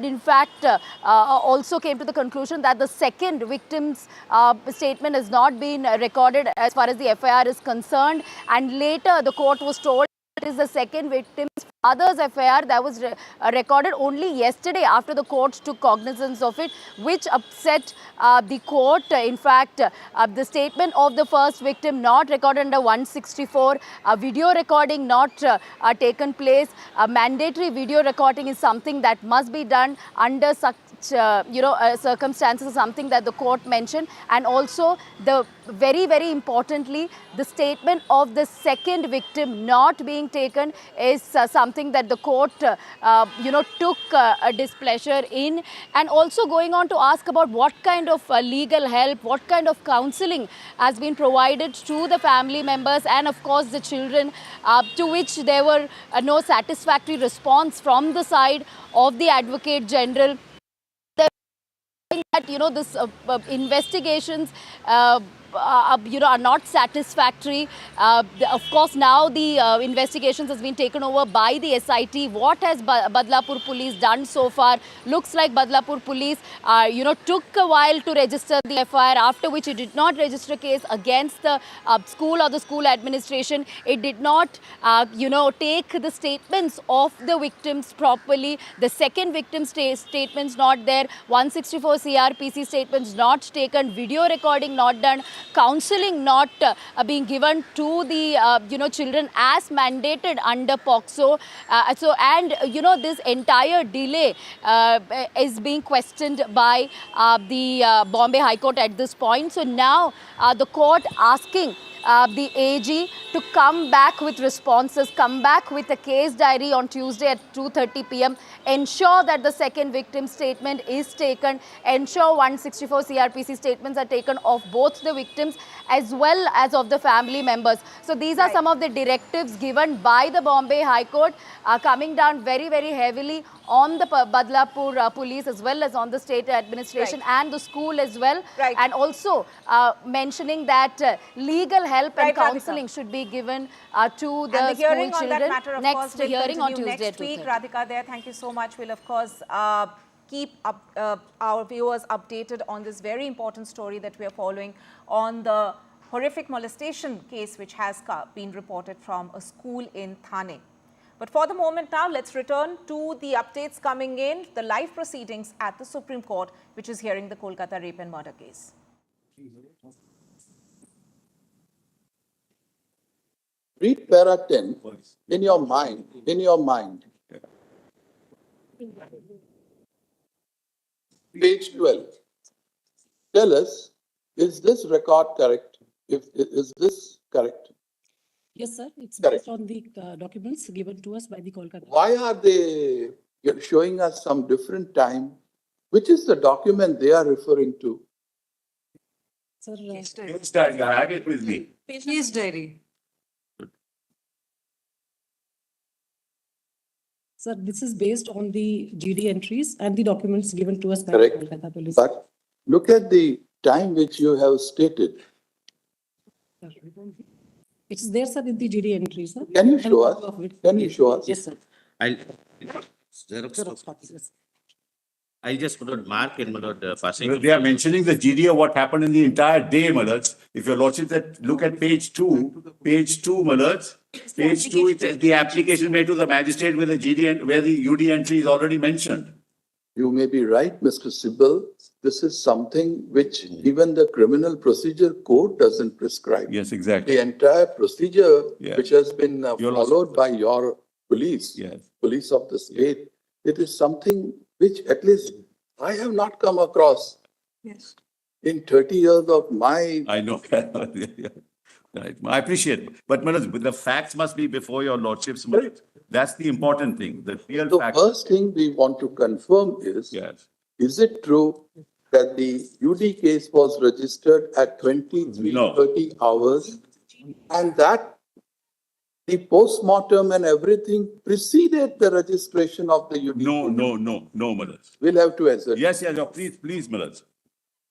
in fact also came to the conclusion that the second victim's statement has not been recorded as far as the FIR is concerned. And later the court was told it is the second victim's father's FIR that was recorded only yesterday after the court took cognizance of it, which upset the court. In fact, the statement of the first victim not recorded under 164, video recording not taken place. Mandatory video recording is something that must be done under such circumstances, something that the court mentioned. And also the very, very importantly, the statement of the second victim not being taken is something that the court took a displeasure in, and also going on to ask about what kind of legal help, what kind of counseling has been provided to the family members and of course the children, to which there were no satisfactory response from the side of the Advocate General. That this investigations are not satisfactory. Of course, now the investigations has been taken over by the SIT. What has Badlapur police done so far? Looks like Badlapur police took a while to register the FIR, after which it did not register a case against the school or the school administration. It did not take the statements of the victims properly. The second victim's statements not there. 164 CRPC statements not taken. Video recording not done. Counseling not being given to the children as mandated under POCSO. This entire delay is being questioned by the Bombay High Court at this point. So now the court asking the AG to come back with responses, come back with a case diary on Tuesday at 2:30 p.m. Ensure that the second victim's statement is taken. Ensure 164 CRPC statements are taken of both the victims as well as of the family members. So these are some of the directives given by the Bombay High Court, coming down very, very heavily on the Badlapur police as well as on the state administration and the school as well. And also mentioning that legal help and counseling should be given to the hearing school on that children. matter, of Next course, will hearing on continue Tuesday next at week. 2:30. Radhika there, thank you so much. We'll of course keep our viewers updated on this very important story that we are following on the horrific molestation case which has been reported from a school in Thane. But for the moment now, let's return to the updates coming in, the live proceedings at the Supreme Court, which is hearing the Kolkata rape and murder case. Read para 10 in your mind, Page 12. Tell us, is this record correct? Is this correct? Yes, sir. It's Correct. based on the documents given to us by the Kolkata. Why are they showing us some different time? Which is the document they are referring to? Sir, Case diary, I have it with me. Case diary. Sir, this is based on the GD entries and the documents given to us by Correct. the Kolkata police. But look at the time which you have stated. It's there, sir, in the GD entries, sir. Can you show us? Can you show us? Yes, sir. I'll just mark in passing. They are mentioning the GD of what happened in the entire day, Malaj. If your lordship look at page 2, Malaj, page 2, it says the application made to the magistrate with the GD and where the UD entry is already mentioned. You may be right, Mr. Sibal. This is something which even the criminal procedure code doesn't prescribe. Yes, exactly. The entire procedure Yeah. which has been followed by your police, Yes. police of the state, it is something which at least I have not come across. Yes. In 30 years of my... I know. Right. I appreciate it. But Malaj, the facts must be before your lordships. Malaj. That's the important thing. The real The fact. first thing we want to confirm is, is it true that the UD case was registered at 23:30 hours and that the post-mortem and everything preceded the registration of the UD? No, Malaj. We'll have to answer. Yes, please, Malaj.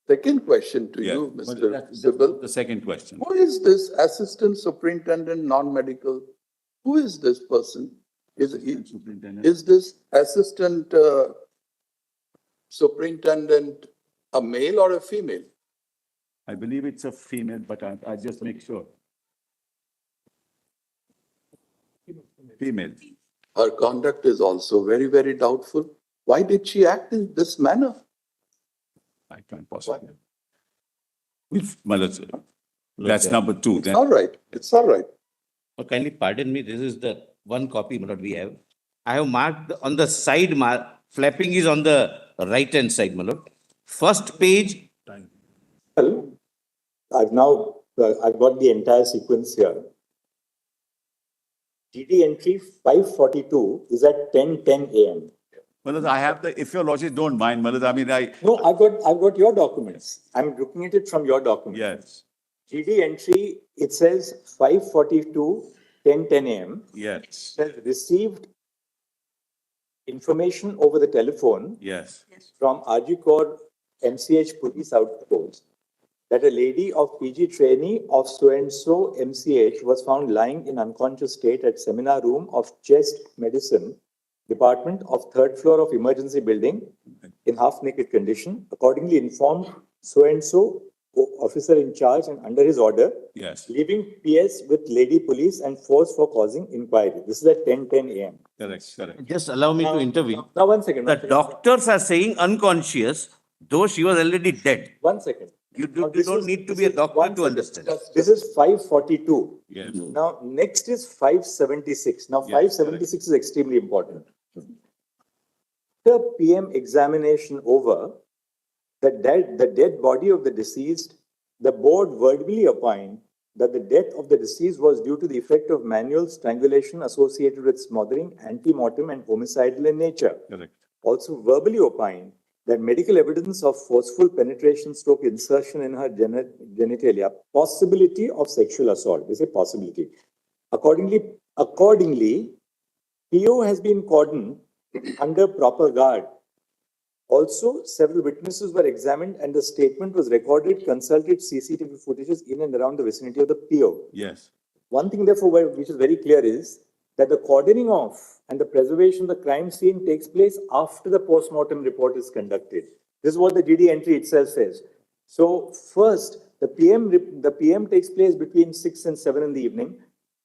Second question to you, Mr. Sibal. The second question. Who is this assistant superintendent non-medical? Who is this person? Is this assistant superintendent a male or a female? I believe it's a female, but I just make sure. Female. Her conduct is also very, very doubtful. Why did she act in this manner? I can't possibly. Malaj, that's number 2. It's all right. It's all right. Oh, kindly pardon me. This is the one copy that we have. I have marked on the side. Flapping is on the right hand side, my lord. First page. Well, I've got the entire sequence here. GD entry 542 is at 10:10 a.m. Malaj, I have if your lordship don't mind, Malaj, No, I've got your documents. I'm looking at it from your documents. Yes. GD entry, it says 542, 10:10 a.m. Yes. It says received information over the telephone. Yes. From Ajikor MCH Police Outpost that a lady of PG trainee of so-and-so MCH was found lying in unconscious state at seminar room of chest medicine department of 3rd floor of emergency building in half-naked condition. Accordingly informed so-and-so officer in charge and under his order, leaving PS with lady police and force for causing inquiry. This is at 10:10 a.m. Correct. Just allow me to intervene. Now, one second. The doctors are saying unconscious, though she was already dead. 1 second. You don't need to be a doctor to understand. This is 542. Yes. Now, next is 576. Now, 576 is extremely important. The PM examination over, the dead body of the deceased, the board verbally opined that the death of the deceased was due to the effect of manual strangulation associated with smothering, ante-mortem, and homicidal in nature. Correct. Also verbally opined that medical evidence of forceful penetration stroke insertion in her genitalia, possibility of sexual assault. They say possibility. Accordingly, PO has been cordoned under proper guard. Also, several witnesses were examined and the statement was recorded, consulted CCTV footages in and around the vicinity of the PO. Yes. One thing, therefore, which is very clear is that the cordoning off and the preservation of the crime scene takes place after the post-mortem report is conducted. This is what the GD entry itself says. So, first, the PM takes place between 6 and 7 in the evening.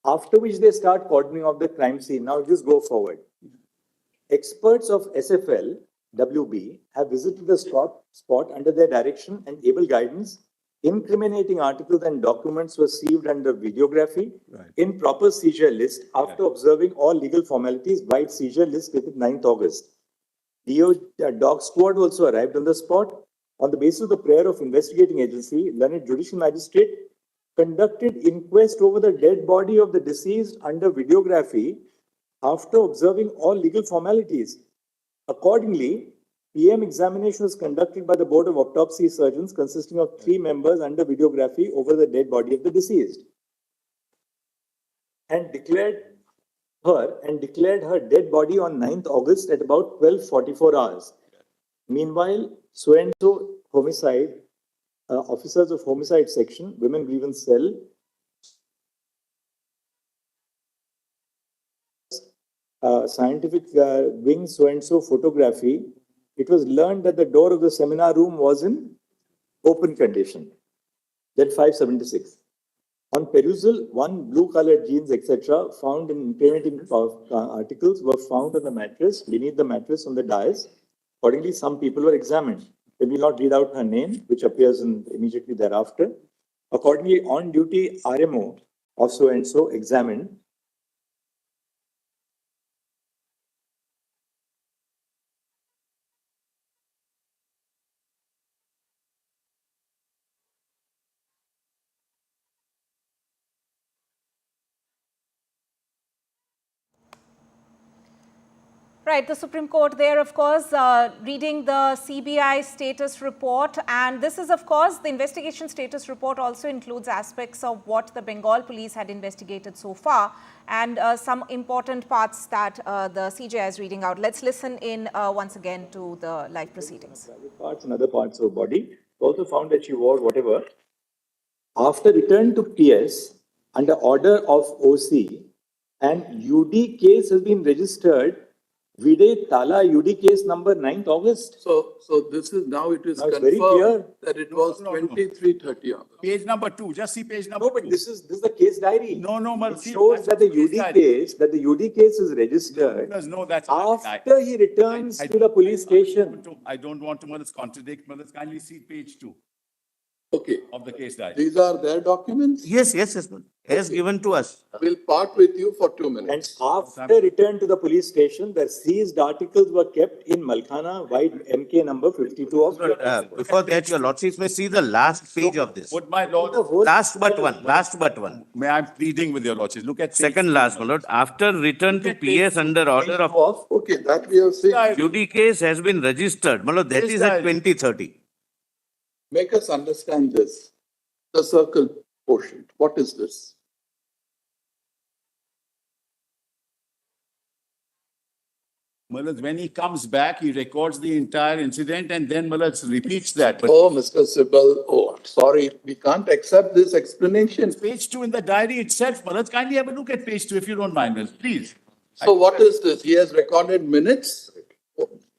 after which they start cordoning off the crime scene. Now just go forward. Experts of SFL, WB, have visited the spot under their direction and able guidance. Incriminating articles and documents were seized under videography in proper seizure list after observing all legal formalities by its seizure list dated 9th August. Dog squad also arrived on the spot. On the basis of the prayer of investigating agency, learned judicial magistrate conducted inquest over the dead body of the deceased under videography after observing all legal formalities. Accordingly, PM examination was conducted by the Board of Autopsy Surgeons consisting of 3 members under videography over the dead body of the deceased and declared her dead body on 9th August at about 12:44 hours. Meanwhile, so-and-so homicide, officers of homicide section, women grievance cell, scientific wing so-and-so photography, it was learned that the door of the seminar room was in open condition. Then 576. On perusal, 1 blue-colored jeans, etc., found in incriminating articles were found on the mattress, beneath the mattress on the dais. Accordingly, some people were examined. We will not read out her name, which appears immediately thereafter. Accordingly, on-duty RMO of so-and-so examined. Right, the Supreme Court there, of course, reading the CBI status report. And this is, of course, the investigation status report also includes aspects of what the Bengal police had investigated so far and some important parts that the CJI is reading out. Let's listen in once again to the live proceedings. Parts and other parts of body. Also found that she wore whatever. After return to PS, under order of OC, and UD case has been registered. Vide Tala UD case number 9th August. So this is now it is now confirmed very clear that it was 23:30 hours. Page number 2. Just see page number 2. No, but this is the case diary. No, it shows that the UD case is registered that's after he returns to the police station. I don't want to contradict. Kindly see page 2. Okay. Of the case diary. These are their documents? Yes. As given to us. We'll part with you for 2 minutes. And after return to the police station, the seized articles were kept in Malkhana, white MK number 52 of... Before that, your lordships may see the last page of this. Would my lord... Last but one. May I pleading with your lordships? Look at... Second last, my lord. After return to PS under order of... Okay, that we have seen. UD case has been registered. My lord, that is at 2030. Make us understand this. The circle portion. What is this? When he comes back, he records the entire incident and then repeats that. But oh, Mr. Sibal, sorry, we can't accept this explanation. It's page 2 in the diary itself. Kindly have a look at page 2 if you don't mind, please. So what is this? He has recorded minutes?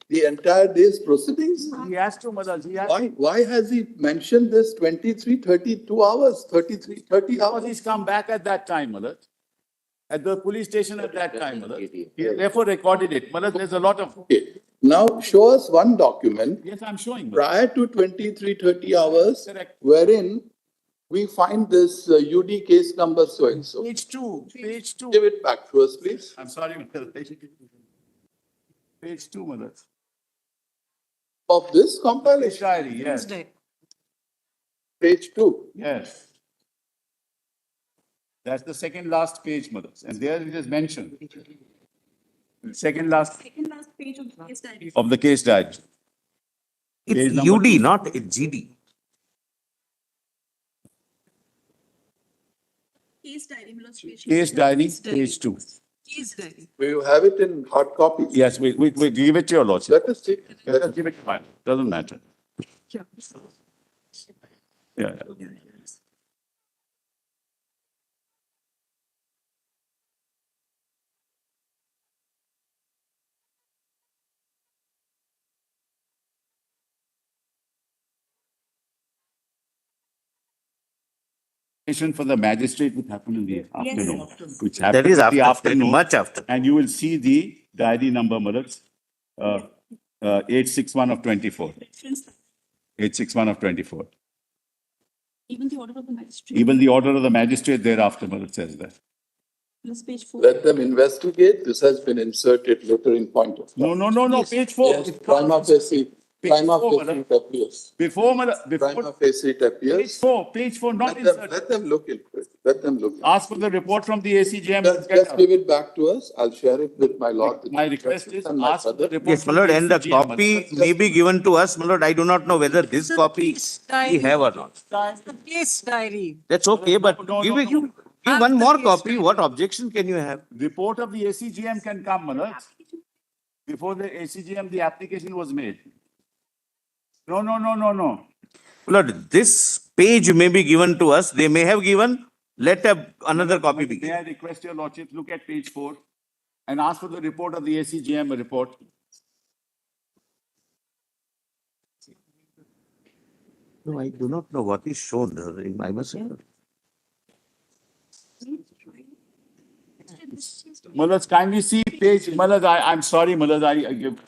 The entire day's proceedings? He has to, Why has he mentioned this 32 hours, 30 hours? Because he's come back at that time, at the police station at that time, He therefore recorded it. There's a lot of... Okay. Now show us one document. Yes, I'm showing. Prior to 30 hours, wherein we find this UD case number so-and-so. Page 2. Give it back to us, please. I'm sorry, Page 2, Of this compilation? Diary, yes. Page 2? Yes. That's the second last page, and there it is mentioned. Second last page of the case diary. Of the case diary. It's UD, not GD. Case diary. Case diary, page 2. Case diary. Will you have it in hard copy? Yes, we give it to your lordship. Let us see. Let us give it to mine. Doesn't matter. Yeah. For the magistrate would happen in the afternoon, which That happened is in the after, afternoon. much after. And you will see the diary number, Malats, 861 of 24. 861 of 24. Even the order of the magistrate. Even the order of the magistrate thereafter, Malats, says that. Plus page 4. Let them investigate. This has been inserted later in point of time. No, page 4. Yes, prima facie it appears. Before Prima facie it appears. page 4, not Let them look into it. Let them look. Ask for the report from the ACGM. Just give it back to us. I'll share it with my lord. My request is ask for the report Yes, from my lord, the and the ACGM. copy may be given to us, my lord. I do not know whether this copy we have or not. The case diary. That's okay, but give one more copy. What objection can you have? Report of the ACGM can come, Manoj. Before the ACGM, the application was made. No. Lord, this page may be given to us. They may have given. Let another copy be May I given. request your lordship, look at page 4 and ask for the report of the ACGM report. No, I do not know what is shown. I must say. Malaj, kindly see page. Malaj, I'm sorry, Malaj, I give.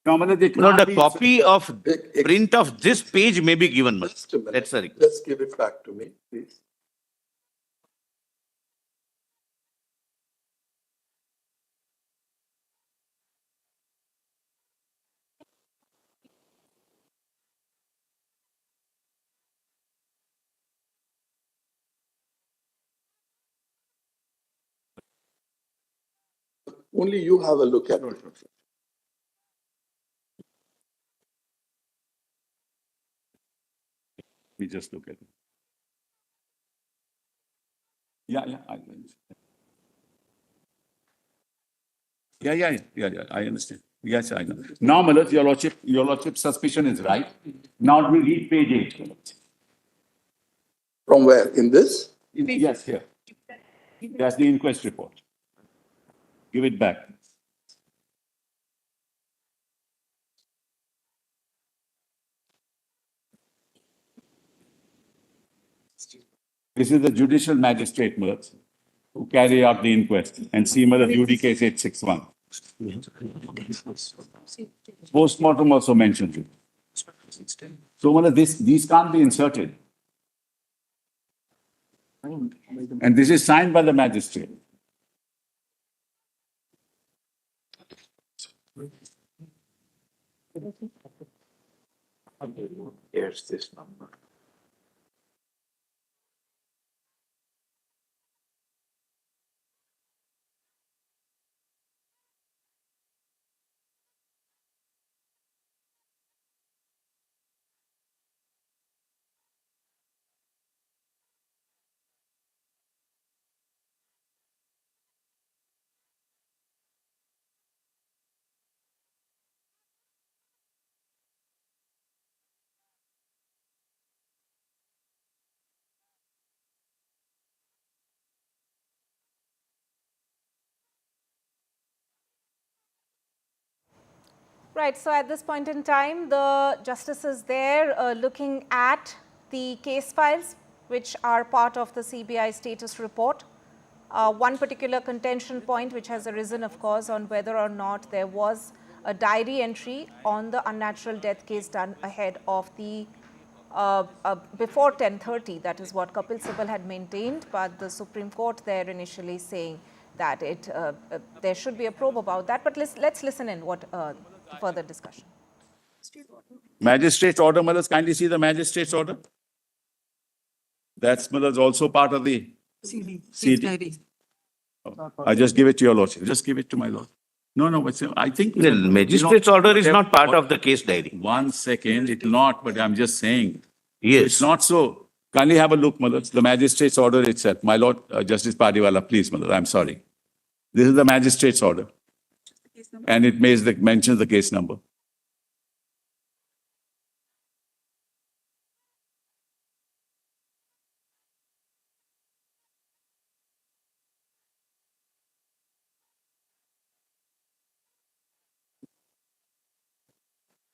No, Malaj, it No, can't the be- copy of print of this page may be given. Just a minute. That's a request. Just give it back to me, please. Only you have a look at it. We just look at it. Yeah. I understand. Yes, I know. Now, Malaj, your lordship suspicion is right. Now we read page 8. From where? In this? Yes, here. That's the inquest report. Give it back. This is the judicial magistrate, Malaj, who carry out the inquest. And see, Malaj, UD case 861. Postmortem also mentions it. So, Malaj, these can't be inserted. And this is signed by the magistrate. Here's this number. Right, so at this point in time, the justice is there looking at the case files which are part of the CBI status report. One particular contention point which has arisen, of course, on whether or not there was a diary entry on the unnatural death case done ahead of the before 10:30. That is what Kapil Sibal had maintained, but the Supreme Court there initially saying that there should be a probe about that. But let's listen in what further discussion. Magistrate's order, Malaj, kindly see the magistrate's order. That's, Malaj, also part of the CD. I just give it to your lordship. Just give it to my lord. No, I think... The magistrate's order is not part of the case diary. 1 second, it's not, but I'm just saying. Yes. It's not so. Kindly have a look, Malaj. The magistrate's order itself. My lord, Justice Padiwala, please, Malaj, I'm sorry. This is the magistrate's order. And it mentions the case number.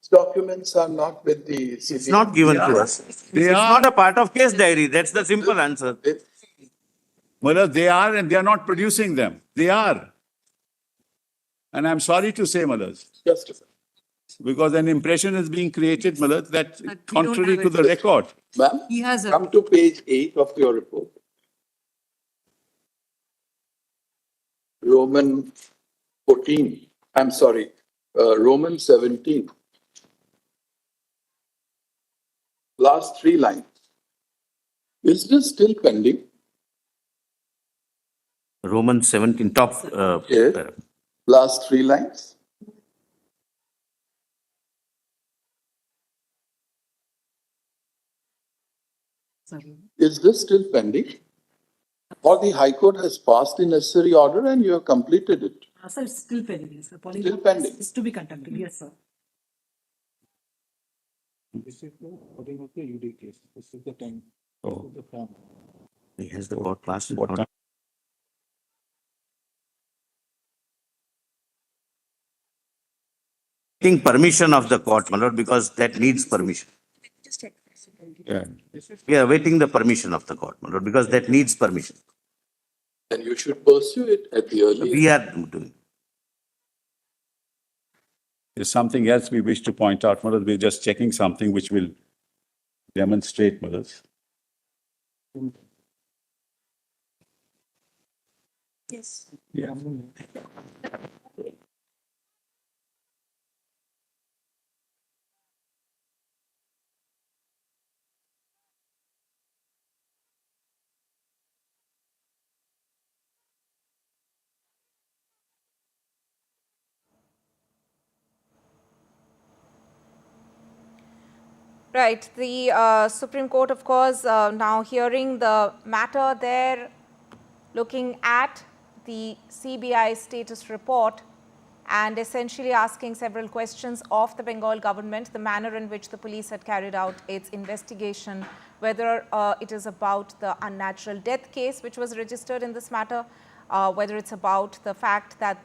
Documents are not with the CBI. It's not given to us. It's not a part of case diary. That's the simple answer. Well, they are, and they are not producing them. They are. And I'm sorry to say, Malaz, Just a second. because an impression is being created, Malaz, that contrary to the record. Ma'am, He has a. come to page 8 of your report. Roman 14. I'm sorry, Roman 17. Last 3 lines. Is this still pending? Roman 17, top. Yes. Last 3 lines. Is this still pending? Or the High Court has passed the necessary order and you have completed it? Sir, it's still pending, sir. Still pending. It's to be conducted, yes, sir. This is according to the UD case. This is the time. Oh. He has the court passed. Permission of the court, my lord, because that needs permission. Yeah. We are awaiting the permission of the court, my lord, because that needs permission. Then you should pursue it at the earliest. We are doing. There's something else we wish to point out, Malaz. We're just checking something which will demonstrate, Malaz. Yes. Yeah. Right. The Supreme Court, of course, now hearing the matter there, looking at the CBI status report and essentially asking several questions of the Bengal government, the manner in which the police had carried out its investigation, whether it is about the unnatural death case which was registered in this matter, whether it's about the fact that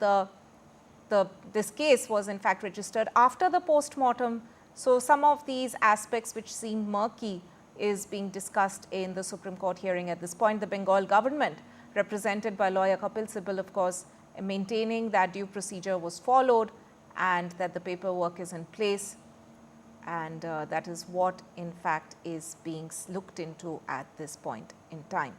this case was in fact registered after the post-mortem. So some of these aspects which seem murky is being discussed in the Supreme Court hearing at this point. The Bengal government, represented by lawyer Kapil Sibal, of course, maintaining that due procedure was followed and that the paperwork is in place, and that is what in fact is being looked into at this point in time.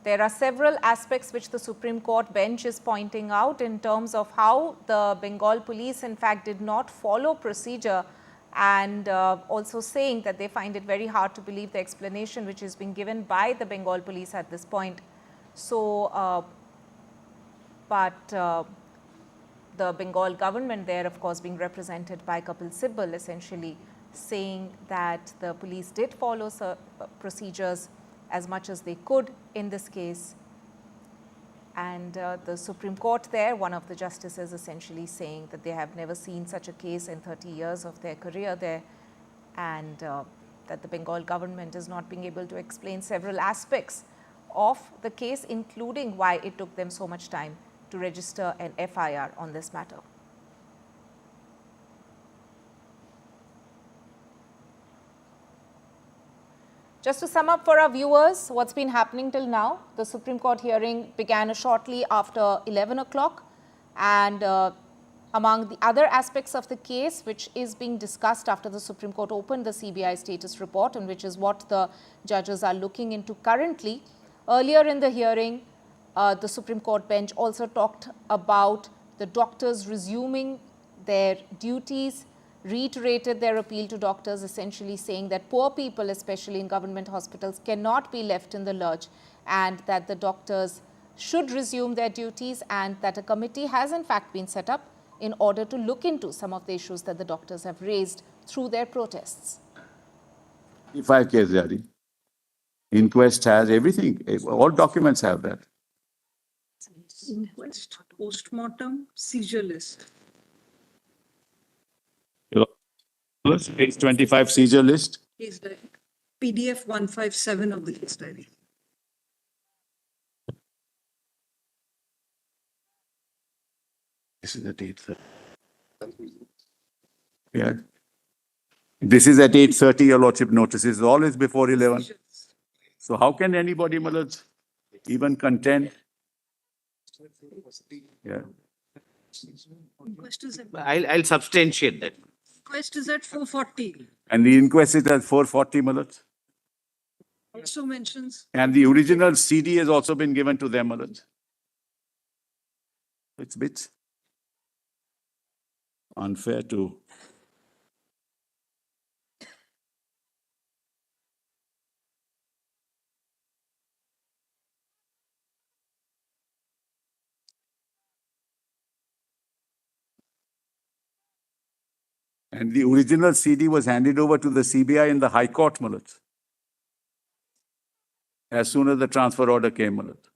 There are several aspects which the Supreme Court bench is pointing out in terms of how the Bengal police in fact did not follow procedure, and also saying that they find it very hard to believe the explanation which is being given by the Bengal police at this point. So, the Bengal government there, of course, being represented by Kapil Sibal, essentially saying that the police did follow procedures as much as they could in this case. And the Supreme Court there, one of the justices essentially saying that they have never seen such a case in 30 years of their career there, and that the Bengal government is not being able to explain several aspects of the case, including why it took them so much time to register an FIR on this matter. Just to sum up for our viewers, what's been happening till now, the Supreme Court hearing began shortly after 11 o'clock, and among the other aspects of the case which is being discussed after the Supreme Court opened the CBI status report, and which is what the judges are looking into currently. Earlier in the hearing, the Supreme Court bench also talked about the doctors resuming their duties, reiterated their appeal to doctors, essentially saying that poor people, especially in government hospitals, cannot be left in the lurch, and that the doctors should resume their duties, and that a committee has in fact been set up in order to look into some of the issues that the doctors have raised through their protests. If I case, Yari, inquest has everything, all documents have that. Inquest, post-mortem, seizure list. Page 25 seizure list. Case diary. PDF 157 of the case diary. This is at 8:30. Yeah. This is at 8:30, Your Lordship notices. All is before 11. So how can anybody, my lords, even contend? Yeah. I'll substantiate that. Inquest is at 4:40. And the inquest is at 4:40, my lords. Also mentions. And the original CD has also been given to them, my lords. It's a bit unfair to... And the original CD was handed over to the CBI in the High Court, my lords, as soon as the transfer order came, my lords.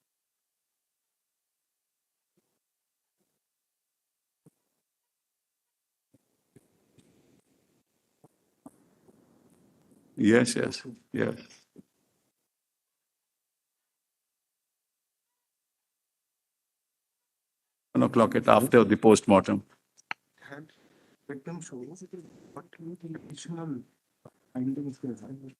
Yes, yes, yes. 1 o'clock after the post-mortem. Had victim show what additional findings they had.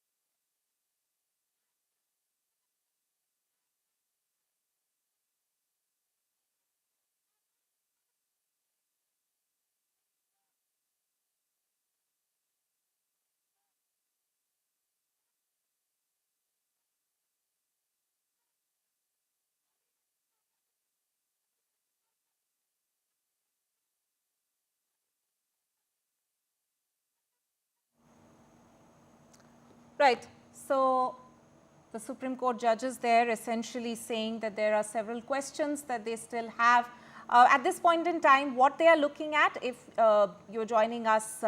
Right. So the Supreme Court judges there essentially saying that there are several questions that they still have. At this point in time, what they are looking at, if you're joining us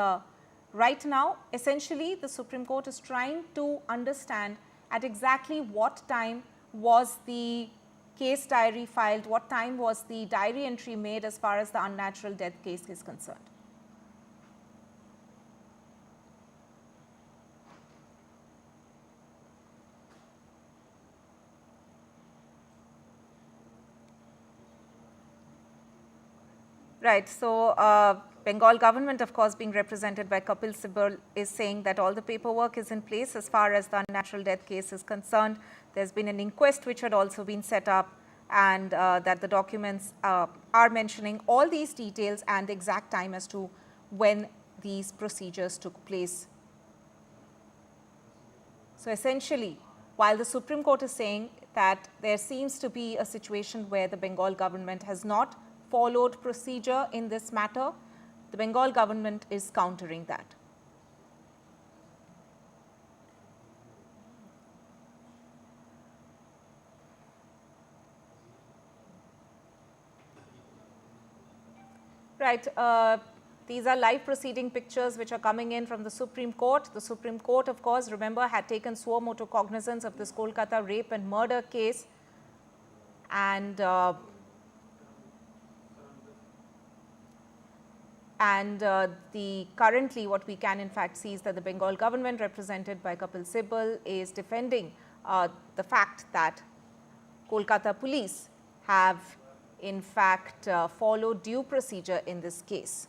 right now, essentially the Supreme Court is trying to understand at exactly what time was the case diary filed, what time was the diary entry made as far as the unnatural death case is concerned. Right. So, Bengal government, of course, being represented by Kapil Sibal, is saying that all the paperwork is in place as far as the unnatural death case is concerned. There's been an inquest which had also been set up, and that the documents are mentioning all these details and the exact time as to when these procedures took place. So, essentially, while the Supreme Court is saying that there seems to be a situation where the Bengal government has not followed procedure in this matter, the Bengal government is countering that. Right. These are live proceeding pictures which are coming in from the Supreme Court. The Supreme Court, of course, remember, had taken suo motu cognizance of this Kolkata rape and murder case, and the currently what we can in fact see is that the Bengal government, represented by Kapil Sibal, is defending the fact that Kolkata police have in fact followed due procedure in this case.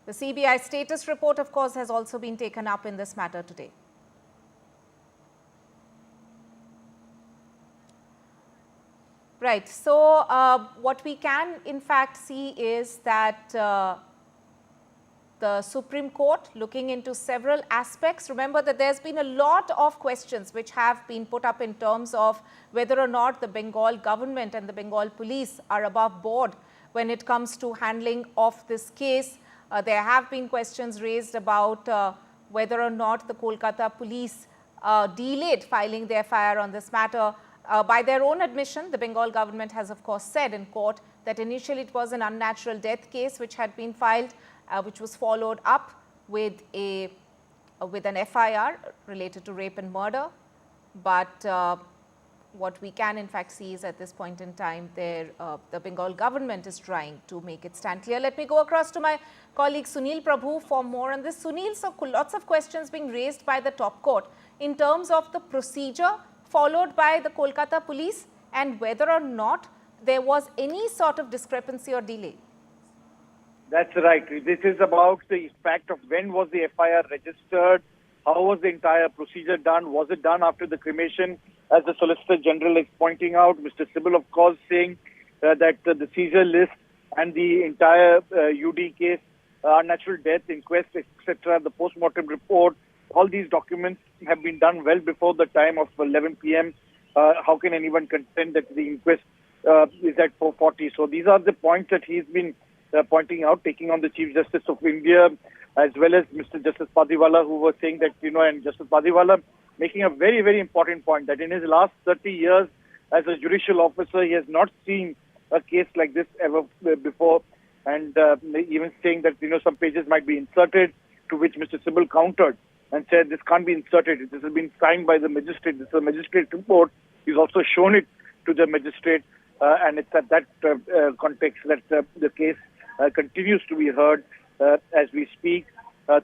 The CBI status report, of course, has also been taken up in this matter today. Right. So, what we can in fact see is that the Supreme Court, looking into several aspects, remember that there's been a lot of questions which have been put up in terms of whether or not the Bengal government and the Bengal police are above board when it comes to handling of this case. There have been questions raised about whether or not the Kolkata police delayed filing their FIR on this matter. By their own admission, the Bengal government has of course said in court that initially it was an unnatural death case which had been filed, which was followed up with an FIR related to rape and murder. But what we can in fact see is at this point in time, the Bengal government is trying to make it stand clear. Let me go across to my colleague Sunil Prabhu for more on this. Sunil, so lots of questions being raised by the top court in terms of the procedure followed by the Kolkata police and whether or not there was any sort of discrepancy or delay. That's right. This is about the fact of when was the FIR registered, how was the entire procedure done, was it done after the cremation, as the Solicitor General is pointing out. Mr. Sibal, of course, saying that the seizure list and the entire UD case, unnatural death, inquest, etc., the post-mortem report, all these documents have been done well before the time of 11 p.m. How can anyone contend that the inquest is at 4:40? So these are the points that he's been pointing out, taking on the Chief Justice of India, as well as Mr. Justice Padiwala, who was saying that, and Justice Padiwala making a very, very important point that in his last 30 years as a judicial officer, he has not seen a case like this ever before, and even saying that, some pages might be inserted, to which Mr. Sibal countered and said this can't be inserted. This has been signed by the magistrate. This is a magistrate report. He's also shown it to the magistrate, and it's at that context that the case continues to be heard as we speak.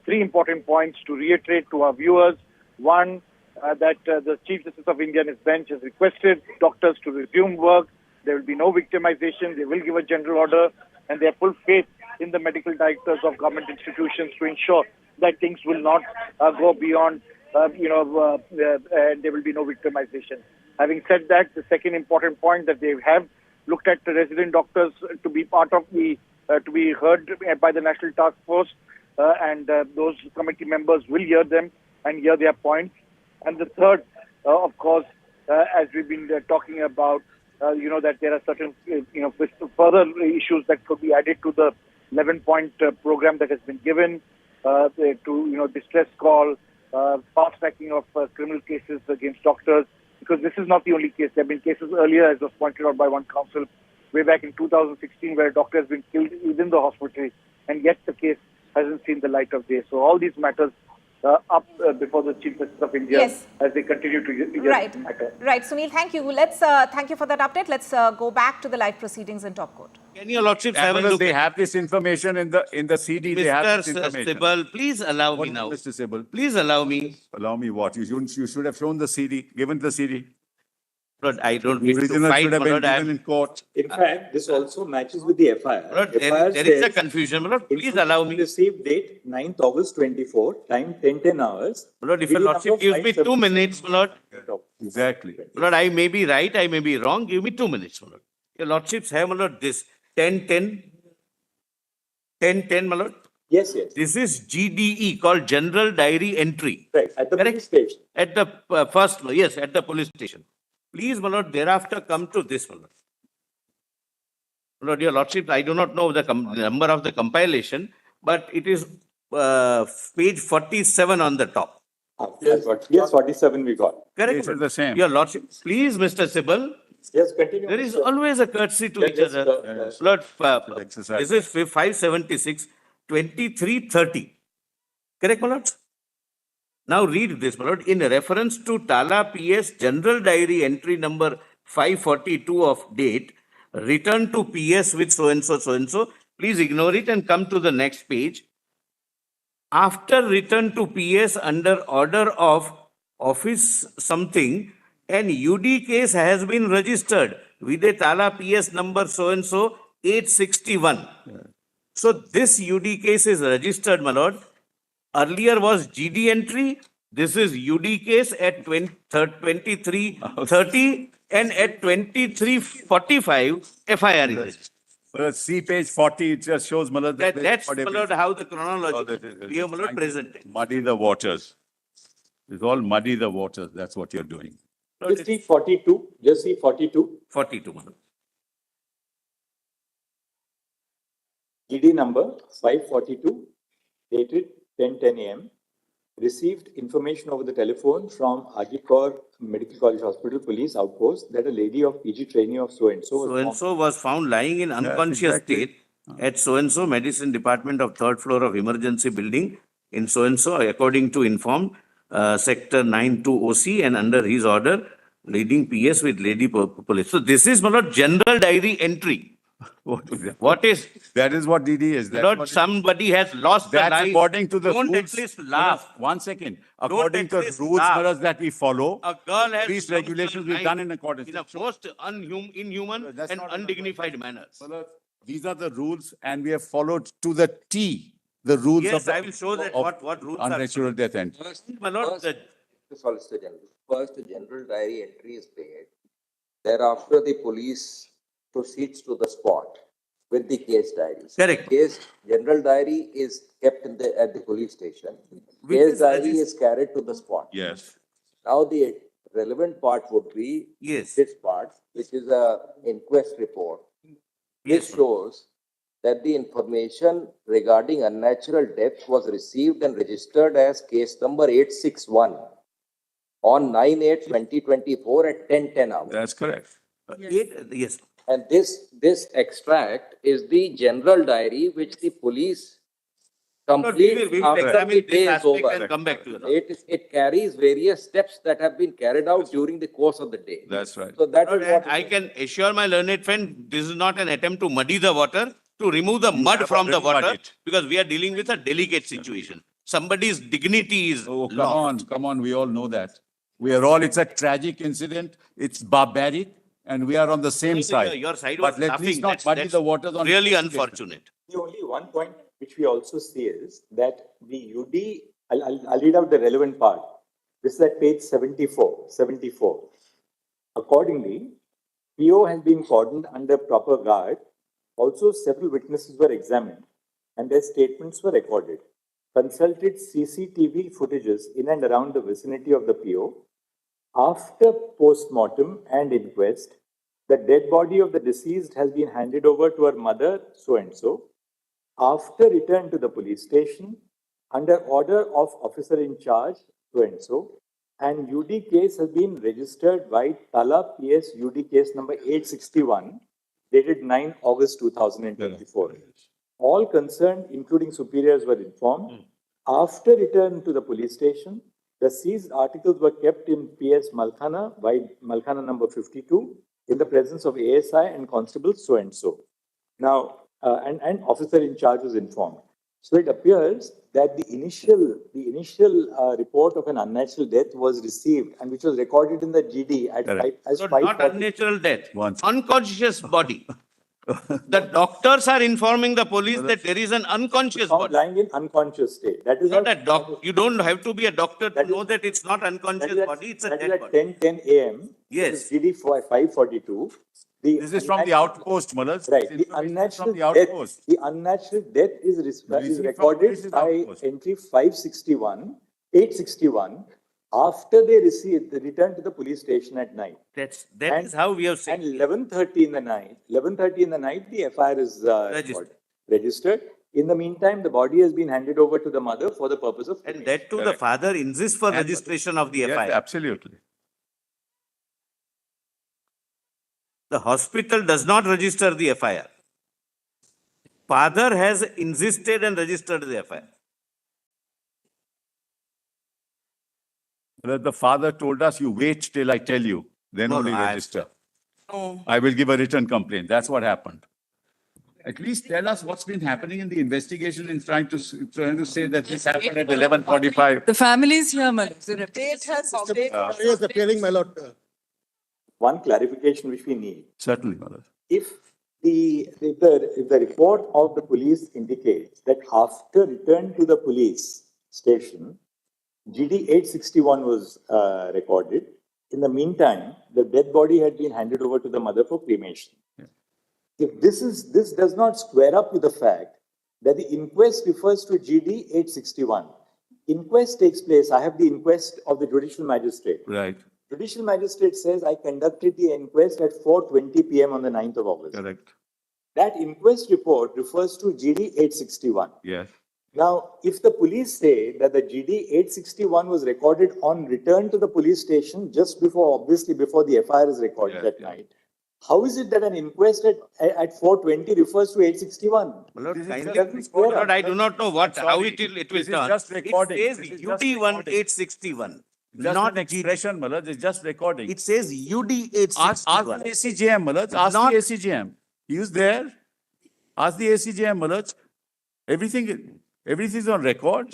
Three important points to reiterate to our viewers. One, that the Chief Justice of India and his bench has requested doctors to resume work. There will be no victimization. They will give a general order, and they have full faith in the medical directors of government institutions to ensure that things will not go beyond, and there will be no victimization. Having said that, the second important point that they have looked at the resident doctors to be part of the, to be heard by the National Task Force, and those committee members will hear them and hear their points. And the third, of course, as we've been talking about, that there are certain, further issues that could be added to the 11-point program that has been given to, distress call, fast-tracking of criminal cases against doctors, because this is not the only case. There have been cases earlier, as was pointed out by one counsel, way back in 2016, where a doctor has been killed within the hospital, and yet the case hasn't seen the light of day. So all these matters up before the Chief Justice of India as they continue to hear this matter. Right, Sunil, thank you. Let's thank you for that update. Let's go back to the live proceedings in top court. Can your lordships have a look? They have this information in the CD. They have this information. Sibal, please allow me now. Mr. Sibal, please allow me. Allow me what? You should have shown the CD, given the CD. Lord, I don't wish to fight, should have been Lord. given in court. In fact, this also matches with the FIR. Lord, there is a confusion, Lord. Please allow me. Received date 9th August 24, time 10 hours. Lord, if your lordship gives me 2 minutes, Lord. Exactly. Lord, I may be right, I may be wrong. Give me 2 minutes, Lord. Your lordships have, Lord, this 10-10, my Lord. Yes, yes. This is GDE, called General Diary Entry. Right, at the police station. At the first floor, yes, at the police station. Please, my Lord, thereafter come to this, my Lord. Lord, your lordship, I do not know the number of the compilation, but it is page 47 on the top. Yes, 47 we got. Correct. It's the same. Your lordship, please, Mr. Sibal. Yes, continue. There is always a courtesy to each other. Lord, this is 576, 2330. Correct, my Lord? Now read this, my Lord. In reference to Tala PS General Diary Entry number 542 of date, return to PS with so-and-so, so-and-so. Please ignore it and come to the next page. After return to PS under order of office something, an UD case has been registered with a Tala PS number so-and-so 861. So this UD case is registered, my Lord. Earlier was GD entry. This is UD case at 2330 and at 2345 FIR is registered. See page 40, it just shows, Malad. That's, Malad, how the chronology we have, Malad, presented. Muddy the waters. It's all muddy the waters. That's what you're doing. Just see 42. Just see 42. 42, Malad. ED number 542, dated 10:10 a.m. Received information over the telephone from Ajikor Medical College Hospital Police Outpost that a lady of PG trainee of so-and-so was found lying in unconscious state at so-and-so medicine department of 3rd floor of emergency building in so-and-so, according to informed sector 92 OC, and under his order, Leading PS with lady police. So this is not general diary entry. What is? That is what DD is. That's Lord, what somebody has lost the That's life. according to the Don't rules. at least laugh. One second. Don't According at to least rules laugh. Maharaj, that we follow, A girl has these lost her regulations we've life done in accordance. in a most inhuman and undignified manners. Maharaj, these are the rules, and we have followed to the T the rules Yes, of the I will show that of what rules are. unnatural death end. My lord, the Solicitor General. First, a general diary entry is made. Thereafter, the police proceeds to the spot with the case diaries. Correct. Case general diary is kept at the police station. Case diary is carried to the spot. Yes. Now, the relevant part would be this part, which is a inquest report. This shows that the information regarding unnatural death was received and registered as case number 861 on 9/8/2024 at 10:10 hours. That's correct. Yes. And this extract is the general diary which the police complete we will after examine the this day is aspect over. and come back to you. It carries various steps that have been carried out during the course of the day. That's right. So that is what I can assure my learned friend, this is not an attempt to muddy the water, to remove the mud from the water, because we are dealing with a delicate situation. Somebody's dignity is lost. Come on, we all know that. It's a tragic incident, it's barbaric, and we are on the same side. Your side But was let's laughing. not muddy the waters on really this unfortunate. The only one point which we also see is that the UD, I'll read out the relevant part. This is at page 74. Accordingly, PO has been cordoned under proper guard. Also, several witnesses were examined and their statements were recorded. Consulted CCTV footages in and around the vicinity of the PO. After post-mortem and inquest, the dead body of the deceased has been handed over to her mother, so-and-so. After return to the police station, under order of officer in charge, so-and-so, and UD case has been registered by Tala PS UD case number 861, dated 9 August 2024. All concerned, including superiors, were informed. After return to the police station, the seized articles were kept in PS Malkhana by Malkhana number 52 in the presence of ASI and constable so-and-so. Now, and officer in charge was informed. So it appears that the initial report of an unnatural death was received and which was recorded in the GD at 5 as So 5:40. not unnatural death, unconscious body. The doctors are informing the police that there is an unconscious body. Lying in unconscious state. That is not a you don't have to be a doctor to know that it's not unconscious body, it's a dead body. 10:10 a.m. Yes. GD 542. This is from the outpost, Maharaj. Right. The unnatural death is recorded by entry 861, after they return to the police station at night. That is how we have seen. And 11:30 in the night, the FIR is registered. In the meantime, the body has been handed over to the mother for the purpose of. And that too, the father insists for registration of the FIR. Yes, absolutely. The hospital does not register the FIR. Father has insisted and registered the FIR. The father told us, you wait till I tell you, then only register. I will give a written complaint. That's what happened. At least tell us what's been happening in the investigation and trying to say that this happened at 11:45. The family is here, my lord. The state has appearing, my lord. One clarification which we need. Certainly, Maharaj. If the report of the police indicates that after return to the police station, GD 861 was recorded. In the meantime, the dead body had been handed over to the mother for cremation. Yeah. If this does not square up with the fact that the inquest refers to GD 861. Inquest takes place. I have the inquest of the judicial magistrate. Right. Judicial magistrate says I conducted the inquest at 4:20 p.m. on the 9th of August. Correct. That inquest report refers to GD 861. Yes. Now, if the police say that the GD 861 was recorded on return to the police station just before, obviously before the FIR is recorded that night, how is it that an inquest at 4:20 refers to 861? Lord, I do not know how it will be done. Just recording. It says UT 1861. Just Not an expression, Malaj. It's just recording. It says UD Ask 861. the ACJM, Malaj. Ask Not- the ACJM. He was there. Ask the ACJM, Malaj. Everything's on record.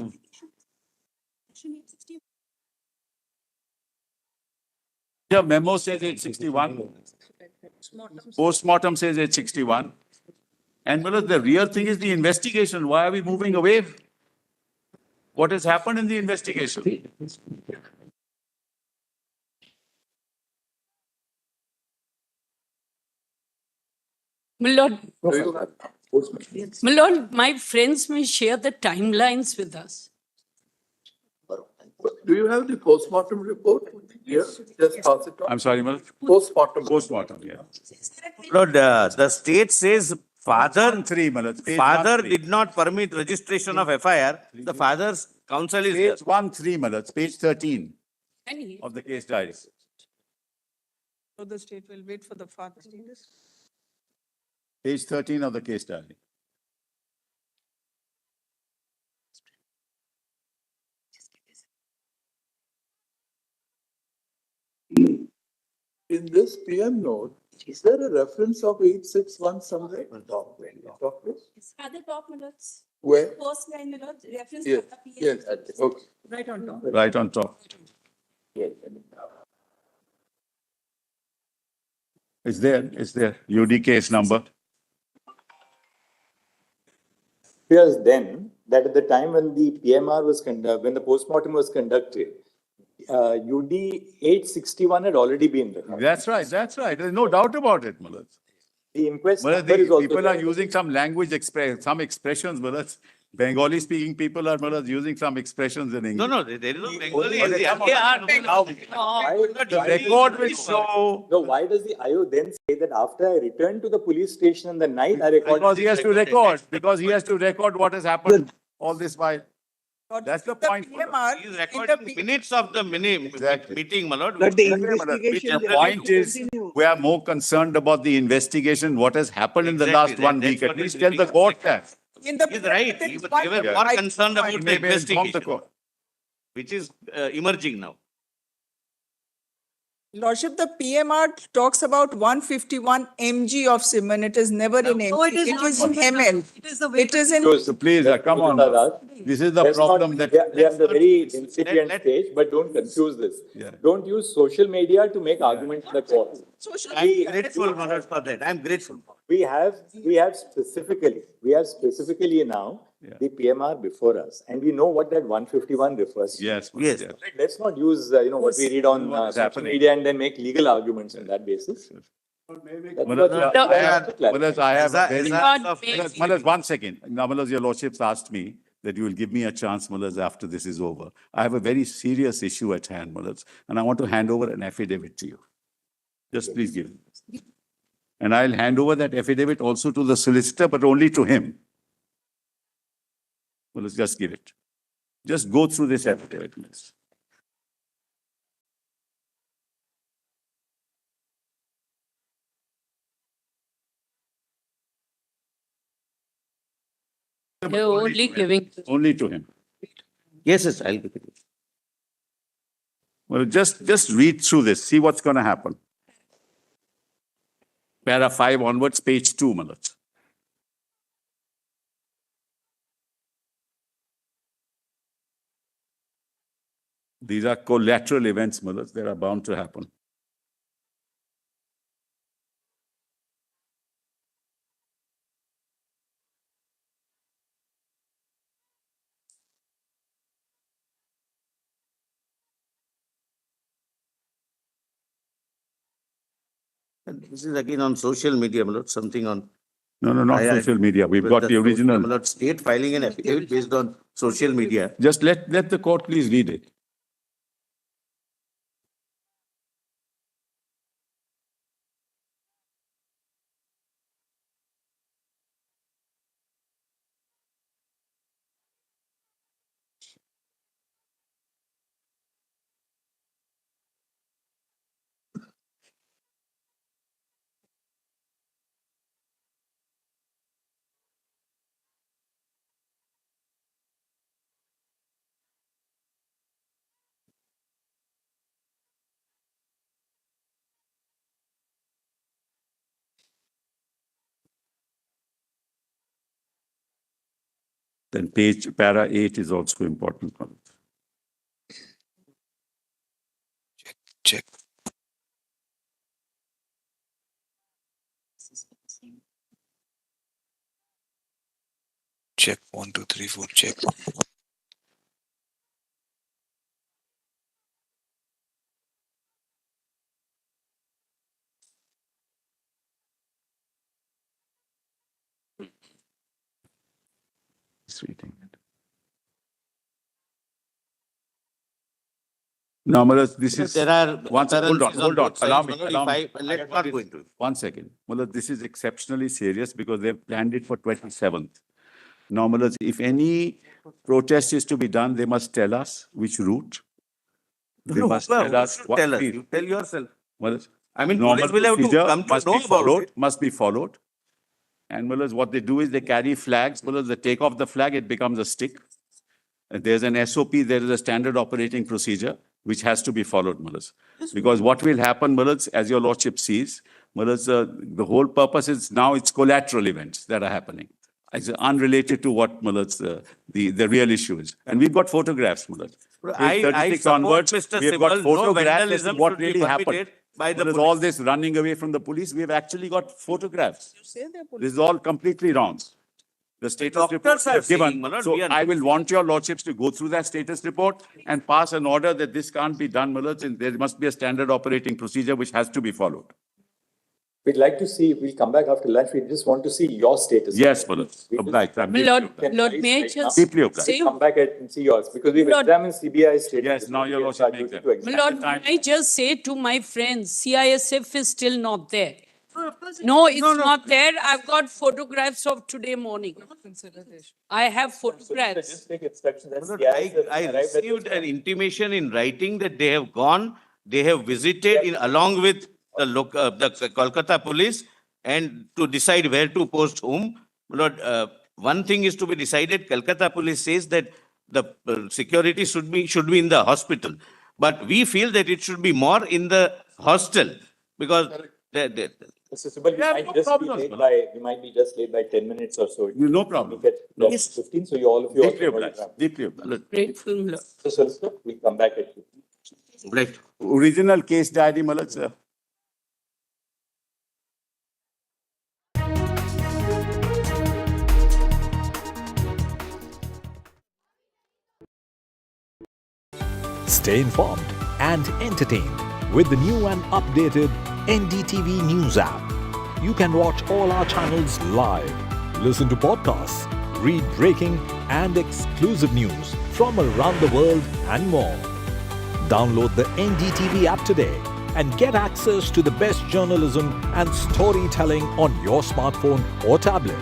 The memo says 861. Postmortem says 861. And Malaj, the real thing is the investigation. Why are we moving away? What has happened in the investigation? My lord, my lord, my friends may share the timelines with us. Do you have the postmortem report? Yes. Just pass it on. I'm sorry, Malaj. Postmortem. Postmortem, yeah. Lord, the state says father, Three, Malaj. Page father 1-3. did not permit registration of FIR. The father's counsel is Page 1-3, Malaj. Page 13 Any? of the case diary. So the state will wait for the father. Page 13 of the case diary. In this PM note, is there a reference of 861 somewhere? Top. Are the top minutes? Where? First line minutes, reference Yes, to the yes, okay. Right on top. Right on top. It's there. It's there. UD case number. Appears then that at the time when the PMR was when the postmortem was conducted, UD 861 had already been there. That's right. That's right. There's no doubt about it, Malaj. The inquest Malaj, number is also people are there. using some language, some expressions, Malaj. Bengali speaking people are, Malaj, using some expressions in English. no, there is no Bengali. Only- The Why- record will show. No, why does the IO then say that after I returned to the police station in the night, I recorded? Because he has to record. Because he has to record what has happened all this while. That's the point. PMR, He is recording minutes of the meeting, my lord. But the Which investigation- The point is, we are more concerned about the investigation, what has happened in the last Exactly, 1 that's week. At what least is tell the court that. In the He's right. They were more concerned about the Maybe inform the investigation, court. which is emerging now. Lordship, the PMR talks about 151 mg of semen. It is never in mg. No, it is not in semen. ml. It is the weight. It is in. So please, come on. This is the Let's problem not, that. we are in the very incipient stage, but don't confuse this. Yeah. Don't use social media to make arguments in the court. I'm grateful, my lord, for that. I'm grateful. We have specifically now the PMR before us, and we know what that 151 refers to. Yes. Yes. Let's not use, what we read on social happening. media and then make legal arguments on that basis. Malaj, I have a very. God Malaj, 1 second. Now, Malaj, your lordships asked me that you will give me a chance, Malaj, after this is over. I have a very serious issue at hand, Malaj, and I want to hand over an affidavit to you. Just please give it. And I'll hand over that affidavit also to the solicitor, but only to him. Malaj, just give it. Just go through this affidavit, Malaj. They're only giving. Only to him. Yes, I'll give it. Well, just read through this, see what's going to happen. Para 5 onwards, page 2, Malaj. These are collateral events, Malaj. They are bound to happen. And this is again on social media, my lord, something on. No, not social media. We've got the original. My lord, state filing an affidavit based on social media. Just let the court please read it. Then para 8 is also important. Check. Check 1, 2, 3, 4. Check. Now, Mullah, this is There are hold on. both Allow sides, me. Mullah. Allow me. Let's not go into it. 1 second. Mullah, this is exceptionally serious because they've planned it for 27th. Now, Mullah, if any protest is to be done, they must tell us which route. They must tell us what. Tell us. You tell yourself. Mullah, I mean, normal police will have to procedure come to must know be about followed. it. Must be followed. And Mullahs, what they do is they carry flags. Mullahs, they take off the flag, it becomes a stick. And there's an SOP, there is a standard operating procedure which has to be followed, Mullahs. Because what will happen, Mullahs, as your lordship sees, Mullahs, the whole purpose is now it's collateral events that are happening. It's unrelated to what, Mullahs, the real issue is. And we've got photographs, Mullahs. I 36 support onwards, Mr. we've got Sibal, no photographs as to vandalism what should be really happened. permitted by the Mullahs, all this running away from the police, we've actually got photographs. This is all completely wrong. The status report are is given. saying, Mullah, So we are- I will want your lordships to go through that status report and pass an order that this can't be done, Mullahs, and there must be a standard operating procedure which has to be followed. We'd like to see, we'll come back after lunch, we just want to see your status. Yes, Mullahs. Obliged. I'm deeply obliged. Lord, may I just Deeply obliged. say, Come back and see yours, because we've Lord- examined CBI status. Yes, now your lordship make them. Lord, may I just say to my friends, CISF is still not there. No, it's not there. I've got photographs of today morning. I have photographs. Just take instructions. That's CISF I arrived at received this an intimation in writing that they have gone, they have visited along with the Kolkata police and to decide where to post whom. Lord, one thing is to be decided. Kolkata police says that the security should be in the hospital, but we feel that it should be more in the hostel because Mr. Sibal, we might be just late by 10 minutes or so. No problem. Look at 15, so all of you Deeply also obliged. Deeply obliged. Grateful, Lord. So, Solicitor, we'll come back at you. right. Original case diary, Mullahs, sir. Stay informed and entertained with the new and updated NDTV News app. You can watch all our channels live, listen to podcasts, read breaking and exclusive news from around the world and more. Download the NDTV app today and get access to the best journalism and storytelling on your smartphone or tablet.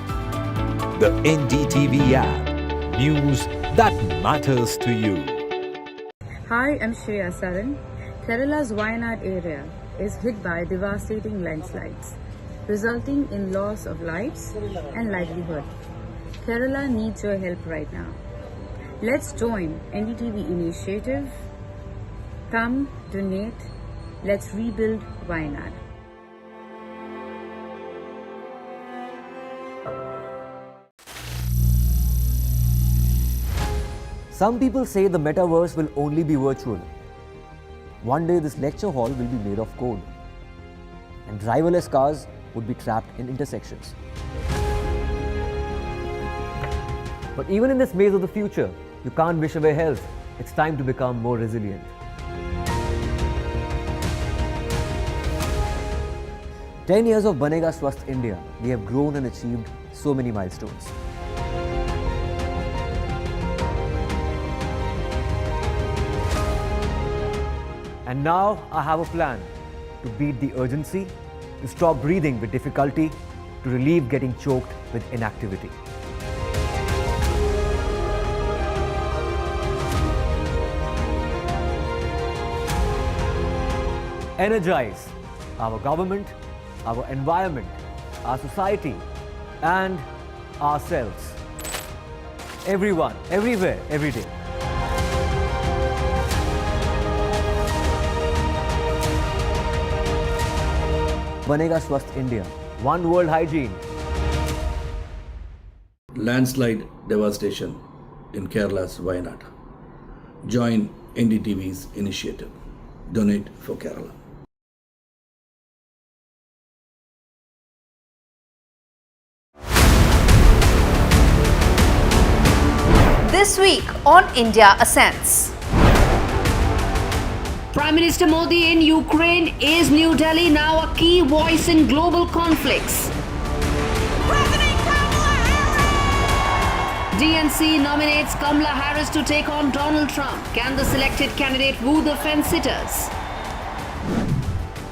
The NDTV app. News that matters to you. Hi, I'm Shreya Saran. Kerala's Wayanad area is hit by devastating landslides, resulting in loss of lives and livelihood. Kerala needs your help right now. Let's join NDTV initiative. Come, donate. Let's rebuild Wayanad. Some people say the metaverse will only be virtual. One day this lecture hall will be made of code, and driverless cars would be trapped in intersections. But even in this maze of the future, you can't wish away health. It's time to become more resilient. "10 years of Banega Swasth India, we have grown and achieved so many milestones. And now I have a plan to beat the urgency, to stop breathing with difficulty, to relieve getting choked with inactivity. Energize our government, our environment, our society, and ourselves. Everyone, everywhere, every day. Banega Swasth India. One world hygiene. landslide devastation in Kerala's Wayanad. Join NDTV's initiative. Donate for Kerala. This week on India Ascends. Prime Minister Modi in Ukraine. Is New Delhi now a key voice in global conflicts? DNC nominates Kamala Harris to take on Donald Trump. Can the selected candidate woo the fence-sitters?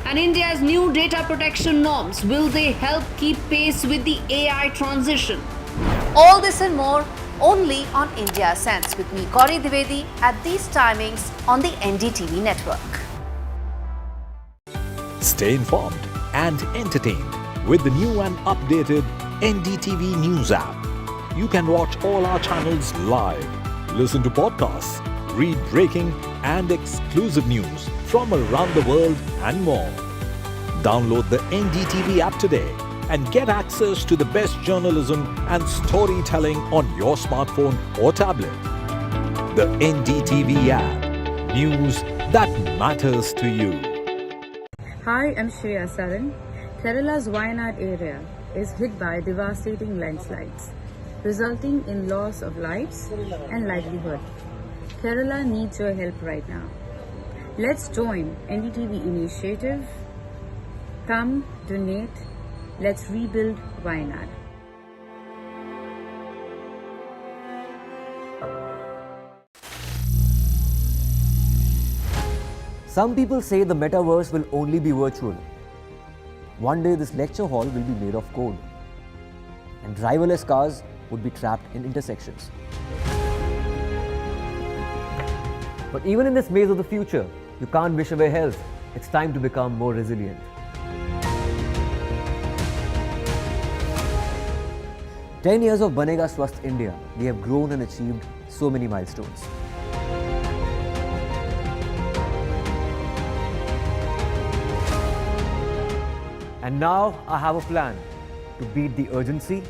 And India's new data protection norms, will they help keep pace with the AI transition? All this and more only on India Ascends with me, Gauri Dwivedi, at these timings on the NDTV network. Stay informed and entertained with the new and updated NDTV News app. You can watch all our channels live, listen to podcasts, read breaking and exclusive news from around the world and more. Download the NDTV app today and get access to the best journalism and storytelling on your smartphone or tablet. The NDTV app. News that matters to you. Hi, I'm Shreya Saran. Kerala's Wayanad area is hit by devastating landslides, resulting in loss of lives and livelihood. Kerala needs your help right now. Let's join NDTV initiative. Come, donate. Let's rebuild Wayanad. Some people say the metaverse will only be virtual. One day this lecture hall will be made of code, and driverless cars would be trapped in intersections. But even in this maze of the future, you can't wish away health. It's time to become more resilient. 10 years of Banega Swasth India, we have grown and achieved so many milestones. And now I have a plan to beat the urgency,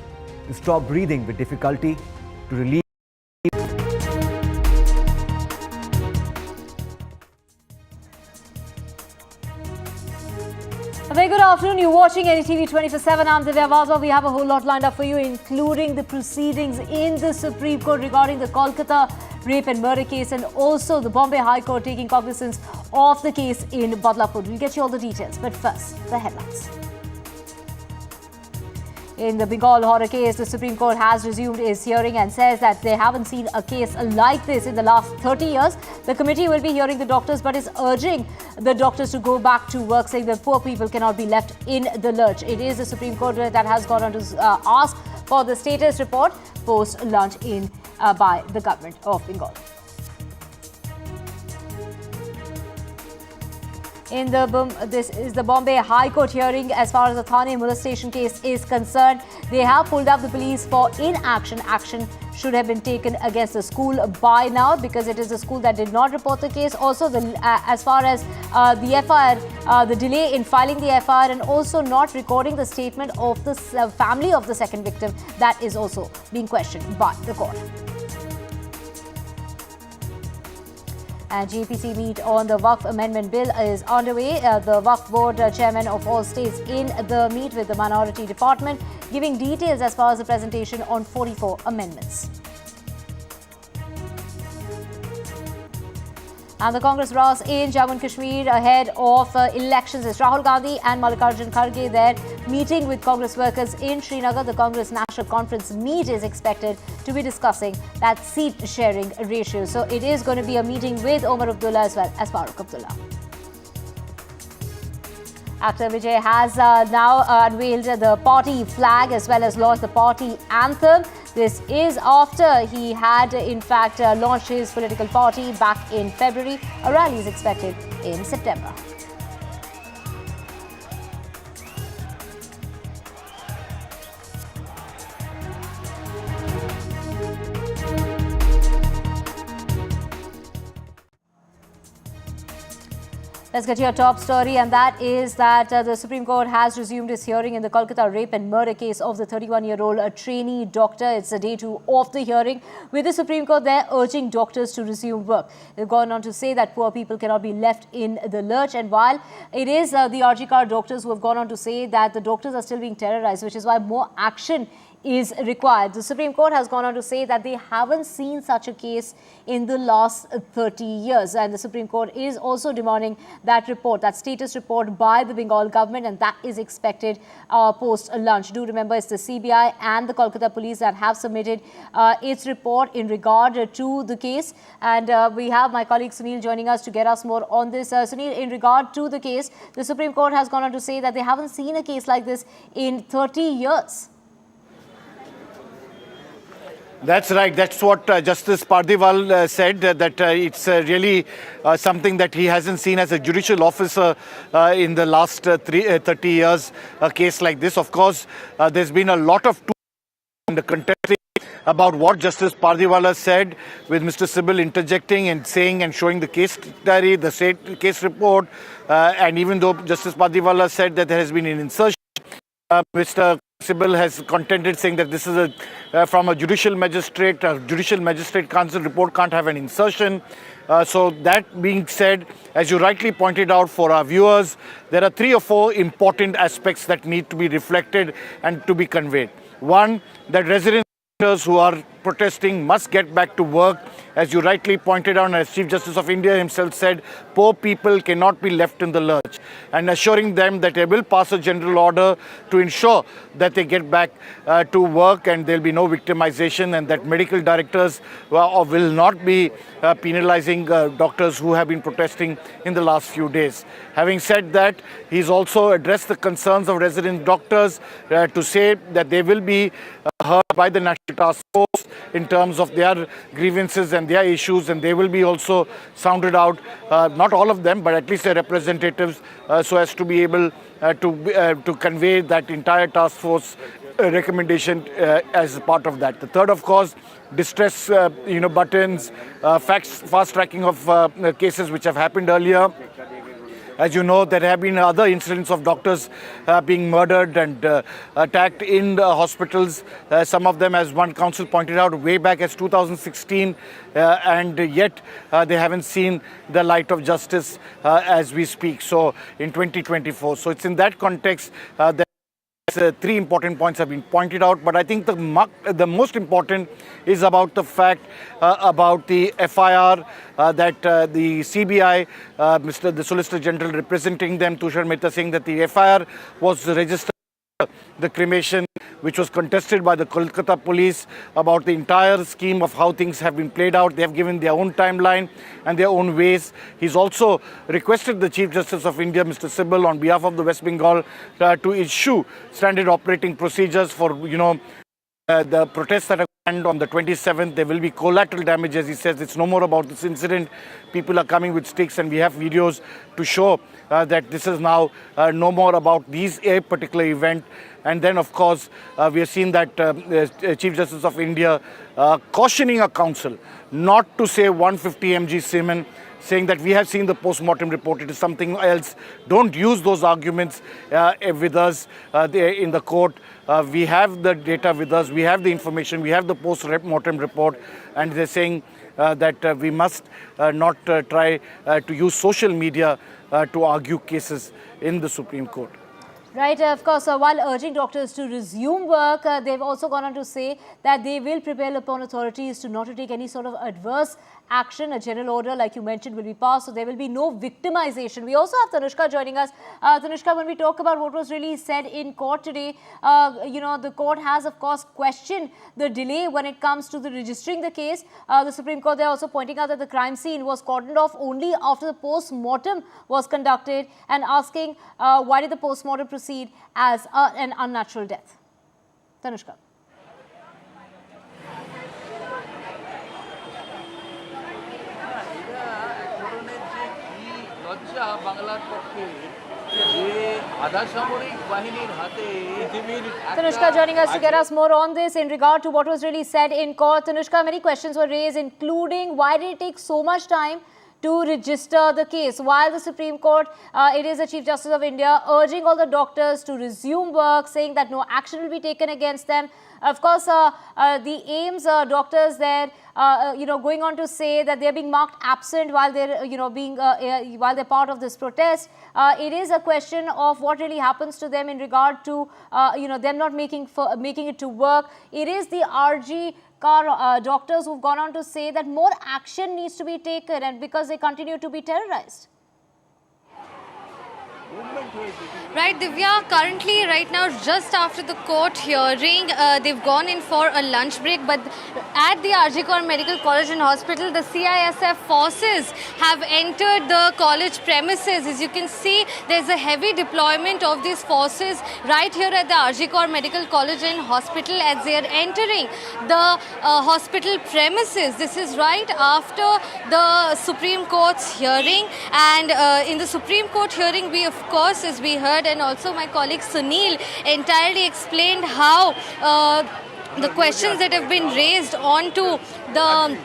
to stop breathing with difficulty, to relieve. A very good afternoon. You're watching NDTV 24/7. I'm Divya Vazwa. We have a whole lot lined up for you, including the proceedings in the Supreme Court regarding the Kolkata rape and murder case, and also the Bombay High Court taking cognizance of the case in Badlapur. We'll get you all the details. But first, the headlines. In the Bengal horror case, the Supreme Court has resumed its hearing and says that they haven't seen a case like this in the last 30 years. The committee will be hearing the doctors but is urging the doctors to go back to work, saying that poor people cannot be left in the lurch. It is the Supreme Court that has gone on to ask for the status report post-lunch by the government of Bengal. This is the Bombay High Court hearing as far as the Thane molestation case is concerned. They have pulled up the police for inaction. Action should have been taken against the school by now because it is the school that did not report the case. Also, as far as the FIR, the delay in filing the FIR and also not recording the statement of the family of the second victim, that is also being questioned by the court. And GPC meet on the Waqf Amendment Bill is underway. The Waqf Board chairman of all states in the meet with the Minority Department, giving details as far as the presentation on 44 amendments. And the Congress brass in Jammu and Kashmir ahead of elections is Rahul Gandhi and Mallikarjun Kharge there meeting with Congress workers in Srinagar. The Congress National Conference meet is expected to be discussing that seat sharing ratio. So it is going to be a meeting with Omar Abdullah as well as Farooq Abdullah. Actor Vijay has now unveiled the party flag as well as launched the party anthem. This is after he had in fact launched his political party back in February. A rally is expected in September. Let's get to your top story, and that is that the Supreme Court has resumed its hearing in the Kolkata rape and murder case of the 31-year-old trainee doctor. It's day 2 of the hearing, with the Supreme Court there urging doctors to resume work. They've gone on to say that poor people cannot be left in the lurch, and while it is the RG Kar doctors who have gone on to say that the doctors are still being terrorized, which is why more action is required. The Supreme Court has gone on to say that they haven't seen such a case in the last 30 years. And the Supreme Court is also demanding that report, that status report by the Bengal government, and that is expected post-lunch. Do remember, it's the CBI and the Kolkata police that have submitted its report in regard to the case. And we have my colleague Sunil joining us to get us more on this. Sunil, in regard to the case, the Supreme Court has gone on to say that they haven't seen a case like this in 30 years. That's right. That's what Justice Pardiwal said, that it's really something that he hasn't seen as a judicial officer in the last 30 years, a case like this. Of course, there's been a lot of in the contesting about what Justice Pardiwala said, with Mr. Sibal interjecting and saying and showing the case diary, the state case report. And even though Justice Pardiwala said that there has been an insertion, Mr. Sibal has contended, saying that this is from a judicial magistrate. A judicial magistrate council report can't have an insertion. So that being said, as you rightly pointed out for our viewers, there are 3 or 4 important aspects that need to be reflected and to be conveyed. One, that residents who are protesting must get back to work. As you rightly pointed out, as Chief Justice of India himself said, poor people cannot be left in the lurch, and assuring them that they will pass a general order to ensure that they get back to work and there will be no victimization, and that medical directors will not be penalizing doctors who have been protesting in the last few days. Having said that, he's also addressed the concerns of resident doctors to say that they will be heard by the National Task Force in terms of their grievances and their issues, and they will be also sounded out, not all of them, but at least their representatives, so as to be able to convey that entire task force recommendation as part of that. The third, of course, distress buttons, fast tracking of cases which have happened earlier. As you know, there have been other incidents of doctors being murdered and attacked in the hospitals. Some of them, as one counsel pointed out, way back as 2016, and yet they haven't seen the light of justice as we speak. So in 2024. So it's in that context that 3 important points have been pointed out, but I think the most important is about the fact about the FIR that the CBI, the Solicitor General representing them, Tushar Mehta, saying that the FIR was registered, the cremation, which was contested by the Kolkata police, about the entire scheme of how things have been played out. They have given their own timeline and their own ways. He's also requested the Chief Justice of India, Mr. Sibal, on behalf of the West Bengal, to issue standard operating procedures for, the protests that are planned on the 27th. There will be collateral damage, as he says. It's no more about this incident. People are coming with sticks, and we have videos to show that this is now no more about a particular event. And then, of course, we have seen that Chief Justice of India cautioning a council not to say 150 mg semen, saying that we have seen the post-mortem report, it is something else. Don't use those arguments with us in the court. We have the data with us, we have the information, we have the post-mortem report, and they're saying that we must not try to use social media to argue cases in the Supreme Court. Right, of course, while urging doctors to resume work, they've also gone on to say that they will prevail upon authorities to not to take any sort of adverse action. A general order, like you mentioned, will be passed, so there will be no victimization. We also have Tanushka joining us. Tanushka, when we talk about what was really said in court today, the court has, of course, questioned the delay when it comes to the registering the case. The Supreme Court, they're also pointing out that the crime scene was cordoned off only after the post-mortem was conducted, and asking why did the post-mortem proceed as an unnatural death. Tanushka. Tanushka joining us to get us more on this in regard to what was really said in court. Tanushka, many questions were raised, including why did it take so much time to register the case. While the Supreme Court, it is the Chief Justice of India urging all the doctors to resume work, saying that no action will be taken against them. Of course, the AIIMS doctors there, going on to say that they're being marked absent while they're, while they're part of this protest. It is a question of what really happens to them in regard to, them not making it to work. It is the RG doctors who've gone on to say that more action needs to be taken, and because they continue to be terrorized. Right, Divya, currently right now just after the court hearing, they've gone in for a lunch break, but at the RG Medical College and Hospital, the CISF forces have entered the college premises. As you can see, there's a heavy deployment of these forces right here at the RG Medical College and Hospital as they are entering the hospital premises. This is right after the Supreme Court's hearing, and in the Supreme Court hearing, we of course, as we heard, and also my colleague Sunil entirely explained how the questions that have been raised onto the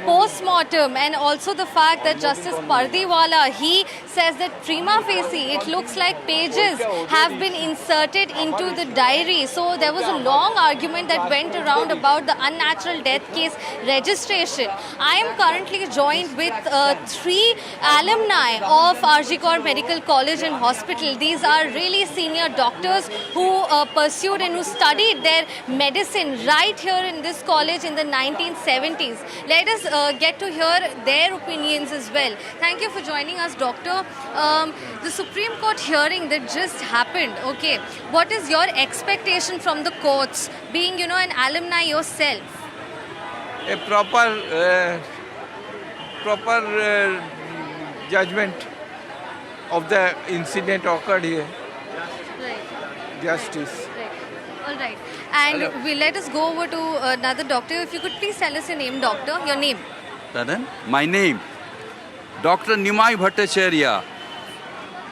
post-mortem, and also the fact that Justice Pardiwala, he says that prima facie it looks like pages have been inserted into the diary. So there was a long argument that went around about the unnatural death case registration. I am currently joined with 3 alumni of RG Medical College and Hospital. These are really senior doctors who pursued and who studied their medicine right here in this college in the 1970s. Let us get to hear their opinions as well. Thank you for joining us, Doctor. The Supreme Court hearing that just happened, okay, what is your expectation from the courts, being, an alumni yourself? A proper judgment of the incident occurred here. Right. Justice. Right. All right. And let us go over to another doctor. If you could please tell us your name, doctor. Your name. Pardon? My name, Dr. Nimai Bhattacharya.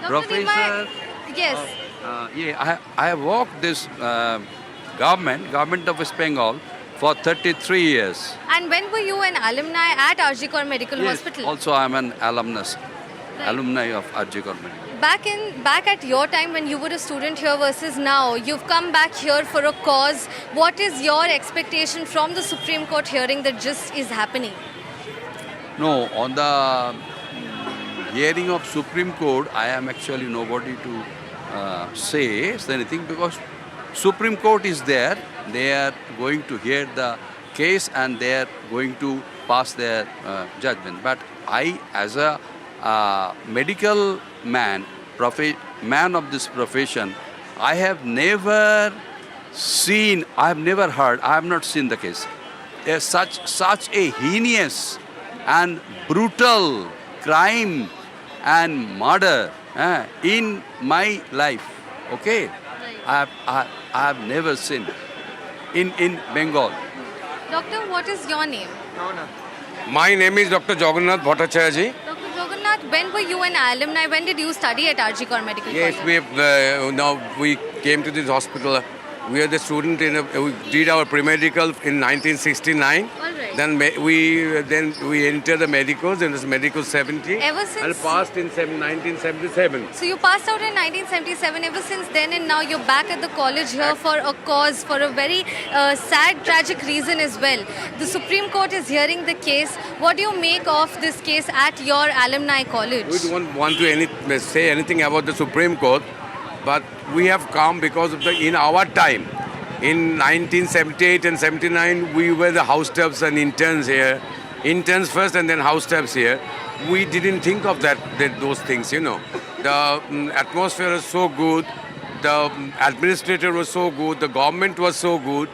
Professor. Yes. I have worked this government of West Bengal for 33 years. And when were you an alumni at RG Medical Hospital? Also, I am an alumni of RG Medical. Back at your time when you were a student here versus now, you've come back here for a cause. What is your expectation from the Supreme Court hearing that just is happening? No, on the hearing of Supreme Court, I am actually nobody to say anything, because Supreme Court is there. They are going to hear the case and they are going to pass their judgment. But I, as a medical man of this profession, I have never seen, I have never heard, I have not seen the case. Such a heinous and brutal crime and murder in my life, okay? I have never seen in Bengal. Doctor, what is your name? My name is Dr. Jagannath Bhattacharya. Dr. Jagannath, when were you an alumni? When did you study at RG Medical Yes, College? we came to this hospital. We are the student we did our pre-medical in 1969. All right. Then we entered the medicals in this medical 70. Ever since? And passed in 1977. So you passed out in 1977. Ever since then and now you're back at the college here for a cause, for a very sad, tragic reason as well. The Supreme Court is hearing the case. What do you make of this case at your alumni college? We don't want to say anything about the Supreme Court, but we have come because of in our time, in 1978 and 79, we were the house staffs and interns here. Interns first and then house staffs here. We didn't think of those things, The atmosphere was so good, the administrator was so good, the government was so good,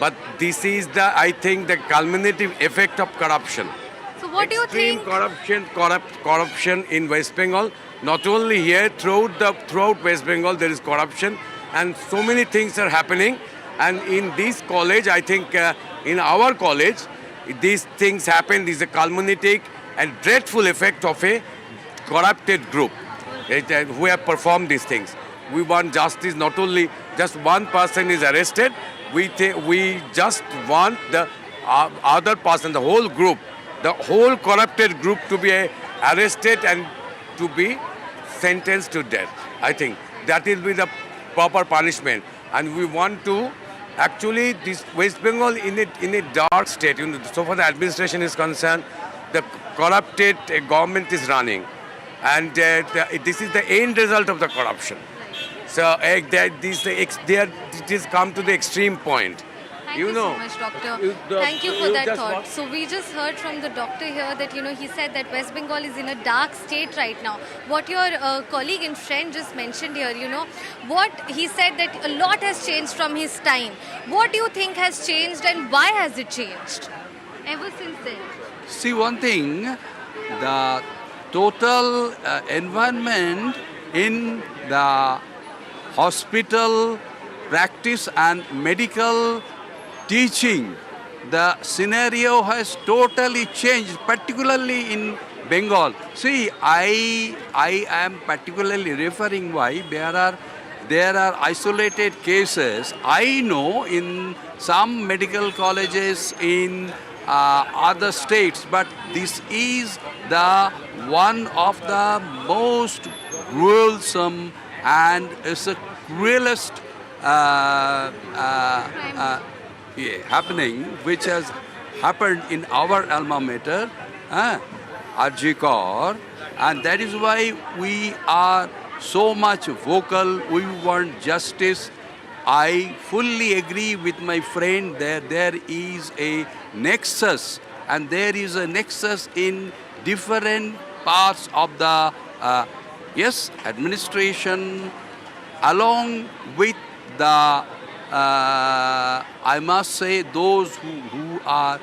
but this is I think, the culminative effect of corruption. So what do you think? Extreme corruption in West Bengal. Not only here, throughout West Bengal, there is corruption, and so many things are happening. And in this college, I think, in our college, these things happen. This is a culminating and dreadful effect of a corrupted group who have performed these things. We want justice. Not only just one person is arrested. We just want the other person, the whole group, the whole corrupted group to be arrested and to be sentenced to death. I think that will be the proper punishment. And we want to actually, this West Bengal in a dark state. So far the administration is concerned, the corrupted government is running, and this is the end result of the corruption. So it has come to the extreme point. Thank you so much, Doctor. Thank you for that thought. So we just heard from the doctor here that, he said that West Bengal is in a dark state right now. What your colleague and friend just mentioned here, what he said that a lot has changed from his time. What do you think has changed and why has it changed ever since then? See, one thing, the total environment in the hospital practice and medical teaching, the scenario has totally changed, particularly in Bengal. See, I am particularly referring why there are isolated cases. I know in some medical colleges in other states, but this is the one of the most gruesome and is the cruelest happening which has happened in our alma mater, RG, and that is why we are so much vocal. We want justice. I fully agree with my friend that there is a nexus, and there is a nexus in different parts of the administration, along with the I must say those who are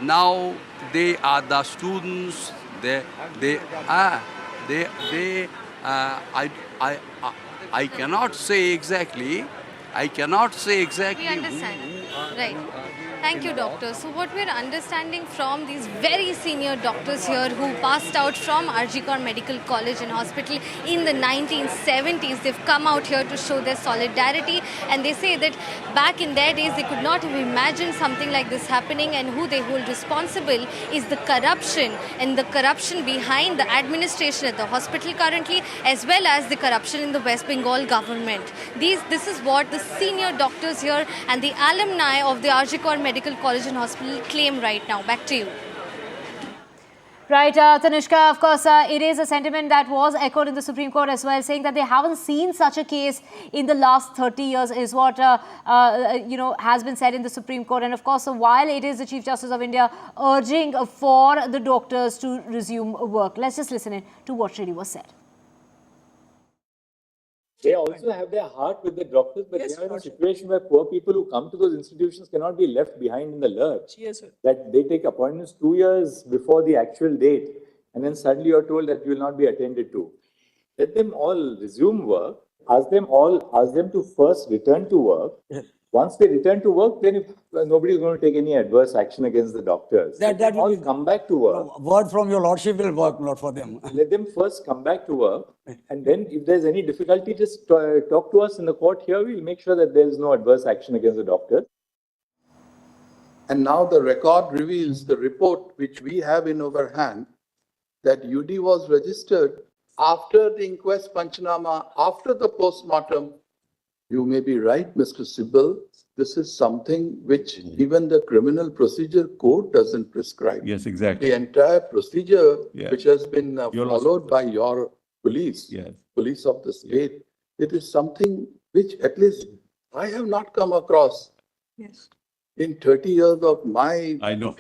now they are the students. I cannot say exactly. We understand. Right. Thank you, doctor. So what we're understanding from these very senior doctors here who passed out from RG Medical College and Hospital in the 1970s, they've come out here to show their solidarity, and they say that back in their days they could not have imagined something like this happening, and who they hold responsible is the corruption, and the corruption behind the administration at the hospital currently, as well as the corruption in the West Bengal government. This is what the senior doctors here and the alumni of the RG Medical College and Hospital claim right now. Back to you. Right, Tanishka, of course, it is a sentiment that was echoed in the Supreme Court as well, saying that they haven't seen such a case in the last 30 years is what, has been said in the Supreme Court. And of course, while it is the Chief Justice of India urging for the doctors to resume work, let's just listen in to what really was said. They also have their heart with the doctors, but they are in a situation where poor people who come to those institutions cannot be left behind in the lurch. Yes, sir. That they take appointments 2 years before the actual date, and then suddenly you're told that you will not be attended to. Let them all resume work. Ask them to first return to work. Once they return to work, then if nobody is going to take any adverse action against the doctors. That all come back to work. Word from your lordship will work not for them. Let them first come back to work, and then if there's any difficulty, just talk to us in the court here. We'll make sure that there is no adverse action against the doctors. And now the record reveals the report which we have in our hand that UD was registered after the inquest Panchanama, after the post-mortem. You may be right, Mr. Sibal. This is something which even the Criminal Procedure Code doesn't prescribe. Yes, exactly. The entire procedure which has been followed by your police, police of the state, it is something which at least I have not come across in 30 years of my... I know.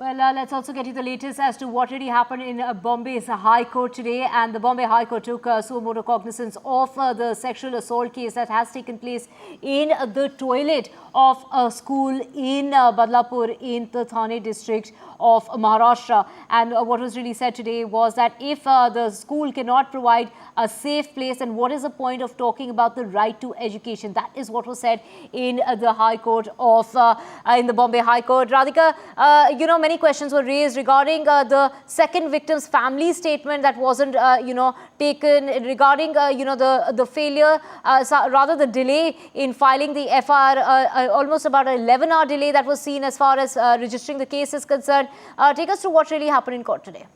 Well, let's also get you the latest as to what really happened in Bombay's High Court today. And the Bombay High Court took suo motu cognizance of the sexual assault case that has taken place in the toilet of a school in Badlapur in the Thane district of Maharashtra. And what was really said today was that if the school cannot provide a safe place, then what is the point of talking about the right to education? That is what was said in the High Court of, in the Bombay High Court. Radhika, many questions were raised regarding the second victim's family statement that wasn't, taken, regarding, the failure, rather the delay in filing the FIR, almost about an 11-hour delay that was seen as far as registering the case is concerned. Take us through what really happened in court today.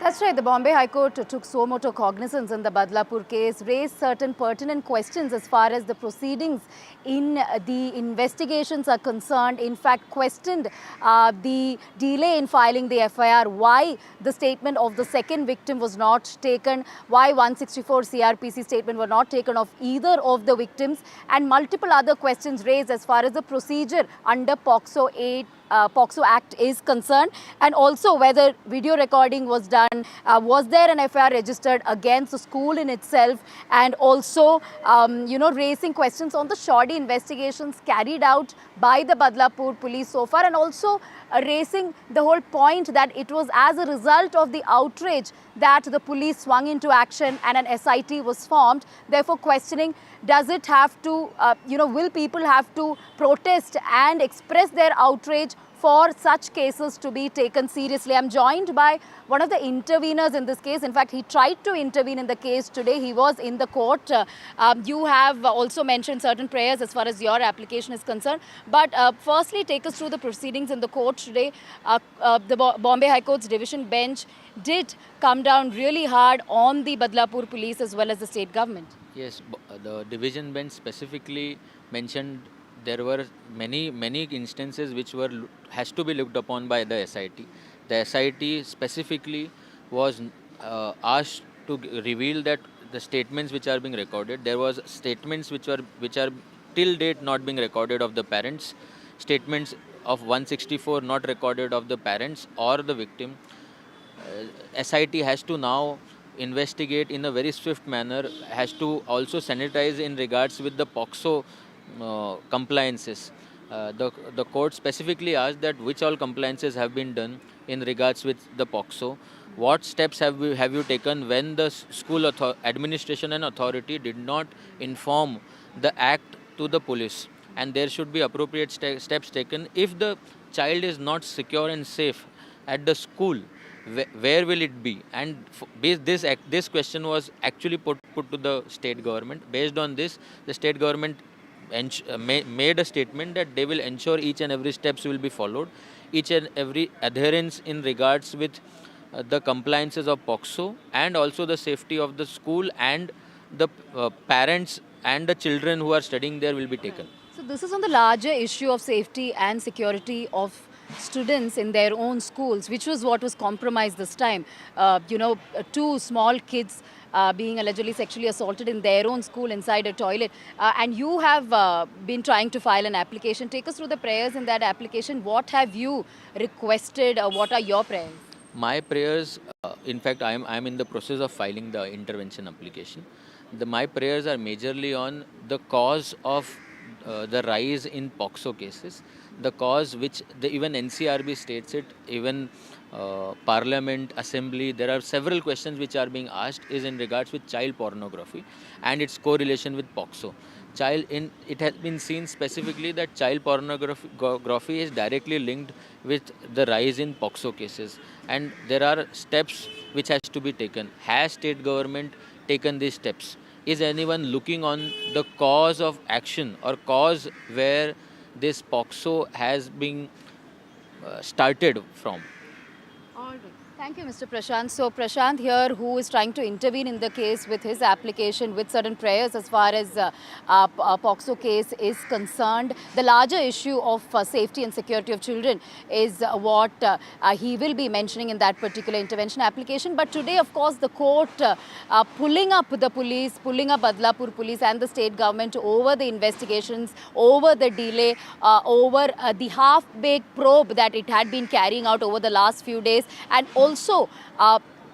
That's right. The Bombay High Court took suo motu cognizance in the Badlapur case, raised certain pertinent questions as far as the proceedings in the investigations are concerned. In fact, questioned the delay in filing the FIR, why the statement of the second victim was not taken, why 164 CRPC statement were not taken of either of the victims, and multiple other questions raised as far as the procedure under POCSO Act is concerned, and also whether video recording was done, was there an FIR registered against the school in itself, and also raising questions on the shoddy investigations carried out by the Badlapur police so far, and also raising the whole point that it was as a result of the outrage that the police swung into action and an SIT was formed. Therefore, questioning, does it have to, will people have to protest and express their outrage for such cases to be taken seriously? I'm joined by one of the interveners in this case. In fact, he tried to intervene in the case today. He was in the court. You have also mentioned certain prayers as far as your application is concerned. But firstly, take us through the proceedings in the court today. The Bombay High Court's division bench did come down really hard on the Badlapur police as well as the state government. Yes, the division bench specifically mentioned there were many instances which has to be looked upon by the SIT. The SIT specifically was asked to reveal that the statements which are being recorded, there was statements which are till date not being recorded of the parents, statements of 164 not recorded of the parents or the victim. SIT has to now investigate in a very swift manner, has to also sanitize in regards with the POCSO compliances. The court specifically asked that which all compliances have been done in regards with the POCSO. What steps have you taken when the school administration and authority did not inform the act to the police? And there should be appropriate steps taken. If the child is not secure and safe at the school, where will it be? And this question was actually put to the state government. Based on this, the state government made a statement that they will ensure each and every steps will be followed, each and every adherence in regards with the compliances of POCSO, and also the safety of the school and the parents and the children who are studying there will be taken. So this is on the larger issue of safety and security of students in their own schools, which was what was compromised this time. Two small kids being allegedly sexually assaulted in their own school inside a toilet. And you have been trying to file an application. Take us through the prayers in that application. What have you requested? What are your prayers? My prayers, in fact, I'm in the process of filing the intervention application. My prayers are majorly on the cause of the rise in POCSO cases, the cause which even NCRB states it, even Parliament, Assembly, there are several questions which are being asked is in regards with child pornography and its correlation with POCSO. It has been seen specifically that child pornography is directly linked with the rise in POCSO cases, and there are steps which has to be taken. Has state government taken these steps? Is anyone looking on the cause of action or cause where this POCSO has been started from? All right. Thank you, Mr. Prashant. So Prashant here, who is trying to intervene in the case with his application with certain prayers as far as POCSO case is concerned. The larger issue of safety and security of children is what he will be mentioning in that particular intervention application. But today, of course, the court pulling up the police, pulling up Badlapur police and the state government over the investigations, over the delay, over the half-baked probe that it had been carrying out over the last few days, and also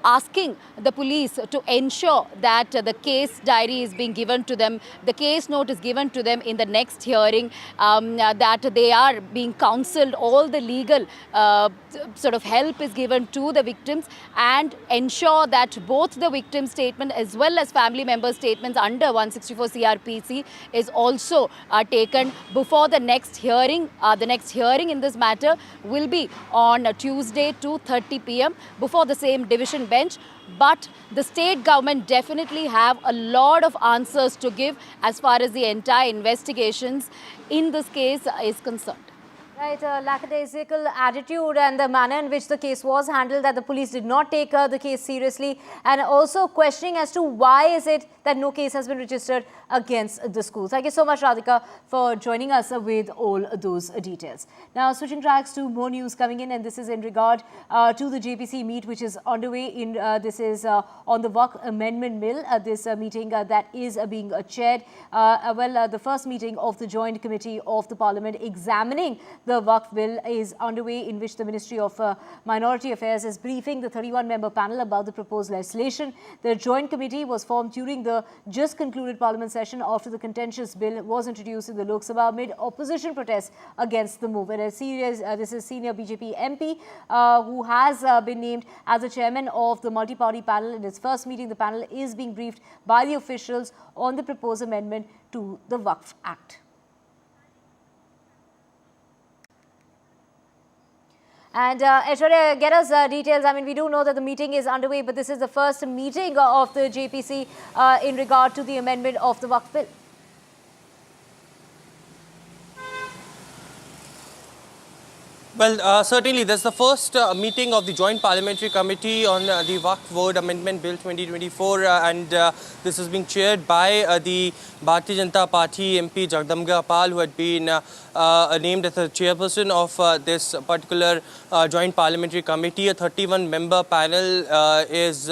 asking the police to ensure that the case diary is being given to them, the case note is given to them in the next hearing, that they are being counseled, all the legal sort of help is given to the victims, and ensure that both the victim statement as well as family member statements under 164 CRPC is also taken before the next hearing. The next hearing in this matter will be on Tuesday 2:30 p.m. before the same division bench. But the state government definitely have a lot of answers to give as far as the entire investigations in this case is concerned. Right, lackadaisical attitude and the manner in which the case was handled, that the police did not take the case seriously, and also questioning as to why is it that no case has been registered against the school. Thank you so much, Radhika, for joining us with all those details. Now, switching tracks to more news coming in, and this is in regard to the JPC meet which is underway. This is on the Waqf Amendment Bill. This meeting that is being chaired. The first meeting of the Joint Committee of the Parliament examining the Waqf Bill is underway, in which the Ministry of Minority Affairs is briefing the 31-member panel about the proposed legislation. The Joint Committee was formed during the just concluded Parliament session after the contentious bill was introduced in the Lok Sabha amid opposition protests against the move. And this is senior BJP MP who has been named as the chairman of the multi-party panel. In its first meeting, the panel is being briefed by the officials on the proposed amendment to the Waqf Act. And Aishwarya, get us details. I mean, we do know that the meeting is underway, but this is the first meeting of the JPC in regard to the amendment of the Waqf Bill. Well, certainly, that's the first meeting of the Joint Parliamentary Committee on the Waqf Board Amendment Bill 2024, and this is being chaired by the Bharatiya Janata Party MP Jagdamba Pal, who had been named as the chairperson of this particular Joint Parliamentary Committee. A 31-member panel is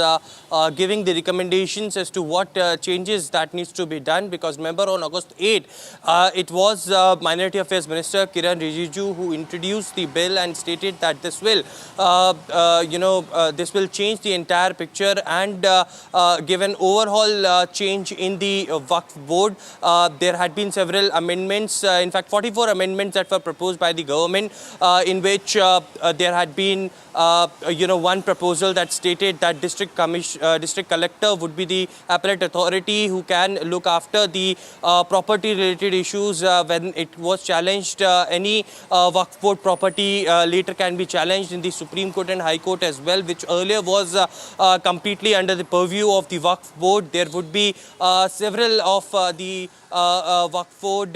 giving the recommendations as to what changes that needs to be done, because remember, on August 8, it was Minority Affairs Minister Kiran Rijiju who introduced the bill and stated that this will, this will change the entire picture and give an overhaul change in the Waqf Board. There had been several amendments, in fact 44 amendments that were proposed by the government, in which there had been one proposal that stated that district collector would be the appellate authority who can look after the property related issues when it was challenged. Any Waqf Board property later can be challenged in the Supreme Court and High Court as well, which earlier was completely under the purview of the Waqf Board. There would be several of the Waqf Board,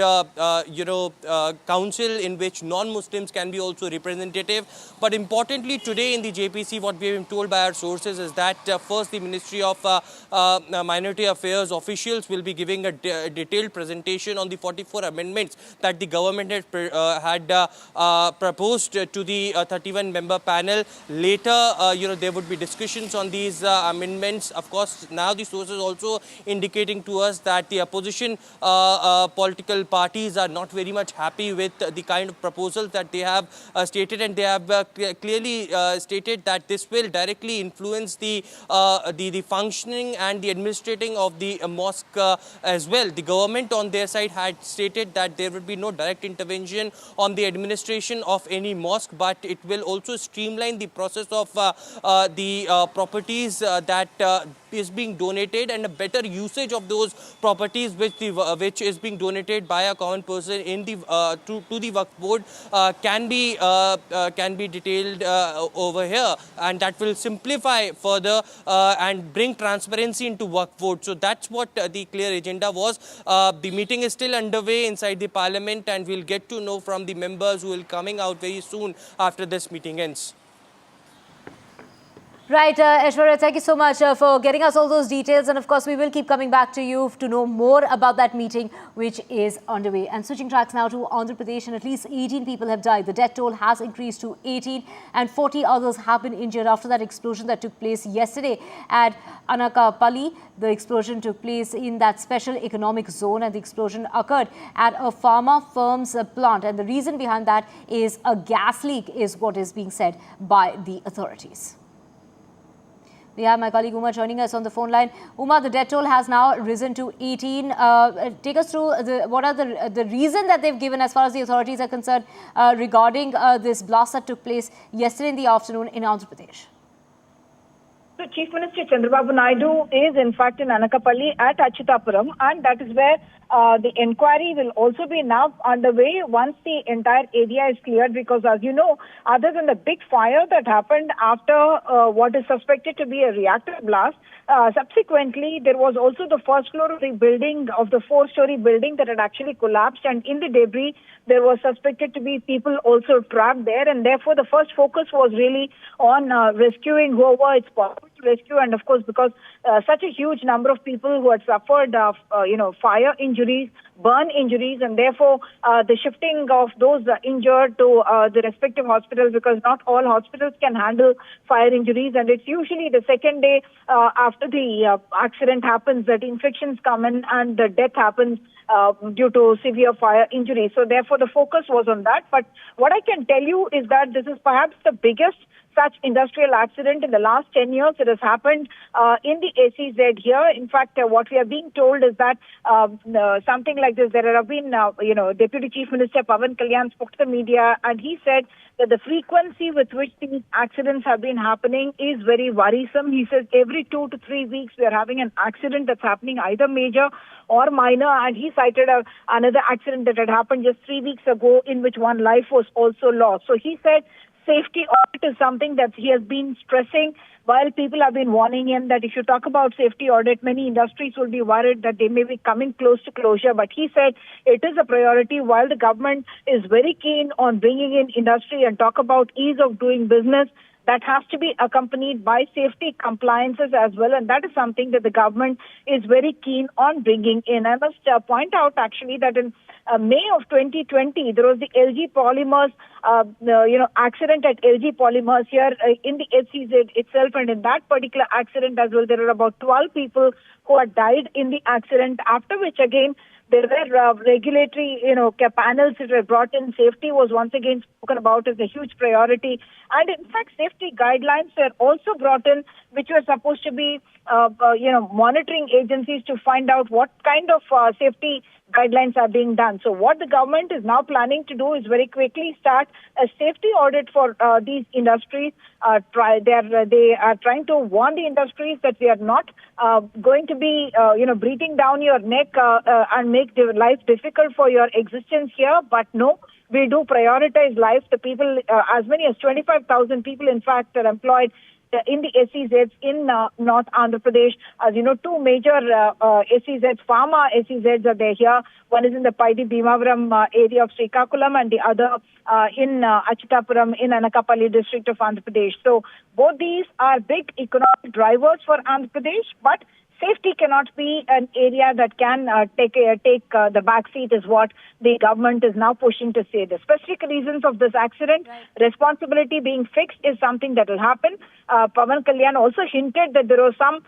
council in which non-Muslims can be also representative. But importantly, today in the JPC, what we have been told by our sources is that first the Ministry of Minority Affairs officials will be giving a detailed presentation on the 44 amendments that the government had proposed to the 31-member panel. Later, there would be discussions on these amendments. Of course, now the sources also indicating to us that the opposition political parties are not very much happy with the kind of proposals that they have stated, and they have clearly stated that this will directly influence the functioning and the administrating of the mosque as well. The government on their side had stated that there would be no direct intervention on the administration of any mosque, but it will also streamline the process of the properties that is being donated, and a better usage of those properties which is being donated by a common person in the to the Waqf Board can be detailed over here, and that will simplify further and bring transparency into Waqf Board. So that's what the clear agenda was. The meeting is still underway inside the Parliament, and we'll get to know from the members who will coming out very soon after this meeting ends. Right, Aishwarya, thank you so much for getting us all those details. And of course, we will keep coming back to you to know more about that meeting, which is underway. And switching tracks now to Andhra Pradesh, and at least 18 people have died. The death toll has increased to 18, and 40 others have been injured after that explosion that took place yesterday at Anakapalli. The explosion took place in that special economic zone, and the explosion occurred at a pharma firm's plant. And the reason behind that is a gas leak, is what is being said by the authorities. We have my colleague Uma joining us on the phone line. Uma, the death toll has now risen to 18. Take us through what are the reason that they've given as far as the authorities are concerned regarding this blast that took place yesterday in the afternoon in Andhra Pradesh. So Chief Minister Chandrababu Naidu is in fact in Anakapalli at Achutapuram, and that is where the inquiry will also be now underway once the entire area is cleared, because as you know, other than the big fire that happened after what is suspected to be a reactor blast, subsequently there was also the first floor of the building, of the 4-story building, that had actually collapsed, and in the debris there was suspected to be people also trapped there, and therefore the first focus was really on rescuing whoever it's possible to rescue, and of course because such a huge number of people who had suffered fire injuries, burn injuries, and therefore the shifting of those injured to the respective hospitals, because not all hospitals can handle fire injuries, and it's usually the second day after the accident happens that infections come in and the death happens due to severe fire injuries. So therefore the focus was on that. But what I can tell you is that this is perhaps the biggest such industrial accident in the last 10 years. It has happened in the SEZ here. In fact, what we are being told is that something like this, there have been, Deputy Chief Minister Pawan Kalyan spoke to the media, and he said that the frequency with which these accidents have been happening is very worrisome. He says every 2 to 3 weeks we are having an accident that's happening either major or minor, and he cited another accident that had happened just 3 weeks ago in which one life was also lost. So he said safety audit is something that he has been stressing, while people have been warning him that if you talk about safety audit, many industries will be worried that they may be coming close to closure. But he said it is a priority, while the government is very keen on bringing in industry and talk about ease of doing business. That has to be accompanied by safety compliances as well, and that is something that the government is very keen on bringing in. I must point out actually that in May of 2020, there was the LG Polymers, accident at LG Polymers here in the SEZ itself, and in that particular accident as well, there were about 12 people who had died in the accident. After which again, there were regulatory, panels that were brought in. Safety was once again spoken about as a huge priority. And in fact, safety guidelines were also brought in, which were supposed to be, monitoring agencies to find out what kind of safety guidelines are being done. So what the government is now planning to do is very quickly start a safety audit for these industries. They are trying to warn the industries that we are not going to be, breathing down your neck and make their life difficult for your existence here. But no, we do prioritize life. The people, as many as 25,000 people, in fact, are employed in the SEZs in North Andhra Pradesh. As you know, 2 major SEZs, pharma SEZs are there here. One is in the Paidi Bhimavaram area of Srikakulam, and the other in Achutapuram in Anakapalli district of Andhra Pradesh. So both these are big economic drivers for Andhra Pradesh, but safety cannot be an area that can take the back seat, is what the government is now pushing to say. The specific reasons of this accident, responsibility being fixed, is something that will happen. Pawan Kalyan also hinted that there was some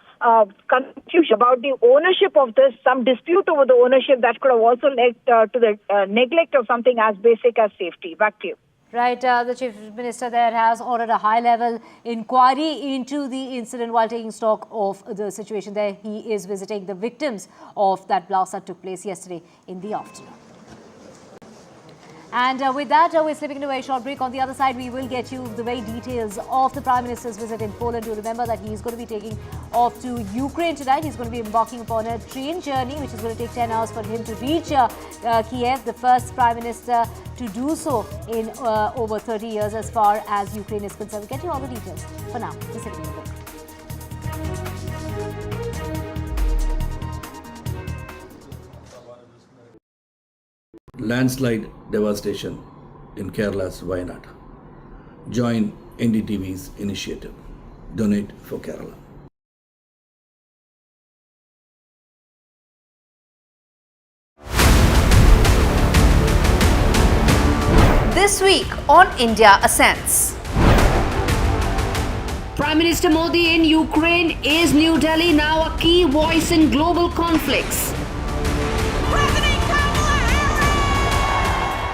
confusion about the ownership of this, some dispute over the ownership that could have also led to the neglect of something as basic as safety. Back to you. Right, the Chief Minister there has ordered a high-level inquiry into the incident while taking stock of the situation there. He is visiting the victims of that blast that took place yesterday in the afternoon. And with that, we're slipping into a very short break. On the other side, we will get you the very details of the Prime Minister's visit in Poland. Do remember that he is going to be taking off to Ukraine tonight. He's going to be embarking upon a train journey, which is going to take 10 hours for him to reach Kiev, the first Prime Minister to do so in over 30 years as far as Ukraine is concerned. We'll get you all the details. For now, we're slipping into a break. Landslide devastation in Kerala's Wayanad. Join NDTV's initiative. Donate for Kerala. This week on India Ascends. Prime Minister Modi in Ukraine. Is New Delhi now a key voice in global conflicts?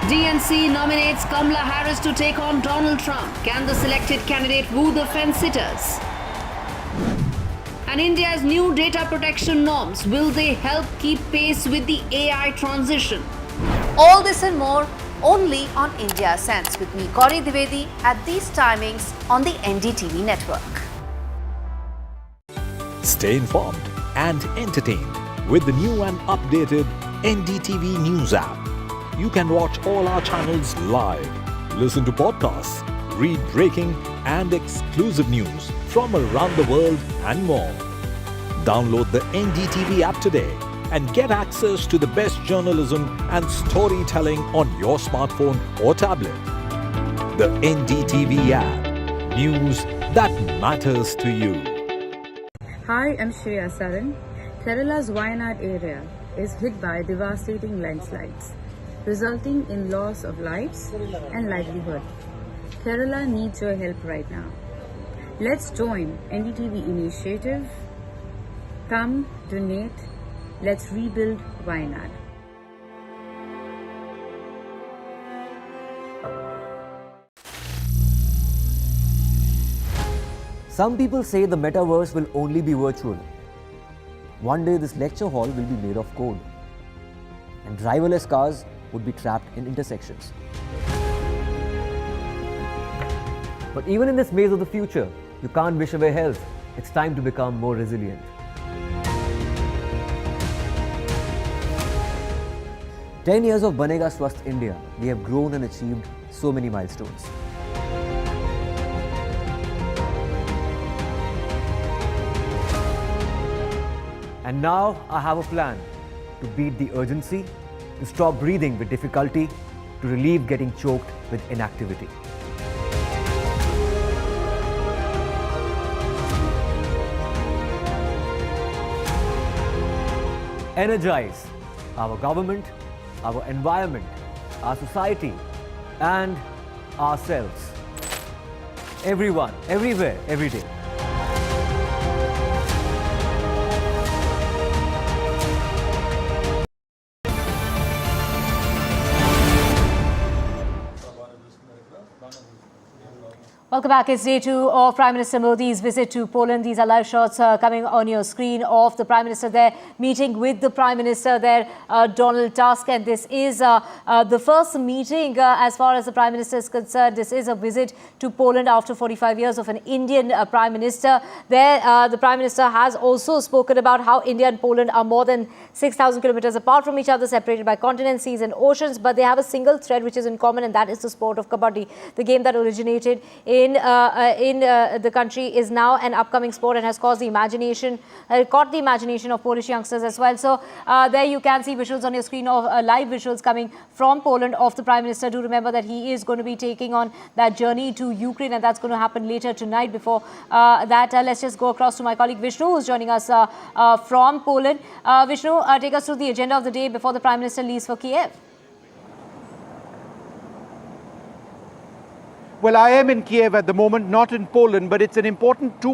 DNC nominates Kamala Harris to take on Donald Trump. Can the selected candidate woo the fence-sitters? And India's new data protection norms, will they help keep pace with the AI transition? All this and more only on India Sense with me, Gauri Dwivedi, at these timings on the NDTV network. Stay informed and entertained with the new and updated NDTV News app. You can watch all our channels live, listen to podcasts, read breaking and exclusive news from around the world and more. Download the NDTV app today and get access to the best journalism and storytelling on your smartphone or tablet. The NDTV app. News that matters to you. Hi, I'm Shreya Saran. Kerala's Wayanad area is hit by devastating landslides, resulting in loss of lives and livelihood. Kerala needs your help right now. Let's join NDTV initiative. Come, donate. Let's rebuild Wayanad. Some people say the metaverse will only be virtual. One day this lecture hall will be made of code, and driverless cars would be trapped in intersections. But even in this maze of the future, you can't wish away health. It's time to become more resilient. "10 years of Banega Swasth India, we have grown and achieved so many milestones. And now I have a plan to beat the urgency, to stop breathing with difficulty, to relieve getting choked with inactivity. Energize our government, our environment, our society, and ourselves. Everyone, everywhere, every day. Welcome back. It's day 2 of Prime Minister Modi's visit to Poland. These are live shots coming on your screen of the Prime Minister there, meeting with the Prime Minister there, Donald Tusk. And this is the first meeting as far as the Prime Minister is concerned. This is a visit to Poland after 45 years of an Indian Prime Minister. There, the Prime Minister has also spoken about how India and Poland are more than 6,000 kilometers apart from each other, separated by continents, seas and oceans. But they have a single thread which is in common, and that is the sport of kabaddi. The game that originated in the country is now an upcoming sport and has caught the imagination of Polish youngsters as well. So there you can see visuals on your screen of live visuals coming from Poland of the Prime Minister. Do remember that he is going to be taking on that journey to Ukraine, and that's going to happen later tonight. Before that, let's just go across to my colleague Vishnu, who's joining us from Poland. Vishnu, take us through the agenda of the day before the Prime Minister leaves for Kiev. Well, I am in Kiev at the moment, not in Poland, but it's an important two-part